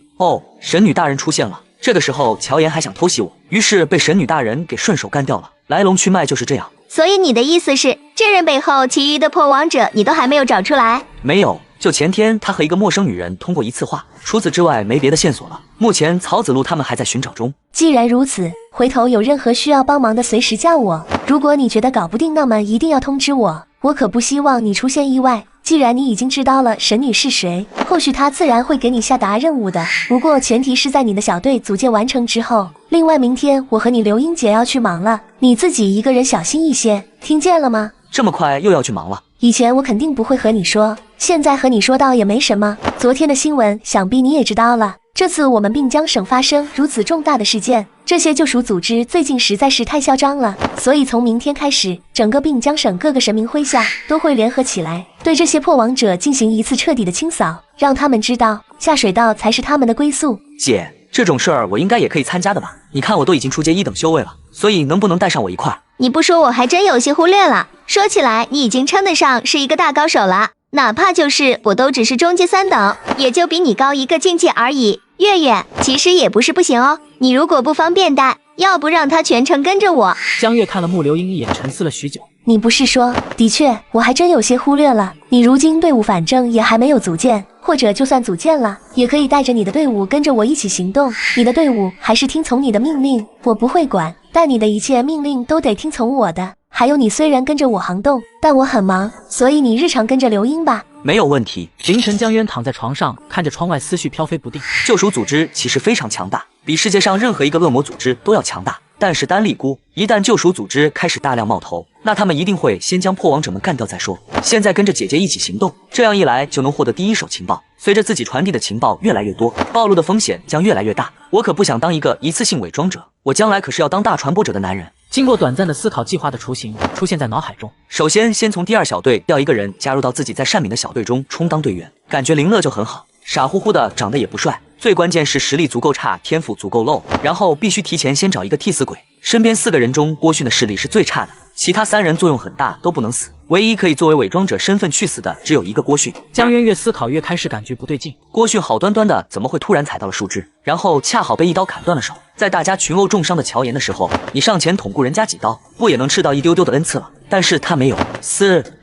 Speaker 3: 神女大人出现了。这个时候乔岩还想偷袭我，于是被神女大人给顺手干掉了。来龙去脉就是这样。
Speaker 20: 所以你的意思是，这人背后其余的破王者你都还没有找出来？
Speaker 3: 没有，就前天他和一个陌生女人通过一次话，除此之外没别的线索了。目前曹子路他们还在寻找中。
Speaker 9: 既然如此，回头有任何需要帮忙的随时叫我。如果你觉得搞不定，那么一定要通知我，我可不希望你出现意外。既然你已经知道了神女是谁，后续她自然会给你下达任务的。不过前提是在你的小队组建完成之后。另外明天我和你刘英姐要去忙了，你自己一个人小心一些，听见了吗？
Speaker 3: 这么快又要去忙了？
Speaker 9: 以前我肯定不会和你说，现在和你说倒也没什么。昨天的新闻想必你也知道了，这次我们并江省发生如此重大的事件，这些救赎组织最近实在是太嚣张了，所以从明天开始，整个并江省各个神明麾下都会联合起来，对这些破王者进行一次彻底的清扫，让他们知道下水道才是他们的归宿。
Speaker 3: 姐，这种事儿我应该也可以参加的吧？你看我都已经出阶1等修为了，所以能不能带上我一块儿？
Speaker 20: 你不说我还真有些忽略了。说起来，你已经称得上是一个大高手了，哪怕就是我都只是中阶3等，也就比你高一个境界而已。月月其实也不是不行哦，你如果不方便带，要不让他全程跟着我。
Speaker 1: 江月看了穆流英一眼，沉思了许久。
Speaker 9: 你不是说，的确，我还真有些忽略了。你如今队伍反正也还没有组建，或者就算组建了，也可以带着你的队伍跟着我一起行动。你的队伍还是听从你的命令，我不会管，但你的一切命令都得听从我的。还有你虽然跟着我行动，但我很忙，所以你日常跟着刘英吧。
Speaker 3: 没有问题。
Speaker 1: 凌晨，江渊躺在床上，看着窗外思绪飘飞不定。
Speaker 3: 救赎组织其实非常强大，比世界上任何一个恶魔组织都要强大。但是单立孤，一旦救赎组织开始大量冒头，那他们一定会先将破王者们干掉再说。现在跟着姐姐一起行动，这样一来就能获得第一手情报。随着自己传递的情报越来越多，暴露的风险将越来越大。我可不想当一个一次性伪装者，我将来可是要当大传播者的男人。
Speaker 1: 经过短暂的思考，计划的雏形出现在脑海中。
Speaker 3: 首先从第2小队调一个人加入到自己在善敏的小队中充当队员，感觉林乐就很好，傻乎乎的，长得也不帅，最关键是实力足够差，天赋足够漏。然后必须提前先找一个替死鬼，身边4个人中郭迅的实力是最差的，其他3人作用很大，都不能死。唯一可以作为伪装者身份去死的只有一个郭迅。
Speaker 1: 江渊越思考越开始感觉不对劲，
Speaker 3: 郭迅好端端的怎么会突然踩到了树枝，然后恰好被一刀砍断了手。在大家群殴重伤的乔岩的时候，你上前捅咕人家几刀，不也能吃到一丢丢的恩赐了？但是他没有。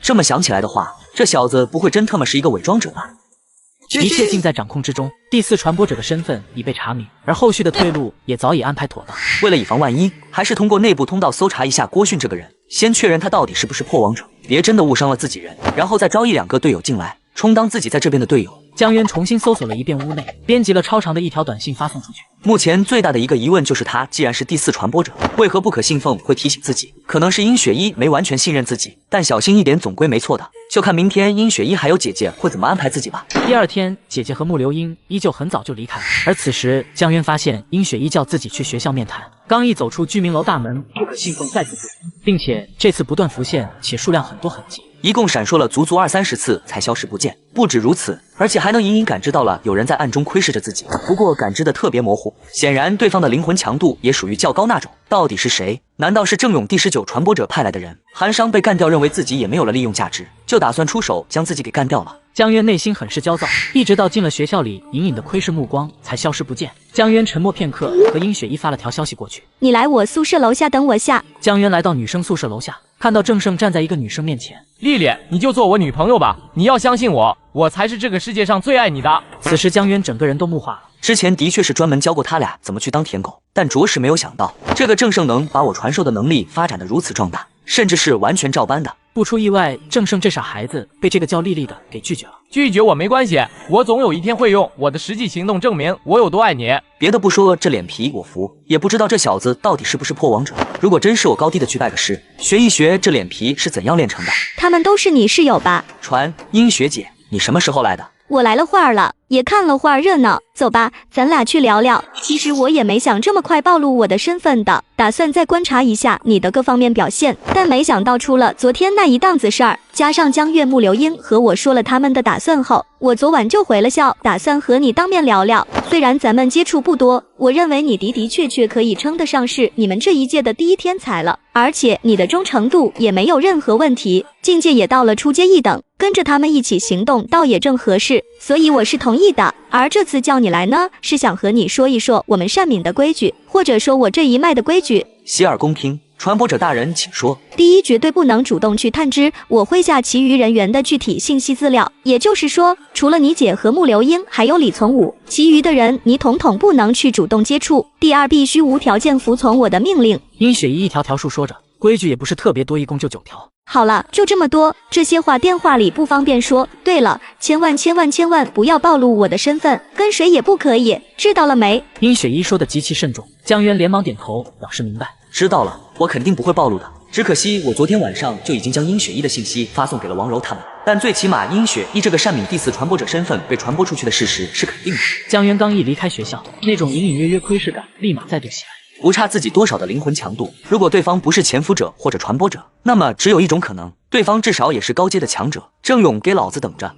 Speaker 3: 这么想起来的话，这小子不会真他妈是一个伪装者吧？
Speaker 1: 一切尽在掌控之中，第4传播者的身份已被查明，而后续的退路也早已安排妥当。
Speaker 3: 为了以防万一，还是通过内部通道搜查一下郭迅这个人，先确认他到底是不是破王者，别真的误伤了自己人，然后再招1-2个队友进来，充当自己在这边的队友。
Speaker 1: 江渊重新搜索了一遍屋内，编辑了超长的一条短信发送出去。
Speaker 3: 目前最大的一个疑问就是他既然是第4传播者，为何不可信奉会提醒自己？可能是殷雪一没完全信任自己，但小心一点总归没错的。就看明天殷雪一还有姐姐会怎么安排自己吧。
Speaker 1: 第2天，姐姐和穆流英依旧很早就离开了，而此时江渊发现殷雪一叫自己去学校面谈，刚一走出居民楼大门，不可信奉再次出现，并且这次不断浮现且数量很多痕迹。
Speaker 3: 一共闪烁了足足20-30次才消失不见。不止如此，而且还能隐隐感知到了有人在暗中窥视着自己，不过感知的特别模糊，显然对方的灵魂强度也属于较高那种。到底是谁？难道是郑勇第19传播者派来的人？韩商被干掉，认为自己也没有了利用价值，就打算出手将自己给干掉了。
Speaker 1: 江渊内心很是焦躁，一直到进了学校里，隐隐的窥视目光才消失不见。江渊沉默片刻，和殷雪一发了条消息过去：
Speaker 11: 你来我宿舍楼下等我下。
Speaker 1: 江渊来到女生宿舍楼下，看到郑胜站在一个女生面前。
Speaker 5: 丽丽，你就做我女朋友吧，你要相信我，我才是这个世界上最爱你的。
Speaker 1: 此时江渊整个人都木化了。
Speaker 3: 之前的确是专门教过他俩怎么去当舔狗，但着实没有想到这个郑胜能把我传授的能力发展得如此壮大，甚至是完全照搬的。
Speaker 1: 不出意外，正胜这傻孩子被这个叫丽丽的给拒绝了。
Speaker 5: 拒绝我没关系，我总有一天会用我的实际行动证明我有多爱你。
Speaker 3: 别的不说，这脸皮我服，也不知道这小子到底是不是破王者。如果真是我高低的去拜个师，学一学这脸皮是怎样练成的。
Speaker 11: 他们都是你室友吧？
Speaker 3: 传音学姐，你什么时候来的？
Speaker 11: 我来了会儿了，也看了会儿热闹。走吧，咱俩去聊聊。其实我也没想这么快暴露我的身份的，打算再观察一下你的各方面表现。但没想到出了昨天那一档子事儿，加上江月、木流音和我说了他们的打算后，我昨晚就回了校，打算和你当面聊聊。虽然咱们接触不多，我认为你的确可以称得上是你们这一届的第一天才了，而且你的忠诚度也没有任何问题，境界也到了初阶一等，跟着他们一起行动倒也正合适，所以我是同意的。而这次叫你来呢，是想和你说一说我们善敏的规矩，或者说我这一脉的规矩。
Speaker 3: 洗耳恭听，传播者大人请说。
Speaker 11: 第一，绝对不能主动去探知我麾下其余人员的具体信息资料，也就是说，除了你姐和木流英还有李从武，其余的人你统统不能去主动接触。第二，必须无条件服从我的命令。
Speaker 1: 殷雪一条条数说着，规矩也不是特别多，一共就9条。
Speaker 11: 好了，就这么多，这些话电话里不方便说。对了，千万不要暴露我的身份，跟谁也不可以，知道了没？
Speaker 1: 殷雪一说的极其慎重，江渊连忙点头表示明白。
Speaker 3: 知道了，我肯定不会暴露的。只可惜我昨天晚上就已经将殷雪一的信息发送给了王柔他们，但最起码殷雪一这个善敏第4传播者身份被传播出去的事实是肯定的。
Speaker 1: 江渊刚一离开学校，那种隐隐约约窥视感立马再度袭来。
Speaker 3: 不差自己多少的灵魂强度，如果对方不是潜伏者或者传播者，那么只有一种可能，对方至少也是高阶的强者。郑勇，给老子等着！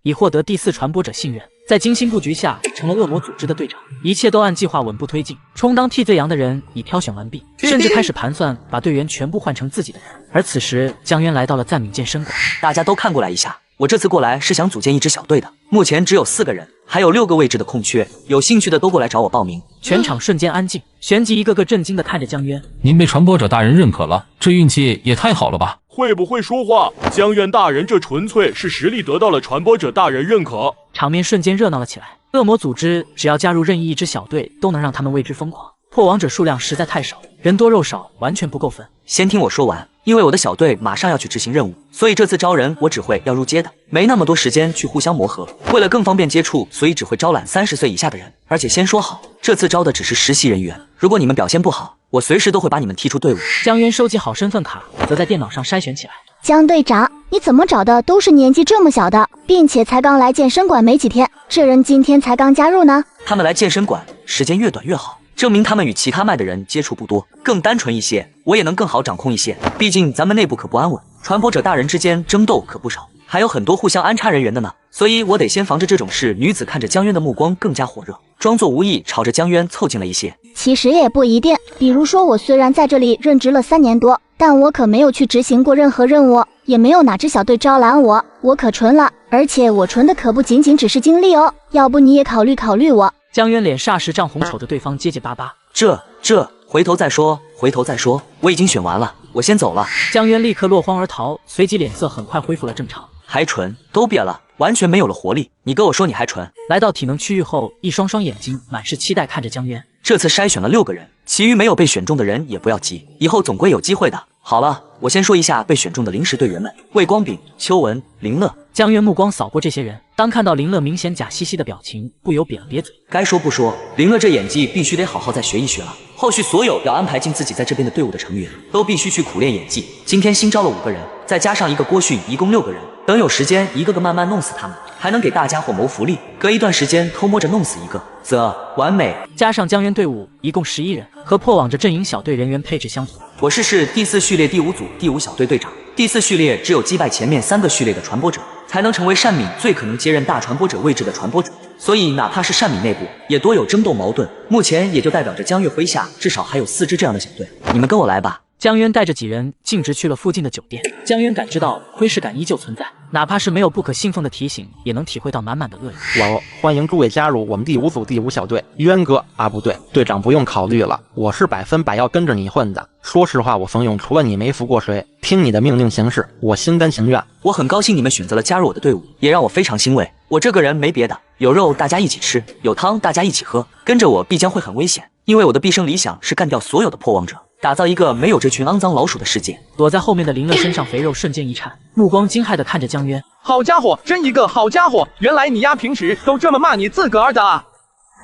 Speaker 1: 已获得第4传播者信任，在精心布局下成了恶魔组织的队长，一切都按计划稳步推进。充当替罪羊的人已挑选完毕，甚至开始盘算把队员全部换成自己的人。而此时，江渊来到了赞敏健身馆，
Speaker 3: 大家都看过来一下。我这次过来是想组建一支小队的，目前只有4个人，还有6个位置的空缺，有兴趣的都过来找我报名。
Speaker 1: 全场瞬间安静，旋即一个个震惊地看着江渊。
Speaker 8: 您被传播者大人认可了，这运气也太好了吧？
Speaker 16: 会不会说话？江渊大人，这纯粹是实力得到了传播者大人认可。
Speaker 1: 场面瞬间热闹了起来。恶魔组织只要加入任意一支小队，都能让他们为之疯狂。破王者数量实在太少，人多肉少，完全不够分。
Speaker 3: 先听我说完，因为我的小队马上要去执行任务，所以这次招人我只会要入阶的，没那么多时间去互相磨合。为了更方便接触，所以只会招揽30岁以下的人。而且先说好，这次招的只是实习人员，如果你们表现不好，我随时都会把你们踢出队伍。
Speaker 1: 江渊收集好身份卡，则在电脑上筛选起来。
Speaker 20: 江队长，你怎么找的都是年纪这么小的，并且才刚来健身馆没几天？这人今天才刚加入呢。
Speaker 3: 他们来健身馆时间越短越好，证明他们与其他脉的人接触不多，更单纯一些，我也能更好掌控一些。毕竟咱们内部可不安稳，传播者大人之间争斗可不少，还有很多互相安插人员的呢。所以我得先防着这种事。女子看着江渊的目光更加火热，装作无意朝着江渊凑近了一些。
Speaker 20: 其实也不一定，比如说我虽然在这里任职了3年多，但我可没有去执行过任何任务，也没有哪支小队招揽我，我可纯了，而且我纯的可不仅仅只是经历哦。要不你也考虑考虑我。
Speaker 1: 江渊脸霎时涨红，瞅着对方结结巴巴。
Speaker 3: 这回头再说，回头再说，我已经选完了，我先走了。
Speaker 1: 江渊立刻落荒而逃，随即脸色很快恢复了正常。
Speaker 3: 还纯，都瘪了，完全没有了活力。你跟我说你还纯？
Speaker 1: 来到体能区域后，一双双眼睛满是期待看着江渊。
Speaker 3: 这次筛选了6个人，其余没有被选中的人也不要急，以后总归有机会的。好了，我先说一下被选中的临时队员们：魏光炳、邱文、林乐。
Speaker 1: 江渊目光扫过这些人，当看到林乐明显假兮兮的表情，不由瘪了瘪嘴。
Speaker 3: 该说不说，林乐这演技必须得好好再学一学了。后续所有要安排进自己在这边的队伍的成员，都必须去苦练演技。今天新招了5个人，再加上一个郭旭，一共6个人。等有时间，一个个慢慢弄死他们，还能给大家伙谋福利。隔一段时间偷摸着弄死一个，则完美。
Speaker 1: 加上江渊队伍一共11人，和破网着阵营小队人员配置相符。
Speaker 3: 我是第4序列第5组第5小队队长。第4序列只有击败前面3个序列的传播者，才能成为善敏最可能接任大传播者位置的传播者。所以哪怕是善敏内部，也多有争斗矛盾。目前也就代表着江月麾下至少还有4支这样的小队。你们跟我来吧。
Speaker 1: 江渊带着几人径直去了附近的酒店。江渊感知到窥视感依旧存在，哪怕是没有不可信奉的提醒，也能体会到满满的恶意。
Speaker 19: 我欢迎诸位加入我们第5组第5小队。渊哥啊，不对，队长不用考虑了，我是100%要跟着你混的。说实话，我冯勇除了你没服过谁，听你的命令行事，我心甘情愿。
Speaker 3: 我很高兴你们选择了加入我的队伍，也让我非常欣慰。我这个人没别的，有肉大家一起吃，有汤大家一起喝。跟着我必将会很危险，因为我的毕生理想是干掉所有的破王者。打造一个没有这群肮脏老鼠的世界。
Speaker 1: 躲在后面的林乐身上肥肉瞬间一颤，目光惊骇地看着江渊。
Speaker 6: 好家伙，真一个好家伙！原来你丫平时都这么骂你自个儿的啊！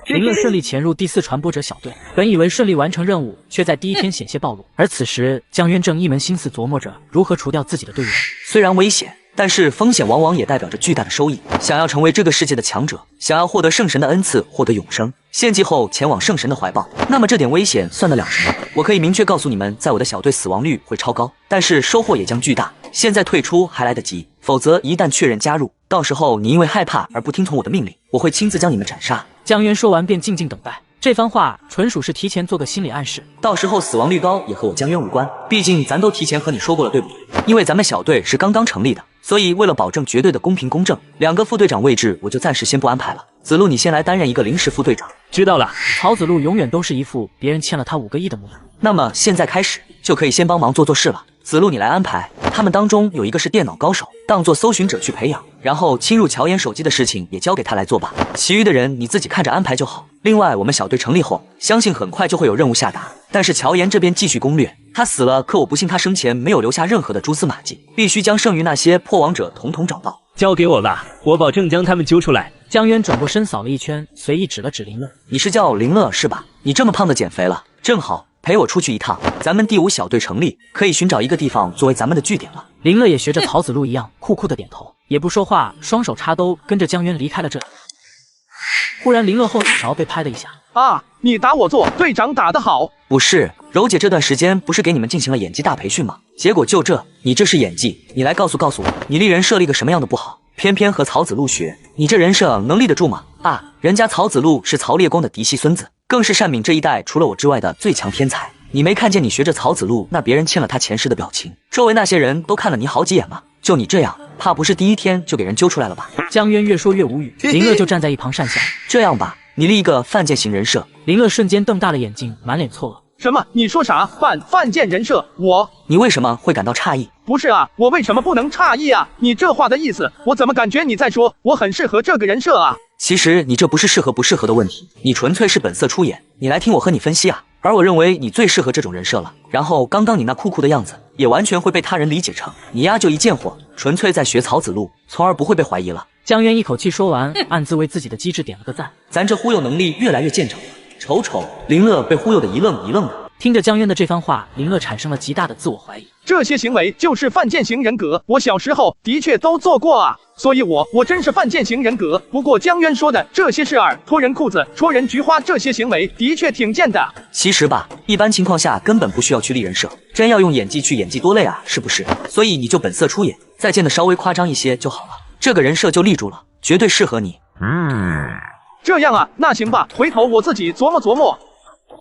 Speaker 1: 林乐顺利潜入第4传播者小队，本以为顺利完成任务，却在第一天险些暴露。而此时，江渊正一门心思琢磨着如何除掉自己的队员。
Speaker 3: 虽然危险，但是风险往往也代表着巨大的收益。想要成为这个世界的强者，想要获得圣神的恩赐，获得永生，献祭后前往圣神的怀抱，那么这点危险算得了什么？我可以明确告诉你们，在我的小队死亡率会超高，但是收获也将巨大。现在退出还来得及，否则一旦确认加入，到时候你因为害怕而不听从我的命令，我会亲自将你们斩杀。
Speaker 1: 江渊说完便静静等待，这番话纯属是提前做个心理暗示。
Speaker 3: 到时候死亡率高也和我江渊无关，毕竟咱都提前和你说过了，对不对？因为咱们小队是刚刚成立的，所以为了保证绝对的公平公正，2个副队长位置我就暂时先不安排了。子路，你先来担任一个临时副队长。
Speaker 10: 知道了。
Speaker 1: 曹子路永远都是一副别人欠了他5个亿的模样。
Speaker 3: 那么现在开始就可以先帮忙做事了。子路，你来安排。他们当中有一个是电脑高手，当做搜寻者去培养，然后侵入乔岩手机的事情也交给他来做吧。其余的人你自己看着安排就好。另外，我们小队成立后，相信很快就会有任务下达。但是乔岩这边继续攻略，他死了，可我不信他生前没有留下任何的蛛丝马迹，必须将剩余那些破王者统统找到。
Speaker 10: 交给我吧，我保证将他们揪出来。
Speaker 1: 江渊转过身扫了一圈，随意指了指林乐。
Speaker 3: 你是叫林乐是吧？你这么胖的减肥了，正好陪我出去一趟。咱们第5小队成立，可以寻找一个地方作为咱们的据点了。
Speaker 1: 林乐也学着曹子路一样，酷酷的点头，也不说话，双手插兜，跟着江渊离开了这里。忽然，林乐后脑勺被拍了一下。
Speaker 6: 啊！你打我做队长打得好。
Speaker 3: 不是，柔姐这段时间不是给你们进行了演技大培训吗？结果就这，你这是演技？你来告诉我，你立人设立个什么样的不好？偏偏和曹子路学，你这人设能立得住吗？啊，人家曹子路是曹烈公的嫡系孙子，更是单敏这一代除了我之外的最强天才。你没看见你学着曹子路那别人欠了他前世的表情，周围那些人都看了你好几眼吗？就你这样，怕不是第1天就给人揪出来了吧？
Speaker 1: 江渊越说越无语，林乐就站在一旁讪笑。
Speaker 3: 这样吧，你立一个犯贱型人设。
Speaker 1: 林乐瞬间瞪大了眼睛，满脸错愕。
Speaker 6: 什么？你说啥？犯贱人设？
Speaker 3: 你为什么会感到诧异？
Speaker 6: 不是啊，我为什么不能诧异啊？你这话的意思，我怎么感觉你在说我很适合这个人设啊？
Speaker 3: 其实你这不是适合不适合的问题，你纯粹是本色出演。你来听我和你分析啊。而我认为你最适合这种人设了。然后刚刚你那酷酷的样子，也完全会被他人理解成你丫就一贱货，纯粹在学曹子路，从而不会被怀疑了。
Speaker 1: 江渊一口气说完，暗自为自己的机智点了个赞。
Speaker 3: 咱这忽悠能力越来越见长了。瞅林乐被忽悠的一愣一愣的。
Speaker 1: 听着江渊的这番话，林乐产生了极大的自我怀疑。
Speaker 6: 这些行为就是犯贱型人格，我小时候的确都做过啊，所以我真是犯贱型人格。不过江渊说的这些事儿，脱人裤子、戳人菊花这些行为的确挺贱的。
Speaker 3: 其实吧，一般情况下根本不需要去立人设，真要用演技去演技多累啊，是不是？所以你就本色出演，再见的稍微夸张一些就好了，这个人设就立住了，绝对适合你。
Speaker 6: 这样啊，那行吧，回头我自己琢磨琢磨。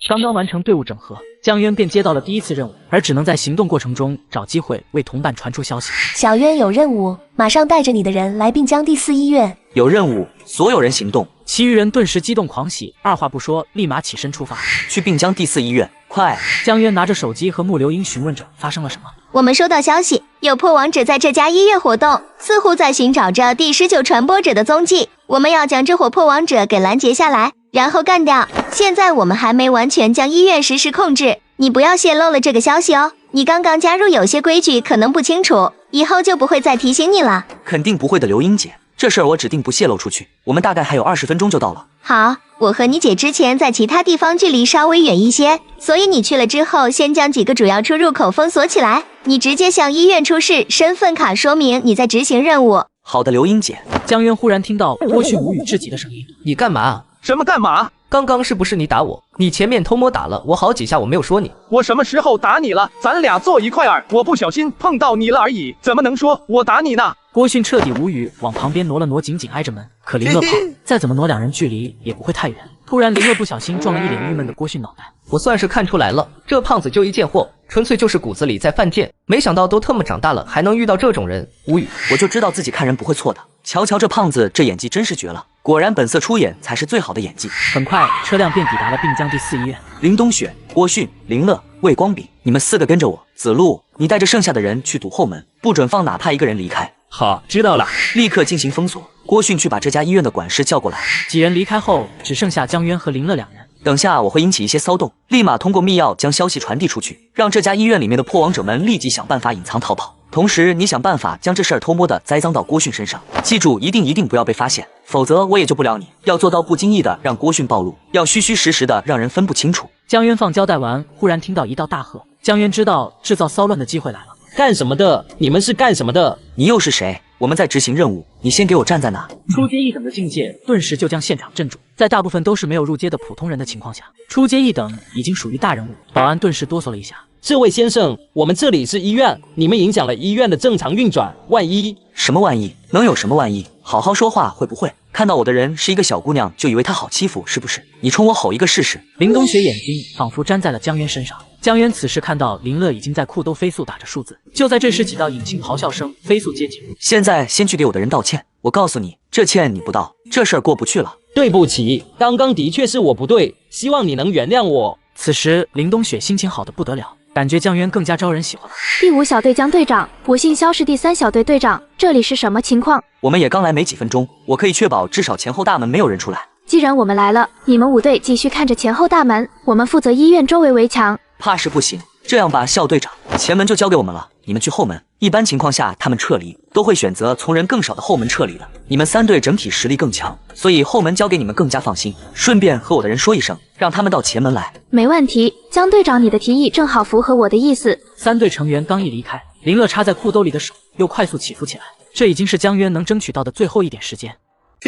Speaker 1: 刚刚完成队伍整合，江渊便接到了第1次任务，而只能在行动过程中找机会为同伴传出消息。
Speaker 9: 小渊有任务，马上带着你的人来并江第4医院。
Speaker 3: 有任务，所有人行动。
Speaker 1: 其余人顿时激动狂喜，二话不说，立马起身出发，
Speaker 3: 去并江第4医院。快！
Speaker 1: 江渊拿着手机和穆流英询问着发生了什么。
Speaker 11: 我们收到消息，有破王者在这家医院活动，似乎在寻找着第19传播者的踪迹。我们要将这伙破王者给拦截下来，然后干掉。现在我们还没完全将医院实时控制，你不要泄露了这个消息哦。你刚刚加入，有些规矩可能不清楚，以后就不会再提醒你了。
Speaker 3: 肯定不会的，刘英姐，这事儿我指定不泄露出去。我们大概还有20分钟就到了。
Speaker 11: 好，我和你姐之前在其他地方距离稍微远一些，所以你去了之后，先将几个主要出入口封锁起来。你直接向医院出示身份卡，说明你在执行任务。
Speaker 3: 好的，刘英姐。
Speaker 1: 江渊忽然听到郭迅无语至极的声音：“
Speaker 17: 你干嘛？
Speaker 6: 什么干嘛？
Speaker 17: 刚刚是不是你打我？你前面偷摸打了我好几下，我没有说你。
Speaker 6: 我什么时候打你了？咱俩坐一块儿，我不小心碰到你了而已，怎么能说我打你呢？”
Speaker 1: 郭迅彻底无语，往旁边挪了挪，紧紧挨着门。可林乐胖，再怎么挪，2人距离也不会太远。突然，林乐不小心撞了一脸郁闷的郭迅脑袋。
Speaker 21: 我算是看出来了，这胖子就一贱货，纯粹就是骨子里在犯贱。没想到都特么长大了，还能遇到这种人，无语。
Speaker 3: 我就知道自己看人不会错的。瞧瞧这胖子，这演技真是绝了，果然本色出演才是最好的演技。
Speaker 1: 很快，车辆便抵达了并江第4医院。
Speaker 3: 林冬雪、郭迅、林乐、魏光比，你们4个跟着我。子路，你带着剩下的人去堵后门，不准放哪怕一个人离开。
Speaker 10: 好，知道了。
Speaker 3: 立刻进行封锁。郭迅去把这家医院的管事叫过来。
Speaker 1: 几人离开后，只剩下江渊和林乐2人。
Speaker 3: 等下我会引起一些骚动，立马通过密钥将消息传递出去，让这家医院里面的破王者们立即想办法隐藏逃跑。同时，你想办法将这事儿偷摸的栽赃到郭迅身上，记住，一定不要被发现，否则我也救不了你。要做到不经意的让郭迅暴露，要虚虚实实的让人分不清楚。
Speaker 1: 江渊放交代完，忽然听到一道大喝，江渊知道制造骚乱的机会来了。
Speaker 17: 干什么的？你们是干什么的？
Speaker 3: 你又是谁？我们在执行任务，你先给我站在那。
Speaker 1: 初阶一等的境界顿时就将现场镇住，在大部分都是没有入阶的普通人的情况下，初阶一等已经属于大人物。保安顿时哆嗦了一下。
Speaker 17: 这位先生，我们这里是医院，你们影响了医院的正常运转，万一……
Speaker 3: 什么万一？能有什么万一？好好说话会不会？看到我的人是一个小姑娘，就以为她好欺负是不是？你冲我吼一个试试！
Speaker 1: 林东雪眼睛仿佛粘在了江渊身上。江渊此时看到林乐已经在裤兜飞速打着数字，就在这时几道隐性咆哮声飞速接近。
Speaker 3: 现在先去给我的人道歉，我告诉你，这歉你不道，这事儿过不去了。
Speaker 17: 对不起，刚刚的确是我不对，希望你能原谅我。
Speaker 1: 此时林东雪心情好得不得了，感觉江渊更加招人喜欢了。
Speaker 14: 第5小队江队长，我姓肖，是第3小队队长，这里是什么情况？
Speaker 3: 我们也刚来没几分钟，我可以确保至少前后大门没有人出来。
Speaker 14: 既然我们来了，你们5队继续看着前后大门，我们负责医院周围围墙。
Speaker 3: 怕是不行，这样吧，校队长，前门就交给我们了，你们去后门。一般情况下，他们撤离都会选择从人更少的后门撤离的。你们3队整体实力更强，所以后门交给你们更加放心。顺便和我的人说一声，让他们到前门来。
Speaker 14: 没问题，江队长，你的提议正好符合我的意思。
Speaker 1: 3队成员刚一离开，林乐插在裤兜里的手又快速起伏起来，这已经是江渊能争取到的最后一点时间。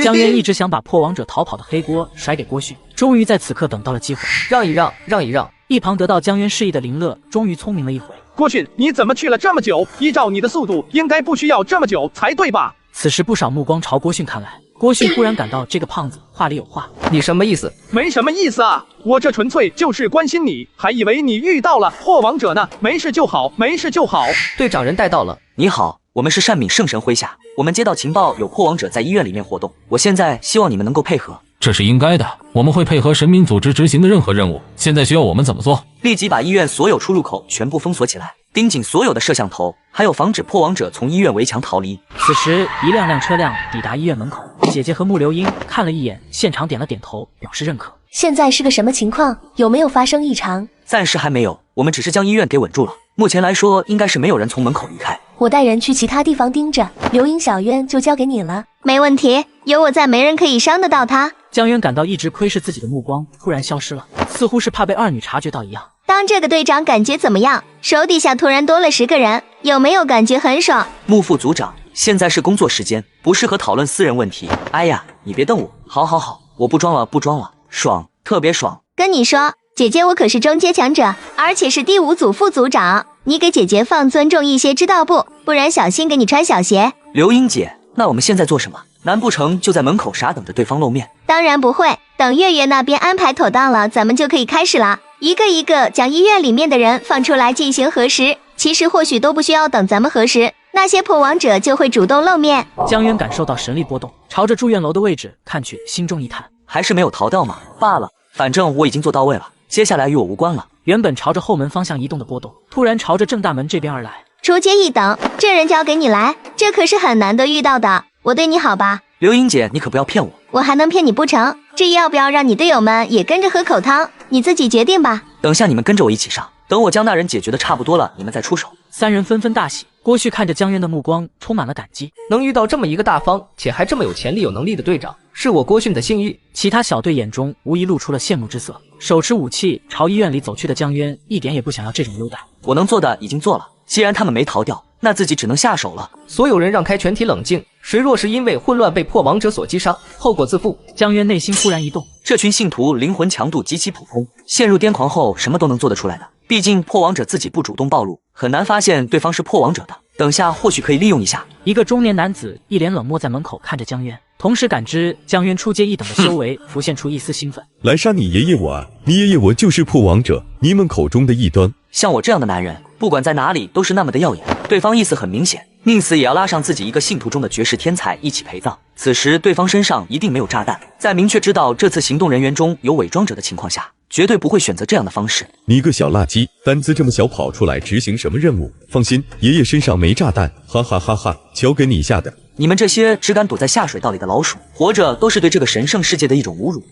Speaker 1: 江渊一直想把破王者逃跑的黑锅甩给郭迅，终于在此刻等到了机会。
Speaker 21: 让一让，让一让。
Speaker 1: 一旁得到江渊示意的林乐终于聪明了一回。
Speaker 6: 郭迅，你怎么去了这么久？依照你的速度，应该不需要这么久才对吧？
Speaker 1: 此时不少目光朝郭迅看来，郭迅忽然感到这个胖子话里有话。
Speaker 21: 你什么意思？
Speaker 6: 没什么意思啊，我这纯粹就是关心你，还以为你遇到了破王者呢。没事就好，没事就好。
Speaker 21: 队长人带到了。
Speaker 3: 你好。我们是善敏圣神麾下，我们接到情报有破王者在医院里面活动，我现在希望你们能够配合。
Speaker 8: 这是应该的，我们会配合神明组织执行的任何任务。现在需要我们怎么做？
Speaker 3: 立即把医院所有出入口全部封锁起来，盯紧所有的摄像头，还有防止破王者从医院围墙逃离。
Speaker 1: 此时一辆辆车辆抵达医院门口，姐姐和穆流英看了一眼，现场点了点头，表示认可。
Speaker 9: 现在是个什么情况？有没有发生异常？
Speaker 3: 暂时还没有，我们只是将医院给稳住了。目前来说，应该是没有人从门口离开。
Speaker 9: 我带人去其他地方盯着，刘英、小渊就交给你了。
Speaker 20: 没问题，有我在，没人可以伤得到他。
Speaker 1: 江渊感到一直窥视自己的目光突然消失了，似乎是怕被二女察觉到一样。
Speaker 20: 当这个队长感觉怎么样？手底下突然多了10个人，有没有感觉很爽？
Speaker 3: 穆副组长，现在是工作时间，不适合讨论私人问题。哎呀，你别瞪我。好，我不装了，爽，特别爽。
Speaker 20: 跟你说，姐姐我可是中阶强者，而且是第5组副组长。你给姐姐放尊重一些，知道不？不然小心给你穿小鞋。
Speaker 3: 刘英姐，那我们现在做什么？难不成就在门口傻等着对方露面？
Speaker 20: 当然不会，等月月那边安排妥当了，咱们就可以开始了。一个一个将医院里面的人放出来进行核实。其实或许都不需要等咱们核实，那些破王者就会主动露面。
Speaker 1: 江渊感受到神力波动，朝着住院楼的位置看去，心中一叹，
Speaker 3: 还是没有逃掉吗？罢了，反正我已经做到位了，接下来与我无关了。
Speaker 1: 原本朝着后门方向移动的波动，突然朝着正大门这边而来。
Speaker 20: 初阶一等，这人交给你来，这可是很难得遇到的。我对你好吧？
Speaker 3: 刘英姐，你可不要骗我。
Speaker 20: 我还能骗你不成？至于要不要让你队友们也跟着喝口汤，你自己决定吧。
Speaker 3: 等下你们跟着我一起上，等我将那人解决的差不多了，你们再出手。
Speaker 1: 3人纷纷大喜。郭旭看着江渊的目光充满了感激，
Speaker 21: 能遇到这么一个大方且还这么有潜力有能力的队长，是我郭迅的幸运。
Speaker 1: 其他小队眼中无疑露出了羡慕之色，手持武器朝医院里走去的江渊一点也不想要这种优待。
Speaker 3: 我能做的已经做了，既然他们没逃掉，那自己只能下手了。
Speaker 21: 所有人让开，全体冷静。谁若是因为混乱被破王者所击杀，后果自负。
Speaker 1: 江渊内心忽然一动，
Speaker 3: 这群信徒灵魂强度极其普通，陷入癫狂后什么都能做得出来的。毕竟破王者自己不主动暴露，很难发现对方是破王者的。等下或许可以利用一下。
Speaker 1: 一个中年男子一脸冷漠在门口看着江渊，同时感知江渊初阶一等的修为浮现出一丝兴奋。
Speaker 22: 来杀你爷爷我啊！你爷爷我就是破王者，你们口中的异端。
Speaker 3: 像我这样的男人，不管在哪里都是那么的耀眼。对方意思很明显，宁死也要拉上自己一个信徒中的绝世天才一起陪葬。此时对方身上一定没有炸弹，在明确知道这次行动人员中有伪装者的情况下，绝对不会选择这样的方式。
Speaker 22: 你个小垃圾，胆子这么小，跑出来执行什么任务？放心，爷爷身上没炸弹，哈哈哈哈！瞧给你吓的！
Speaker 3: 你们这些只敢躲在下水道里的老鼠，活着都是对这个神圣世界的一种侮辱。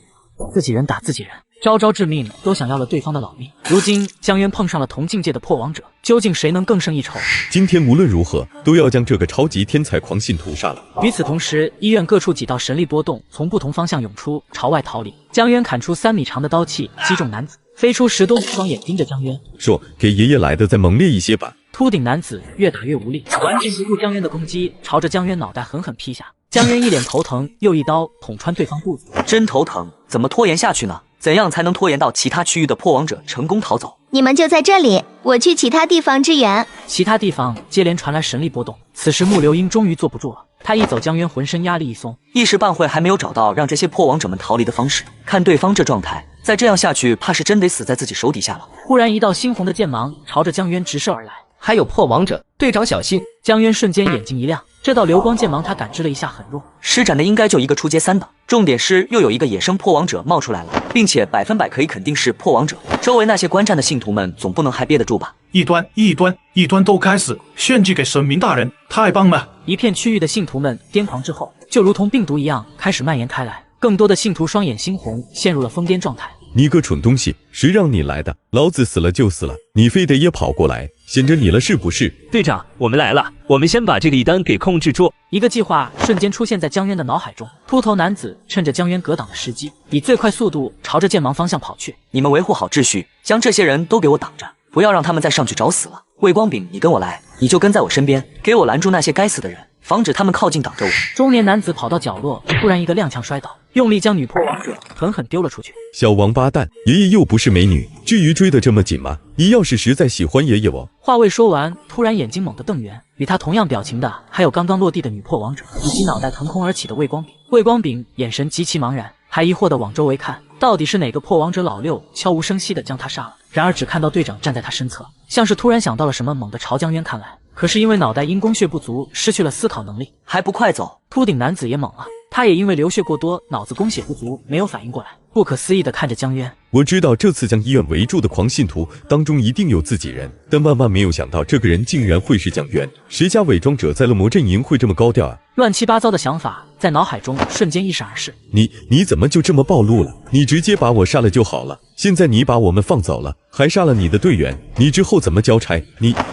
Speaker 1: 自己人打自己人，招招致命，都想要了对方的老命。如今江渊碰上了同境界的破王者，究竟谁能更胜一筹？
Speaker 22: 今天无论如何都要将这个超级天才狂信徒杀了。
Speaker 1: 与此同时，医院各处几道神力波动从不同方向涌出，朝外逃离。江渊砍出3米长的刀气，击中男子，飞出10多双眼盯着江渊，
Speaker 22: 说：“给爷爷来的再猛烈一些吧。”
Speaker 1: 秃顶男子越打越无力，完全不顾江渊的攻击，朝着江渊脑袋狠狠劈下。江渊一脸头疼，又一刀捅穿对方肚子。
Speaker 3: 真头疼，怎么拖延下去呢？怎样才能拖延到其他区域的破王者成功逃走？
Speaker 2: 你们就在这里，我去其他地方支援。
Speaker 1: 其他地方接连传来神力波动，此时木流英终于坐不住了，他一走，江渊浑身压力一松，
Speaker 3: 一时半会还没有找到让这些破王者们逃离的方式。看对方这状态，再这样下去，怕是真得死在自己手底下了。
Speaker 1: 忽然一道猩红的剑芒朝着江渊直射而来，
Speaker 21: 还有破王者，队长小心！
Speaker 1: 江渊瞬间眼睛一亮，这道流光剑芒他感知了一下，很弱，
Speaker 3: 施展的应该就一个初阶3等，重点是又有一个野生破王者冒出来了，并且100%可以肯定是破王者。周围那些观战的信徒们总不能还憋得住吧？
Speaker 12: 异端都开始献祭给神明大人，太棒了！
Speaker 1: 一片区域的信徒们癫狂之后，就如同病毒一样开始蔓延开来，更多的信徒双眼猩红，陷入了疯癫状态。
Speaker 22: 你个蠢东西，谁让你来的？老子死了就死了，你非得也跑过来，显着你了是不是？
Speaker 10: 队长，我们来了，我们先把这个异端给控制住。
Speaker 1: 一个计划瞬间出现在江渊的脑海中，秃头男子趁着江渊格挡的时机，以最快速度朝着剑芒方向跑去。
Speaker 3: 你们维护好秩序，将这些人都给我挡着，不要让他们再上去找死了。魏光炳，你跟我来，你就跟在我身边，给我拦住那些该死的人，防止他们靠近挡着我。
Speaker 1: 中年男子跑到角落，突然一个踉跄摔倒，用力将女破王者狠狠丢了出去。
Speaker 22: 小王八蛋，爷爷又不是美女，至于追得这么紧吗？你要是实在喜欢爷爷哦。
Speaker 1: 话未说完，突然眼睛猛地瞪圆，与他同样表情的还有刚刚落地的女破王者，以及脑袋腾空而起的魏光炳。魏光炳眼神极其茫然，还疑惑地往周围看，到底是哪个破王者老六悄无声息地将他杀了。然而只看到队长站在他身侧，像是突然想到了什么，猛地朝江渊看来。可是因为脑袋因供血不足，失去了思考能力，
Speaker 3: 还不快走！
Speaker 1: 秃顶男子也猛了，他也因为流血过多，脑子供血不足，没有反应过来，不可思议地看着江渊。
Speaker 22: 我知道这次将医院围住的狂信徒当中一定有自己人，但万万没有想到这个人竟然会是江渊。谁家伪装者在恶魔阵营会这么高调啊？
Speaker 1: 乱七八糟的想法在脑海中瞬间一闪而逝。
Speaker 22: 你怎么就这么暴露了？你直接把我杀了就好了。现在你把我们放走了，还杀了你的队员，你之后怎么交差？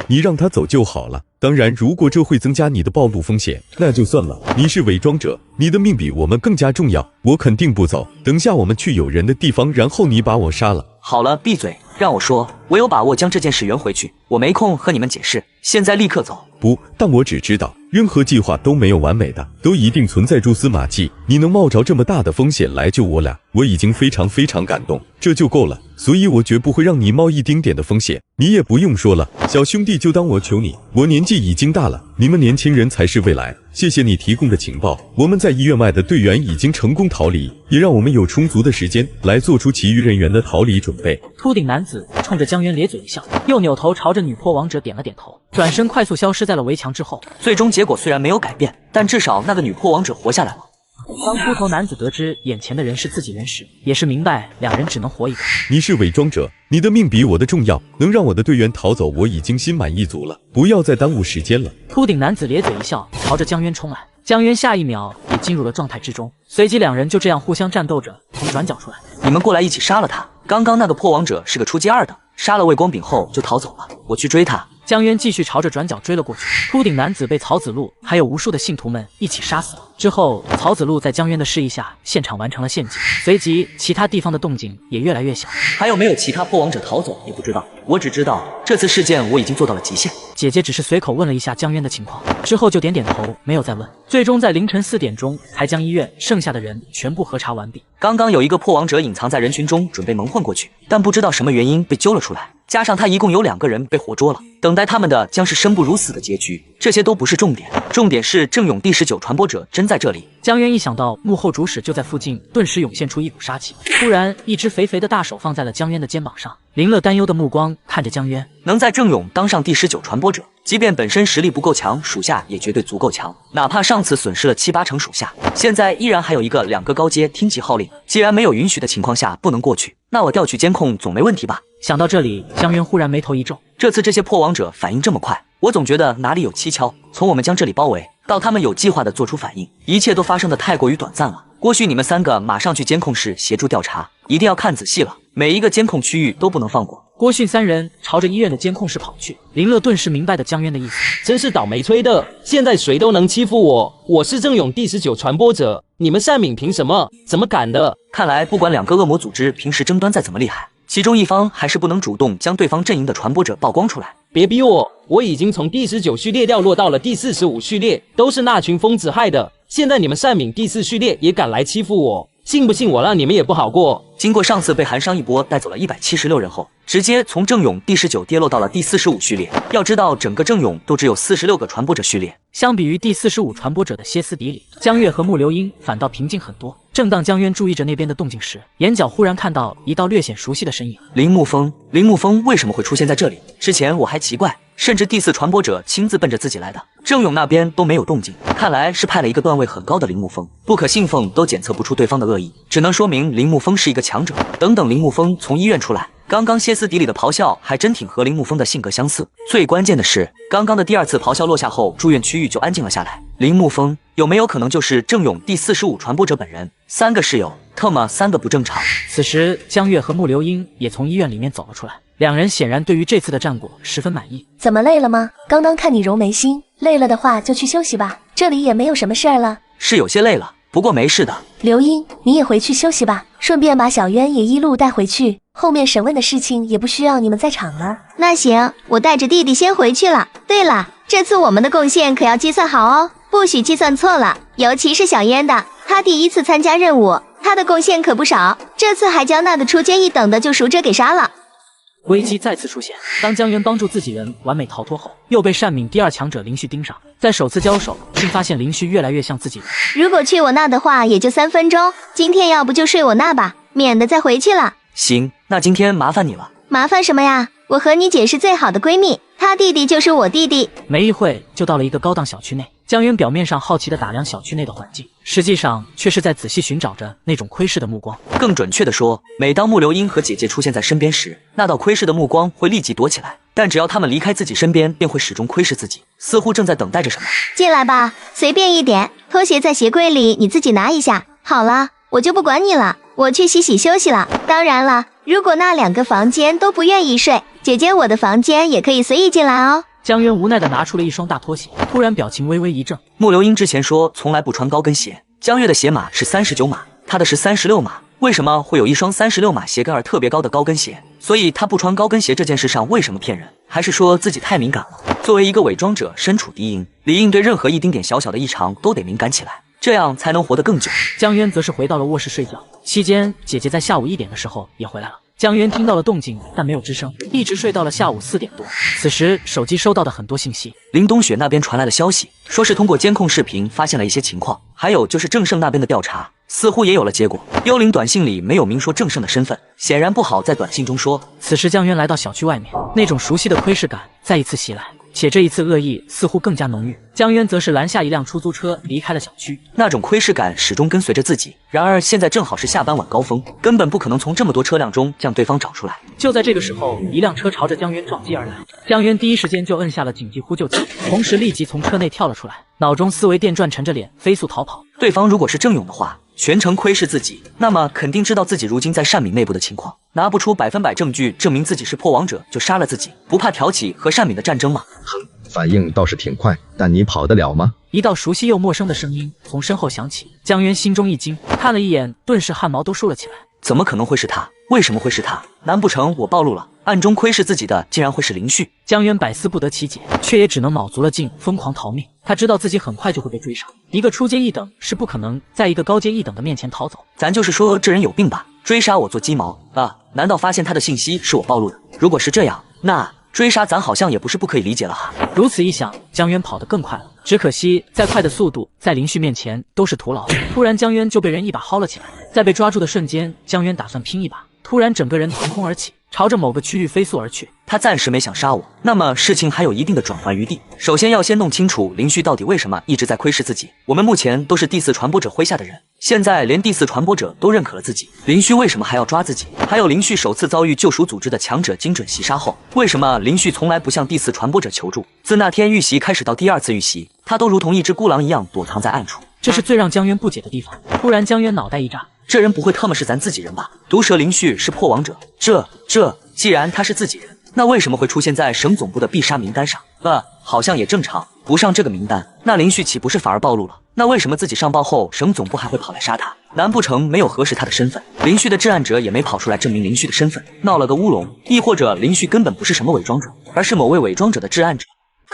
Speaker 22: 你让他走就好了。当然，如果这会增加你的暴露风险，那就算了。你是伪装者，你的命比我们更加重要，我肯定不走。等下我们去有人的地方，然后你把我杀了。
Speaker 3: 好了，闭嘴，让我说，我有把握将这件事圆回去，我没空和你们解释，现在立刻走。
Speaker 22: 不，但我只知道，任何计划都没有完美的，都一定存在蛛丝马迹。你能冒着这么大的风险来救我俩，我已经非常感动，这就够了。所以我绝不会让你冒一丁点的风险。你也不用说了，小兄弟，就当我求你，我年纪已经大了，你们年轻人才是未来。谢谢你提供的情报，我们在医院外的队员已经成功逃离，也让我们有充足的时间来做出其余人员的逃离准备。
Speaker 1: 秃顶男子冲着江渊咧嘴一笑，又扭头朝着女破王者点了点头，转身快速消失在了围墙之后。
Speaker 3: 最终结果虽然没有改变，但至少那个女破王者活下来了。
Speaker 1: 当秃头男子得知眼前的人是自己人时，也是明白两人只能活一个。
Speaker 22: 你是伪装者，你的命比我的重要，能让我的队员逃走，我已经心满意足了，不要再耽误时间了。
Speaker 1: 秃顶男子咧嘴一笑，朝着江渊冲来。江渊下一秒也进入了状态之中，随即两人就这样互相战斗着，从转角出来。
Speaker 3: 你们过来一起杀了他。刚刚那个破王者是个初阶2等，杀了魏光炳后就逃走了，我去追他。
Speaker 1: 江渊继续朝着转角追了过去，秃顶男子被曹子路还有无数的信徒们一起杀死了。之后，曹子路在江渊的示意下，现场完成了献祭。随即，其他地方的动静也越来越小。
Speaker 3: 还有没有其他破王者逃走也不知道，我只知道这次事件我已经做到了极限。
Speaker 1: 姐姐只是随口问了一下江渊的情况，之后就点点头，没有再问。最终在凌晨4点钟才将医院剩下的人全部核查完毕。
Speaker 3: 刚刚有一个破王者隐藏在人群中，准备蒙混过去，但不知道什么原因被揪了出来。加上他一共有2个人被活捉了，等待他们的将是生不如死的结局。这些都不是重点，重点是郑勇第19传播者真在这里。
Speaker 1: 江渊一想到幕后主使就在附近，顿时涌现出一股杀气。突然，一只肥肥的大手放在了江渊的肩膀上，林乐担忧的目光看着江渊。
Speaker 3: 能在郑勇当上第19传播者，即便本身实力不够强，属下也绝对足够强。哪怕上次损失了7、8成属下，现在依然还有2个高阶听其号令。既然没有允许的情况下不能过去，那我调取监控总没问题吧？
Speaker 1: 想到这里，江渊忽然眉头一皱。
Speaker 3: 这次这些破王者反应这么快，我总觉得哪里有蹊跷。从我们将这里包围到他们有计划的做出反应，一切都发生的太过于短暂了。郭旭，你们3个马上去监控室协助调查，一定要看仔细了，每一个监控区域都不能放过。
Speaker 1: 郭迅3人朝着医院的监控室跑去。林乐顿时明白的江渊的意思，
Speaker 17: 真是倒霉催的，现在谁都能欺负我，我是郑勇第19传播者，你们善敏凭什么？怎么敢的？
Speaker 3: 看来不管2个恶魔组织平时争端再怎么厉害，其中一方还是不能主动将对方阵营的传播者曝光出来。
Speaker 17: 别逼我，我已经从第19序列掉落到了第45序列，都是那群疯子害的。现在你们善敏第4序列也敢来欺负我，信不信我让你们也不好过？
Speaker 3: 经过上次被寒伤一波带走了176人后，直接从郑勇第19跌落到了第45序列。要知道，整个郑勇都只有46个传播者序列，
Speaker 1: 相比于第45传播者的歇斯底里，江月和穆流英反倒平静很多。正当江渊注意着那边的动静时，眼角忽然看到一道略显熟悉的身影。
Speaker 3: 铃木风，铃木风为什么会出现在这里？之前我还奇怪，甚至第4传播者亲自奔着自己来的，郑勇那边都没有动静，看来是派了一个段位很高的铃木风。不可信奉都检测不出对方的恶意，只能说明铃木风是一个强者。等等铃木风从医院出来，刚刚歇斯底里的咆哮还真挺和铃木风的性格相似。最关键的是，刚刚的第2次咆哮落下后，住院区域就安静了下来。铃木风有没有可能就是郑勇第45传播者本人？3个室友，特么3个不正常。
Speaker 1: 此时江月和穆流英也从医院里面走了出来，两人显然对于这次的战果十分满意。
Speaker 9: 怎么累了吗？刚刚看你揉眉心，累了的话就去休息吧，这里也没有什么事儿了。
Speaker 3: 是有些累了，不过没事的。
Speaker 9: 刘英，你也回去休息吧，顺便把小渊也一路带回去，后面审问的事情也不需要你们在场了。
Speaker 2: 那行，我带着弟弟先回去了。对了，这次我们的贡献可要计算好哦，不许计算错了，尤其是小渊的，他第1次参加任务，他的贡献可不少，这次还将那个初阶1等的救赎者给杀了。
Speaker 1: 危机再次出现，当江渊帮助自己人完美逃脱后，又被善敏第2强者林旭盯上。在首次交手，竟发现林旭越来越像自己人。
Speaker 2: 如果去我那的话，也就3分钟，今天要不就睡我那吧，免得再回去了。
Speaker 3: 行，那今天麻烦你了。
Speaker 2: 麻烦什么呀？我和你姐是最好的闺蜜，她弟弟就是我弟弟。
Speaker 1: 没一会就到了一个高档小区内，江渊表面上好奇地打量小区内的环境，实际上却是在仔细寻找着那种窥视的目光。
Speaker 3: 更准确地说，每当穆流英和姐姐出现在身边时，那道窥视的目光会立即躲起来，但只要他们离开自己身边，便会始终窥视自己，似乎正在等待着什么。
Speaker 2: 进来吧，随便一点，拖鞋在鞋柜里，你自己拿一下。好了，我就不管你了，我去洗洗休息了。当然了，如果那2个房间都不愿意睡，姐姐我的房间也可以随意进来哦。
Speaker 1: 江渊无奈地拿出了一双大拖鞋，突然表情微微一怔。
Speaker 3: 穆流英之前说从来不穿高跟鞋，江月的鞋码是39码，他的是36码，为什么会有一双36码鞋盖儿特别高的高跟鞋？所以他不穿高跟鞋这件事上为什么骗人？还是说自己太敏感了？作为一个伪装者，身处敌营，理应对任何一丁点小小的异常都得敏感起来，这样才能活得更久。
Speaker 1: 江渊则是回到了卧室睡觉，期间姐姐在下午1点的时候也回来了。江渊听到了动静，但没有吱声，一直睡到了下午4点多。此时手机收到的很多信息，
Speaker 3: 林冬雪那边传来的消息，说是通过监控视频发现了一些情况，还有就是郑胜那边的调查似乎也有了结果。幽灵短信里没有明说郑胜的身份，显然不好在短信中说。
Speaker 1: 此时江渊来到小区外面，那种熟悉的窥视感再一次袭来，且这一次恶意似乎更加浓郁。江渊则是拦下一辆出租车离开了小区，
Speaker 3: 那种窥视感始终跟随着自己。然而现在正好是下班晚高峰，根本不可能从这么多车辆中将对方找出来。
Speaker 1: 就在这个时候，一辆车朝着江渊撞击而来，江渊第一时间就摁下了紧急呼救器，同时立即从车内跳了出来，脑中思维电转，沉着脸飞速逃跑。
Speaker 3: 对方如果是郑勇的话，全程窥视自己，那么肯定知道自己如今在善敏内部的情况，拿不出100%证据证明自己是破王者就杀了自己，不怕挑起和善敏的战争吗？
Speaker 18: 反应倒是挺快，但你跑得了吗？
Speaker 1: 一道熟悉又陌生的声音从身后响起，江渊心中一惊，看了一眼，顿时汗毛都竖了起来。
Speaker 3: 怎么可能会是他？为什么会是他？难不成我暴露了？暗中窥视自己的竟然会是林旭？
Speaker 1: 江渊百思不得其解，却也只能卯足了劲疯狂逃命。他知道自己很快就会被追上，一个初阶1等是不可能在一个高阶1等的面前逃走。
Speaker 3: 咱就是说这人有病吧？追杀我做鸡毛啊？难道发现他的信息是我暴露的？如果是这样，那追杀咱好像也不是不可以理解了哈。
Speaker 1: 如此一想，江渊跑得更快了，只可惜再快的速度在林旭面前都是徒劳。突然江渊就被人一把薅了起来，在被抓住的瞬间，江渊打算拼一把，突然整个人腾空而起，朝着某个区域飞速而去。
Speaker 3: 他暂时没想杀我，那么事情还有一定的转圜余地。首先要先弄清楚林旭到底为什么一直在窥视自己。我们目前都是第4传播者麾下的人，现在连第4传播者都认可了自己，林旭为什么还要抓自己？还有林旭首次遭遇救赎组织的强者精准袭杀后，为什么林旭从来不向第4传播者求助？自那天遇袭开始到第2次遇袭，他都如同一只孤狼一样躲藏在暗处。
Speaker 1: 这是最让江渊不解的地方。突然，江渊脑袋一炸，
Speaker 3: 这人不会特么是咱自己人吧？毒蛇灵旭是破王者，既然他是自己人，那为什么会出现在省总部的必杀名单上？好像也正常，不上这个名单，那灵旭岂不是反而暴露了？那为什么自己上报后，省总部还会跑来杀他？难不成没有核实他的身份？灵旭的至暗者也没跑出来证明灵旭的身份，闹了个乌龙？亦或者灵旭根本不是什么伪装者，而是某位伪装者的至暗者？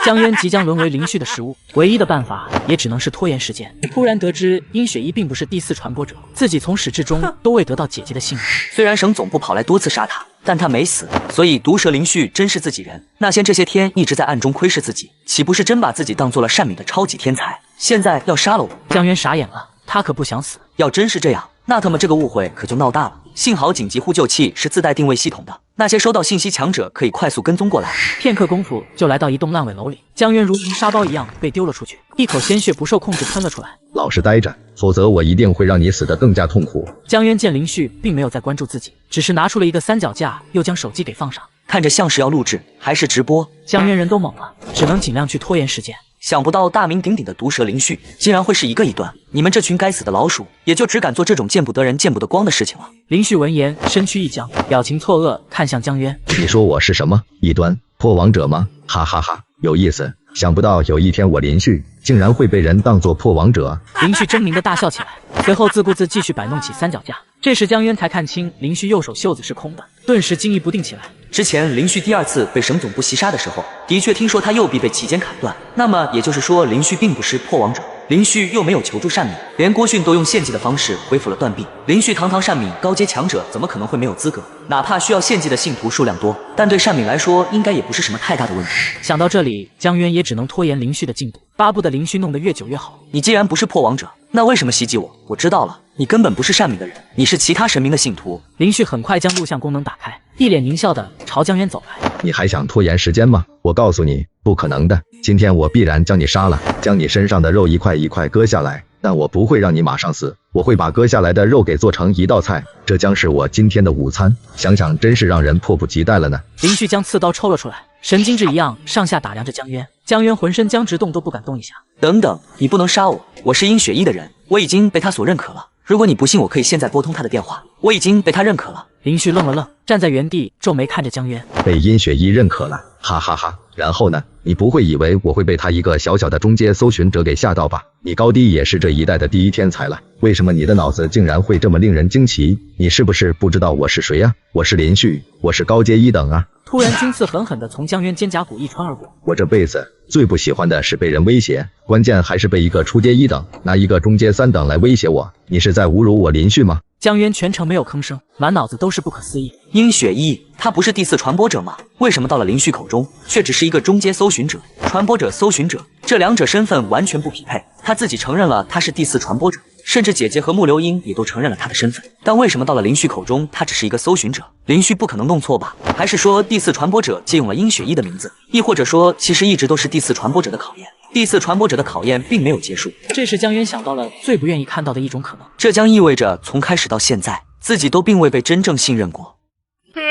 Speaker 1: 江渊即将沦为灵旭的食物，唯一的办法也只能是拖延时间。突然得知殷雪一并不是第4传播者，自己从始至终都未得到姐姐的信任。
Speaker 3: 虽然省总部跑来多次杀他，但他没死，所以毒蛇灵旭真是自己人。那些这些天一直在暗中窥视自己，岂不是真把自己当做了善敏的超级天才？现在要杀了我？
Speaker 1: 江渊傻眼了，他可不想死。
Speaker 3: 要真是这样，那他们这个误会可就闹大了。幸好紧急呼救器是自带定位系统的，那些收到信息强者可以快速跟踪过来。
Speaker 1: 片刻功夫就来到一栋烂尾楼里，江渊如同沙包一样被丢了出去，一口鲜血不受控制喷了出来。
Speaker 18: 老实待着，否则我一定会让你死得更加痛苦。
Speaker 1: 江渊见林旭并没有在关注自己，只是拿出了一个三脚架，又将手机给放上，
Speaker 3: 看着像是要录制还是直播。
Speaker 1: 江渊人都懵了，只能尽量去拖延时间。
Speaker 3: 想不到大名鼎鼎的毒蛇灵旭竟然会是一个异端，你们这群该死的老鼠，也就只敢做这种见不得人见不得光的事情了。
Speaker 1: 林旭闻言身躯一僵，表情错愕，看向江渊。
Speaker 18: 你说我是什么异端破王者吗？哈哈哈，有意思。想不到有一天我林旭竟然会被人当作破王者。
Speaker 1: 林旭狰狞地大笑起来，随后自顾自继续摆弄起三脚架。这时江渊才看清林旭右手袖子是空的，顿时惊疑不定起来。
Speaker 3: 之前林旭第2次被省总部袭杀的时候，的确听说他右臂被齐肩砍断，那么也就是说林旭并不是破王者。林旭又没有求助善敏，连郭迅都用献祭的方式恢复了断臂。林旭堂堂善敏高阶强者，怎么可能会没有资格？哪怕需要献祭的信徒数量多，但对善敏来说应该也不是什么太大的问题。
Speaker 1: 想到这里，江渊也只能拖延林旭的进度，巴不得林旭弄得越久越好。
Speaker 3: 你既然不是破王者，那为什么袭击我？我知道了，你根本不是善敏的人，你是其他神明的信徒。
Speaker 1: 林旭很快将录像功能打开，一脸狞笑的朝江渊走来。
Speaker 18: 你还想拖延时间吗？我告诉你，不可能的。今天我必然将你杀了，将你身上的肉一块一块割下来，但我不会让你马上死，我会把割下来的肉给做成一道菜，这将是我今天的午餐。想想真是让人迫不及待了呢。
Speaker 1: 林旭将刺刀抽了出来，神经质一样上下打量着江渊。江渊浑身僵直，动都不敢动一下。
Speaker 3: 等等，你不能杀我，我是殷雪一的人，我已经被他所认可了。如果你不信，我可以现在拨通他的电话，我已经被他认可了。
Speaker 1: 林旭愣了愣，站在原地皱眉看着江渊。
Speaker 18: 被殷雪一认可了，哈哈哈。然后呢？你不会以为我会被他一个小小的中阶搜寻者给吓到吧？你高低也是这一代的第一天才了，为什么你的脑子竟然会这么令人惊奇？你是不是不知道我是谁啊？我是林旭，我是高阶1等啊！
Speaker 1: 突然军刺狠狠地从江渊肩胛骨一穿而过。
Speaker 18: 我这辈子最不喜欢的是被人威胁，关键还是被一个初阶1等拿一个中阶3等来威胁我。你是在侮辱我林旭吗？
Speaker 1: 江渊全程没有吭声，满脑子都是不可思议。
Speaker 3: 殷雪一，他不是第4传播者吗？为什么到了林旭口中，却只是一个中阶搜寻者？传播者、搜寻者，这两者身份完全不匹配。他自己承认了他是第4传播者，甚至姐姐和木流英也都承认了他的身份。但为什么到了林旭口中，他只是一个搜寻者？林旭不可能弄错吧？还是说第4传播者借用了殷雪一的名字？亦或者说，其实一直都是第4传播者的考验？第4传播者的考验并没有结束，
Speaker 1: 这是江渊想到了最不愿意看到的一种可能。
Speaker 3: 这将意味着从开始到现在，自己都并未被真正信任过。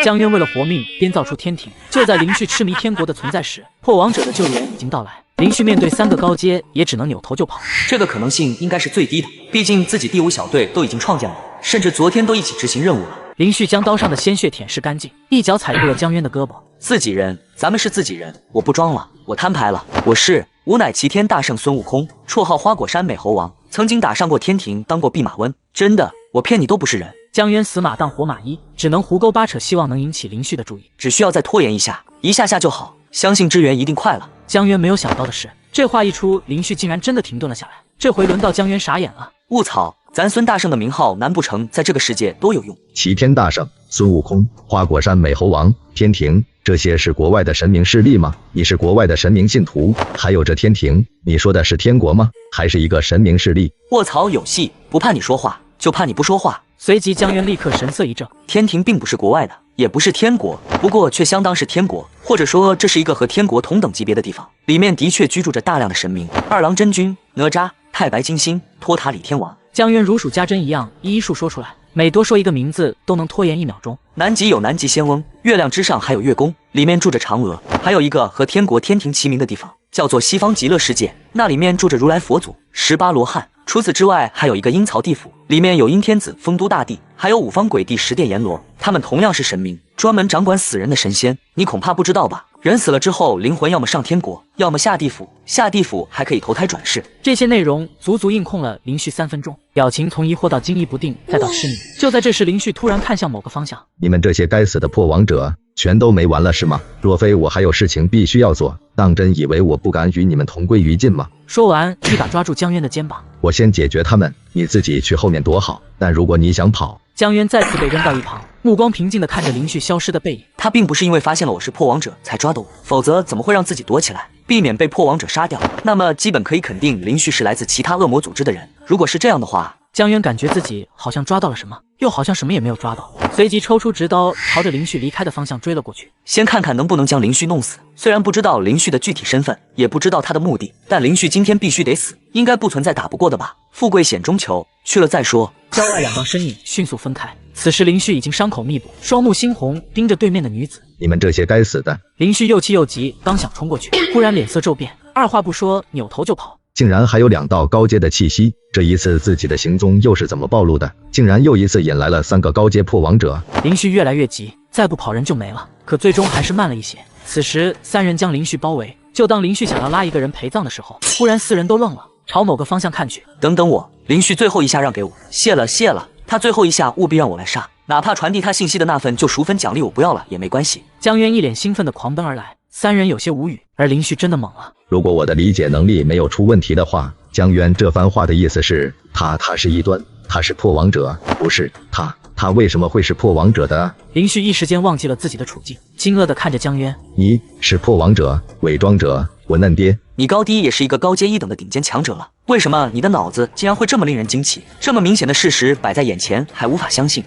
Speaker 1: 江渊为了活命，编造出天庭。就在林旭痴迷天国的存在时，破王者的救援已经到来。林旭面对3个高阶，也只能扭头就跑。
Speaker 3: 这个可能性应该是最低的，毕竟自己第5小队都已经创建了，甚至昨天都一起执行任务了。
Speaker 1: 林旭将刀上的鲜血舔舐干净，一脚踩过了江渊的胳膊。
Speaker 3: 自己人，咱们是自己人，我不装了，我摊牌了，我是吾乃齐天大圣孙悟空，绰号花果山美猴王，曾经打上过天庭，当过弼马温。真的，我骗你都不是人。
Speaker 1: 江渊死马当活马医，只能胡勾八扯，希望能引起林旭的注意。
Speaker 3: 只需要再拖延一下，一下下就好，相信支援一定快了。
Speaker 1: 江渊没有想到的是，这话一出，林旭竟然真的停顿了下来。这回轮到江渊傻眼了。
Speaker 3: 卧槽，咱孙大圣的名号难不成在这个世界都有用？
Speaker 18: 齐天大圣、孙悟空、花果山美猴王、天庭，这些是国外的神明势力吗？你是国外的神明信徒？还有这天庭，你说的是天国吗？还是一个神明势力？
Speaker 3: 卧槽，有戏！不怕你说话，就怕你不说话。
Speaker 1: 随即江渊立刻神色一怔，
Speaker 3: 天庭并不是国外的，也不是天国，不过却相当是天国，或者说这是一个和天国同等级别的地方，里面的确居住着大量的神明，二郎真君、哪吒、太白金星、托塔李天王。
Speaker 1: 江渊如数家珍一样一一述说出来，每多说一个名字都能拖延1秒钟。
Speaker 3: 南极有南极仙翁，月亮之上还有月宫，里面住着嫦娥，还有一个和天国天庭齐名的地方，叫做西方极乐世界，那里面住着如来佛祖、18罗汉。除此之外，还有一个阴曹地府，里面有阴天子、丰都大帝，还有五方鬼帝、十殿阎罗，他们同样是神明，专门掌管死人的神仙。你恐怕不知道吧？人死了之后，灵魂要么上天国，要么下地府，下地府还可以投胎转世。
Speaker 1: 这些内容足足硬控了林旭3分钟，表情从疑惑到惊疑不定，再到痴迷。就在这时，林旭突然看向某个方向。
Speaker 18: 你们这些该死的破王者，全都没完了是吗？若非我还有事情必须要做，当真以为我不敢与你们同归于尽吗？
Speaker 1: 说完，一把抓住江渊的肩膀。
Speaker 18: 我先解决他们，你自己去后面躲好。但如果你想跑，
Speaker 1: 江渊再次被扔到一旁，目光平静地看着林旭消失的背影。
Speaker 3: 他并不是因为发现了我是破王者才抓的我，否则怎么会让自己躲起来，避免被破王者杀掉？那么基本可以肯定，林旭是来自其他恶魔组织的人。如果是这样的话，
Speaker 1: 江渊感觉自己好像抓到了什么，又好像什么也没有抓到，随即抽出直刀，朝着林旭离开的方向追了过去。
Speaker 3: 先看看能不能将林旭弄死。虽然不知道林旭的具体身份，也不知道他的目的，但林旭今天必须得死，应该不存在打不过的吧？富贵险中求，去了再说。
Speaker 1: 郊外两道身影迅速分开，此时林旭已经伤口密布，双目猩红，盯着对面的女子。
Speaker 18: 你们这些该死的！
Speaker 1: 林旭又气又急，刚想冲过去，忽然脸色骤变，二话不说，扭头就跑。
Speaker 18: 竟然还有2道高阶的气息，这一次自己的行踪又是怎么暴露的？竟然又一次引来了3个高阶破王者。
Speaker 1: 林旭越来越急，再不跑人就没了。可最终还是慢了一些。此时3人将林旭包围，就当林旭想要拉一个人陪葬的时候，忽然4人都愣了，朝某个方向看去。
Speaker 3: 等等我，林旭最后一下让给我，谢了谢了。他最后一下务必让我来杀，哪怕传递他信息的那份就赎分奖励我不要了也没关系。
Speaker 1: 江渊一脸兴奋地狂奔而来，3人有些无语，而林旭真的懵了。
Speaker 18: 如果我的理解能力没有出问题的话，江渊这番话的意思是，他是异端，他是破王者，不是他为什么会是破王者的？
Speaker 1: 林旭一时间忘记了自己的处境，惊愕地看着江渊。
Speaker 18: 你是破王者，伪装者，我嫩爹！
Speaker 3: 你高低也是一个高阶1等的顶尖强者了，为什么你的脑子竟然会这么令人惊奇？这么明显的事实摆在眼前，还无法相信。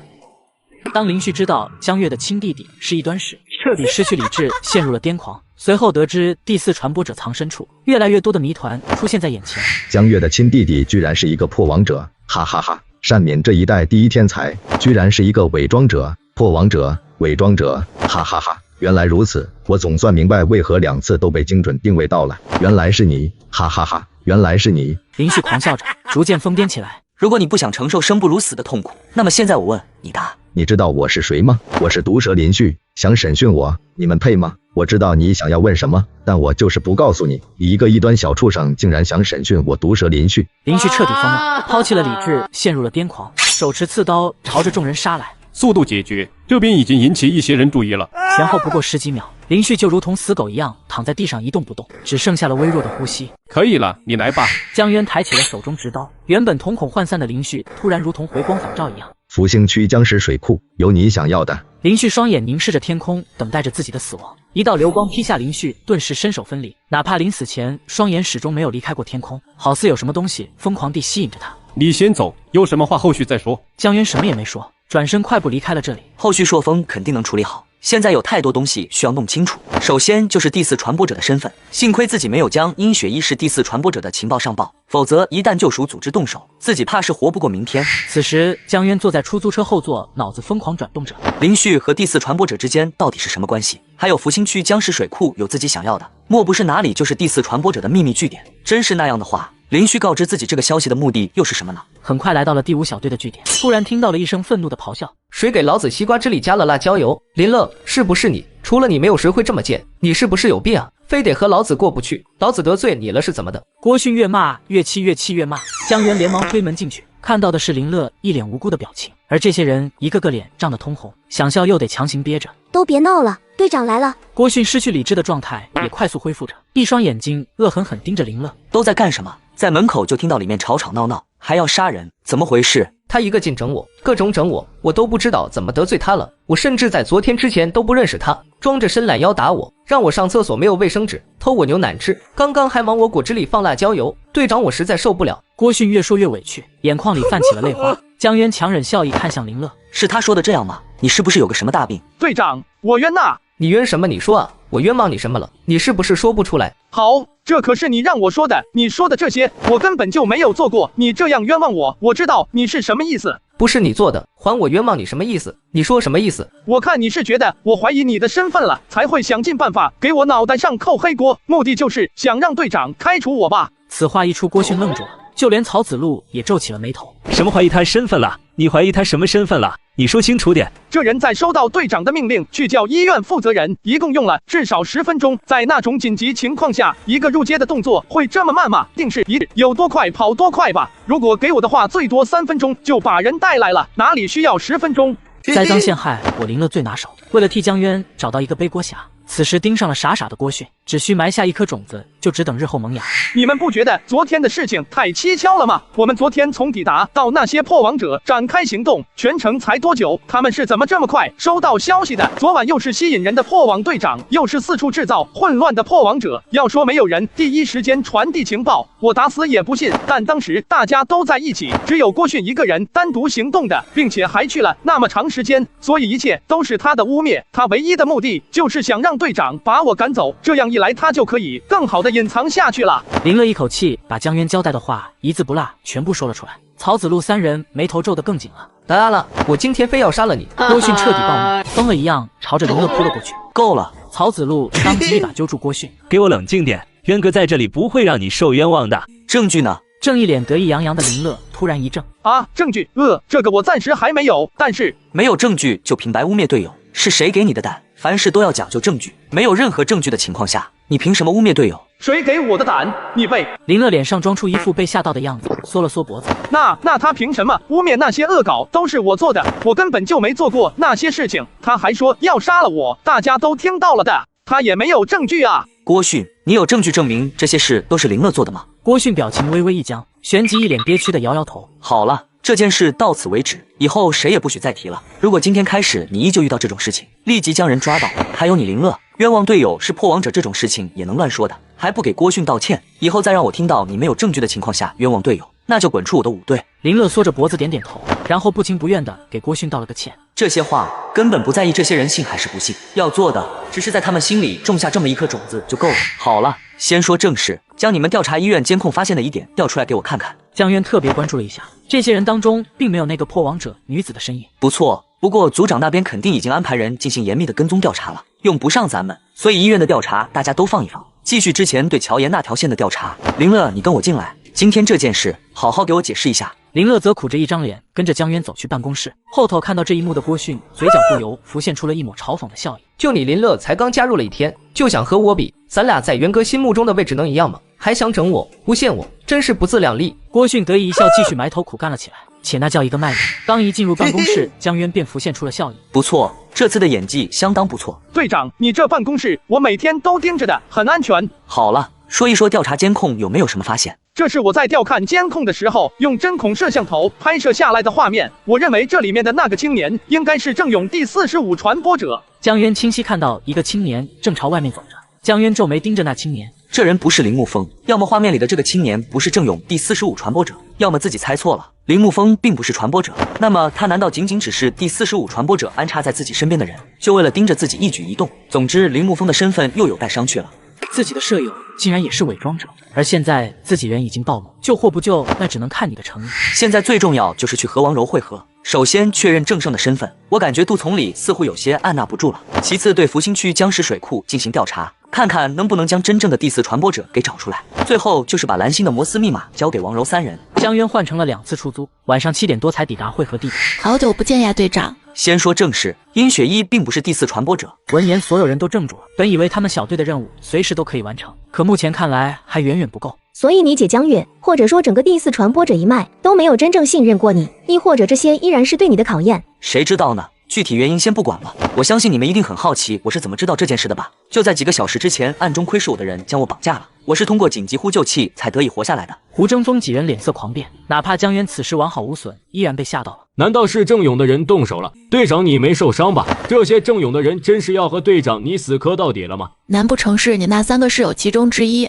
Speaker 1: 当林旭知道江月的亲弟弟是异端时，彻底失去理智，陷入了癫狂。随后得知第4传播者藏身处，越来越多的谜团出现在眼前。
Speaker 18: 江月的亲弟弟居然是一个破王者，哈哈哈！单敏这一代第1天才，居然是一个伪装者、破王者、伪装者，哈哈哈！原来如此，我总算明白为何2次都被精准定位到了，原来是你，哈哈哈！原来是你！
Speaker 1: 林旭狂笑着，逐渐疯癫起来。
Speaker 3: 如果你不想承受生不如死的痛苦，那么现在我问你答。
Speaker 18: 你知道我是谁吗？我是毒蛇林旭，想审讯我，你们配吗？我知道你想要问什么，但我就是不告诉你。一个异端小畜生竟然想审讯我毒蛇林旭！
Speaker 1: 林旭彻底疯了，抛弃了理智，陷入了癫狂，手持刺刀朝着众人杀来。
Speaker 4: 速度解决，这边已经引起一些人注意了。
Speaker 1: 前后不过10几秒，林旭就如同死狗一样躺在地上一动不动，只剩下了微弱的呼吸。
Speaker 4: 可以了，你来吧。
Speaker 1: 江渊抬起了手中直刀，原本瞳孔涣散的林旭突然如同回光返照一样。
Speaker 18: 福兴区僵尸水库有你想要的。
Speaker 1: 林旭双眼凝视着天空，等待着自己的死亡。一道流光劈下林旭，顿时身首分离。哪怕临死前，双眼始终没有离开过天空，好似有什么东西疯狂地吸引着他。
Speaker 4: 你先走，有什么话后续再说。
Speaker 1: 江渊什么也没说，转身快步离开了这里。
Speaker 3: 后续朔风肯定能处理好。现在有太多东西需要弄清楚，首先就是第4传播者的身份，幸亏自己没有将殷雪一是第4传播者的情报上报，否则一旦救赎组织动手，自己怕是活不过明天。
Speaker 1: 此时江渊坐在出租车后座，脑子疯狂转动着。
Speaker 3: 林旭和第4传播者之间到底是什么关系？还有福兴区僵尸水库有自己想要的，莫不是哪里就是第4传播者的秘密据点？真是那样的话，林旭告知自己这个消息的目的又是什么呢？
Speaker 1: 很快来到了第5小队的据点，突然听到了一声愤怒的咆哮：
Speaker 21: 谁给老子西瓜汁里加了辣椒油？林乐，是不是你？除了你，没有谁会这么贱。你是不是有病啊？非得和老子过不去？老子得罪你了是怎么的？
Speaker 1: 郭迅越骂越气，越气越骂。江源连忙推门进去，看到的是林乐一脸无辜的表情，而这些人一个个脸涨得通红，想笑又得强行憋着。
Speaker 20: 都别闹了，队长来了。
Speaker 1: 郭迅失去理智的状态也快速恢复着，一双眼睛恶狠狠盯着林乐。
Speaker 3: 都在干什么？在门口就听到里面吵吵闹闹，还要杀人，怎么回事？
Speaker 21: 他一个劲整我，各种整我，我都不知道怎么得罪他了。我甚至在昨天之前都不认识他，装着伸懒腰打我，让我上厕所没有卫生纸，偷我牛奶吃，刚刚还往我果汁里放辣椒油。队长，我实在受不了。
Speaker 1: 郭迅越说越委屈，眼眶里泛起了泪花。江渊强忍笑意看向林乐，
Speaker 3: 是他说的这样吗？你是不是有个什么大病？
Speaker 6: 队长，我冤呐！
Speaker 21: 你冤什么？你说啊，我冤枉你什么了？你是不是说不出来？
Speaker 6: 好，这可是你让我说的，你说的这些我根本就没有做过，你这样冤枉我，我知道你是什么意思。
Speaker 21: 不是你做的，还我冤枉你什么意思？你说什么意思？
Speaker 6: 我看你是觉得我怀疑你的身份了，才会想尽办法给我脑袋上扣黑锅，目的就是想让队长开除我吧。
Speaker 1: 此话一出，郭迅愣住了，就连曹子路也皱起了眉头。
Speaker 10: 什么怀疑他身份了？你怀疑他什么身份了？你说清楚点。
Speaker 6: 这人在收到队长的命令去叫医院负责人，一共用了至少10分钟。在那种紧急情况下，一个入街的动作会这么慢吗？定是有多快跑多快吧。如果给我的话，最多3分钟就把人带来了，哪里需要10分钟？
Speaker 1: 栽赃陷害，我林乐最拿手。为了替江渊找到一个背锅侠，此时盯上了傻傻的郭迅，只需埋下一颗种子，就只等日后萌芽。
Speaker 6: 你们不觉得昨天的事情太蹊跷了吗？我们昨天从抵达到那些破王者展开行动，全程才多久？他们是怎么这么快收到消息的？昨晚又是吸引人的破网队长，又是四处制造混乱的破王者。要说没有人第一时间传递情报，我打死也不信。但当时大家都在一起，只有郭迅一个人单独行动的，并且还去了那么长时间，所以一切都是他的污蔑。他唯一的目的就是想让队长把我赶走，这样一来他就可以更好的隐藏下去了。
Speaker 1: 林乐一口气把江渊交代的话一字不落全部说了出来。曹子路3人眉头皱得更紧了。
Speaker 21: 当然了，我今天非要杀了你！
Speaker 1: 郭迅彻底暴怒，疯了一样朝着林乐扑了过去。
Speaker 3: 够了！
Speaker 1: 曹子路当即一把揪住郭迅，
Speaker 10: 给我冷静点，渊哥在这里不会让你受冤枉的。
Speaker 3: 证据呢？
Speaker 1: 正一脸得意洋洋的林乐突然一怔，
Speaker 6: 啊，证据？这个我暂时还没有，但是
Speaker 3: 没有证据就平白污蔑队友，是谁给你的胆？凡事都要讲究证据，没有任何证据的情况下，你凭什么污蔑队友？
Speaker 6: 谁给我的胆？你被……
Speaker 1: 林乐脸上装出一副被吓到的样子，缩了缩脖子。
Speaker 6: 那他凭什么污蔑那些恶搞都是我做的？我根本就没做过那些事情，他还说要杀了我，大家都听到了的，他也没有证据啊。
Speaker 3: 郭迅，你有证据证明这些事都是林乐做的吗？
Speaker 1: 郭迅表情微微一僵，旋即一脸憋屈的摇摇头。
Speaker 3: 好了，这件事到此为止，以后谁也不许再提了。如果今天开始你依旧遇到这种事情，立即将人抓到。还有你林乐，冤枉队友是破王者这种事情也能乱说的，还不给郭迅道歉，以后再让我听到你没有证据的情况下冤枉队友，那就滚出我的舞队。
Speaker 1: 林乐缩着脖子点点头，然后不情不愿地给郭迅道了个歉。
Speaker 3: 这些话根本不在意这些人信还是不信，要做的只是在他们心里种下这么一颗种子就够了。好了，先说正事，将你们调查医院监控发现的疑点调出来给我看看。
Speaker 1: 江渊特别关注了一下，这些人当中并没有那个破王者女子的身影。
Speaker 3: 不错，不过组长那边肯定已经安排人进行严密的跟踪调查了，用不上咱们，所以医院的调查大家都放一放，继续之前对乔岩那条线的调查。林乐，你跟我进来，今天这件事好好给我解释一下。
Speaker 1: 林乐则苦着一张脸，跟着江渊走去办公室。后头看到这一幕的郭迅，嘴角不由浮现出了一抹嘲讽的笑意。
Speaker 21: 就你林乐才刚加入了1天，就想和我比，咱俩在元哥心目中的位置能一样吗？还想整我，诬陷我，真是不自量力。
Speaker 1: 郭迅得意一笑，继续埋头苦干了起来，且那叫一个卖力。刚一进入办公室，江渊便浮现出了笑意。
Speaker 3: 不错，这次的演技相当不错。
Speaker 6: 队长，你这办公室我每天都盯着的，很安全。
Speaker 3: 好了，说一说调查监控有没有什么发现？
Speaker 6: 这是我在调看监控的时候用针孔摄像头拍摄下来的画面，我认为这里面的那个青年应该是郑勇第45传播者。
Speaker 1: 江渊清晰看到一个青年正朝外面走着，江渊皱眉盯着那青年。
Speaker 3: 这人不是铃木风，要么画面里的这个青年不是郑勇第45传播者，要么自己猜错了，铃木风并不是传播者。那么他难道仅仅只是第45传播者安插在自己身边的人，就为了盯着自己一举一动？总之，铃木风的身份又有待商榷了。
Speaker 1: 自己的舍友竟然也是伪装者，而现在自己人已经暴露，救或不救，那只能看你的诚意。
Speaker 3: 现在最重要就是去和王柔会合，首先确认郑胜的身份。我感觉杜从里似乎有些按捺不住了。其次，对福兴区僵尸水库进行调查，看看能不能将真正的第4传播者给找出来。最后就是把蓝星的摩斯密码交给王柔3人。
Speaker 1: 江渊换成了2次出租，晚上7点多才抵达会合地点。
Speaker 7: 好久不见呀，队长。
Speaker 3: 先说正事，殷雪一并不是第4传播者。
Speaker 1: 闻言，所有人都怔住了。本以为他们小队的任务随时都可以完成，可目前看来还远远不够。
Speaker 20: 所以你姐江月，或者说整个第4传播者一脉都没有真正信任过你，亦或者这些依然是对你的考验？
Speaker 3: 谁知道呢？具体原因先不管了，我相信你们一定很好奇我是怎么知道这件事的吧？就在几个小时之前，暗中窥视我的人将我绑架了，我是通过紧急呼救器才得以活下来的。
Speaker 1: 胡争锋几人脸色狂变，哪怕江渊此时完好无损，依然被吓到了。
Speaker 16: 难道是郑勇的人动手了？队长你没受伤吧？这些郑勇的人真是要和队长你死磕到底了吗？
Speaker 7: 难不成是你那3个室友其中之一？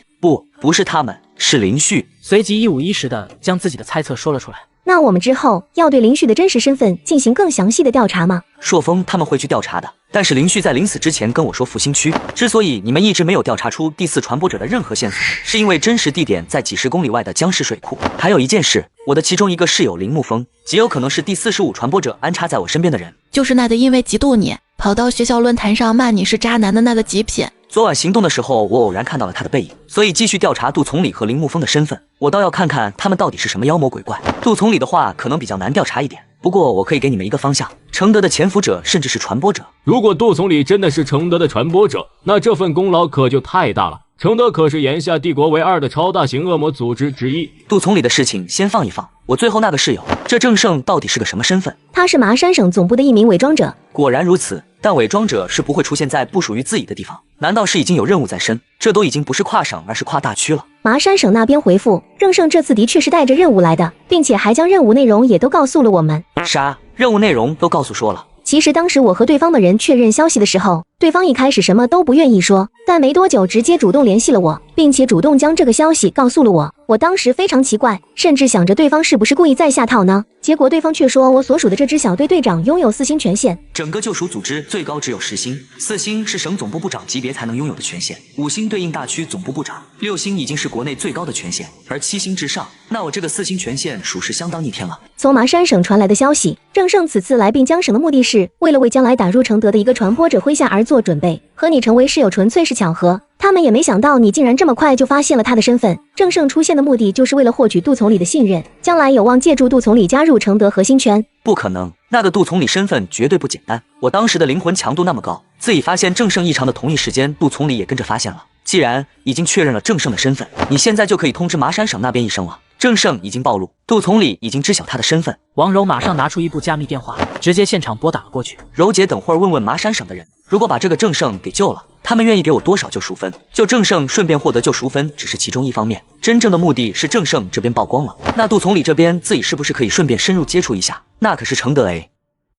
Speaker 3: 不是他们，是林旭。
Speaker 1: 随即一五一十的将自己的猜测说了出来。
Speaker 20: 那我们之后要对林旭的真实身份进行更详细的调查吗？
Speaker 3: 朔风他们会去调查的，但是林旭在临死之前跟我说复兴区。之所以你们一直没有调查出第4传播者的任何线索，是因为真实地点在几十公里外的僵尸水库。还有一件事，我的其中一个室友铃木风极有可能是第45传播者安插在我身边的人，
Speaker 7: 就是那个因为嫉妒你跑到学校论坛上骂你是渣男的那个极品。
Speaker 3: 昨晚行动的时候，我偶然看到了他的背影，所以继续调查杜从礼和林沐风的身份。我倒要看看他们到底是什么妖魔鬼怪。杜从礼的话可能比较难调查一点，不过我可以给你们一个方向：承德的潜伏者，甚至是传播者。
Speaker 16: 如果杜从礼真的是承德的传播者，那这份功劳可就太大了。承德可是眼下帝国唯2的超大型恶魔组织之一。
Speaker 3: 杜从礼的事情先放一放，我最后那个室友，这郑胜到底是个什么身份？
Speaker 20: 他是麻山省总部的一名伪装者。
Speaker 3: 果然如此，但伪装者是不会出现在不属于自己的地方。难道是已经有任务在身？这都已经不是跨省，而是跨大区了。
Speaker 20: 麻山省那边回复，郑胜这次的确是带着任务来的，并且还将任务内容也都告诉了我们。
Speaker 3: 啥？任务内容都告诉说了？
Speaker 20: 其实当时我和对方的人确认消息的时候，对方一开始什么都不愿意说，但没多久直接主动联系了我，并且主动将这个消息告诉了我。我当时非常奇怪，甚至想着对方是不是故意在下套呢？结果对方却说我所属的这支小队队长拥有4星权限。
Speaker 3: 整个救赎组织最高只有10星，4星是省总部部长级别才能拥有的权限，5星对应大区总部部长，6星已经是国内最高的权限，而7星之上，那我这个4星权限属实相当逆天了。
Speaker 20: 从麻山省传来的消息，郑胜此次来并江省的目的是为了为将来打入承德的一个传播者麾下而做准备，和你成为室友纯粹是巧合。他们也没想到你竟然这么快就发现了他的身份。郑胜出现的目的就是为了获取杜从礼的信任，将来有望借助杜从礼加入承德核心圈。
Speaker 3: 不可能，那个杜从礼身份绝对不简单。我当时的灵魂强度那么高，自己发现郑胜异常的同一时间，杜从礼也跟着发现了。既然已经确认了郑胜的身份，你现在就可以通知麻山省那边一声了。郑胜已经暴露，杜从礼已经知晓他的身份。
Speaker 1: 王柔马上拿出一部加密电话，直接现场拨打了过去。
Speaker 3: 柔姐，等会儿问问麻山省的人，如果把这个郑胜给救了，他们愿意给我多少救赎分？救郑胜顺便获得救赎分只是其中一方面，真正的目的是郑胜这边曝光了，那杜从礼这边自己是不是可以顺便深入接触一下？那可是承德 A。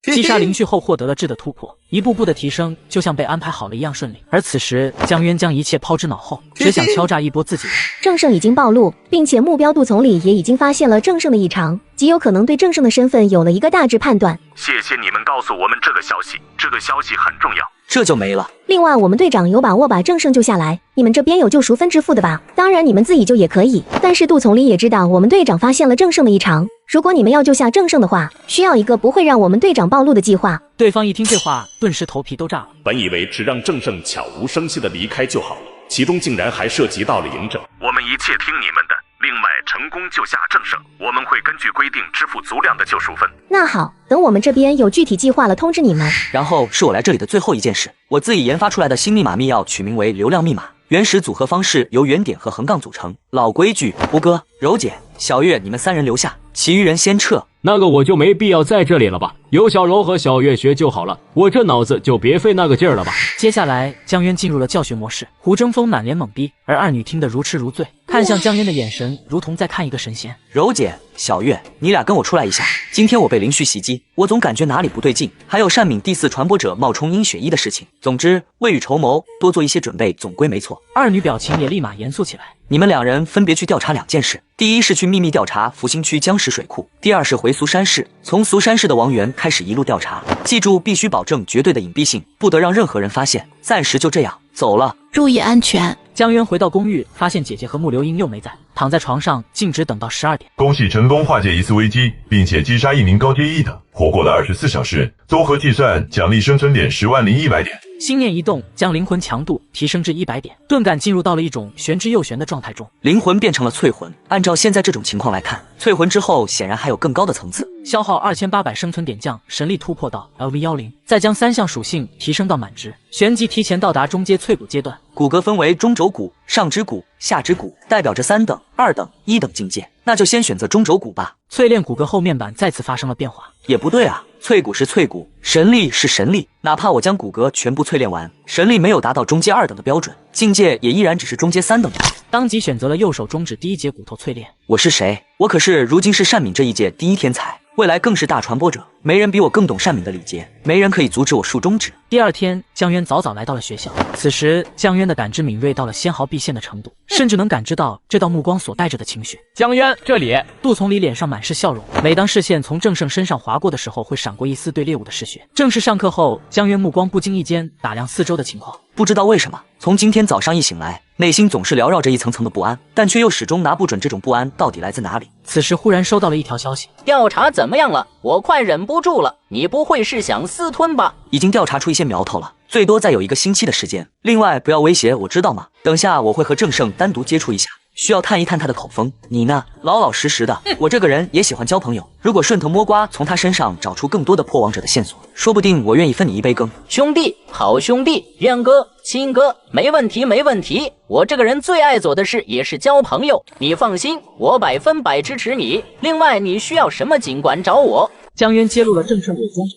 Speaker 1: 击杀林旭后获得了质的突破，一步步的提升就像被安排好了一样顺利。而此时江渊将一切抛之脑后，只想敲诈一波自己人。
Speaker 20: 郑胜已经暴露，并且目标杜从礼也已经发现了郑胜的异常，极有可能对郑胜的身份有了一个大致判断。
Speaker 13: 谢谢你们告诉我们这个消息，这个消息很重要。
Speaker 3: 这就没了。
Speaker 20: 另外，我们队长有把握把郑胜救下来，你们这边有救赎分支付的吧？当然，你们自己救也可以。但是杜从礼也知道我们队长发现了郑胜的异常，如果你们要救下郑胜的话，需要一个不会让我们队长暴露的计划。
Speaker 1: 对方一听这话，顿时头皮都炸了。
Speaker 13: 本以为只让郑胜悄无声息的离开就好了，其中竟然还涉及到了嬴政。我们一切听你们的。另外，成功救下郑胜，我们会根据规定支付足量的救赎分。
Speaker 20: 那好，等我们这边有具体计划了通知你们。
Speaker 3: 然后是我来这里的最后一件事，我自己研发出来的新密码密钥取名为流量密码，原始组合方式由圆点和横杠组成。老规矩，胡哥、柔姐、小月，你们3人留下，其余人先撤。
Speaker 16: 那个我就没必要在这里了吧，有小柔和小月学就好了，我这脑子就别费那个劲儿了吧。
Speaker 1: 接下来江渊进入了教学模式，胡争锋满脸懵逼，而二女听得如痴如醉，看向江渊的眼神如同在看一个神仙。
Speaker 3: 柔姐、小月，你俩跟我出来一下，今天我被林旭袭击，我总感觉哪里不对劲，还有单敏第4传播者冒充殷雪一的事情，总之未雨绸缪，多做一些准备总归没错。
Speaker 1: 二女表情也立马严肃起来。
Speaker 3: 你们2人分别去调查2件事，第一是去秘密调查福兴区江石水库，第二是回苏山市，从苏山市的王源开始一路调查，记住必须保证绝对的隐蔽性，不得让任何人发现。暂时就这样，走了，
Speaker 7: 注意安全。
Speaker 1: 江渊回到公寓，发现姐姐和穆流英又没在，躺在床上静止等到12点。
Speaker 15: 恭喜成功化解一次危机，并且击杀1名高阶1等，活过了24小时，综合计算奖励生存点100100点。
Speaker 1: 心念一动，将灵魂强度提升至100点，顿感进入到了一种玄之又玄的状态中，
Speaker 3: 灵魂变成了淬魂。按照现在这种情况来看，淬魂之后显然还有更高的层次。
Speaker 1: 消耗2800生存点降，神力突破到 LV10，再将3项属性提升到满值，旋即提前到达中阶淬骨阶段。
Speaker 3: 骨骼分为中轴骨、上肢骨、下肢骨，代表着3等、2等、1等境界，那就先选择中轴骨吧。
Speaker 1: 淬炼骨骼后面板再次发生了变化。
Speaker 3: 也不对啊，淬骨是淬骨，神力是神力，哪怕我将骨骼全部淬炼完，神力没有达到中阶2等的标准，境界也依然只是中阶3等的。
Speaker 1: 当即选择了右手中指第1节骨头淬炼。
Speaker 3: 我是谁？我可是如今是单敏这一届第1天才，未来更是大传播者，没人比我更懂单敏的礼节，没人可以阻止我竖中指。
Speaker 1: 第2天，江渊早早来到了学校，此时江渊的感知敏锐到了纤毫毕现的程度，甚至能感知到这道目光所带着的情绪。
Speaker 5: 江渊，这里。
Speaker 1: 杜从礼脸上满是笑容，每当视线从郑胜身上划过的时候，会闪过一丝对猎物的嗜血。正式上课后，江渊目光不经意间打量四周的情况，
Speaker 3: 不知道为什么，从今天早上一醒来，内心总是缭绕着一层层的不安，但却又始终拿不准这种不安到底来自哪里。
Speaker 1: 此时忽然收到了一条消息，
Speaker 23: 调查怎么样了？我快忍不住了。
Speaker 11: 你不会是想私吞吧？
Speaker 3: 已经调查出一些苗头了，最多再有1个星期的时间。另外，不要威胁我，知道吗？等下我会和郑胜单独接触一下，需要探一探他的口风。你呢，老老实实的。我这个人也喜欢交朋友，如果顺藤摸瓜，从他身上找出更多的破王者的线索，说不定我愿意分你一杯羹。
Speaker 11: 兄弟，好兄弟，渊哥、亲哥，没问题，没问题。我这个人最爱做的事也是交朋友，你放心，我100%支持你。另外，你需要什么尽管找我。
Speaker 1: 江渊揭露了郑胜伪装者。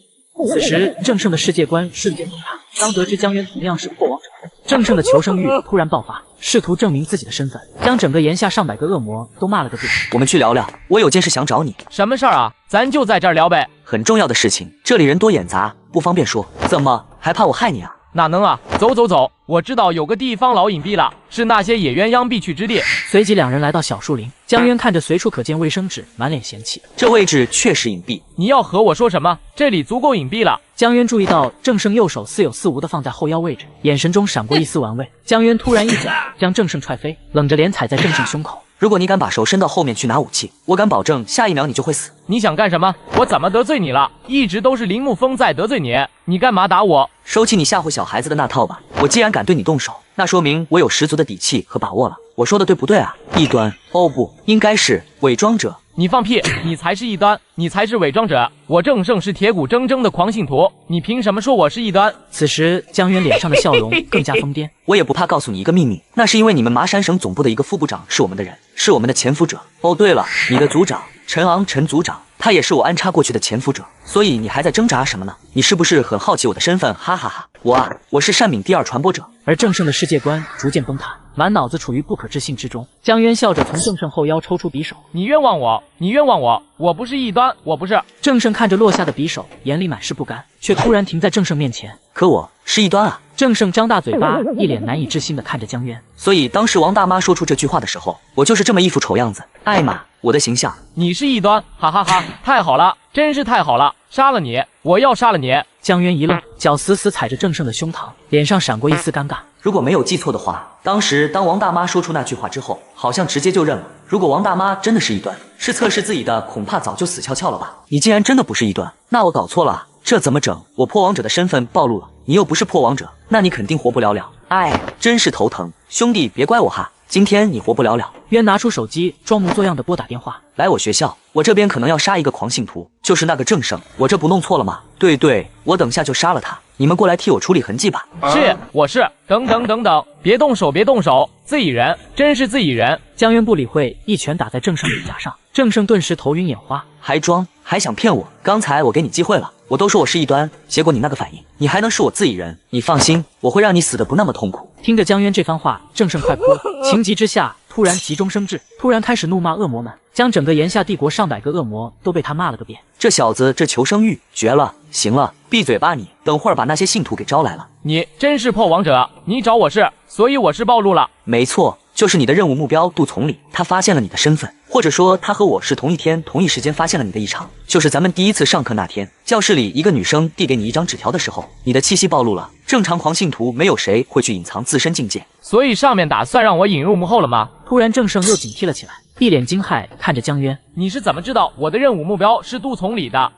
Speaker 1: 此时，郑胜的世界观瞬间崩塌。当得知江渊同样是破王者，郑胜的求生欲突然爆发，试图证明自己的身份，将整个炎下上百个恶魔都骂了个遍。
Speaker 3: 我们去聊聊，我有件事想找你。
Speaker 5: 什么事儿啊？咱就在这儿聊呗。
Speaker 3: 很重要的事情，这里人多眼杂，不方便说。怎么还怕我害你啊？
Speaker 5: 哪能啊！走走走，我知道有个地方老隐蔽了，是那些野鸳鸯必去之地。
Speaker 1: 随即两人来到小树林，江渊看着随处可见卫生纸，满脸嫌弃。
Speaker 3: 这位置确实隐蔽。
Speaker 5: 你要和我说什么？这里足够隐蔽了。
Speaker 1: 江渊注意到郑胜右手似有似无的放在后腰位置，眼神中闪过一丝玩味。江渊突然一脚将郑胜踹飞，冷着脸踩在郑胜胸口。
Speaker 3: 如果你敢把手伸到后面去拿武器，我敢保证下一秒你就会死。
Speaker 5: 你想干什么？我怎么得罪你了？一直都是林沐风在得罪你，你干嘛打我？
Speaker 3: 收起你吓唬小孩子的那套吧。我既然敢对你动手，那说明我有十足的底气和把握了。我说的对不对啊？异端？哦不，应该是伪装者。
Speaker 5: 你放屁！你才是异端，你才是伪装者。我郑胜是铁骨铮铮的狂信徒，你凭什么说我是异端？
Speaker 1: 此时江渊脸上的笑容更加疯癫。
Speaker 3: 我也不怕告诉你一个秘密，那是因为你们麻山省总部的一个副部长是我们的人，是我们的潜伏者。哦对了，你的组长陈昂陈组长，他也是我安插过去的潜伏者。所以你还在挣扎什么呢？你是不是很好奇我的身份？哈哈哈！我是善敏第2传播者。
Speaker 1: 而郑胜的世界观逐渐崩塌，满脑子处于不可置信之中。江渊笑着从郑胜后腰抽出匕首，
Speaker 5: 你冤枉我，你冤枉我，我不是异端，我不是。
Speaker 1: 郑胜看着落下的匕首，眼里满是不甘，却突然停在郑胜面前。
Speaker 3: 可我是异端啊！
Speaker 1: 郑胜张大嘴巴，一脸难以置信地看着江渊。
Speaker 3: 所以当时王大妈说出这句话的时候，我就是这么一副丑样子。艾玛，我的形象。
Speaker 5: 你是异端，哈哈哈！太好了，真是太好了！杀了你，我要杀了你！
Speaker 1: 江渊一愣，脚死死踩着郑胜的胸膛，脸上闪过一丝尴尬。
Speaker 3: 如果没有记错的话，当时当王大妈说出那句话之后，好像直接就认了。如果王大妈真的是异端，是测试自己的，恐怕早就死翘翘了吧？你既然真的不是异端，那我搞错了，这怎么整？我破王者的身份暴露了，你又不是破王者，那你肯定活不了了。哎，真是头疼，兄弟别怪我哈，今天你活不了了。
Speaker 1: 渊拿出手机，装模作样的拨打电话。
Speaker 3: 来我学校，我这边可能要杀一个狂信徒，就是那个郑胜，我这不弄错了吗？对，我等下就杀了他，你们过来替我处理痕迹吧。
Speaker 5: 是，我是。等，别动手，别动手，自己人，真是自己人。
Speaker 1: 江渊不理会，一拳打在郑胜脸颊上，郑胜顿时头晕眼花，
Speaker 3: 还装，还想骗我？刚才我给你机会了，我都说我是异端，结果你那个反应，你还能是我自己人？你放心，我会让你死的不那么痛苦。
Speaker 1: 听着江渊这番话，郑胜快哭了，情急之下突然急中生智，突然开始怒骂恶魔们，将整个炎夏帝国上百个恶魔都被他骂了个遍。
Speaker 3: 这小子这求生欲绝了！行了，闭嘴吧你，等会儿把那些信徒给招来了。
Speaker 5: 你真是破王者，你找我是，所以我是暴露了。
Speaker 3: 没错，就是你的任务目标杜从礼，他发现了你的身份，或者说他和我是同一天同一时间发现了你的异常。就是咱们第一次上课那天，教室里一个女生递给你一张纸条的时候，你的气息暴露了。正常狂信徒没有谁会去隐藏自身境界，
Speaker 5: 所以上面打算让我引入幕后了吗？
Speaker 1: 突然郑胜又警惕了起来，一脸惊骇看着江渊。
Speaker 5: 你是怎么知道我的任务目标是杜从礼的？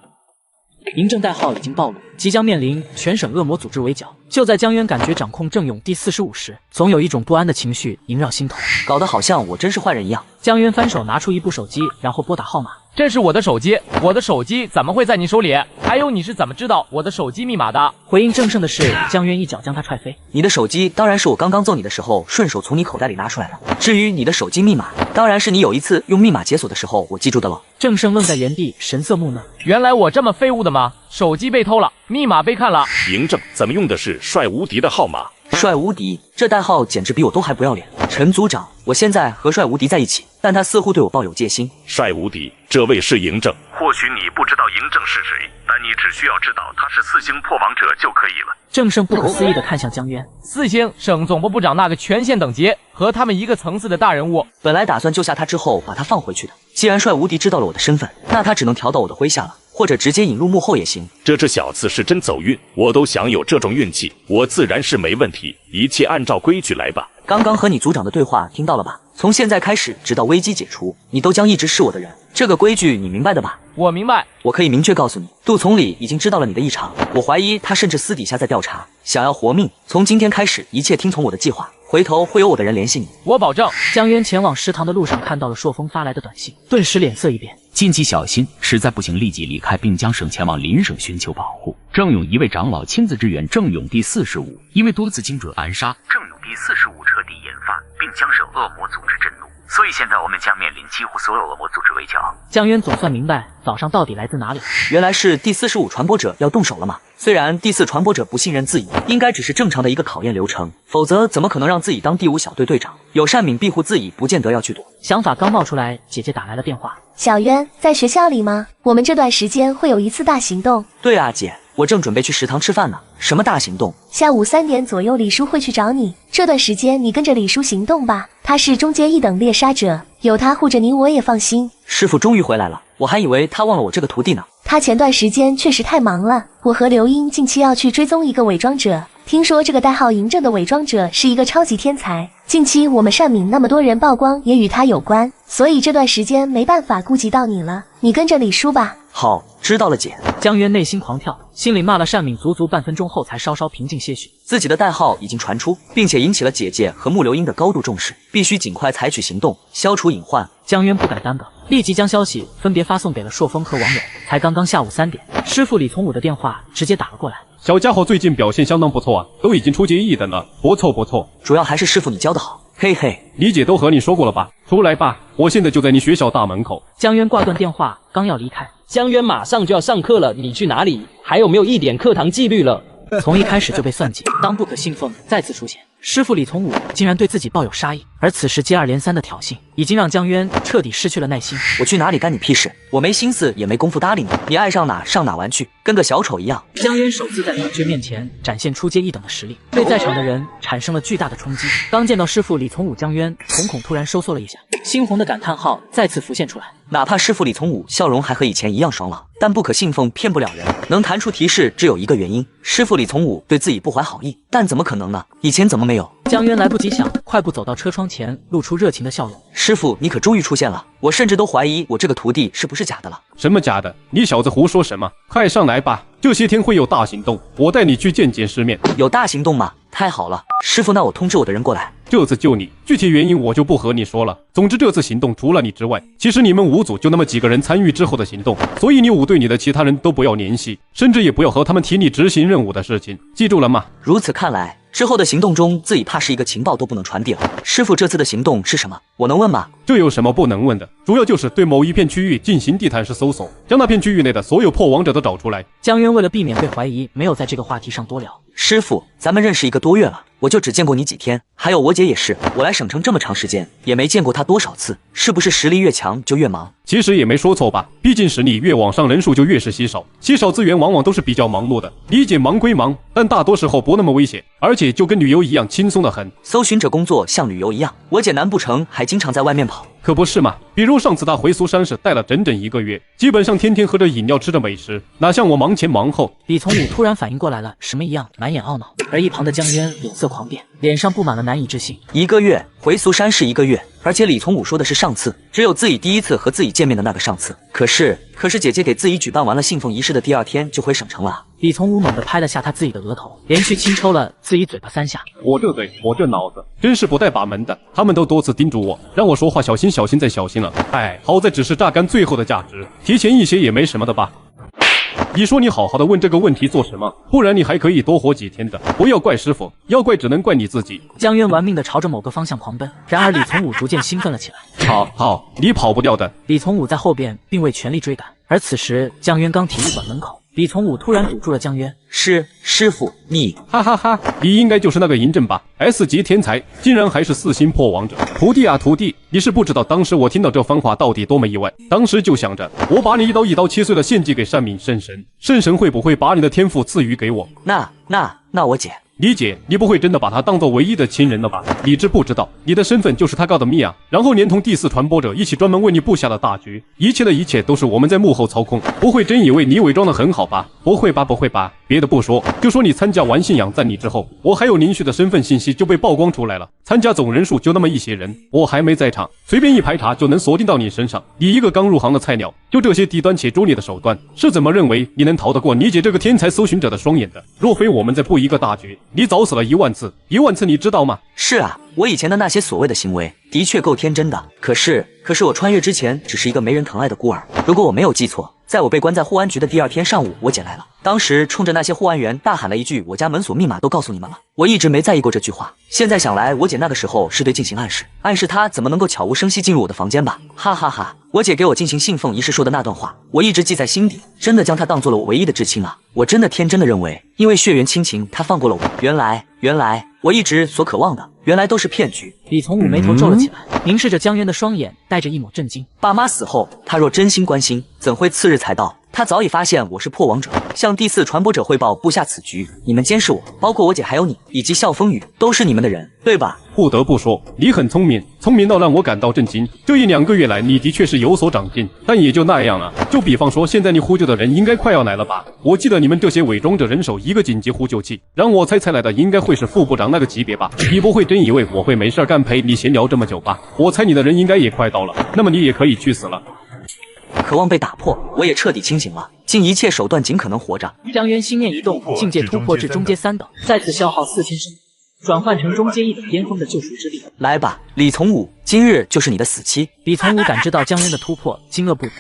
Speaker 1: 嬴政代号已经暴露，即将面临全省恶魔组织围剿。就在江渊感觉掌控郑勇第45时，总有一种不安的情绪萦绕心头，
Speaker 3: 搞得好像我真是坏人一样。
Speaker 1: 江渊翻手拿出一部手机，然后拨打号码。
Speaker 5: 这是我的手机，我的手机怎么会在你手里？还有你是怎么知道我的手机密码的？
Speaker 1: 回应郑胜的是，江渊一脚将他踹飞。
Speaker 3: 你的手机当然是我刚刚揍你的时候顺手从你口袋里拿出来的。至于你的手机密码，当然是你有一次用密码解锁的时候我记住的了。
Speaker 1: 郑胜愣在原地，神色木讷。
Speaker 5: 原来我这么废物的吗？手机被偷了，密码被看了。
Speaker 13: 嬴政怎么用的是帅无敌的号码？
Speaker 3: 帅无敌，这代号简直比我都还不要脸。陈组长，我现在和帅无敌在一起，但他似乎对我抱有戒心。
Speaker 13: 帅无敌，这位是嬴政。或许你不知道嬴政是谁，但你只需要知道他是4星破王者就可以了。
Speaker 1: 郑胜不可思议地看向江渊
Speaker 5: ，4星省总部部长那个权限等级和他们一个层次的大人物，
Speaker 3: 本来打算救下他之后把他放回去的。既然帅无敌知道了我的身份，那他只能调到我的麾下了，或者直接引入幕后也行。
Speaker 13: 这只小子是真走运，我都想有这种运气，我自然是没问题，一切按照规矩来吧。
Speaker 3: 刚刚和你组长的对话听到了吧？从现在开始，直到危机解除，你都将一直是我的人。这个规矩你明白的吧？
Speaker 5: 我明白。
Speaker 3: 我可以明确告诉你，杜从理已经知道了你的异常，我怀疑他甚至私底下在调查，想要活命。从今天开始，一切听从我的计划，回头会有我的人联系你。
Speaker 5: 我保证。
Speaker 1: 江渊前往食堂的路上看到了朔风发来的短信，顿时脸色一变。
Speaker 14: 近期小心，实在不行立即离开，并将省前往邻省寻求保护。郑勇一位长老亲自支援郑勇第45，因为多次精准暗杀，
Speaker 19: 郑勇第45彻底研发，并将使恶魔组织震怒。所以现在我们将面临几乎所有恶魔组织围剿。
Speaker 1: 江渊总算明白早上到底来自哪里，
Speaker 3: 原来是第45传播者要动手了吗？虽然第4传播者不信任自己，应该只是正常的一个考验流程，否则怎么可能让自己当第5小队队长？有善敏庇护自己，不见得要去躲。
Speaker 1: 想法刚冒出来，姐姐打来了电话。
Speaker 9: 小渊在学校里吗？我们这段时间会有一次大行动。
Speaker 3: 对啊，姐，我正准备去食堂吃饭呢。什么大行动？
Speaker 9: 下午3点左右，李叔会去找你。这段时间你跟着李叔行动吧，他是中阶1等猎杀者，有他护着你，我也放心。
Speaker 3: 师傅终于回来了，我还以为他忘了我这个徒弟呢。
Speaker 9: 他前段时间确实太忙了，我和刘英近期要去追踪一个伪装者，听说这个代号嬴政的伪装者是一个超级天才，近期我们善敏那么多人曝光也与他有关，所以这段时间没办法顾及到你了，你跟着李叔吧。
Speaker 3: 好，知道了姐。
Speaker 1: 江渊内心狂跳，心里骂了善敏足足半分钟后才稍稍平静些许。
Speaker 3: 自己的代号已经传出，并且引起了姐姐和穆流英的高度重视，必须尽快采取行动，消除隐患。
Speaker 1: 江渊不敢耽搁，立即将消息分别发送给了朔风和王勇。才刚刚下午3点，师傅李从武的电话直接打了过来。
Speaker 4: 小家伙最近表现相当不错啊，都已经出阶1的了，不错不错。
Speaker 3: 主要还是师傅你教得好，嘿嘿。
Speaker 4: 李姐都和你说过了吧？出来吧，我现在就在你学校大门口。
Speaker 1: 江渊挂断电话，刚要离开，
Speaker 17: 江渊马上就要上课了，你去哪里？还有没有一点课堂纪律了？
Speaker 1: 从一开始就被算计，当不可信奉再次出现，师傅李从武竟然对自己抱有杀意，而此时接二连三的挑衅，已经让江渊彻底失去了耐心。
Speaker 3: 我去哪里干你屁事？我没心思也没功夫搭理你，你爱上哪上哪玩去，跟个小丑一样。
Speaker 1: 江渊首次在同学面前展现出阶1等的实力，对在场的人产生了巨大的冲击。刚见到师傅李从武，江渊瞳孔突然收缩了一下，猩红的感叹号再次浮现出来。
Speaker 3: 哪怕师傅李从武笑容还和以前一样爽朗，但不可信奉骗不了人。能弹出提示只有一个原因，师傅李从武对自己不怀好意，但怎么可能呢？以前怎么没有？
Speaker 1: 江渊来不及想，快步走到车窗前，露出热情的笑容。
Speaker 3: 师傅，你可终于出现了，我甚至都怀疑我这个徒弟是不是假的了。
Speaker 4: 什么假的？你小子胡说什么？快上来吧，这些天会有大行动，我带你去见见世面。
Speaker 3: 有大行动吗？太好了，师傅，那我通知我的人过来。
Speaker 4: 这次救你，具体原因我就不和你说了。总之这次行动除了你之外，其实你们5组就那么几个人参与之后的行动，所以你5队里的其他人都不要联系，甚至也不要和他们提你执行任务的事情，记住了吗？
Speaker 3: 如此看来，之后的行动中自己怕是一个情报都不能传递了。师傅，这次的行动是什么？我能问吗？
Speaker 4: 这有什么不能问的？主要就是对某一片区域进行地毯式搜索，将那片区域内的所有破亡者都找出来。
Speaker 1: 江渊为了避免被怀疑，没有在这个话题上多聊。
Speaker 3: 师傅，咱们认识1个多月了，我就只见过你几天，还有我姐也是，我来省城这么长时间，也没见过她多少次，是不是实力越强就越忙？
Speaker 4: 其实也没说错吧，毕竟实力越往上，人数就越是稀少，稀少资源往往都是比较忙碌的。理解忙归忙，但大多时候不那么危险，而且就跟旅游一样轻松的很。
Speaker 3: 搜寻者工作像旅游一样，我姐难不成还经常在外面跑？
Speaker 4: 可不是嘛，比如上次他回苏山市待了整整1个月，基本上天天喝着饮料吃着美食，哪像我忙前忙后。
Speaker 1: 李从武突然反应过来了，什么一样，满眼懊恼，而一旁的江渊脸色狂变，脸上布满了难以置信。
Speaker 3: 1个月，回苏山市1个月，而且李从武说的是上次，只有自己第1次和自己见面的那个上次。可是姐姐给自己举办完了信奉仪式的第2天就回省城了。
Speaker 1: 李从武猛地拍了下他自己的额头，连续轻抽了自己嘴巴3下。
Speaker 4: 我这嘴，我这脑子，真是不带把门的。他们都多次叮嘱我，让我说话小心再小心了。哎，好在只是榨干最后的价值，提前一些也没什么的吧。你说你好好的问这个问题做什么？不然你还可以多活几天的。不要怪师傅，要怪只能怪你自己。
Speaker 1: 江渊玩命地朝着某个方向狂奔，然而李从武逐渐兴奋了起来。
Speaker 4: 好，你跑不掉的。
Speaker 1: 李从武在后边并未全力追赶，而此时江渊刚体育馆门口，李从武突然堵住了江渊。
Speaker 3: 师傅，你
Speaker 4: 哈哈哈，你应该就是那个嬴政吧 ？S 级天才，竟然还是4星破王者。徒弟啊徒弟，你是不知道当时我听到这番话到底多么意外。当时就想着，我把你一刀切碎了献祭给善敏圣神，圣神会不会把你的天赋赐予给我？
Speaker 3: 那我姐。
Speaker 4: 李姐，你不会真的把他当做唯一的亲人了吧？李治不知道你的身份就是他告的密啊，然后连同第4传播者一起专门为你布下了大局，一切的一切都是我们在幕后操控，不会真以为你伪装的很好吧？不会吧，不会吧？别的不说，就说你参加完信仰赞你之后，我还有林旭的身份信息就被曝光出来了，参加总人数就那么一些人，我还没在场，随便一排查就能锁定到你身上。你一个刚入行的菜鸟，就这些低端且拙劣的手段，是怎么认为你能逃得过你姐这个天才搜寻者的双眼的？若非我们在布一个大局，你早死了10000次，1万次，你知道吗？
Speaker 3: 是啊，我以前的那些所谓的行为的确够天真的，可是我穿越之前只是一个没人疼爱的孤儿。如果我没有记错，在我被关在护安局的第2天上午，我姐来了，当时冲着那些护安员大喊了一句：“我家门锁密码都告诉你们了。”我一直没在意过这句话，现在想来，我姐那个时候是对进行暗示，暗示她怎么能够悄无声息进入我的房间吧？哈哈哈！我姐给我进行信奉仪式说的那段话，我一直记在心底，真的将她当做了我唯一的至亲啊！我真的天真的认为，因为血缘亲情，她放过了我。原来我一直所渴望的，原来都是骗局。
Speaker 1: 李从武眉头皱了起来，凝视着江渊的双眼，带着一抹震惊。
Speaker 3: 爸妈死后，他若真心关心，怎会次日才到？他早已发现我是破王者，向第4传播者汇报布下此局。你们监视我，包括我姐还有你，以及笑风雨，都是你们的人，对吧？
Speaker 4: 不得不说，你很聪明，聪明到让我感到震惊。这1-2个月来，你的确是有所长进，但也就那样啊。就比方说，现在你呼救的人应该快要来了吧？我记得你们这些伪装者人手一个紧急呼救器，让我猜来的应该会是副部长那个级别吧？你不会真以为我会没事干陪你闲聊这么久吧？我猜你的人应该也快到了，那么你也可以去死了。
Speaker 3: 渴望被打破，我也彻底清醒了，尽一切手段尽可能活着。
Speaker 1: 江渊心念一动，境界突破至中阶3等，再次消耗4000生命，转换成中阶1等巅峰的救赎之力。
Speaker 3: 来吧，李从武，今日就是你的死期。
Speaker 1: 李从武感知到江渊的突破，惊愕不已。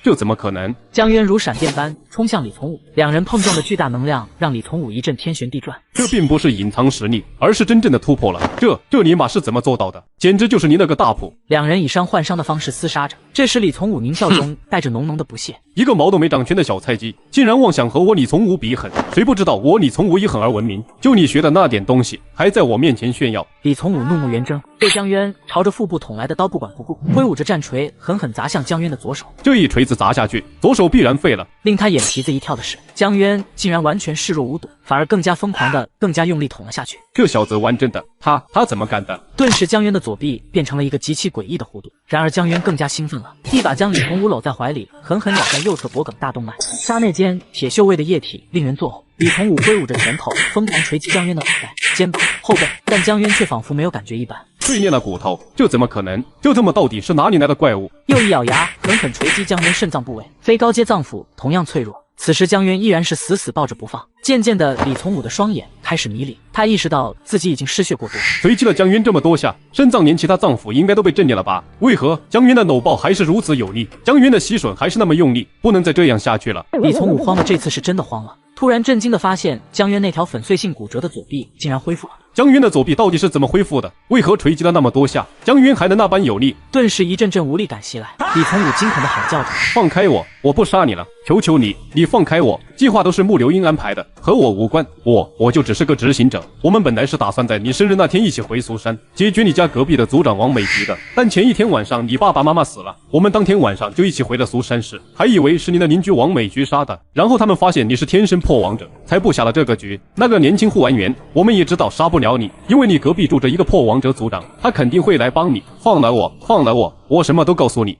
Speaker 4: 这怎么可能？
Speaker 1: 江渊如闪电般冲向李从武，两人碰撞的巨大能量让李从武一阵天旋地转。
Speaker 4: 这并不是隐藏实力，而是真正的突破了。这尼玛是怎么做到的？简直就是你那个大谱！
Speaker 1: 两人以伤换伤的方式厮杀着，这时李从武狞笑中带着浓浓的不屑。
Speaker 4: 一个毛都没长全的小菜鸡，竟然妄想和我李从武比狠！谁不知道我李从武以狠而闻名？就你学的那点东西，还在我面前炫耀！
Speaker 1: 李从武怒目圆睁，被江渊朝着腹部捅来的刀不管不顾，挥舞着战锤狠狠砸向江渊的左手。
Speaker 4: 这一锤子砸下去，左手必然废了。
Speaker 1: 令他眼皮子一跳的是，江渊竟然完全视若无睹，反而更加疯狂的、更加用力捅了下去。
Speaker 4: 这小子玩真的，他怎么干的？
Speaker 1: 顿时江渊的左臂变成了一个极其诡异的弧度。然而江渊更加兴奋了，一把将李从武搂在怀里，狠狠咬在右侧脖颈大动脉。刹那间，铁锈味的液体令人作呕。李从武挥舞着拳头，疯狂锤击江渊的脑袋、肩膀、后背，但江渊却仿佛没有感觉一般。
Speaker 4: 碎裂了骨头，这怎么可能？就这么到底是哪里来的怪物？
Speaker 1: 又一咬牙，狠狠锤击江渊肾脏部位，非高阶脏腑同样脆弱。此时江渊依然是死死抱着不放。渐渐的，李从武的双眼开始迷离，他意识到自己已经失血过多。
Speaker 4: 锤击了江渊这么多下，肾脏连其他脏腑应该都被震裂了吧？为何江渊的搂抱还是如此有力？江渊的吸吮还是那么用力？不能再这样下去了！
Speaker 1: 李从武慌了，这次是真的慌了。突然震惊的发现，江渊那条粉碎性骨折的左臂竟然恢复了。
Speaker 4: 江渊的左臂到底是怎么恢复的？为何锤击了那么多下，江渊还能那般有力？
Speaker 1: 顿时一阵阵无力感袭来，李从武惊恐的喊叫着：“
Speaker 4: 放开我！我不杀你了，求求你，你放开我！计划都是穆流英安排的，和我无关，我就只是个执行者。我们本来是打算在你生日那天一起回苏山，解决你家隔壁的组长王美菊的，但前一天晚上你爸爸妈妈死了，我们当天晚上就一起回了苏山市，还以为是你的邻居王美菊杀的，然后他们发现你是天生破王者，才布下了这个局。那个年轻护安员，我们也知道杀不了你，因为你隔壁住着一个破王者组长，他肯定会来帮你。放了我，放了我，我什么都告诉你。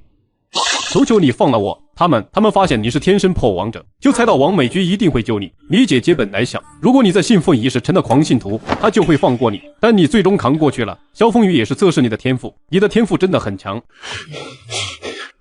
Speaker 4: 求求你放了我！他们发现你是天生破王者，就猜到王美菊一定会救你。你姐姐本来想，如果你在信奉仪式成了狂信徒，她就会放过你，但你最终扛过去了。萧风雨也是测试你的天赋，你的天赋真的很强。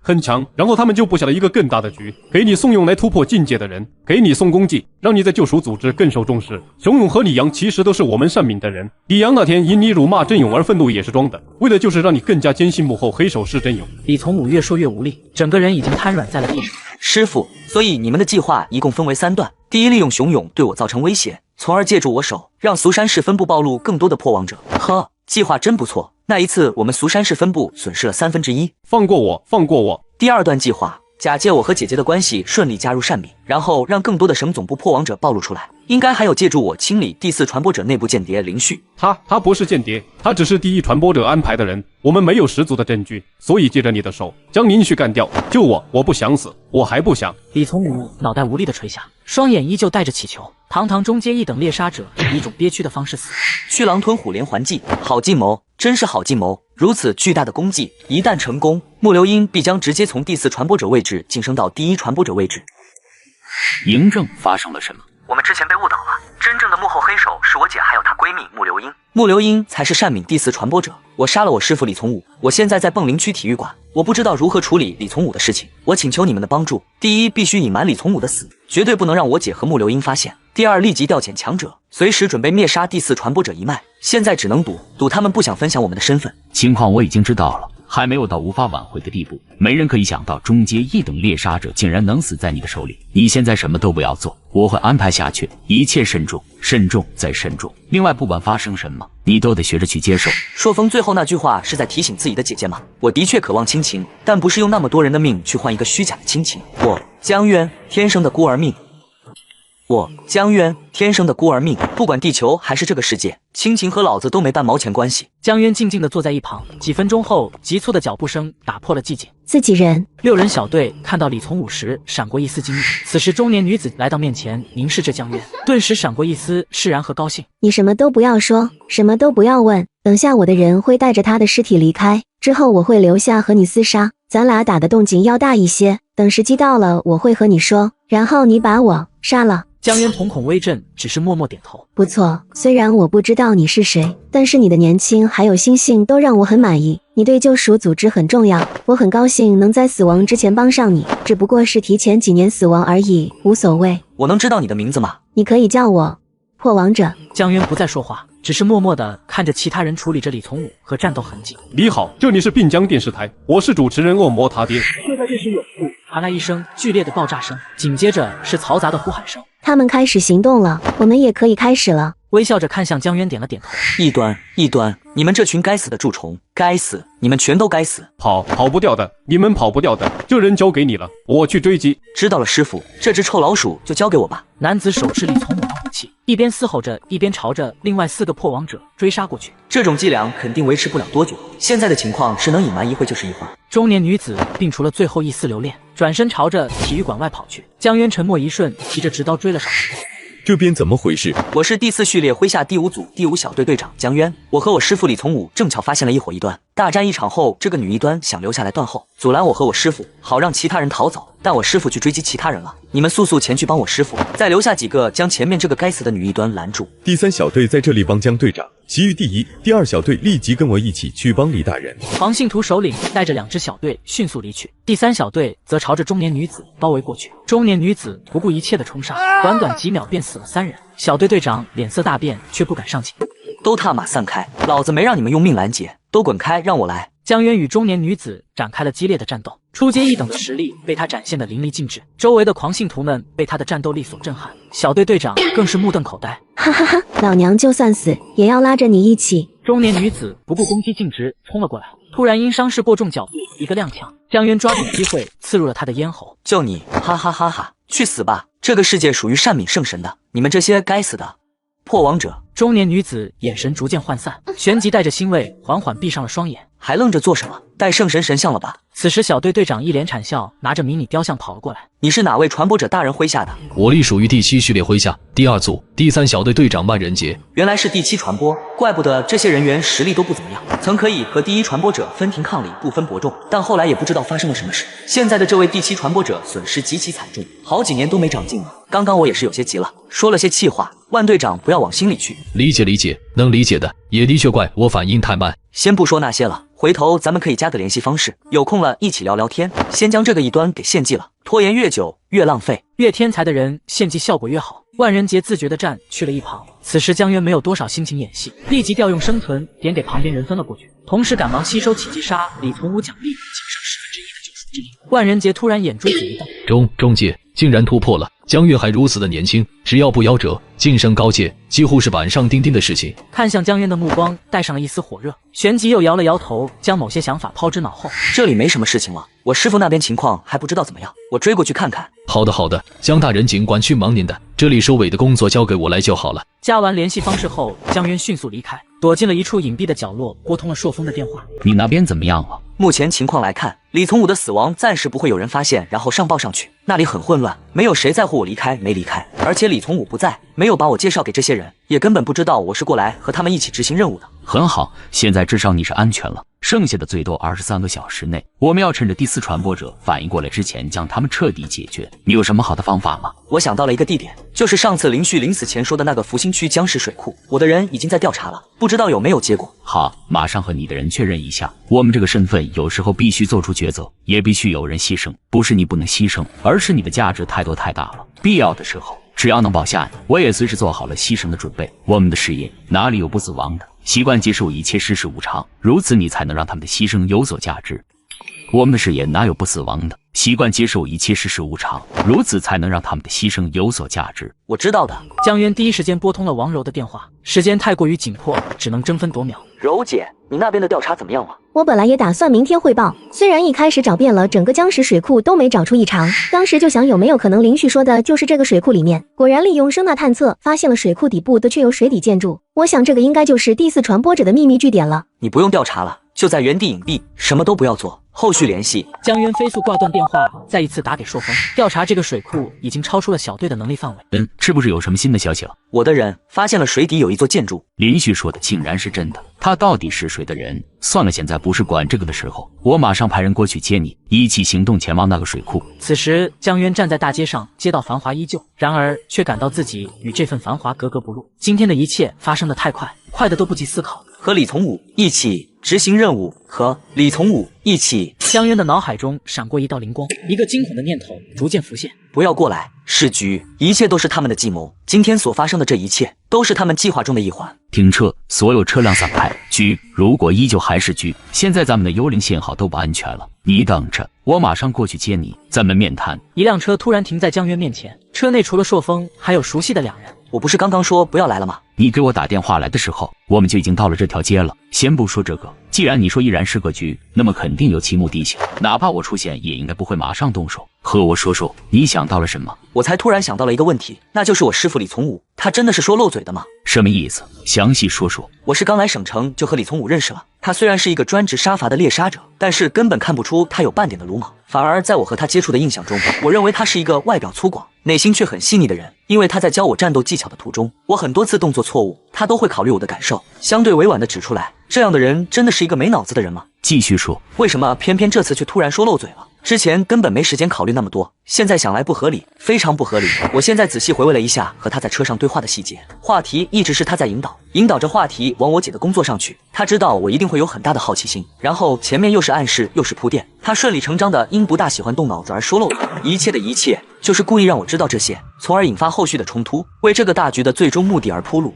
Speaker 4: 很强，然后他们就布下了一个更大的局，给你送用来突破境界的人，给你送功绩，让你在救赎组织更受重视。熊勇和李阳其实都是我们善敏的人，李阳那天因你辱骂郑勇而愤怒也是装的，为的就是让你更加坚信幕后黑手是郑勇。
Speaker 1: 李从武越说越无力，整个人已经瘫软在了地上。
Speaker 3: 师傅，所以你们的计划一共分为3段：第一，利用熊勇对我造成威胁，从而借助我手，让苏山市分部暴露更多的破王者。呵，计划真不错。那一次我们苏山市分部损失了1/3。
Speaker 4: 放过我，放过我。
Speaker 3: 第二段计划，假借我和姐姐的关系顺利加入善敏，然后让更多的省总部破王者暴露出来。应该还有借助我清理第4传播者内部间谍林旭。
Speaker 4: 他不是间谍，他只是第1传播者安排的人。我们没有十足的证据，所以借着你的手将林旭干掉。救我！我不想死，我还不想。
Speaker 1: 李从武脑袋无力的垂下，双眼依旧带着乞求。堂堂中阶一等猎杀者，以一种憋屈的方式死。
Speaker 3: 去狼吞虎连环计，好计谋，真是好计谋！如此巨大的功绩，一旦成功，木流英必将直接从第4传播者位置晋升到第1传播者位置。
Speaker 14: 嬴政，发生了什么？
Speaker 19: 我们之前被误导了，真正的幕后黑手是我姐还有她闺蜜木流英。
Speaker 3: 木流英才是善敏第4传播者，我杀了我师父李从武，我现在在蚌林区体育馆，我不知道如何处理李从武的事情，我请求你们的帮助。第一，必须隐瞒李从武的死，绝对不能让我姐和木流英发现。第二，立即调遣强者，随时准备灭杀第4传播者一脉。现在只能赌他们不想分享我们的身份。
Speaker 14: 情况我已经知道了，还没有到无法挽回的地步。没人可以想到中阶一等猎杀者竟然能死在你的手里。你现在什么都不要做，我会安排下去，一切慎重，慎重再慎重。另外，不管发生什么，你都得学着去接受。
Speaker 3: 朔风最后那句话是在提醒自己的姐姐吗？我的确渴望亲情，但不是用那么多人的命去换一个虚假的亲情。我江渊天生的孤儿命。我江渊天生的孤儿命，不管地球还是这个世界，亲情和老子都没半毛钱关系。
Speaker 1: 江渊静静地坐在一旁，几分钟后，急促的脚步声打破了寂静。
Speaker 20: 自己人
Speaker 1: ，6人小队看到李从武时，闪过一丝惊异。此时，中年女子来到面前，凝视着江渊，顿时闪过一丝释然和高兴。
Speaker 20: 你什么都不要说，什么都不要问，等下我的人会带着他的尸体离开，之后我会留下和你厮杀，咱俩打的动静要大一些。等时机到了，我会和你说，然后你把我杀了。
Speaker 1: 江渊瞳孔微震，只是默默点头。
Speaker 20: 不错，虽然我不知道你是谁，但是你的年轻还有心性都让我很满意。你对救赎组织很重要，我很高兴能在死亡之前帮上你，只不过是提前几年死亡而已，无所谓。
Speaker 3: 我能知道你的名字吗？
Speaker 20: 你可以叫我破王者。
Speaker 1: 江渊不再说话，只是默默地看着其他人处理着李从武和战斗痕迹。
Speaker 4: 你好，这里是滨江电视台，我是主持人恶魔他爹。
Speaker 1: 就在这时，远处传来一声剧烈的爆炸声，紧接着是嘈杂的呼喊声。
Speaker 20: 他们开始行动了，我们也可以开始了。
Speaker 1: 微笑着看向江渊，点了点头。
Speaker 3: 异端，你们这群该死的蛀虫，该死，你们全都该死！
Speaker 4: 跑不掉的，你们跑不掉的，这人交给你了，我去追击。
Speaker 3: 知道了，师傅，这只臭老鼠就交给我吧。
Speaker 1: 男子手持李从武的武器，一边嘶吼着，一边朝着另外4个破王者追杀过去。
Speaker 3: 这种伎俩肯定维持不了多久，现在的情况是能隐瞒一会就是一会。
Speaker 1: 中年女子摒除了最后一丝留恋，转身朝着体育馆外跑去。江渊沉默一瞬，提着直刀追了上去。
Speaker 22: 这边怎么回事？
Speaker 3: 我是第4序列麾下第5组第5小队队长江渊，我和我师父李从武正巧发现了一伙异端，大战一场后，这个女异端想留下来断后，阻拦我和我师父，好让其他人逃走，但我师父去追击其他人了。你们速速前去帮我师父，再留下几个将前面这个该死的女异端拦住。
Speaker 22: 第3小队在这里帮江队长，其余第1、第2小队立即跟我一起去帮李大人。
Speaker 1: 黄信徒首领带着2支小队迅速离去，第3小队则朝着中年女子包围过去。中年女子不顾一切的冲杀，短短几秒便死了3人。小队队长脸色大变，却不敢上前。
Speaker 3: 都他妈散开！老子没让你们用命拦截，都滚开，让我来！
Speaker 1: 江渊与中年女子展开了激烈的战斗，初阶1等的实力被他展现得淋漓尽致，周围的狂信徒们被他的战斗力所震撼，小队队长更是目瞪口呆。
Speaker 20: 哈哈哈，老娘就算死也要拉着你一起！
Speaker 1: 中年女子不顾攻击径直冲了过来，突然因伤势过重脚步一个踉跄，江渊抓准机会刺入了他的咽喉。
Speaker 3: 就你，哈哈哈哈，去死吧！这个世界属于善敏圣神的，你们这些该死的破王者！
Speaker 1: 中年女子眼神逐渐涣散，旋即带着欣慰缓缓闭上了双眼。
Speaker 3: 还愣着做什么？带圣神神像了吧？
Speaker 1: 此时，小队队长一脸惨笑，拿着迷你雕像跑了过来。
Speaker 3: 你是哪位传播者大人麾下的？
Speaker 8: 我隶属于第7序列麾下第2组第3小队队长万人杰。
Speaker 3: 原来是第7传播，怪不得这些人员实力都不怎么样，曾可以和第1传播者分庭抗礼，不分伯仲。但后来也不知道发生了什么事。现在的这位第7传播者损失极其惨重，好几年都没长进了。刚刚我也是有些急了，说了些气话，万队长不要往心里去。
Speaker 8: 理解，能理解的，也的确怪我反应太慢。
Speaker 3: 先不说那些了，回头咱们可以加个联系方式，有空了一起聊聊天。先将这个异端给献祭了，拖延越久越浪费，
Speaker 1: 越天才的人献祭效果越好。万人杰自觉地站去了一旁。此时江渊没有多少心情演戏，立即调用生存点给旁边人分了过去，同时赶忙吸收起击杀李从武奖励仅剩1/10的救赎之力。万人杰突然眼珠子一瞪，
Speaker 8: 中介竟然突破了。江渊还如此的年轻，只要不夭折，晋升高阶几乎是板上钉钉的事情。
Speaker 1: 看向江渊的目光带上了一丝火热，旋即又摇了摇头，将某些想法抛之脑后。
Speaker 3: 这里没什么事情了，我师父那边情况还不知道怎么样，我追过去看看。
Speaker 8: 好的，江大人尽管去忙您的，这里收尾的工作交给我来就好了。
Speaker 1: 加完联系方式后，江渊迅速离开，躲进了一处隐蔽的角落，拨通了朔风的电话。
Speaker 14: 你那边怎么样了？
Speaker 3: 目前情况来看，李从武的死亡暂时不会有人发现，然后上报上去，那里很混乱，没有谁在乎我离开没离开。而且李从武不在，没有把我介绍给这些人，也根本不知道我是过来和他们一起执行任务的。
Speaker 14: 很好，现在至少你是安全了。剩下的最多23个小时内，我们要趁着第4传播者反应过来之前，将他们彻底解决。你有什么好的方法吗？
Speaker 3: 我想到了一个地点，就是上次林旭临死前说的那个福兴区僵尸水库。我的人已经在调查了，不知道有没有结果。
Speaker 14: 好，马上和你的人确认一下。我们这个身份有时候必须做出抉择，也必须有人牺牲。不是你不能牺牲，而是你的价值太多太大了。必要的时候，只要能保下你，我也随时做好了牺牲的准备。我们的事业哪里有不死亡的？习惯接受一切世事无常，如此你才能让他们的牺牲有所价值。我们的事业哪有不死亡的？习惯接受一切世事无常，如此才能让他们的牺牲有所价值。
Speaker 3: 我知道的。
Speaker 1: 江渊第一时间拨通了王柔的电话，时间太过于紧迫，只能争分夺秒。
Speaker 3: 柔姐，你那边的调查怎么样了？
Speaker 20: 我本来也打算明天汇报，虽然一开始找遍了整个僵尸水库都没找出异常，当时就想有没有可能林旭说的就是这个水库里面。果然利用声呐探测发现了水库底部的确有水底建筑，我想这个应该就是第4传播者的秘密据点了。
Speaker 3: 你不用调查了，就在原地隐蔽，什么都不要做，后续联系。
Speaker 1: 江渊飞速挂断电话，再一次打给朔风。调查这个水库已经超出了小队的能力范围。
Speaker 14: 是不是有什么新的消息了？
Speaker 3: 我的人发现了水底有一座建筑。
Speaker 14: 林旭说的竟然是真的，他到底是谁的人？算了，现在不是管这个的时候，我马上派人过去接你，一起行动前往那个水库。
Speaker 1: 此时江渊站在大街上，街道繁华依旧，然而却感到自己与这份繁华格格不入。今天的一切发生的太快，快的都不及思考。
Speaker 3: 和李从武一起执行任务，和李从武一起。
Speaker 1: 江渊的脑海中闪过一道灵光，一个惊恐的念头逐渐浮现。
Speaker 3: 不要过来，是局，一切都是他们的计谋。今天所发生的这一切，都是他们计划中的一环。
Speaker 14: 停车，所有车辆散开。局，如果依旧还是局，现在咱们的幽灵信号都不安全了。你等着，我马上过去接你，咱们面谈。
Speaker 1: 一辆车突然停在江渊面前，车内除了朔风，还有熟悉的两人。
Speaker 3: 我不是刚刚说不要来了吗？
Speaker 14: 你给我打电话来的时候，我们就已经到了这条街了。先不说这个，既然你说依然是个局，那么肯定有其目的性。哪怕我出现，也应该不会马上动手。和我说说，你想到了什么？
Speaker 3: 我才突然想到了一个问题，那就是我师父李从武，他真的是说漏嘴的吗？
Speaker 14: 什么意思？详细说说。
Speaker 3: 我是刚来省城就和李从武认识了，他虽然是一个专职杀伐的猎杀者，但是根本看不出他有半点的鲁莽，反而在我和他接触的印象中，我认为他是一个外表粗犷，内心却很细腻的人。因为他在教我战斗技巧的途中，我很多次动作错误，他都会考虑我的感受，相对委婉的指出来。这样的人真的是一个没脑子的人吗？
Speaker 14: 继续说。
Speaker 3: 为什么偏偏这次却突然说漏嘴了？之前根本没时间考虑那么多，现在想来不合理，非常不合理。我现在仔细回味了一下和他在车上对话的细节，话题一直是他在引导着话题往我姐的工作上去。他知道我一定会有很大的好奇心，然后前面又是暗示又是铺垫，他顺理成章的因不大喜欢动脑子而说漏嘴。一切的一切就是故意让我知道这些，从而引发后续的冲突，为这个大局的最终目的而铺路。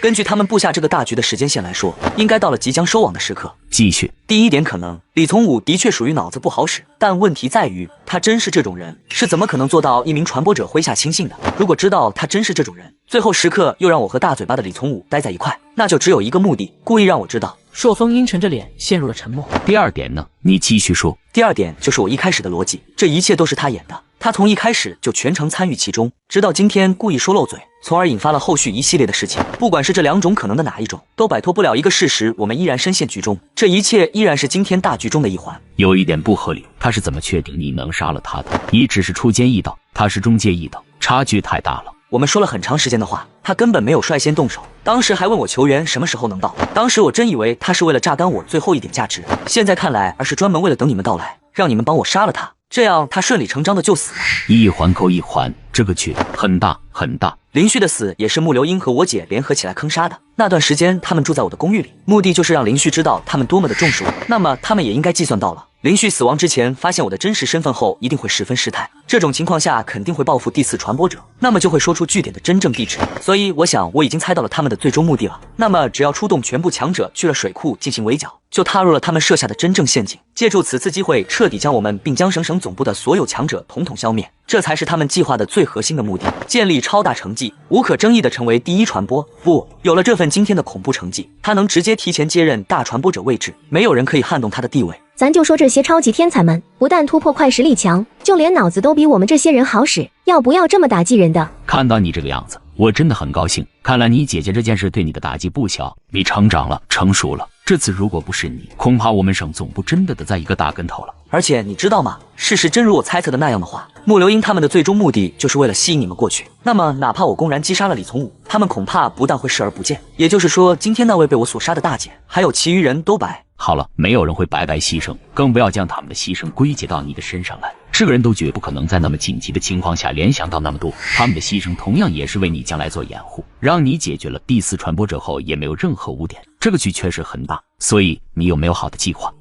Speaker 3: 根据他们布下这个大局的时间线来说，应该到了即将收网的时刻。
Speaker 14: 继续。
Speaker 3: 第一点，可能李从武的确属于脑子不好使，但问题在于他真是这种人，是怎么可能做到一名传播者麾下亲信的？如果知道他真是这种人，最后时刻又让我和大嘴巴的李从武待在一块，那就只有一个目的，故意让我知道。
Speaker 1: 朔风阴沉着脸陷入了沉默。
Speaker 14: 第二点呢？你继续说。
Speaker 3: 第二点就是我一开始的逻辑，这一切都是他演的，他从一开始就全程参与其中，直到今天故意说漏嘴，从而引发了后续一系列的事情。不管是这两种可能的哪一种，都摆脱不了一个事实，我们依然深陷局中，这一切依然是今天大局中的一环。
Speaker 14: 有一点不合理，他是怎么确定你能杀了他的？你只是初阶一等，他是中阶一等，差距太大了。
Speaker 3: 我们说了很长时间的话，他根本没有率先动手，当时还问我球员什么时候能到，当时我真以为他是为了榨干我最后一点价值，现在看来而是专门为了等你们到来，让你们帮我杀了他，这样他顺理成章的就死了。
Speaker 14: 一环扣一环，这个局很大很大。
Speaker 3: 林旭的死也是穆流英和我姐联合起来坑杀的。那段时间他们住在我的公寓里，目的就是让林旭知道他们多么的重视我。那么他们也应该计算到了，林旭死亡之前发现我的真实身份后，一定会十分失态。这种情况下肯定会报复第4传播者，那么就会说出据点的真正地址。所以我想我已经猜到了他们的最终目的了。那么只要出动全部强者去了水库进行围剿，就踏入了他们设下的真正陷阱。借助此次机会，彻底将我们并将省总部的所有强者统统消灭，这才是他们计划的最核心的目的。建立超大成绩，无可争议的成为第1传播。不，有了这份惊天的恐怖成绩，他能直接提前接任大传播者位置，没有人可以撼动他的地位。
Speaker 20: 咱就说这些超级天才们，不但突破快实力强，就连脑子都比我们这些人好使，要不要这么打击人的？
Speaker 14: 看到你这个样子，我真的很高兴。看来你姐姐这件事对你的打击不小，你成长了，成熟了。这次如果不是你，恐怕我们省总部真的得栽一个大跟头了。
Speaker 3: 而且你知道吗？事实真如我猜测的那样的话，穆流英他们的最终目的就是为了吸引你们过去。那么，哪怕我公然击杀了李从武，他们恐怕不但会视而不见。也就是说，今天那位被我所杀的大姐，还有其余人都白。
Speaker 14: 好了，没有人会白白牺牲，更不要将他们的牺牲归结到你的身上来。是个人都绝不可能在那么紧急的情况下联想到那么多，他们的牺牲同样也是为你将来做掩护，让你解决了第4传播者后也没有任何污点。这个局确实很大，所以你有没有好的计划？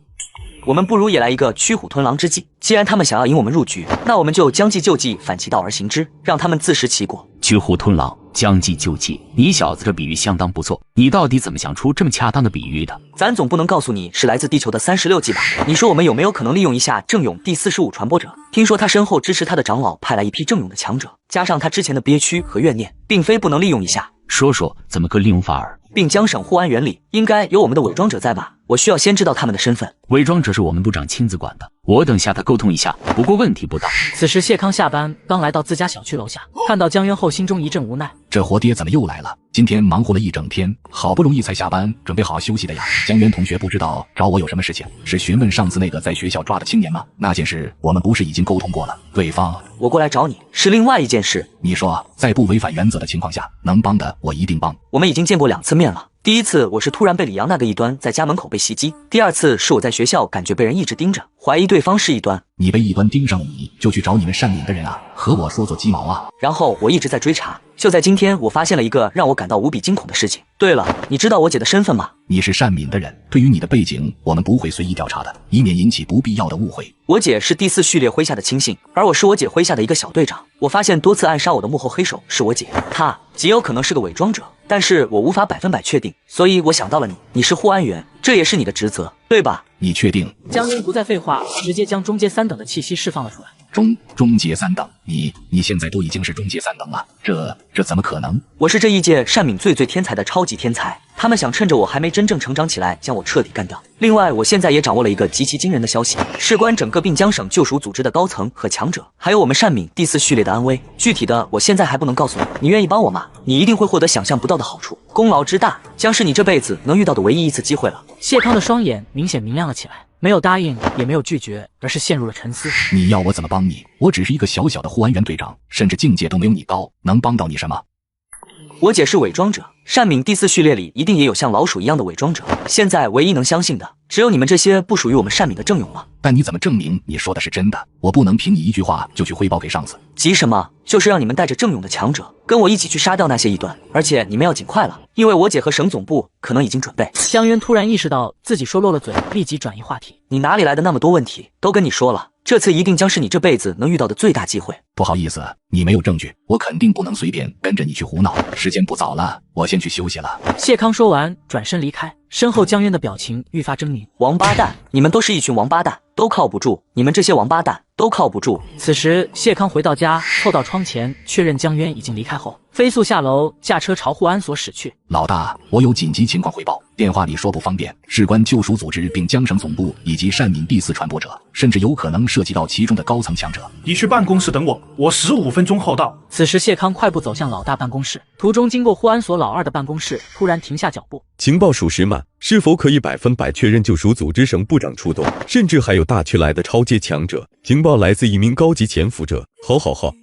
Speaker 3: 我们不如也来一个驱虎吞狼之计。既然他们想要引我们入局，那我们就将计就计，反其道而行之，让他们自食其果。
Speaker 14: 驱虎吞狼，将计就计，你小子这比喻相当不错。你到底怎么想出这么恰当的比喻的？
Speaker 3: 咱总不能告诉你是来自地球的36纪吧？你说我们有没有可能利用一下郑勇第45传播者？听说他身后支持他的长老派来一批郑勇的强者，加上他之前的憋屈和怨念，并非不能利用一下。
Speaker 14: 说说怎么个利用法儿？
Speaker 3: 并江省护安园里应该有我们的伪装者在吧？我需要先知道他们的身份。
Speaker 14: 伪装者是我们部长亲自管的，我等下他沟通一下，不过问题不大。
Speaker 1: 此时谢康下班刚来到自家小区楼下，看到江渊后心中一阵无奈。
Speaker 2: 这活爹怎么又来了？今天忙活了一整天，好不容易才下班，准备好好休息的呀。江渊同学不知道找我有什么事情？是询问上次那个在学校抓的青年吗？那件事我们不是已经沟通过了？对方……
Speaker 3: 我过来找你是另外一件事。
Speaker 2: 你说，在不违反原则的情况下，能帮的我一定帮。
Speaker 3: 我们已经见过2次面了。第一次我是突然被李阳那个异端在家门口被袭击，第2次是我在学校感觉被人一直盯着，怀疑对方是异端。
Speaker 2: 你被异端盯上了，你就去找你们善敏的人啊，和我说做鸡毛啊。
Speaker 3: 然后我一直在追查，就在今天我发现了一个让我感到无比惊恐的事情。对了，你知道我姐的身份吗？
Speaker 2: 你是善敏的人，对于你的背景我们不会随意调查的，以免引起不必要的误会。
Speaker 3: 我姐是第4序列麾下的亲信，而我是我姐麾下的一个小队长。我发现多次暗杀我的幕后黑手是我姐，她极有可能是个伪装者，但是我无法100%确定，所以我想到了你，你是护安员，这也是你的职责，对吧？
Speaker 2: 你确定？
Speaker 1: 江渊不再废话，直接将中阶3等的气息释放了出来。
Speaker 2: 中阶3等，你现在都已经是中阶3等了，这怎么可能？
Speaker 3: 我是这一届善敏最天才的超级天才，他们想趁着我还没真正成长起来，将我彻底干掉。另外，我现在也掌握了一个极其惊人的消息，事关整个并江省救赎组织的高层和强者，还有我们善敏第4序列的安危。具体的，我现在还不能告诉你。你愿意帮我吗？你一定会获得想象不到的好处，功劳之大，将是你这辈子能遇到的唯一一次机会了。
Speaker 1: 谢康的双眼明显明亮了起来。没有答应，也没有拒绝，而是陷入了沉思。
Speaker 2: 你要我怎么帮你？我只是一个小小的护安员队长，甚至境界都没有你高，能帮到你什么？
Speaker 3: 我姐是伪装者，善敏第4序列里一定也有像老鼠一样的伪装者。现在唯一能相信的，只有你们这些不属于我们善敏的郑勇了。
Speaker 2: 但你怎么证明你说的是真的？我不能凭你一句话就去汇报给上司。
Speaker 3: 急什么？就是让你们带着郑勇的强者跟我一起去杀掉那些异端，而且你们要尽快了，因为我姐和省总部可能已经准备。
Speaker 1: 江渊突然意识到自己说漏了嘴，立即转移话题。
Speaker 3: 你哪里来的那么多问题？都跟你说了，这次一定将是你这辈子能遇到的最大机会。
Speaker 2: 不好意思，你没有证据，我肯定不能随便跟着你去胡闹。时间不早了，我先去休息了。
Speaker 1: 谢康说完，转身离开，身后江渊的表情愈发狰狞。
Speaker 3: 王八蛋，你们都是一群王八蛋，都靠不住，你们这些王八蛋都靠不住。
Speaker 1: 此时，谢康回到家，凑到窗前确认江渊已经离开后，飞速下楼，驾车朝护安所驶去。
Speaker 2: 老大，我有紧急情况汇报，电话里说不方便，事关救赎组织并江省总部以及善敏第4传播者，甚至有可能涉及到其中的高层强者。
Speaker 12: 你去办公室等我，我15分钟后到。
Speaker 1: 此时，谢康快步走向老大办公室，途中经过护安所老2的办公室，突然停下脚步。
Speaker 22: 情报属实吗？是否可以100%确认救赎组织省部长出动，甚至还有大区来的超阶强者？情报来自一名高级潜伏者。好，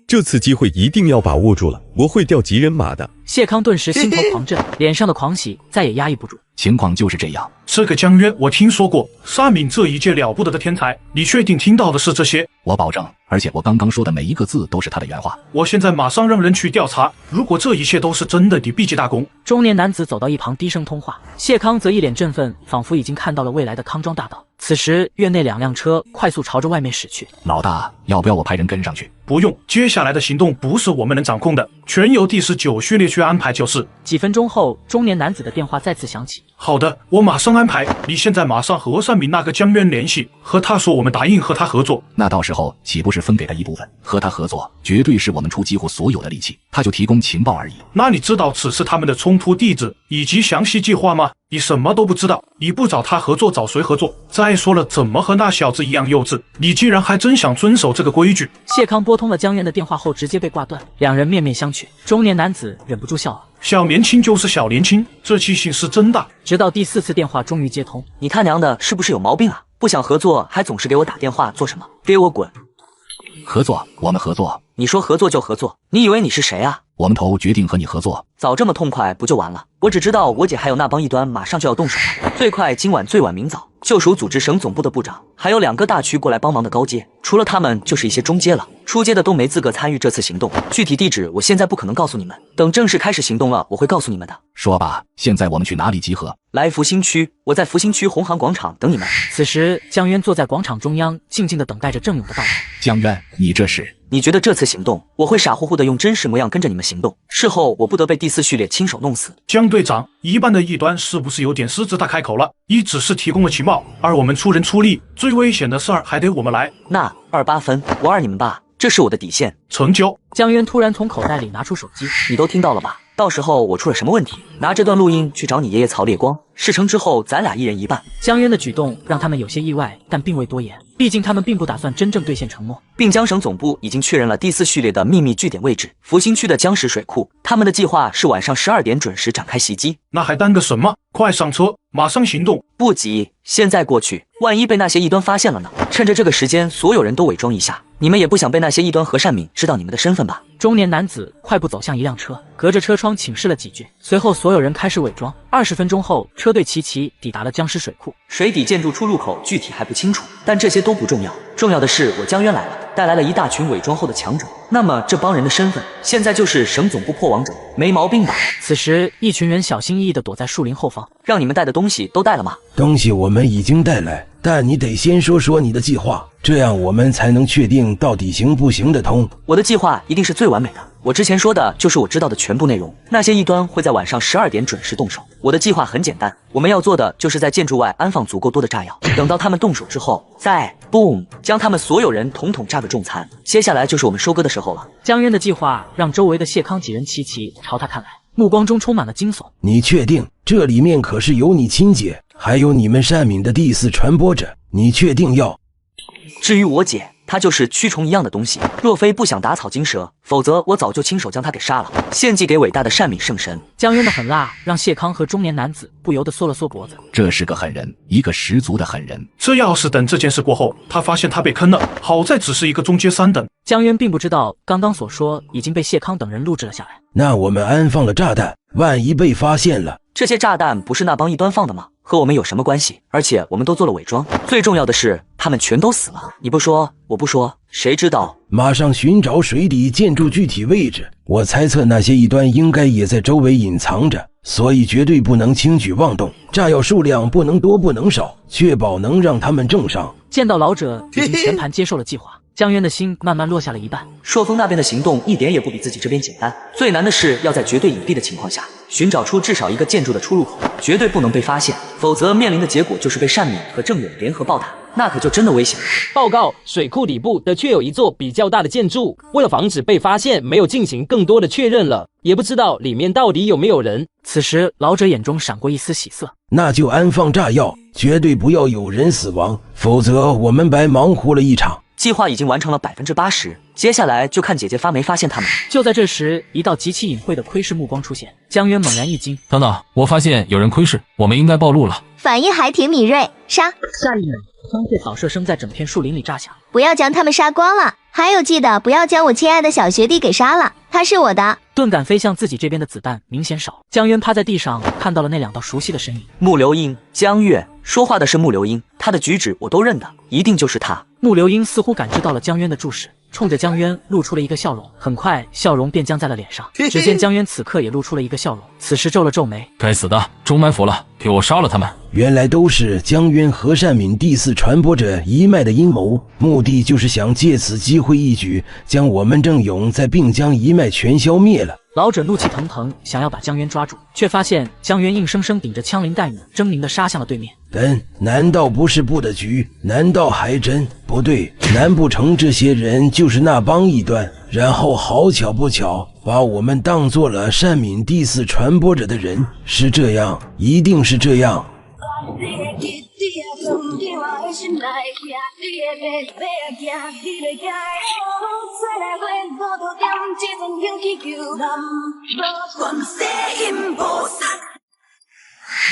Speaker 22: 这次机会一定要把握住了，我会调集人马的。
Speaker 1: 谢康顿时心头狂震，脸上的狂喜再也压抑不住。
Speaker 2: 情况就是这样。
Speaker 12: 这个江渊我听说过，善敏这一届了不得的天才，你确定听到的是这些？
Speaker 2: 我保证，而且我刚刚说的每一个字都是他的原话。
Speaker 12: 我现在马上让人去调查，如果这一切都是真的，你必记大功。
Speaker 1: 中年男子走到一旁低声通话，谢康则一脸振奋，仿佛已经看到了未来的康庄大道。此时院内2辆车快速朝着外面驶去。
Speaker 2: 老大，要不要我派人跟上去？
Speaker 12: 不用，接下来的行动不是我们能掌控的，全由第19序列去安排就是。
Speaker 1: 几分钟后，中年男子的电话再次响起。
Speaker 12: 好的，我马上安排。你现在马上和善敏那个江渊联系，和他说我们答应和他合作。
Speaker 2: 那到时候岂不是分给他一部分？和他合作，绝对是我们出几乎所有的力气，他就提供情报而已。
Speaker 12: 那你知道此次他们的冲突地址以及详细计划吗？你什么都不知道，你不找他合作，找谁合作？再说了，怎么和那小子一样幼稚？你既然还真想遵守这个规矩。
Speaker 1: 谢康拨通了江渊的电话后，直接被挂断。2人面面相觑，中年男子忍不住笑了。
Speaker 12: 小年轻就是小年轻，这气性是真大。
Speaker 1: 直到第4次电话终于接通，
Speaker 3: 你他娘的是不是有毛病啊？不想合作还总是给我打电话做什么？给我滚！
Speaker 2: 合作，我们合作。
Speaker 3: 你说合作就合作，你以为你是谁啊？
Speaker 2: 我们头决定和你合作。
Speaker 3: 早这么痛快不就完了？我只知道我姐还有那帮异端马上就要动手了，最快今晚最晚明早。就属组织省总部的部长，还有2个大区过来帮忙的高阶，除了他们就是一些中阶了，初阶的都没资格参与这次行动。具体地址我现在不可能告诉你们，等正式开始行动了，我会告诉你们的。
Speaker 2: 说吧，现在我们去哪里集合？
Speaker 3: 来福兴区，我在福兴区红航广场等你们。
Speaker 1: 此时，江渊坐在广场中央，静静的等待着郑勇的到来。
Speaker 2: 江渊，你这是？
Speaker 3: 你觉得这次行动我会傻乎乎的用真实模样跟着你们行动？事后我不得被第4序列亲手弄死？
Speaker 12: 江队长，一半的异端是不是有点狮子大开口了？一只是提供了情报，而我们出人出力，最危险的事儿还得我们来。
Speaker 3: 那28分，我二你们吧，这是我的底线。
Speaker 12: 成交。
Speaker 1: 江渊突然从口袋里拿出手机，
Speaker 3: 你都听到了吧？到时候我出了什么问题，拿这段录音去找你爷爷曹烈光。事成之后，咱俩一人一半。
Speaker 1: 江渊的举动让他们有些意外，但并未多言，毕竟他们并不打算真正兑现承诺。
Speaker 3: 并江省总部已经确认了第4序列的秘密据点位置——福兴区的江石水库。他们的计划是晚上12点准时展开袭击。
Speaker 12: 那还耽搁什么？快上车，马上行动！
Speaker 3: 不急，现在过去，万一被那些异端发现了呢？趁着这个时间，所有人都伪装一下。你们也不想被那些异端和善敏知道你们的身份吧？
Speaker 1: 中年男子快步走向一辆车，隔着车窗请示了几句，随后所有人开始伪装。20分钟后，车队齐齐抵达了江石水库。
Speaker 3: 水底建筑出入口具体还不清楚，但这些都不重要，重要的是我江渊来了，带来了一大群伪装后的强者。那么这帮人的身份，现在就是省总部破网者，没毛病吧？
Speaker 1: 此时，一群人小心翼翼地躲在树林后方。
Speaker 3: 让你们带的东西都带了吗？
Speaker 10: 东西我们已经带来，但你得先说说你的计划，这样我们才能确定到底行不行得通。
Speaker 3: 我的计划一定是最完美的。我之前说的就是我知道的全部内容。那些异端会在晚上12点准时动手。我的计划很简单，我们要做的就是在建筑外安放足够多的炸药，等到他们动手之后，再 boom 将他们所有人统统炸个重残。接下来就是我们收割的时候了。
Speaker 1: 江渊的计划让周围的谢康几人齐齐朝他看来，目光中充满了惊悚。
Speaker 10: 你确定这里面可是有你亲姐，还有你们善敏的第4传播者？你确定要？
Speaker 3: 至于我姐，她就是蛆虫一样的东西，若非不想打草惊蛇，否则我早就亲手将她给杀了，献祭给伟大的善敏圣神。
Speaker 1: 江渊的狠辣让谢康和中年男子不由得缩了缩脖子。
Speaker 2: 这是个狠人，一个十足的狠人。
Speaker 12: 这要是等这件事过后，他发现他被坑了，好在只是一个中阶3等。
Speaker 1: 江渊并不知道刚刚所说已经被谢康等人录制了下来。
Speaker 10: 那我们安放了炸弹，万一被发现了，
Speaker 3: 这些炸弹不是那帮异端放的吗？和我们有什么关系？而且我们都做了伪装，最重要的是他们全都死了。你不说，我不说，谁知道？
Speaker 10: 马上寻找水底建筑具体位置。我猜测那些异端应该也在周围隐藏着，所以绝对不能轻举妄动。炸药数量不能多不能少，确保能让他们重伤。
Speaker 1: 见到老者已经全盘接受了计划，江渊的心慢慢落下了一半。
Speaker 3: 朔风那边的行动一点也不比自己这边简单，最难的是要在绝对隐蔽的情况下寻找出至少一个建筑的出入口，绝对不能被发现，否则面临的结果就是被善敏和郑勇联合暴打，那可就真的危险了。
Speaker 17: 报告，水库底部的确有一座比较大的建筑，为了防止被发现，没有进行更多的确认了，也不知道里面到底有没有人。
Speaker 1: 此时老者眼中闪过一丝喜色，
Speaker 10: 那就安放炸药，绝对不要有人死亡，否则我们白忙活了一场。
Speaker 3: 计划已经完成了80%，接下来就看姐姐发没发现他们。
Speaker 1: 就在这时，一道极其隐晦的窥视目光出现，江渊猛然一惊。
Speaker 8: 等等，我发现有人窥视，我们应该暴露了。
Speaker 9: 反应还挺敏锐，杀！
Speaker 1: 下一秒，枪械扫射声在整片树林里炸响。
Speaker 9: 不要将他们杀光了，还有记得不要将我亲爱的小学弟给杀了，他是我的。
Speaker 1: 钝感飞向自己这边的子弹明显少，江渊趴在地上看到了那2道熟悉的身影。
Speaker 3: 穆流英、江月，说话的是穆流英，他的举止我都认得，一定就是他。
Speaker 1: 穆流英似乎感知到了江渊的注视，冲着江渊露出了一个笑容，很快笑容便僵在了脸上。只见江渊此刻也露出了一个笑容，此时皱了皱眉。
Speaker 8: 该死的，中埋伏了，给我杀了他们！
Speaker 10: 原来都是江渊和善敏第4传播者一脉的阴谋，目的就是想借此机会一举将我们郑勇在并江一脉全消灭了。
Speaker 1: 老者怒气腾腾，想要把江渊抓住，却发现江渊硬生生顶着枪林弹雨，狰狞地杀向了对面。
Speaker 10: 难道不是布的局？难道还真不对？难不成这些人就是那帮异端，然后好巧不巧把我们当做了善敏第4传播者的人？是这样，一定是这样。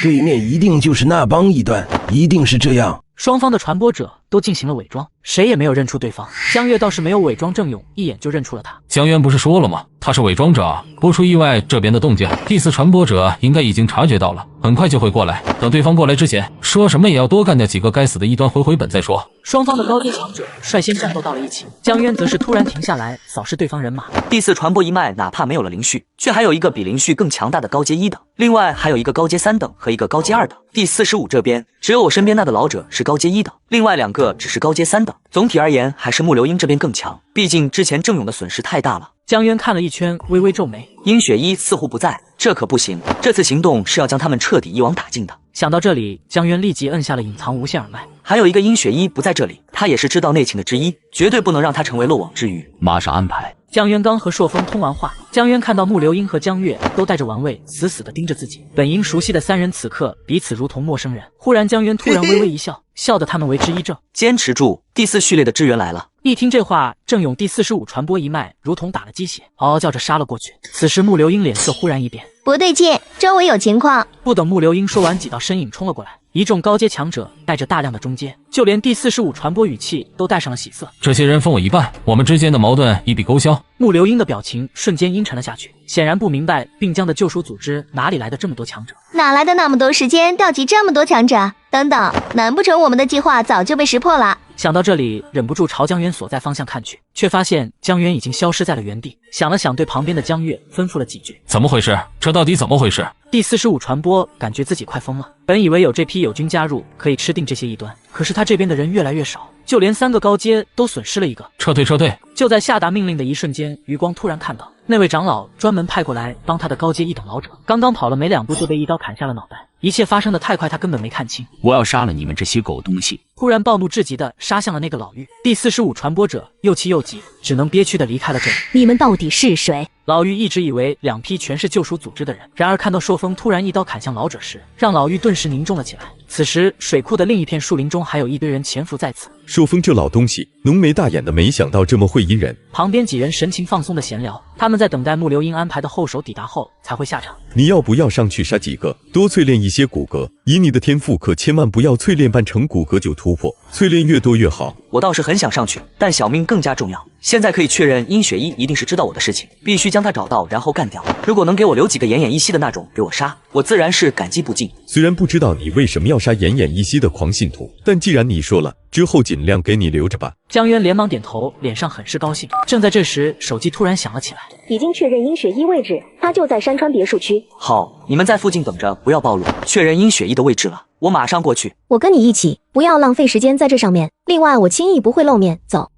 Speaker 10: 对面一定就是那帮异端，一定是这样。
Speaker 1: 双方的传播者都进行了伪装，谁也没有认出对方。江月倒是没有伪装郑勇，一眼就认出了他。
Speaker 8: 江渊不是说了吗？他是伪装者，不出意外，这边的动静，第四传播者应该已经察觉到了，很快就会过来。等对方过来之前，说什么也要多干掉几个该死的异端回本再说。
Speaker 1: 双方的高阶强者率先战斗到了一起，江渊则是突然停下来扫视对方人马。
Speaker 3: 第四传播一脉哪怕没有了灵序，却还有一个比灵序更强大的高阶1等，另外还有一个高阶3等和一个高阶2等。第45这边只有我身边那个老者是高阶1等，另外2个只是高阶3等。总体而言，还是木流英这边更强，毕竟之前郑勇的损失太大了。
Speaker 1: 江渊看了一圈，微微皱眉。
Speaker 3: 殷雪一似乎不在，这可不行，这次行动是要将他们彻底一网打尽的。
Speaker 1: 想到这里，江渊立即摁下了隐藏无限耳麦。
Speaker 3: 还有一个殷雪一不在这里，他也是知道内情的之一，绝对不能让他成为漏网之鱼。
Speaker 14: 马上安排。
Speaker 1: 江渊刚和朔风通完话，江渊看到木流英和江月都带着玩味，死死地盯着自己。本应熟悉的三人此刻彼此如同陌生人。忽然江渊突然微微一笑，笑得他们为之一怔。
Speaker 3: 坚持住，第四序列的支援来了。
Speaker 1: 一听这话，郑勇第45传播一脉如同打了鸡血，嗷嗷叫着杀了过去。此时木流英脸色忽然一变，
Speaker 9: 不对劲，周围有情况。
Speaker 1: 不等木流英说完，几道身影冲了过来，一众高阶强者带着大量的中阶，就连第45传播语气都带上了喜色。
Speaker 8: 这些人分我一半，我们之间的矛盾一笔勾销。
Speaker 1: 木流英的表情瞬间阴沉了下去，显然不明白并江的救赎组织哪里来的这么多强者，
Speaker 9: 哪来的那么多时间调集这么多强者？等等，难不成我们的计划早就被识破了？
Speaker 1: 想到这里，忍不住朝江渊所在方向看去，却发现江渊已经消失在了原地。想了想，对旁边的江月吩咐了几句：“
Speaker 8: 怎么回事？这到底怎么回事？”
Speaker 1: 第45传播感觉自己快疯了，本以为有这批友军加入可以吃定这些异端，可是他这边的人越来越少，就连3个高阶都损失了一个。
Speaker 8: 撤退，撤退！
Speaker 1: 就在下达命令的一瞬间，余光突然看到那位长老专门派过来帮他的高阶1等老者，刚刚跑了没2步就被一刀砍下了脑袋。一切发生的太快，他根本没看清。
Speaker 14: 我要杀了你们这些狗东西！
Speaker 1: 忽然暴怒至极的杀向了那个老妪。第45传播者又气又急，只能憋屈的离开了这里。
Speaker 18: 你们到底是谁？
Speaker 1: 老妪一直以为2批全是救赎组织的人，然而看到朔风突然一刀砍向老者时，让老妪顿时凝重了起来。此时水库的另一片树林中还有一堆人潜伏在此。
Speaker 22: 朔风这老东西，浓眉大眼的，没想到这么会阴人。
Speaker 1: 旁边几人神情放松的闲聊，他们在等待木流英安排的后手抵达后才会下场。
Speaker 22: 你要不要上去杀几个，多淬炼一些骨骼？以你的天赋，可千万不要淬炼半成骨骼就突破，淬炼越多越好。
Speaker 3: 我倒是很想上去，但小命更加重要。现在可以确认，殷雪一一定是知道我的事情，必须将他找到，然后干掉。如果能给我留几个奄奄一息的那种给我杀，我自然是感激不尽。
Speaker 22: 虽然不知道你为什么要杀奄奄一息的狂信徒，但既然你说了，之后尽量给你留着吧。
Speaker 1: 江渊连忙点头，脸上很是高兴。正在这时，手机突然响了起来。
Speaker 18: 已经确认殷雪一位置，他就在山川别墅区。
Speaker 3: 好，你们在附近等着，不要暴露。确认殷雪一的位置了，我马上过去。
Speaker 18: 我跟你一起，不要浪费时间在这上面。另外，我轻易不会露面。走。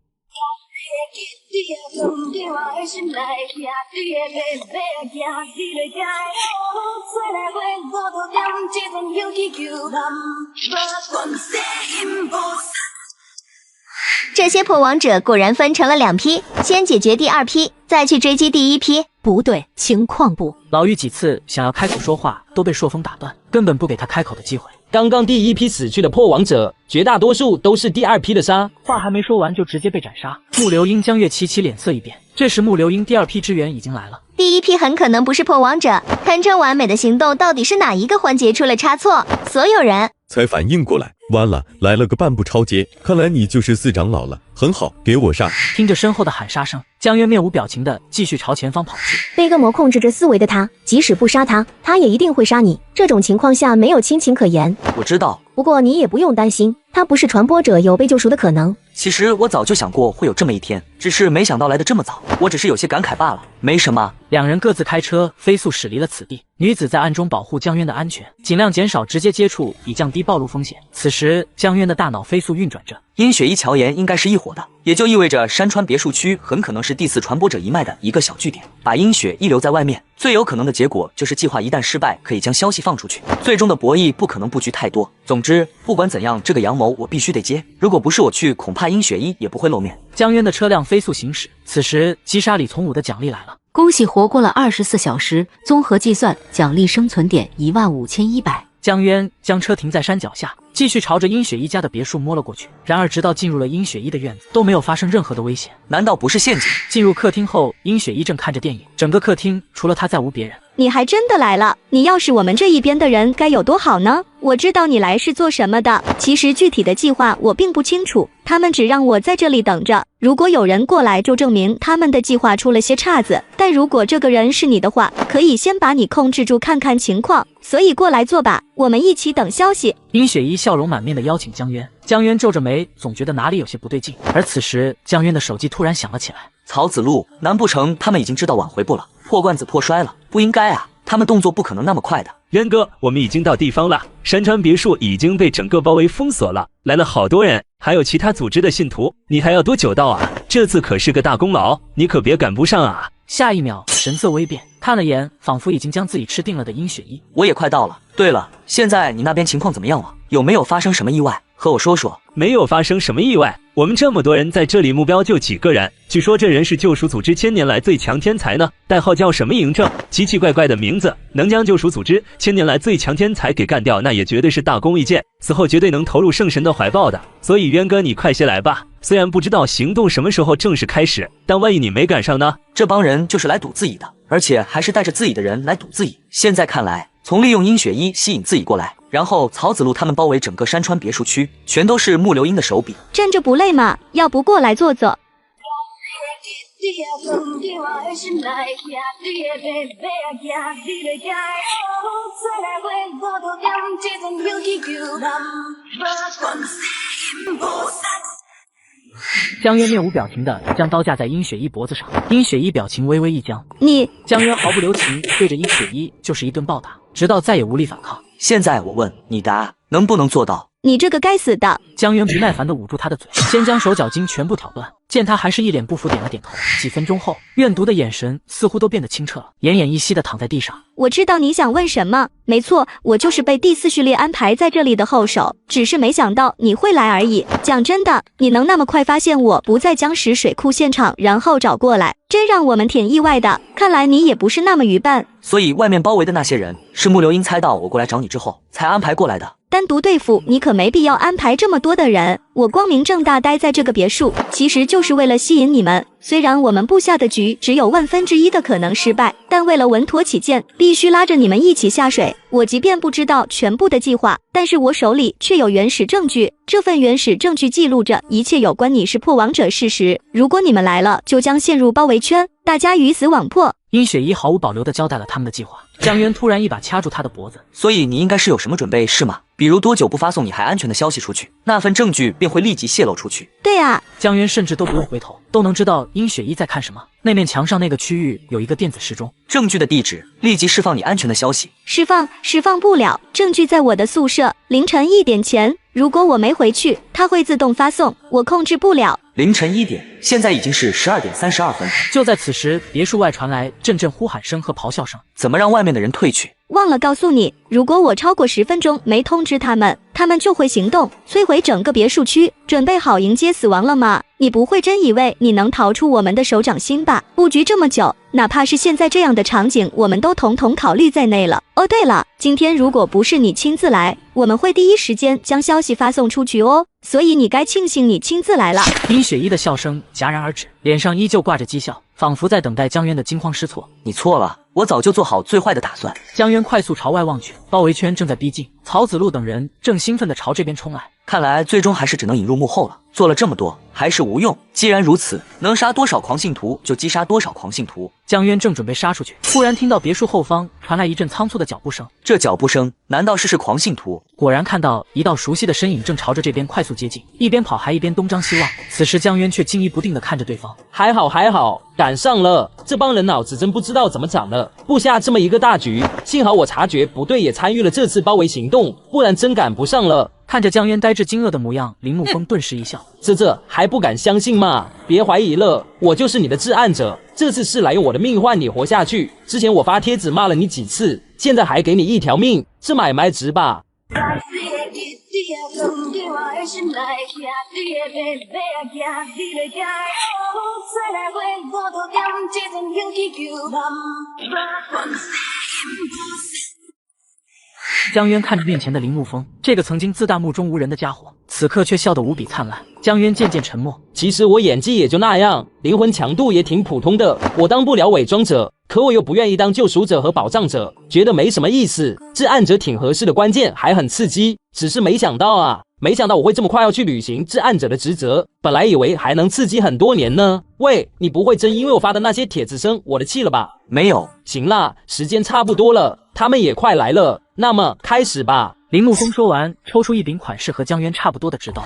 Speaker 9: 这些破王者果然分成了2批，先解决第2批，再去追击第1批。
Speaker 18: 不对，情况不。
Speaker 1: 老妪几次想要开口说话，都被朔风打断，根本不给他开口的机会。
Speaker 17: 刚刚第1批死去的破王者，绝大多数都是第2批的杀。
Speaker 1: 话还没说完，就直接被斩杀。木流英、江月齐齐脸色一变。这时木流英第2批支援已经来了。
Speaker 9: 第1批很可能不是破王者，堪称完美的行动到底是哪一个环节出了差错？所有人
Speaker 22: 才反应过来，完了，来了个半步超阶，看来你就是4长老了。很好，给我杀！
Speaker 1: 听着身后的喊杀声，江渊面无表情的继续朝前方跑去。
Speaker 18: 被恶魔控制着思维的他，即使不杀他，他也一定会杀你。这种情况下没有亲情可言。
Speaker 3: 我知道，
Speaker 18: 不过你也不用担心，他不是传播者，有被救赎的可能。
Speaker 3: 其实我早就想过会有这么一天，只是没想到来得这么早。我只是有些感慨罢了，没什么。
Speaker 1: 2人各自开车飞速驶离了此地。女子在暗中保护江渊的安全，尽量减少直接接触，以降低暴露风险。此时江渊的大脑飞速运转着。
Speaker 3: 殷雪一乔言应该是一伙的，也就意味着山川别墅区很可能是第4传播者一脉的一个小据点。把殷雪一留在外面，最有可能的结果就是计划一旦失败，可以将消息放出去，最终的博弈不可能布局太多。总之，不管怎样，这个阳谋我必须得接。如果不是我去，恐怕殷雪一也不会露面。
Speaker 1: 江渊的车辆飞速行驶，此时击杀李从武的奖励来了。
Speaker 21: 恭喜活过了24小时，综合计算奖励生存点15100。
Speaker 1: 江渊将车停在山脚下，继续朝着殷雪一家的别墅摸了过去。然而直到进入了殷雪一的院子，都没有发生任何的危险。
Speaker 3: 难道不是陷阱？
Speaker 1: 进入客厅后，殷雪一正看着电影，整个客厅除了她再无别人。
Speaker 18: 你还真的来了！你要是我们这一边的人，该有多好呢？我知道你来是做什么的，其实具体的计划我并不清楚，他们只让我在这里等着。如果有人过来，就证明他们的计划出了些岔子。但如果这个人是你的话，可以先把你控制住，看看情况。所以过来坐吧，我们一起等消息。
Speaker 1: 殷雪一笑容满面的邀请江渊，江渊皱着眉，总觉得哪里有些不对劲。而此时，江渊的手机突然响了起来。
Speaker 3: 曹子路，难不成他们已经知道晚回不了？破罐子破摔了？不应该啊，他们动作不可能那么快的。
Speaker 6: 渊哥，我们已经到地方了，山川别墅已经被整个包围封锁了，来了好多人，还有其他组织的信徒。你还要多久到啊？这次可是个大功劳，你可别赶不上啊！
Speaker 1: 下一秒，神色微变，看了眼仿佛已经将自己吃定了的殷雪一。
Speaker 3: 我也快到了。对了，现在你那边情况怎么样了？有没有发生什么意外？和我说说。
Speaker 6: 没有发生什么意外，我们这么多人在这里，目标就几个人。据说这人是救赎组织1000年来最强天才呢，代号叫什么嬴政，奇奇怪怪的名字，能将救赎组织1000年来最强天才给干掉，那也绝对是大功一件，死后绝对能投入圣神的怀抱的。所以渊哥，你快些来吧。虽然不知道行动什么时候正式开始，但万一你没赶上呢？
Speaker 3: 这帮人就是来堵自己的，而且还是带着自己的人来堵自己。现在看来，从利用殷雪一吸引自己过来，然后曹子路他们包围整个山川别墅区，全都是木流英的手笔。
Speaker 18: 站着不累吗？要不过来坐坐。
Speaker 1: 江渊面无表情地将刀架在殷雪一脖子上，殷雪一表情微微一僵。
Speaker 18: 你……
Speaker 1: 江渊毫不留情对着殷雪一就是一顿暴打，直到再也无力反抗。
Speaker 3: 现在我问你答，能不能做到？
Speaker 18: 你这个该死的！
Speaker 1: 江渊不耐烦地捂住他的嘴，先将手脚筋全部挑断。见他还是一脸不服，点了点头。几分钟后，怨毒的眼神似乎都变得清澈了，奄奄一息地躺在地上。
Speaker 18: 我知道你想问什么，没错，我就是被第4序列安排在这里的后手，只是没想到你会来而已。讲真的，你能那么快发现我不在僵石水库现场，然后找过来，真让我们挺意外的。看来你也不是那么愚笨。
Speaker 3: 所以外面包围的那些人是木流英猜到我过来找你之后才安排过来的。
Speaker 18: 单独对付你可没必要安排这么多的人，我光明正大待在这个别墅，其实就是为了吸引你们。虽然我们布下的局只有1/1000的可能失败，但为了稳妥起见，必须拉着你们一起下水。我即便不知道全部的计划，但是我手里却有原始证据，这份原始证据记录着一切有关你是破王者事实。如果你们来了，就将陷入包围圈，大家鱼死网破。
Speaker 1: 殷雪一毫无保留地交代了他们的计划。江渊突然一把掐住他的脖子。
Speaker 3: 所以你应该是有什么准备是吗？比如多久不发送你还安全的消息出去，那份证据便会立即泄露出去。
Speaker 18: 对啊，
Speaker 1: 江渊甚至都不用回头，都能知道殷雪一在看什么。那面墙上那个区域有一个电子时钟，
Speaker 3: 证据的地址立即释放你安全的消息。
Speaker 18: 释放不了，证据在我的宿舍，凌晨1点前。如果我没回去，它会自动发送，我控制不了。
Speaker 3: 凌晨1点，现在已经是12点32分。
Speaker 1: 就在此时，别墅外传来阵阵呼喊声和咆哮声。
Speaker 3: 怎么让外面的人退去？
Speaker 18: 忘了告诉你，如果我超过10分钟没通知他们，他们就会行动，摧毁整个别墅区。准备好迎接死亡了吗？你不会真以为你能逃出我们的手掌心吧？布局这么久，哪怕是现在这样的场景，我们都统统考虑在内了。哦，对了，今天如果不是你亲自来，我们会第一时间将消息发送出去哦。所以你该庆幸你亲自来了。
Speaker 1: 殷雪一的笑声戛然而止，脸上依旧挂着讥笑，仿佛在等待江渊的惊慌失措。
Speaker 3: 你错了，我早就做好最坏的打算。
Speaker 1: 江渊快速朝外望去，包围圈正在逼近，曹子路等人正兴奋地朝这边冲来。
Speaker 3: 看来最终还是只能引入幕后了。做了这么多还是无用，既然如此，能杀多少狂信徒就击杀多少狂信徒。
Speaker 1: 江渊正准备杀出去，突然听到别墅后方传来一阵仓促的脚步声。
Speaker 3: 这脚步声难道是狂信徒？
Speaker 1: 果然看到一道熟悉的身影正朝着这边快速接近，一边跑还一边东张西望。此时江渊却惊疑不定地看着对方。
Speaker 17: 还好，赶上了。这帮人脑子真不知道怎么长的，布下这么一个大局。幸好我察觉不对，也参与了这次包围行动，不然真赶不上了。
Speaker 1: 看着江渊呆滞惊愕的模样，林沐风顿时一笑。
Speaker 17: 这还不敢相信吗？别怀疑了，我就是你的至暗者。这次是来用我的命换你活下去。之前我发帖子骂了你几次，现在还给你一条命，这买卖值吧？
Speaker 1: 江渊看着面前的铃木风，这个曾经自大目中无人的家伙，此刻却笑得无比灿烂。江渊渐渐沉默。
Speaker 17: 其实我演技也就那样，灵魂强度也挺普通的，我当不了伪装者，可我又不愿意当救赎者和保障者，觉得没什么意思。至暗者挺合适的，关键还很刺激，只是没想到我会这么快要去履行至暗者的职责，本来以为还能刺激很多年呢。喂，你不会真因为我发的那些帖子生我的气了吧？
Speaker 3: 没有。
Speaker 17: 行啦，时间差不多了，他们也快来了，那么开始吧。
Speaker 1: 铃木风说完，抽出一柄款式和江渊差不多的直刀。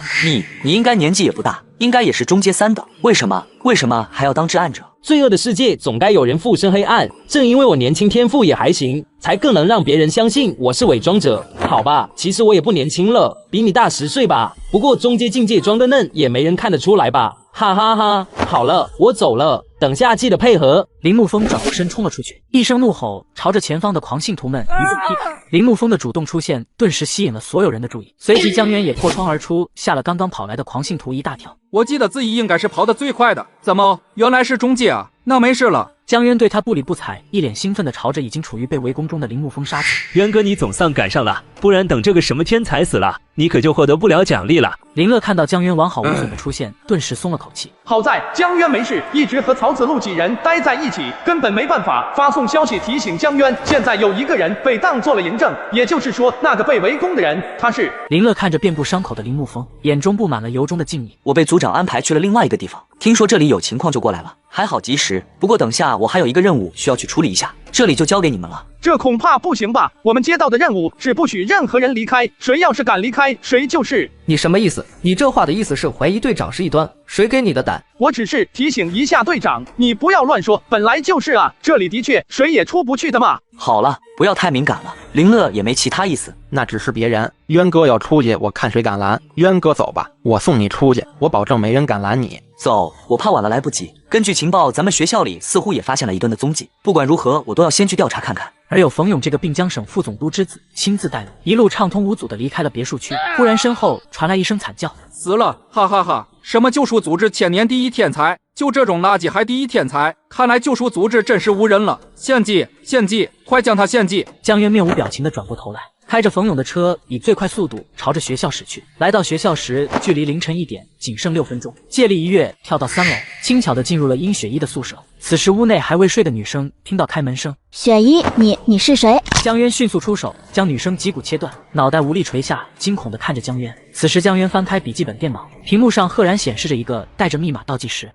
Speaker 3: 你应该年纪也不大，应该也是中阶3的，为什么还要当至暗者？
Speaker 17: 罪恶的世界总该有人附身黑暗，正因为我年轻天赋也还行，才更能让别人相信我是伪装者。好吧，其实我也不年轻了，比你大10岁吧，不过中阶境界装得嫩也没人看得出来吧，哈哈哈。好了，我走了，等下记得配合。
Speaker 1: 铃木风转过身冲了出去，一声怒吼，朝着前方的狂信徒们一顿劈砍。铃木风的主动出现顿时吸引了所有人的注意，随即江渊也破窗而出，吓了刚刚跑来的狂信徒一大跳。
Speaker 7: 我记得自己应该是跑得最快的，怎么原来是中介啊？那没事了。
Speaker 1: 江渊对他不理不睬，一脸兴奋地朝着已经处于被围攻中的铃木风杀去。
Speaker 6: 渊哥，你总算赶上了，不然等这个什么天才死了，你可就获得不了奖励了。
Speaker 1: 林乐看到江渊完好无损的出现，顿时松了口气。
Speaker 16: 好在江渊没事，一直和曹子路几人待在一起，根本没办法发送消息提醒江渊。现在有一个人被当做了嬴政，也就是说那个被围攻的人他是。
Speaker 1: 林乐看着遍布伤口的铃木风，眼中布满了由衷的敬意。
Speaker 3: 我被组长安排去了另外一个地方，听说这里有情况就过来了，还好及时。不过等下我还有一个任务需要去处理一下，这里就交给你们了。
Speaker 16: 这恐怕不行吧？我们接到的任务是不许任何人离开，谁要是敢离开，谁就是。
Speaker 23: 你什么意思？你这话的意思是怀疑队长是异端？谁给你的胆？
Speaker 16: 我只是提醒一下队长，你不要乱说。本来就是啊，这里的确谁也出不去的嘛。
Speaker 3: 好了，不要太敏感了。林乐也没其他意思，
Speaker 24: 那只是别人。渊哥要出去，我看谁敢拦。渊哥走吧，我送你出去，我保证没人敢拦你。
Speaker 3: 走，我怕晚了来不及。根据情报，咱们学校里似乎也发现了一顿的踪迹。不管如何，我都要先去调查看看。
Speaker 1: 而有冯勇这个并江省副总督之子亲自带路，一路畅通无阻地离开了别墅区。忽然身后传来一声惨叫：“
Speaker 7: 死了！哈哈哈！什么救赎组织千年第一天才，就这种垃圾还第一天才？看来救赎组织真是无人了！献祭，献祭，快将他献祭！”
Speaker 1: 江渊面无表情地转过头来，开着冯勇的车以最快速度朝着学校驶去。来到学校时，距离凌晨1点仅剩6分钟，借力一跃跳到3楼，轻巧地进入了殷雪一的宿舍。此时屋内还未睡的女生听到开门声：“
Speaker 20: 雪一，你是谁？”
Speaker 1: 江渊迅速出手，将女生脊骨切断，脑袋无力垂下，惊恐地看着江渊。此时江渊翻开笔记本电脑，屏幕上赫然显示着一个带着密码倒计时。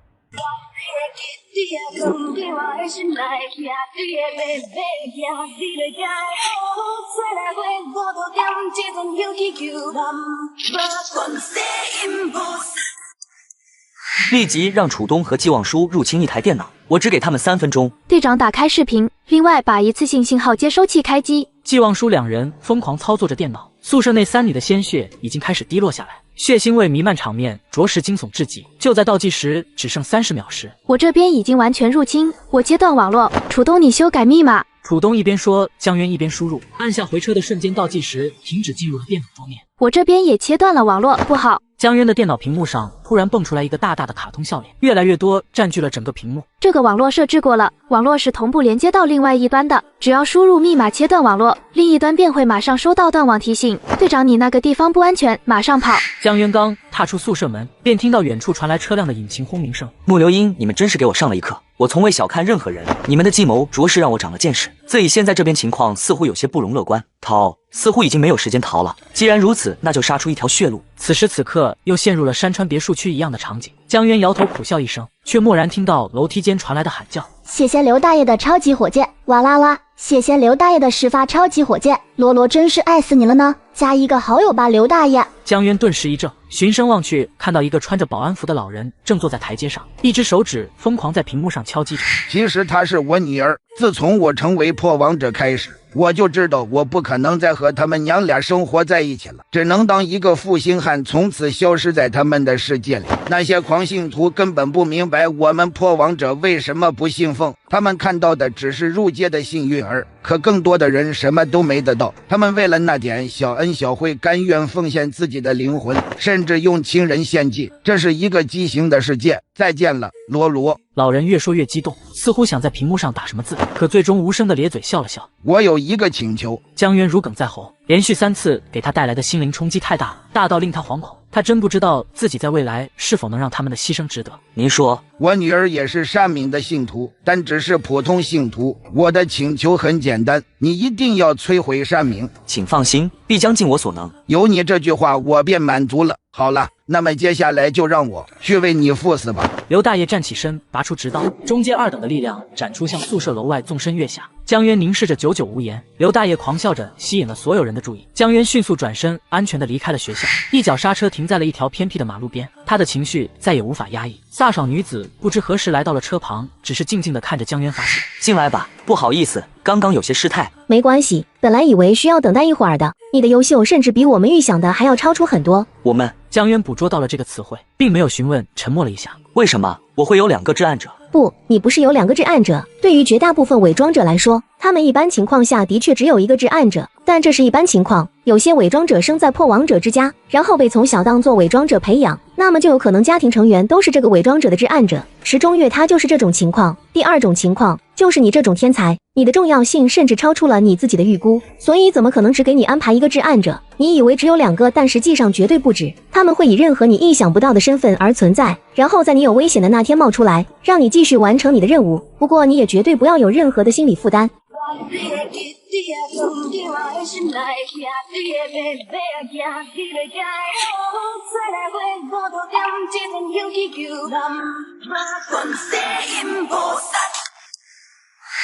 Speaker 3: 立即让楚东和季望舒入侵一台电脑，我只给他们3分钟。
Speaker 25: 队长打开视频，另外把一次性信号接收器开机。
Speaker 1: 季望舒两人疯狂操作着电脑，宿舍内3女的鲜血已经开始滴落下来，血腥味弥漫场面，着实惊悚至极。就在倒计时只剩30秒时，
Speaker 25: 我这边已经完全入侵，我切断网络。楚东，你修改密码。
Speaker 1: 楚东一边说，江渊一边输入，按下回车的瞬间，倒计时停止进入了电脑桌面。
Speaker 25: 我这边也切断了网络，不好。
Speaker 1: 江渊的电脑屏幕上突然蹦出来一个大大的卡通笑脸，越来越多，占据了整个屏幕。
Speaker 25: 这个网络设置过了，网络是同步连接到另外一端的，只要输入密码切断网络，另一端便会马上收到断网提醒。队长，你那个地方不安全，马上跑。
Speaker 1: 江渊刚踏出宿舍门，便听到远处传来车辆的引擎轰鸣声。
Speaker 3: 穆流英，你们真是给我上了一课。我从未小看任何人，你们的计谋着实让我长了见识。自己现在这边情况似乎有些不容乐观，似乎已经没有时间逃了。既然如此，那就杀出一条血路。
Speaker 1: 此时此刻，又陷入了山川别墅区一样的场景。江渊摇头苦笑一声，却蓦然听到楼梯间传来的喊叫：“
Speaker 20: 谢谢刘大爷的超级火箭！哇啦啦！谢谢刘大爷的10发超级火箭！罗罗真是爱死你了呢！加一个好友吧，刘大爷！”
Speaker 1: 江渊顿时一怔，循声望去，看到一个穿着保安服的老人正坐在台阶上，一只手指疯狂在屏幕上敲击着。
Speaker 26: 其实她是我女儿，自从我成为破王者开始，我就知道我不可能再和他们娘俩生活在一起了，只能当一个负心汉，从此消失在他们的世界里。那些狂信徒根本不明白我们破王者为什么不信奉，他们看到的只是入街的幸运儿，可更多的人什么都没得到。他们为了那点小恩小惠，甘愿奉献自己的灵魂，甚至用亲人献祭。这是一个畸形的世界。再见了，罗罗。
Speaker 1: 老人越说越激动，似乎想在屏幕上打什么字，可最终无声的咧嘴笑了笑。
Speaker 26: 我有一个请求。
Speaker 1: 江渊如鲠在喉，连续3次给他带来的心灵冲击太大，大到令他惶恐。他真不知道自己在未来是否能让他们的牺牲值得。
Speaker 26: 您说，我女儿也是善敏的信徒，但只是普通信徒。我的请求很简单，你一定要摧毁善敏。
Speaker 3: 请放心，必将尽我所能。
Speaker 26: 有你这句话，我便满足了。好了，那么接下来就让我去为你赴死吧。
Speaker 1: 刘大爷站起身，拔出直刀，中阶2等的力量展出，向宿舍楼外纵身跃下。江渊凝视着，久久无言。刘大爷狂笑着，吸引了所有人的注意。江渊迅速转身，安全地离开了学校，一脚刹车停在了一条偏僻的马路边。他的情绪再也无法压抑。飒爽女子不知何时来到了车旁，只是静静地看着江渊发誓：“
Speaker 3: 进来吧，不好意思，刚刚有些失态。”
Speaker 18: 没关系，本来以为需要等待一会儿的。你的优秀甚至比我们预想的还要超出很多。
Speaker 3: 我们
Speaker 1: 江渊捕捉到了这个词汇，并没有询问，沉默了一下。
Speaker 3: 为什么我会有2个至暗者？
Speaker 18: 不，你不是有2个至暗者。对于绝大部分伪装者来说，他们一般情况下的确只有1个至暗者，但这是一般情况。有些伪装者生在破亡者之家，然后被从小当作伪装者培养，那么就有可能家庭成员都是这个伪装者的至暗者。石中月他就是这种情况。第2种情况就是你这种天才，你的重要性甚至超出了你自己的预估，所以怎么可能只给你安排1个至暗者？你以为只有2个，但实际上绝对不止。他们会以任何你意想不到的身份而存在，然后在你有危险的那天冒出来，让你继续完成你的任务。不过你也绝对不要有任何的心理负担。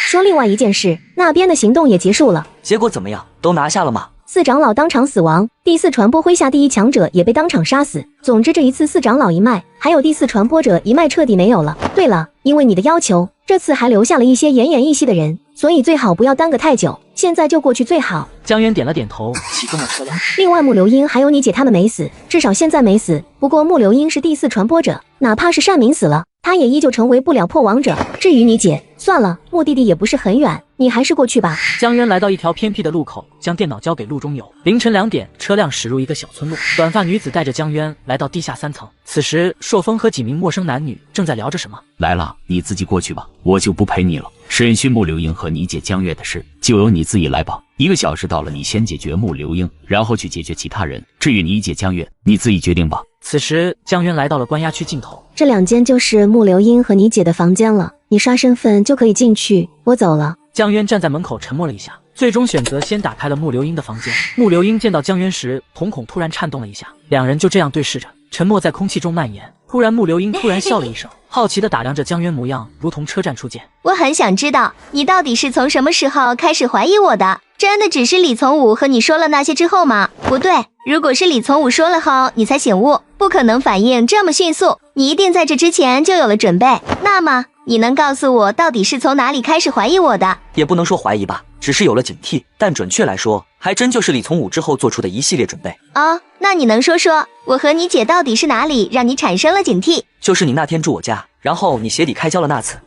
Speaker 18: 说另外一件事，那边的行动也结束了。
Speaker 3: 结果怎么样？都拿下了吗
Speaker 18: ？4长老当场死亡，第4传播麾下第1强者也被当场杀死。总之，这一次4长老一脉，还有第4传播者一脉彻底没有了。对了，因为你的要求，这次还留下了一些奄奄一息的人，所以最好不要耽搁太久，现在就过去最好。
Speaker 1: 江渊点了点头，启动了车辆。
Speaker 18: 另外，穆流英还有你姐他们没死，至少现在没死。不过穆流英是第4传播者，哪怕是善敏死了，他也依旧成为不了破王者。至于你姐，算了，目的地也不是很远，你还是过去吧。
Speaker 1: 江渊来到一条偏僻的路口，将电脑交给陆中友。凌晨2点，车辆驶入一个小村落，短发女子带着江渊来到地下3层。此时，朔风和几名陌生男女正在聊着什么。
Speaker 14: 来了，你自己过去吧，我就不陪你了。审讯穆流英和你姐江月的事，就由你自己来吧。1个小时到了，你先解决穆流英，然后去解决其他人。至于你姐江月，你自己决定吧。
Speaker 1: 此时，江渊来到了关押区尽头。
Speaker 18: 这2间就是穆流英和你姐的房间了，你刷身份就可以进去。我走了。
Speaker 1: 江渊站在门口沉默了一下，最终选择先打开了穆流英的房间。穆流英见到江渊时，瞳孔突然颤动了一下，两人就这样对视着，沉默在空气中蔓延。突然，穆流英突然笑了一声，好奇地打量着江渊模样，如同车站初见。
Speaker 4: 我很想知道，你到底是从什么时候开始怀疑我的？真的只是李从武和你说了那些之后吗？不对，如果是李从武说了后你才醒悟，不可能反应这么迅速，你一定在这之前就有了准备。那么，你能告诉我到底是从哪里开始怀疑我的？
Speaker 3: 也不能说怀疑吧，只是有了警惕，但准确来说，还真就是李从武之后做出的一系列准备。
Speaker 4: 哦，那你能说说我和你姐到底是哪里让你产生了警惕？
Speaker 3: 就是你那天住我家，然后你鞋底开胶了那次。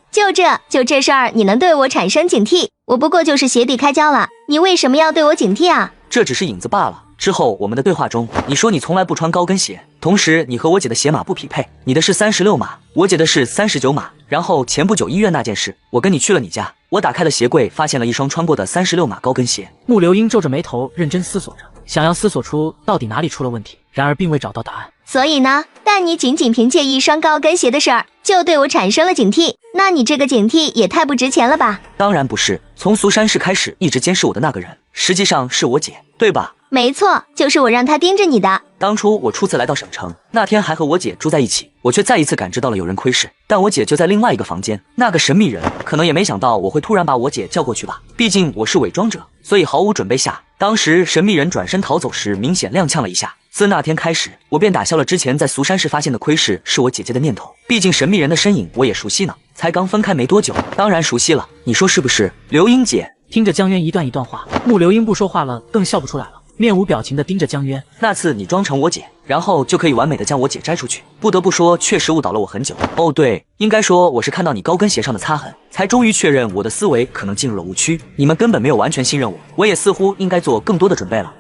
Speaker 4: 就这事儿，你能对我产生警惕？我不过就是鞋底开胶了，你为什么要对我警惕啊？
Speaker 3: 这只是影子罢了。之后我们的对话中，你说你从来不穿高跟鞋，同时你和我姐的鞋码不匹配，你的是36码，我姐的是39码。然后前不久医院那件事，我跟你去了你家，我打开了鞋柜，发现了一双穿过的36码高跟鞋。
Speaker 1: 穆流英皱着眉头，认真思索着，想要思索出到底哪里出了问题，然而并未找到答案。
Speaker 4: 所以呢，但你仅凭借一双高跟鞋的事儿，就对我产生了警惕，那你这个警惕也太不值钱了吧？
Speaker 3: 当然不是，从苏珊市开始一直监视我的那个人，实际上是我姐，对吧？
Speaker 4: 没错，就是我让她盯着你的。
Speaker 3: 当初我初次来到省城，那天还和我姐住在一起，我却再一次感知到了有人窥视，但我姐就在另外一个房间。那个神秘人可能也没想到我会突然把我姐叫过去吧，毕竟我是伪装者，所以毫无准备下，当时神秘人转身逃走时明显踉跄了一下。自那天开始，我便打消了之前在苏珊市发现的窥视是我姐姐的念头，毕竟神秘人的身影我也熟悉呢，才刚分开没多久，当然熟悉了，你说是不是？刘英姐
Speaker 1: 听着江渊一段一段话，穆流英不说话了，更笑不出来了，面无表情地盯着江渊。
Speaker 3: 那次你装成我姐，然后就可以完美的将我姐摘出去，不得不说确实误导了我很久。哦对，应该说我是看到你高跟鞋上的擦痕，才终于确认我的思维可能进入了误区，你们根本没有完全信任我，我也似乎应该做更多的准备了。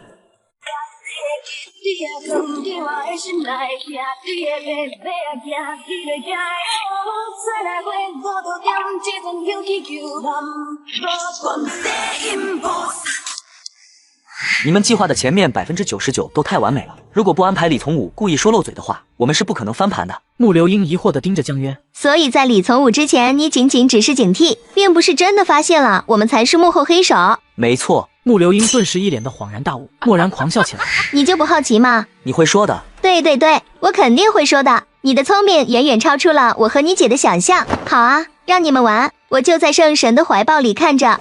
Speaker 3: 你们计划的前面99%都太完美了，如果不安排李从武故意说漏嘴的话，我们是不可能翻盘的。
Speaker 1: 穆流英疑惑地盯着江渊，
Speaker 4: 所以在李从武之前，你仅仅只是警惕，并不是真的发现了我们才是幕后黑手。
Speaker 3: 没错。
Speaker 1: 穆流英顿时一脸的恍然大悟，蓦然狂笑起来。
Speaker 4: 你就不好奇吗？
Speaker 3: 你会说的。
Speaker 4: 对，我肯定会说的。你的聪明远远超出了我和你姐的想象。好啊，让你们玩，我就在圣神的怀抱里看着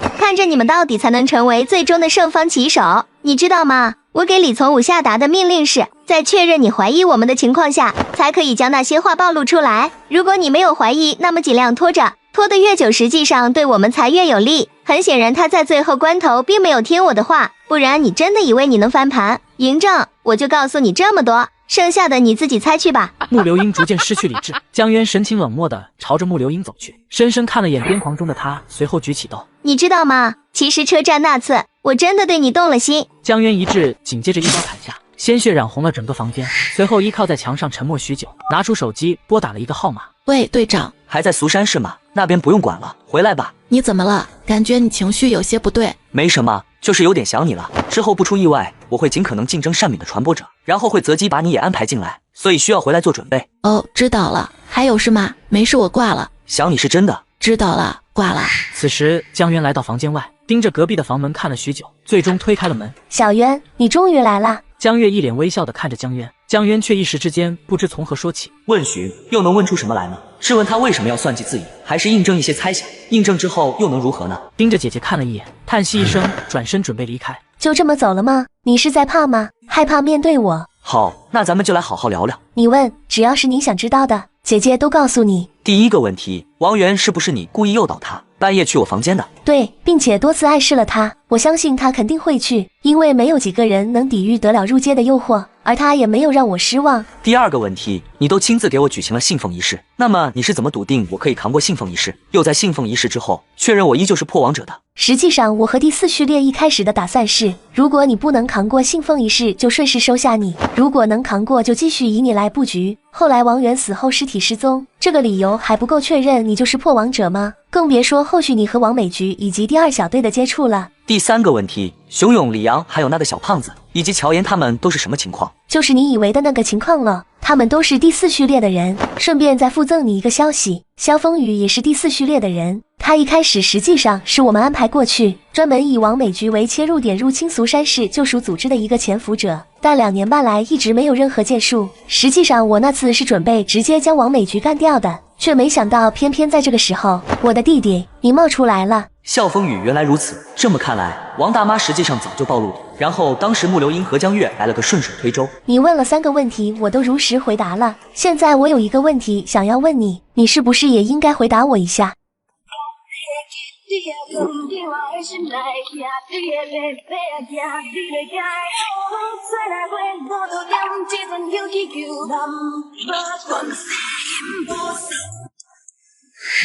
Speaker 4: 你们到底才能成为最终的胜方棋手。你知道吗？我给李从武下达的命令是，在确认你怀疑我们的情况下，才可以将那些话暴露出来。如果你没有怀疑，那么尽量拖着，拖得越久，实际上对我们才越有利。很显然，他在最后关头并没有听我的话，不然你真的以为你能翻盘？嬴政，我就告诉你这么多，剩下的你自己猜去吧。
Speaker 1: 穆流英逐渐失去理智，江渊神情冷漠地朝着穆流英走去，深深看了眼癫狂中的他，随后举起刀。
Speaker 4: 你知道吗？其实车站那次，我真的对你动了心。
Speaker 1: 江渊一滞，紧接着一刀砍下，鲜血染红了整个房间，随后依靠在墙上沉默许久，拿出手机拨打了一个号码。
Speaker 2: 喂，队长，
Speaker 3: 还在俗山市吗？那边不用管了，回来吧。
Speaker 2: 你怎么了？感觉你情绪有些不对。
Speaker 3: 没什么，就是有点想你了。之后不出意外，我会尽可能竞争善敏的传播者，然后会择机把你也安排进来，所以需要回来做准备。
Speaker 2: 哦，知道了。还有事吗？没事，我挂了。
Speaker 3: 想你是真的。
Speaker 2: 知道了，挂了。
Speaker 1: 此时江渊来到房间外，盯着隔壁的房门看了许久，最终推开了门。
Speaker 9: 小渊，你终于来了。
Speaker 1: 江月一脸微笑地看着江渊，江渊却一时之间不知从何说起。
Speaker 3: 问询又能问出什么来呢？是问他为什么要算计自己，还是印证一些猜想？印证之后又能如何呢？
Speaker 1: 盯着姐姐看了一眼，叹息一声，转身准备离开。
Speaker 9: 就这么走了吗？你是在怕吗？害怕面对我？
Speaker 3: 好，那咱们就来好好聊聊。
Speaker 9: 你问，只要是你想知道的，姐姐都告诉你。
Speaker 3: 第一个问题，王源是不是你故意诱导他半夜去我房间的？
Speaker 9: 对，并且多次暗示了他。我相信他肯定会去，因为没有几个人能抵御得了入街的诱惑，而他也没有让我失望。
Speaker 3: 第二个问题，你都亲自给我举行了信奉仪式，那么你是怎么笃定我可以扛过信奉仪式，又在信奉仪式之后确认我依旧是破王者的？
Speaker 9: 实际上，我和第四序列一开始的打算是，如果你不能扛过信奉仪式，就顺势收下你；如果能扛过，就继续以你来布局。后来王源死后尸体失踪，这个理由还不够确认你就是破王者吗？更别说后续你和王美菊以及第二小队的接触了。
Speaker 3: 第三个问题，熊勇、李阳还有那个小胖子以及乔岩他们都是什么情况？
Speaker 9: 就是你以为的那个情况了，他们都是第四序列的人。顺便再附赠你一个消息，萧风雨也是第四序列的人。他一开始实际上是我们安排过去，专门以王美菊为切入点入侵俗山市救赎组织的一个潜伏者，但2年半来一直没有任何建树。实际上我那次是准备直接将王美菊干掉的，却没想到偏偏在这个时候，我的弟弟你冒出来了。
Speaker 3: 笑风雨，原来如此。这么看来，王大妈实际上早就暴露了，然后当时穆流英和江月来了个顺水推舟。
Speaker 9: 你问了3个问题，我都如实回答了。现在我有一个问题想要问你，你是不是也应该回答我一下？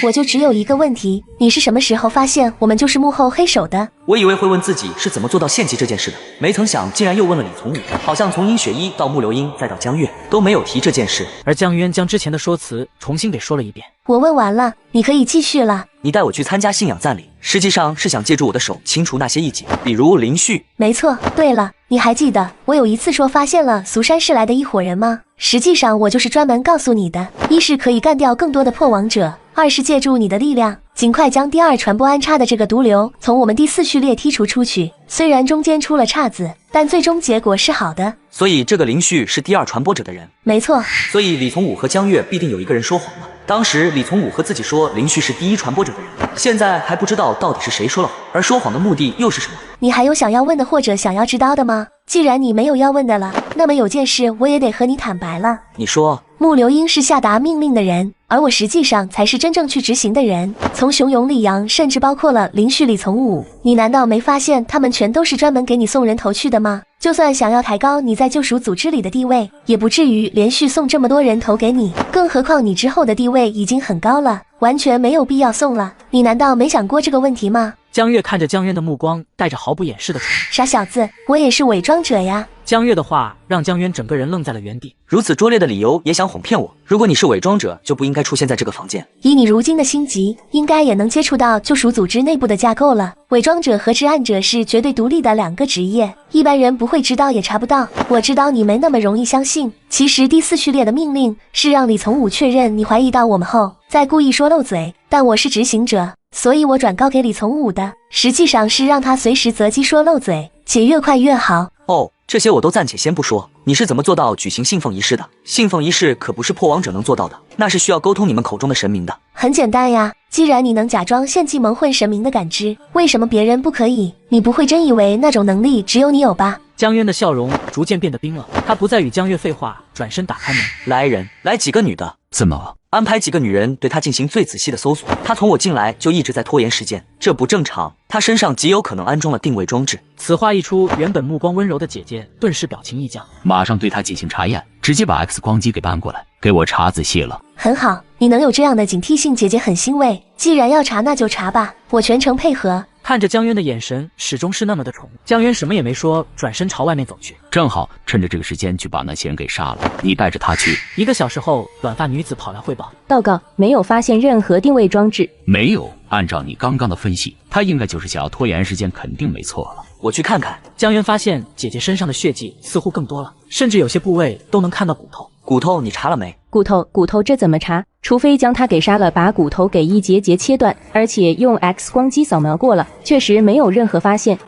Speaker 9: 我就只有一个问题，你是什么时候发现我们就是幕后黑手的？
Speaker 3: 我以为会问自己是怎么做到献祭这件事的，没曾想竟然又问了李从武。好像从殷雪一到穆流英再到江月都没有提这件事，
Speaker 1: 而江渊将之前的说辞重新给说了一遍。
Speaker 9: 我问完了，你可以继续了。
Speaker 3: 你带我去参加信仰赞礼，实际上是想借助我的手清除那些异己，比如林旭。
Speaker 9: 没错。对了，你还记得我有一次说发现了俗山市来的一伙人吗？实际上我就是专门告诉你的，一是可以干掉更多的破王者，二是借助你的力量，尽快将第二传播安插的这个毒瘤从我们第四序列剔除出去。虽然中间出了岔子，但最终结果是好的。
Speaker 3: 所以这个林旭是第二传播者的人。
Speaker 9: 没错。
Speaker 3: 所以李从武和江月必定有一个人说谎了。当时李从武和自己说林旭是第一传播者的人，现在还不知道到底是谁说了谎，而说谎的目的又是什么？
Speaker 9: 你还有想要问的或者想要知道的吗？既然你没有要问的了，那么有件事我也得和你坦白了。
Speaker 3: 你说。
Speaker 9: 穆流英是下达命令的人，而我实际上才是真正去执行的人。从熊勇、李阳，甚至包括了林旭、李从武，你难道没发现他们全都是专门给你送人头去的吗？就算想要抬高你在救赎组织里的地位，也不至于连续送这么多人头给你，更何况你之后的地位已经很高了，完全没有必要送了。你难道没想过这个问题吗？
Speaker 1: 江月看着江渊的目光带着毫不掩饰的宠。
Speaker 9: 傻小子，我也是伪装者呀。
Speaker 1: 江月的话让江渊整个人愣在了原地。
Speaker 3: 如此拙劣的理由也想哄骗我？如果你是伪装者，就不应该出现在这个房间。
Speaker 9: 以你如今的心级，应该也能接触到救赎组织内部的架构了。伪装者和治安者是绝对独立的两个职业，一般人不会知道也查不到。我知道你没那么容易相信。其实第4序列的命令是让李从武确认你怀疑到我们后，再故意说漏嘴。但我是执行者，所以我转告给李从武的，实际上是让他随时择机说漏嘴，且越快越好。
Speaker 3: 哦，这些我都暂且先不说。你是怎么做到举行信奉仪式的？信奉仪式可不是破王者能做到的，那是需要沟通你们口中的神明的。
Speaker 9: 很简单呀，既然你能假装献祭蒙混神明的感知，为什么别人不可以？你不会真以为那种能力只有你有吧？
Speaker 1: 江渊的笑容逐渐变得冰冷，他不再与江月废话，转身打开门。
Speaker 3: 来人，来几个女的。
Speaker 14: 怎么？
Speaker 3: 安排几个女人对他进行最仔细的搜索。他从我进来就一直在拖延时间，这不正常。他身上极有可能安装了定位装置。
Speaker 1: 此话一出，原本目光温柔的姐姐顿时表情一僵，
Speaker 14: 马上对他进行查验，直接把 X 光机给搬过来，给我查仔细了。
Speaker 9: 很好，你能有这样的警惕性，姐姐很欣慰。既然要查，那就查吧，我全程配合。
Speaker 1: 看着江渊的眼神始终是那么的宠。江渊什么也没说，转身朝外面走去。
Speaker 14: 正好趁着这个时间去把那些人给杀了，你带着他去。
Speaker 1: 1个小时后，短发女子跑来汇报，
Speaker 5: 报告没有发现任何定位装置。
Speaker 14: 没有，按照你刚刚的分析，他应该就是想要拖延时间，肯定没错了。
Speaker 3: 我去看看。
Speaker 1: 江渊发现姐姐身上的血迹似乎更多了，甚至有些部位都能看到骨头。
Speaker 3: 骨头你查了没？
Speaker 5: 骨头这怎么查？除非将它给杀了，把骨头给一节节切断，而且用 X 光机扫描过了，确实没有任何发现。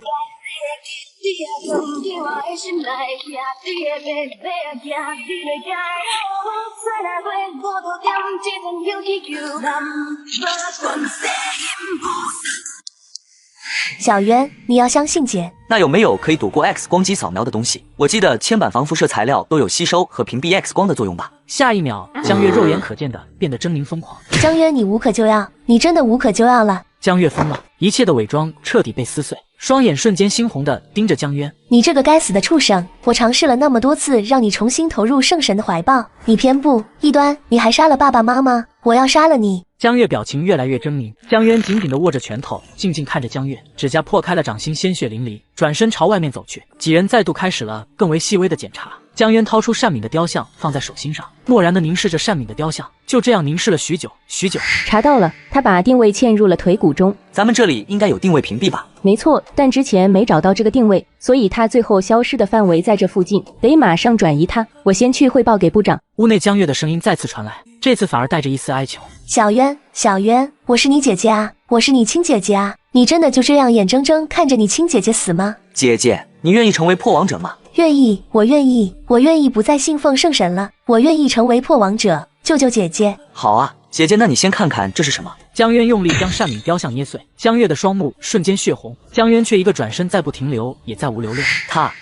Speaker 9: 小渊，你要相信姐。
Speaker 3: 那有没有可以躲过 X 光机扫描的东西？我记得铅板防辐射材料都有吸收和屏蔽 X 光的作用吧？
Speaker 1: 下一秒，江月肉眼可见的变得狰狞疯狂。
Speaker 9: 江渊，你无可救药，你真的无可救药了。
Speaker 1: 江月疯了，一切的伪装彻底被撕碎，双眼瞬间猩红的盯着江渊。
Speaker 9: 你这个该死的畜生！我尝试了那么多次让你重新投入圣神的怀抱，你偏不，异端！你还杀了爸爸妈妈，我要杀了你！
Speaker 1: 江月表情越来越狰狞，江渊紧紧地握着拳头，静静看着江月，指甲破开了掌心，鲜血淋漓，转身朝外面走去。几人再度开始了更为细微的检查。江渊掏出单敏的雕像放在手心上，漠然地凝视着单敏的雕像，就这样凝视了许久许久。
Speaker 5: 查到了，他把定位嵌入了腿骨中。
Speaker 3: 咱们这里应该有定位屏蔽吧？
Speaker 5: 没错，但之前没找到这个定位，所以他最后消失的范围在这附近，得马上转移他。我先去汇报给部长。
Speaker 1: 屋内江月的声音再次传来，这次反而带着一丝哀求。
Speaker 9: 小渊，小渊，我是你姐姐啊，我是你亲姐姐啊，你真的就这样眼睁睁看着你亲姐姐死吗？
Speaker 3: 姐姐，你愿意成为破王者吗？
Speaker 9: 愿意，我愿意，我愿意不再信奉圣神了，我愿意成为破王者，救救姐姐。
Speaker 3: 好啊，姐姐，那你先看看这是什么？
Speaker 1: 江渊用力将单敏雕像捏碎，江月的双目瞬间血红，江渊却一个转身，再不停留，也再无留恋。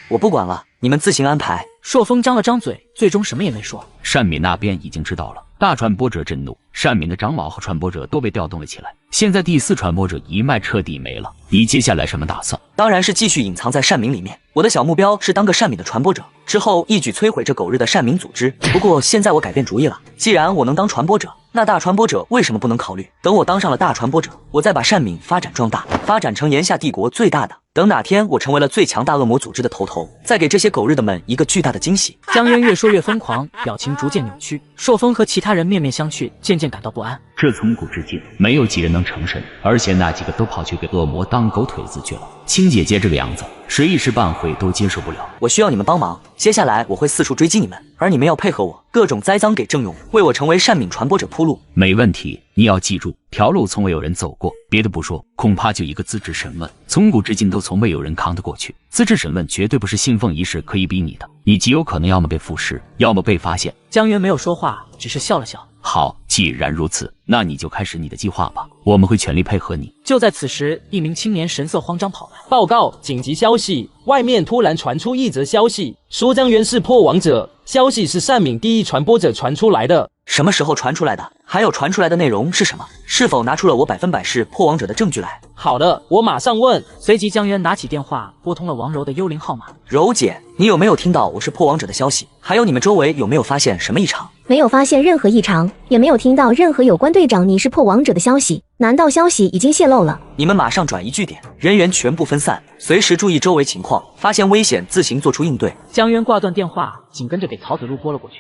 Speaker 3: 我不管了，你们自行安排。
Speaker 1: 朔风张了张嘴，最终什么也没说。
Speaker 14: 单敏那边已经知道了，大传播者震怒，单敏的长老和传播者都被调动了起来。现在第4传播者一脉彻底没了，你接下来什么打算？
Speaker 3: 当然是继续隐藏在单敏里面。我的小目标是当个单敏的传播者，之后一举摧毁这狗日的单敏组织。不过现在我改变主意了，既然我能当传播者，那大传播者为什么不能考虑？等我当上了大传播者，我再把单敏发展壮大，发展成炎夏帝国最大的。等哪天我成为了最强大恶魔组织的头，再给这些狗日的们一个巨大的惊喜。
Speaker 1: 江渊越说越疯狂，表情逐渐扭曲。朔风和其他人面面相觑，渐渐感到不安。
Speaker 14: 这从古至今，没有几人能成神，而且那几个都跑去给恶魔当狗腿子去了。亲姐姐这个样子，谁一时半会都接受不了。
Speaker 3: 我需要你们帮忙，接下来我会四处追击你们，而你们要配合我，各种栽赃给郑勇，为我成为单敏传播者铺路。
Speaker 14: 没问题，你要记住，条路从未有人走过，别的不说，恐怕就一个资质审问，从古至今都从未有人扛得过去。资质审问绝对不是信奉仪式可以比拟的，你极有可能要么被腐蚀，要么被发现。
Speaker 1: 江渊没有说话，只是笑了笑。
Speaker 14: 好，既然如此，那你就开始你的计划吧，我们会全力配合你。
Speaker 1: 就在此时，一名青年神色慌张跑来，
Speaker 17: 报告紧急消息，外面突然传出一则消息，说江渊是破王者，消息是单敏第一传播者传出来的。
Speaker 3: 什么时候传出来的？还有传出来的内容是什么？是否拿出了我100%是破王者的证据来？
Speaker 17: 好的，我马上问。
Speaker 1: 随即江渊拿起电话拨通了王柔的幽灵号码。
Speaker 3: 柔姐，你有没有听到我是破王者的消息？还有你们周围有没有发现什么异常？
Speaker 20: 没有发现任何异常，也没有听到任何有关队长你是破王者的消息。难道消息已经泄露了？
Speaker 3: 你们马上转移据点，人员全部分散，随时注意周围情况，发现危险自行做出应对。
Speaker 1: 江渊挂断电话，紧跟着给曹子路拨了过去。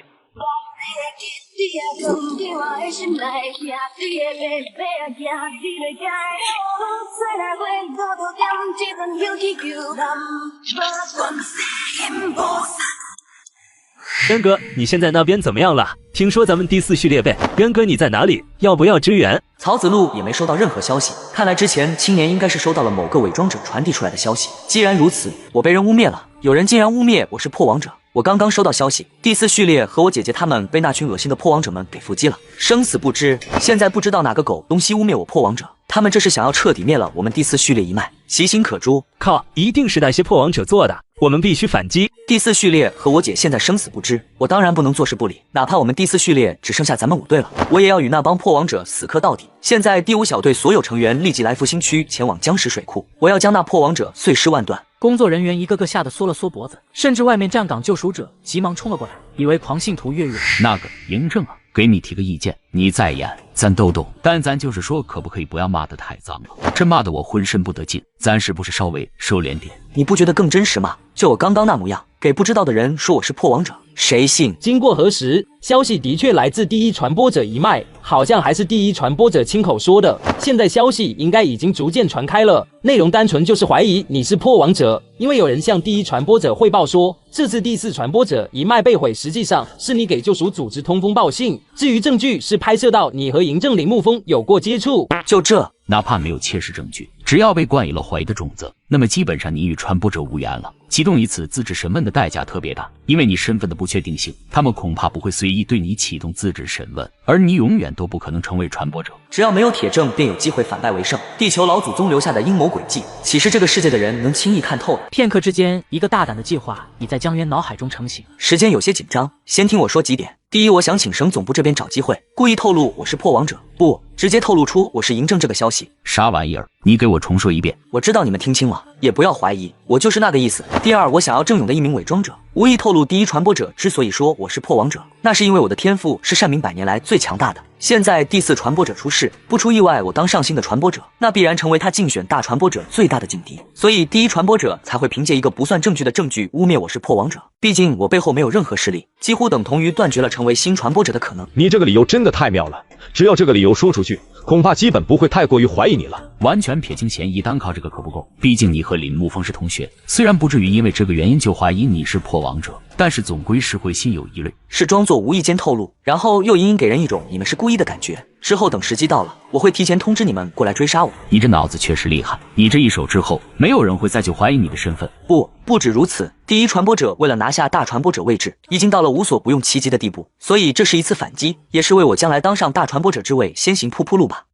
Speaker 6: 渊哥，你现在那边怎么样了？听说咱们第4序列被，渊哥你在哪里？要不要支援？
Speaker 3: 曹子路也没收到任何消息，看来之前青年应该是收到了某个伪装者传递出来的消息。既然如此，我被人污蔑了，有人竟然污蔑我是破王者。我刚刚收到消息，第4序列和我姐姐他们被那群恶心的破王者们给伏击了，生死不知。现在不知道哪个狗东西污蔑我破王者，他们这是想要彻底灭了我们第4序列一脉，其心可诛。
Speaker 6: 靠，一定是那些破王者做的，我们必须反击。
Speaker 3: 第4序列和我姐现在生死不知，我当然不能坐视不理，哪怕我们第4序列只剩下咱们5队了，我也要与那帮破王者死磕到底。现在第5小队所有成员立即来复兴区前往江石水库，我要将那破王者碎尸万段。
Speaker 1: 工作人员一个个吓得缩了缩脖子，甚至外面站岗救赎者急忙冲了过来，以为狂信徒越狱了。
Speaker 14: 那个嬴政啊，给你提个意见，你再演咱都懂，但咱就是说可不可以不要骂得太脏了，这骂得我浑身不得劲，咱是不是稍微收敛点？
Speaker 3: 你不觉得更真实吗？就我刚刚那模样，给不知道的人说我是破王者，谁信？
Speaker 17: 经过核实，消息的确来自第1传播者一脉，好像还是第1传播者亲口说的。现在消息应该已经逐渐传开了，内容单纯就是怀疑你是破王者，因为有人向第1传播者汇报说，这次第4传播者一脉被毁，实际上是你给救赎组织通风报信。至于证据，是拍摄到你和嬴政、林沐风有过接触。
Speaker 3: 就这，
Speaker 14: 哪怕没有切实证据，只要被灌以了怀疑的种子，那么基本上你与传播者无缘了。启动一次自治审问的代价特别大，因为你身份的不确定性，他们恐怕不会随意对你启动自治审问，而你永远都不可能成为传播者。
Speaker 3: 只要没有铁证，便有机会反败为胜。地球老祖宗留下的阴谋诡计，岂是这个世界的人能轻易看透的？
Speaker 1: 片刻之间，一个大胆的计划已在江渊脑海中成型。
Speaker 3: 时间有些紧张，先听我说几点。第一，我想请省总部这边找机会，故意透露我是破王者，不，直接透露出我是嬴政这个消息。
Speaker 14: 啥玩意儿？你给我重说一遍。
Speaker 3: 我知道你们听清了，也不要怀疑，我就是那个意思。第二，我想要郑勇的一名伪装者，无意透露第1传播者之所以说我是破王者，那是因为我的天赋是善民100年来最强大的。现在第4传播者出事，不出意外我当上新的传播者，那必然成为他竞选大传播者最大的劲敌，所以第1传播者才会凭借一个不算证据的证据污蔑我是破王者。毕竟我背后没有任何势力，几乎等同于断绝了成为新传播者的可能。
Speaker 10: 你这个理由真的太妙了，只要这个理由说出去，恐怕基本不会太过于怀疑你了。
Speaker 14: 完全撇清嫌疑，单靠这个可不够。毕竟你和林沐风是同学，虽然不至于因为这个原因就怀疑你是破王者，但是总归是会心有疑虑。
Speaker 3: 是装作无意间透露，然后又隐隐给人一种你们是故意的感觉。之后等时机到了，我会提前通知你们过来追杀我。
Speaker 14: 你这脑子确实厉害，你这一手之后，没有人会再去怀疑你的身份。
Speaker 3: 不止如此，第1传播者为了拿下大传播者位置，已经到了无所不用其极的地步，所以这是一次反击，也是为我将来当上大传播者之位先行铺路吧。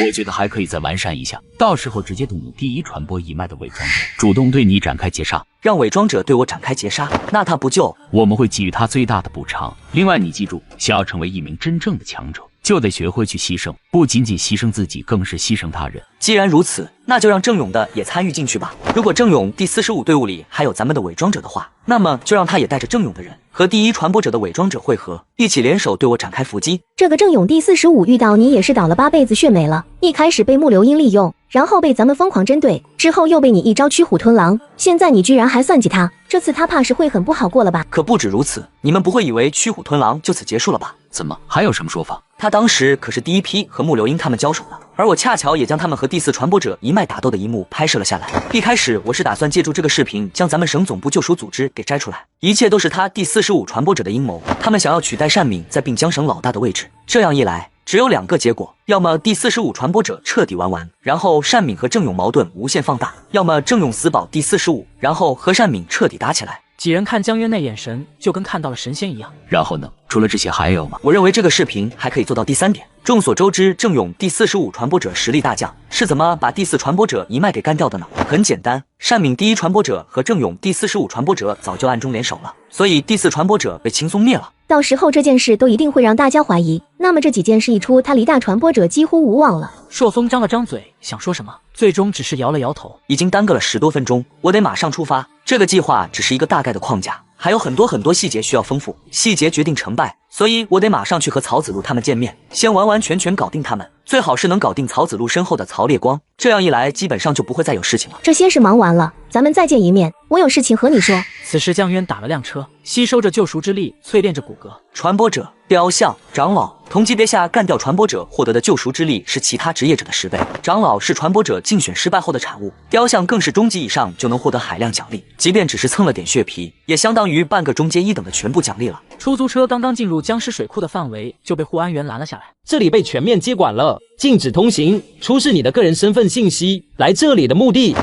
Speaker 14: 我觉得还可以再完善一下，到时候直接动用第1传播一脉的伪装者，主动对你展开截杀。
Speaker 3: 让伪装者对我展开截杀，那他不就……
Speaker 14: 我们会给予他最大的补偿。另外，你记住，想要成为一名真正的强者，就得学会去牺牲，不仅仅牺牲自己，更是牺牲他人。
Speaker 3: 既然如此，那就让郑勇的也参与进去吧。如果郑勇第45队伍里还有咱们的伪装者的话，那么就让他也带着郑勇的人和第1传播者的伪装者汇合，一起联手对我展开伏击。
Speaker 20: 这个郑勇第45遇到你也是倒了8辈子血霉了，一开始被穆流英利用，然后被咱们疯狂针对，之后又被你一招驱虎吞狼，现在你居然还算计他，这次他怕是会很不好过了吧？
Speaker 3: 可不止如此，你们不会以为驱虎吞狼就此结束了吧？
Speaker 14: 怎么还有什么说法？
Speaker 3: 他当时可是第一批和穆流英他们交手的，而我恰巧也将他们和第4传播者一脉打斗的一幕拍摄了下来。一开始我是打算借助这个视频将咱们省总部救赎组织给摘出来，一切都是他第45传播者的阴谋，他们想要取代单敏在并江省老大的位置。这样一来，只有2个结果，要么第45传播者彻底玩完，然后单敏和郑勇矛盾无限放大，要么郑勇死保第45，然后和单敏彻底打起来。
Speaker 1: 几人看江渊那眼神，就跟看到了神仙一样。
Speaker 14: 然后呢？除了这些还有吗？
Speaker 3: 我认为这个视频还可以做到第3点，众所周知，郑勇第45传播者实力大降，是怎么把第4传播者一脉给干掉的呢？很简单，单敏第1传播者和郑勇第45传播者早就暗中联手了，所以第4传播者被轻松灭了。
Speaker 9: 到时候这件事都一定会让大家怀疑，那么这几件事一出，他离大传播者几乎无望了。
Speaker 1: 朔风张了张嘴，想说什么，最终只是摇了摇头。
Speaker 3: 已经耽搁了10多分钟，我得马上出发。这个计划只是一个大概的框架，还有很多细节需要丰富，细节决定成败，所以我得马上去和曹子路他们见面，先完完全全搞定他们，最好是能搞定曹子路身后的曹烈光，这样一来基本上就不会再有事情了。
Speaker 9: 这些事忙完了，咱们再见一面，我有事情和你说。
Speaker 1: 此时江渊打了辆车，吸收着救赎之力，淬炼着骨骼。
Speaker 3: 传播者、雕像、长老，同级别下干掉传播者获得的救赎之力是其他职业者的10倍。长老是传播者竞选失败后的产物，雕像更是中级以上就能获得海量奖励，即便只是蹭了点血皮，也相当于半个中阶1等的全部奖励了。
Speaker 1: 出租车刚刚进入僵尸水库的范围，就被护安员拦了下来。
Speaker 17: 这里被全面接管了，禁止通行，出示你的个人身份信息。来这里的目的，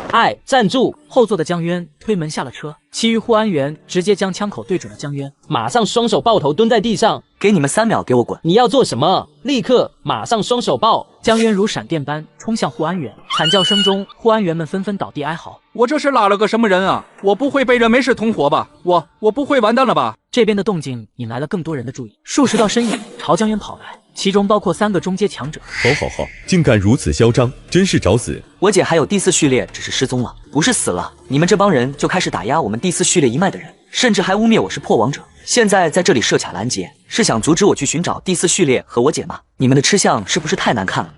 Speaker 17: 站住！
Speaker 1: 后座的江渊推门下了车，其余护安员直接将枪口对准了江渊，
Speaker 17: 马上双手抱头蹲在地上，
Speaker 3: 给你们3秒，给我滚！
Speaker 17: 你要做什么？立刻马上双手抱！
Speaker 1: 江渊如闪电般冲向护安员，惨叫声中，护安员们纷纷倒地哀嚎。
Speaker 7: 我这是拉了个什么人啊？我不会被人没事同伙吧？我不会完蛋了吧？
Speaker 1: 这边的动静引来了更多人的注意，数十道身影朝江渊跑来，其中包括3个中阶强者。
Speaker 22: 好，竟敢如此嚣张，真是找死！
Speaker 3: 我姐还有第4序列只是失踪了，不是死了。你们这帮人就开始打压我们第4序列一脉的人，甚至还污蔑我是破王者。现在在这里设卡拦截，是想阻止我去寻找第4序列和我姐吗？你们的吃相是不是太难看了？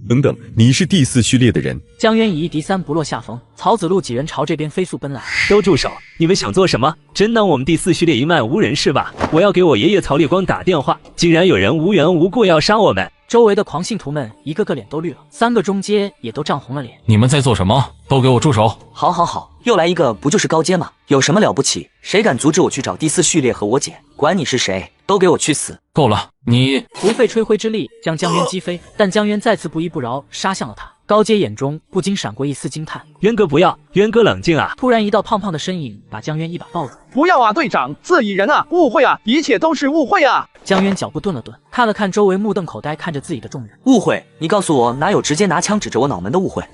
Speaker 22: 等等，你是第4序列的人？
Speaker 1: 江渊以一敌3不落下风，曹子路几人朝这边飞速奔来。
Speaker 6: 都住手！你们想做什么？真当我们第4序列一脉无人是吧？我要给我爷爷曹烈光打电话，竟然有人无缘无故要杀我们！
Speaker 1: 周围的狂信徒们一个个脸都绿了，3个中阶也都涨红了脸。
Speaker 8: 你们在做什么？都给我住手！
Speaker 3: 好，又来一个，不就是高阶吗？有什么了不起？谁敢阻止我去找第4序列和我姐？管你是谁，都给我去死！
Speaker 8: 够了，你
Speaker 1: 不费吹灰之力将江渊击飞，但江渊再次不依不饶杀向了他。高阶眼中不禁闪过一丝惊叹。
Speaker 6: 渊哥不要，渊哥冷静啊！
Speaker 1: 突然一道胖胖的身影把江渊一把抱住。
Speaker 16: 不要啊，队长，自己人啊，误会啊，一切都是误会啊！
Speaker 1: 江渊脚步顿了顿，看了看周围目瞪口呆看着自己的众人。
Speaker 3: 误会？你告诉我哪有直接拿枪指着我脑门的误会？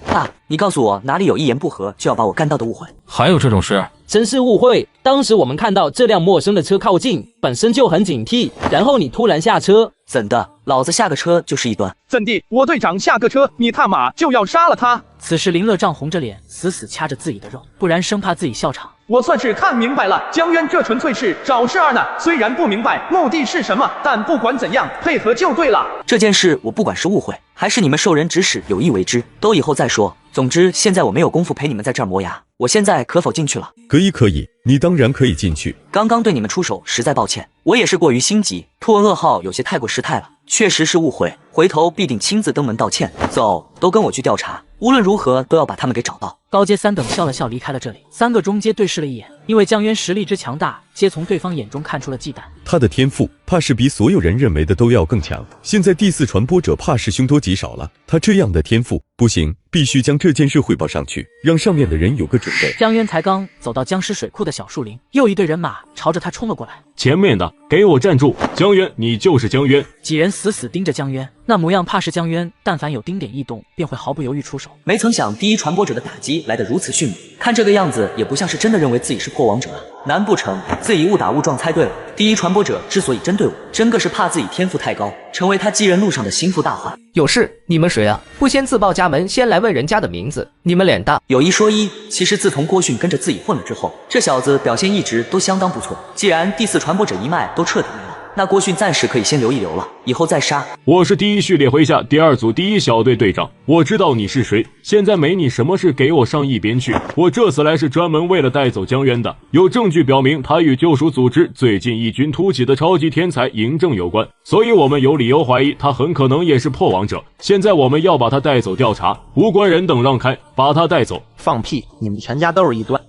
Speaker 3: 你告诉我哪里有一言不合就要把我干到的误会？
Speaker 8: 还有这种事？
Speaker 17: 真是误会！当时我们看到这辆陌生的车靠近，本身就很警惕，然后你突然下车，
Speaker 3: 怎的？老子下个车就是一端。
Speaker 16: 怎地？我队长下个车，你他妈就要杀了他？
Speaker 1: 此时林乐涨红着脸，死死掐着自己的肉，不然生怕自己笑场。
Speaker 16: 我算是看明白了，江渊这纯粹是找事儿呢。虽然不明白目的是什么，但不管怎样，配合就对了。
Speaker 3: 这件事我不管是误会，还是你们受人指使有意为之，都以后再说。总之，现在我没有功夫陪你们在这儿磨牙，我现在可否进去了？
Speaker 22: 可以，你当然可以进去。
Speaker 3: 刚刚对你们出手，实在抱歉，我也是过于心急，托噩耗有些太过失态了，确实是误会，回头必定亲自登门道歉。走，都跟我去调查，无论如何都要把他们给找到。
Speaker 1: 高阶3等笑了笑离开了这里，3个中阶对视了一眼，因为江渊实力之强大，皆从对方眼中看出了忌惮。
Speaker 22: 他的天赋怕是比所有人认为的都要更强，现在第4传播者怕是凶多吉少了。他这样的天赋不行，必须将这件事汇报上去，让上面的人有个准备。
Speaker 1: 江渊才刚走到僵尸水库的小树林，又一队人马朝着他冲了过来。
Speaker 8: 前面的给我站住！江渊，你就是江渊！
Speaker 1: 几人死死盯着江渊，那模样怕是江渊但凡有丁点异动，便会毫不犹豫出手。
Speaker 3: 没曾想第1传播者的打击来得如此迅猛，看这个样子也不像是真的认为自己是破王者啊。难不成自己误打误撞猜对了？第1传播者之所以针对我，真个是怕自己天赋太高，成为他继任路上的心腹大患。
Speaker 23: 有事？你们谁啊？不先自报家门，先来问人家的名字，你们脸大。
Speaker 3: 有一说一，其实自从郭迅跟着自己混了之后，这小子表现一直都相当不错。既然第4传播者一脉都彻底没了，那郭迅暂时可以先留一留了，以后再杀。
Speaker 8: 我是第1序列麾下第2组第1小队队长，我知道你是谁，现在没你什么事，给我上一边去。我这次来是专门为了带走江渊的，有证据表明他与救赎组织最近异军突起的超级天才嬴政有关，所以我们有理由怀疑他很可能也是破王者。现在我们要把他带走调查，无关人等让开，把他带走。
Speaker 24: 放屁！你们全家都是一端。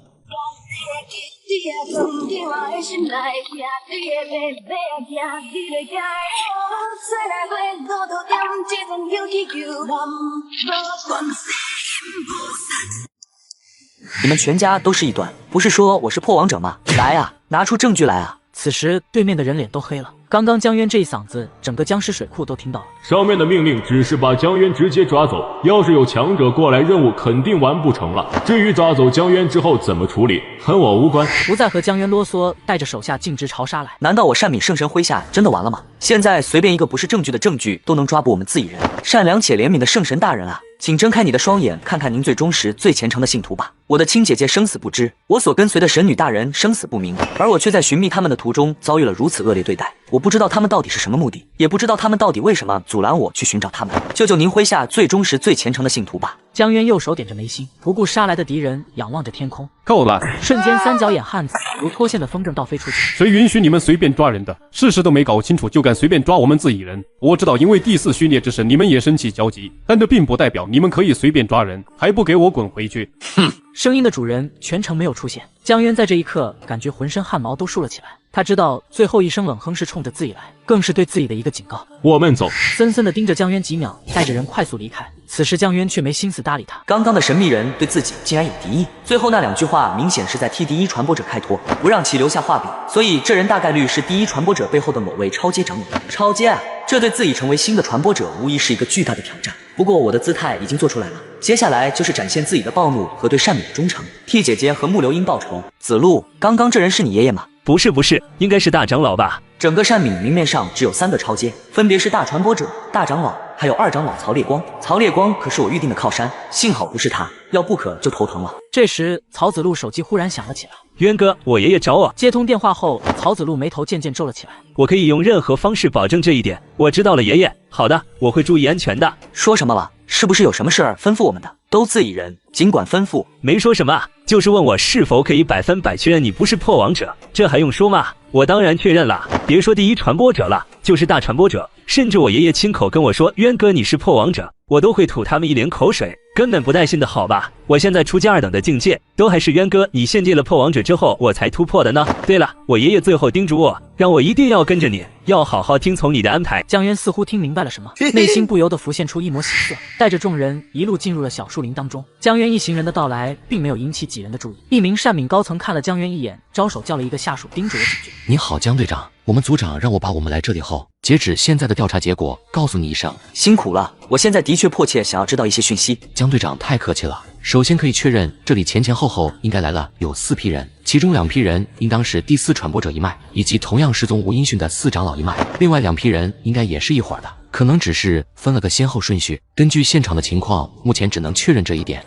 Speaker 3: 你们全家都是异端，不是说我是破王者吗？来啊，拿出证据来啊！
Speaker 1: 此时对面的人脸都黑了，刚刚江渊这一嗓子，整个僵尸水库都听到了。
Speaker 8: 上面的命令只是把江渊直接抓走，要是有强者过来，任务肯定完不成了。至于抓走江渊之后怎么处理，和我无关。
Speaker 1: 不再和江渊啰嗦，带着手下径直朝杀来。
Speaker 3: 难道我单敏圣神麾下真的完了吗？现在随便一个不是证据的证据都能抓捕我们自己人，善良且怜悯的圣神大人啊！请睁开你的双眼，看看您最忠实、最虔诚的信徒吧。我的亲姐姐生死不知，我所跟随的神女大人生死不明，而我却在寻觅他们的途中遭遇了如此恶劣对待。我不知道他们到底是什么目的，也不知道他们到底为什么阻拦我去寻找他们。救救您麾下最忠实、最虔诚的信徒吧！
Speaker 1: 江渊右手点着眉心，不顾杀来的敌人，仰望着天空。
Speaker 11: 够了！
Speaker 1: 瞬间，三角眼汉子如脱线的风筝倒飞出去。
Speaker 11: 谁允许你们随便抓人的？事实都没搞清楚就敢随便抓我们自己人？我知道，因为第4序列之神，你们也生气焦急，但这并不代表你们可以随便抓人，还不给我滚回去！
Speaker 1: 哼！声音的主人全程没有出现。江渊在这一刻感觉浑身汗毛都竖了起来。他知道最后一声冷哼是冲着自己来，更是对自己的一个警告。
Speaker 8: 我们走。
Speaker 1: 森森地盯着江渊几秒，带着人快速离开。此时江渊却没心思搭理他。
Speaker 3: 刚刚的神秘人对自己竟然有敌意，最后那2句话明显是在替第一传播者开脱，不让其留下画笔，所以这人大概率是第一传播者背后的某位超阶长老。超阶啊，这对自己成为新的传播者无疑是一个巨大的挑战。不过我的姿态已经做出来了，接下来就是展现自己的暴怒和对善敏的忠诚，替姐姐和木流英报仇。子路，刚刚这人是你爷爷吗？
Speaker 6: 不是，应该是大长老吧。
Speaker 3: 整个善敏明面上只有3个超阶，分别是大传播者、大长老，还有2长老曹烈光。曹烈光可是我预定的靠山，幸好不是他，要不可就头疼了。
Speaker 1: 这时曹子路手机忽然响了起来。
Speaker 6: 渊哥，我爷爷找我。
Speaker 1: 接通电话后，曹子路眉头渐渐皱了起来。
Speaker 6: 我可以用任何方式保证这一点。我知道了，爷爷。好的，我会注意安全的。
Speaker 3: 说什么了？是不是有什么事儿吩咐我们的？都自己人，尽管吩咐。
Speaker 6: 没说什么，就是问我是否可以100分100确认你不是破王者，这还用说吗？我当然确认了，别说第一传播者了，就是大传播者，甚至我爷爷亲口跟我说渊哥你是破王者，我都会吐他们一脸口水，根本不带信的好吧？我现在出阶2等的境界，都还是渊哥你献祭了破王者之后我才突破的呢。对了，我爷爷最后叮嘱我，让我一定要跟着你，要好好听从你的安排。
Speaker 1: 江渊似乎听明白了什么，内心不由得浮现出一抹喜色，带着众人一路进入了小树林当中。江渊一行人的到来并没有引起几人的注意，一名善敏高层看了江渊一眼，招手叫了一个下属叮嘱了几句。
Speaker 12: 你好，江队长，我们组长让我把我们来这里后，截止现在的调查结果告诉你一声。
Speaker 3: 辛苦了，我现在的确迫切想要知道一些讯息。
Speaker 12: 江队长太客气了。首先可以确认，这里前后应该来了有4批人，其中2批人应当是第4传播者一脉，以及同样失踪无音讯的4长老一脉，另外2批人应该也是一伙的，可能只是分了个先后顺序。根据现场的情况，目前只能确认这一点。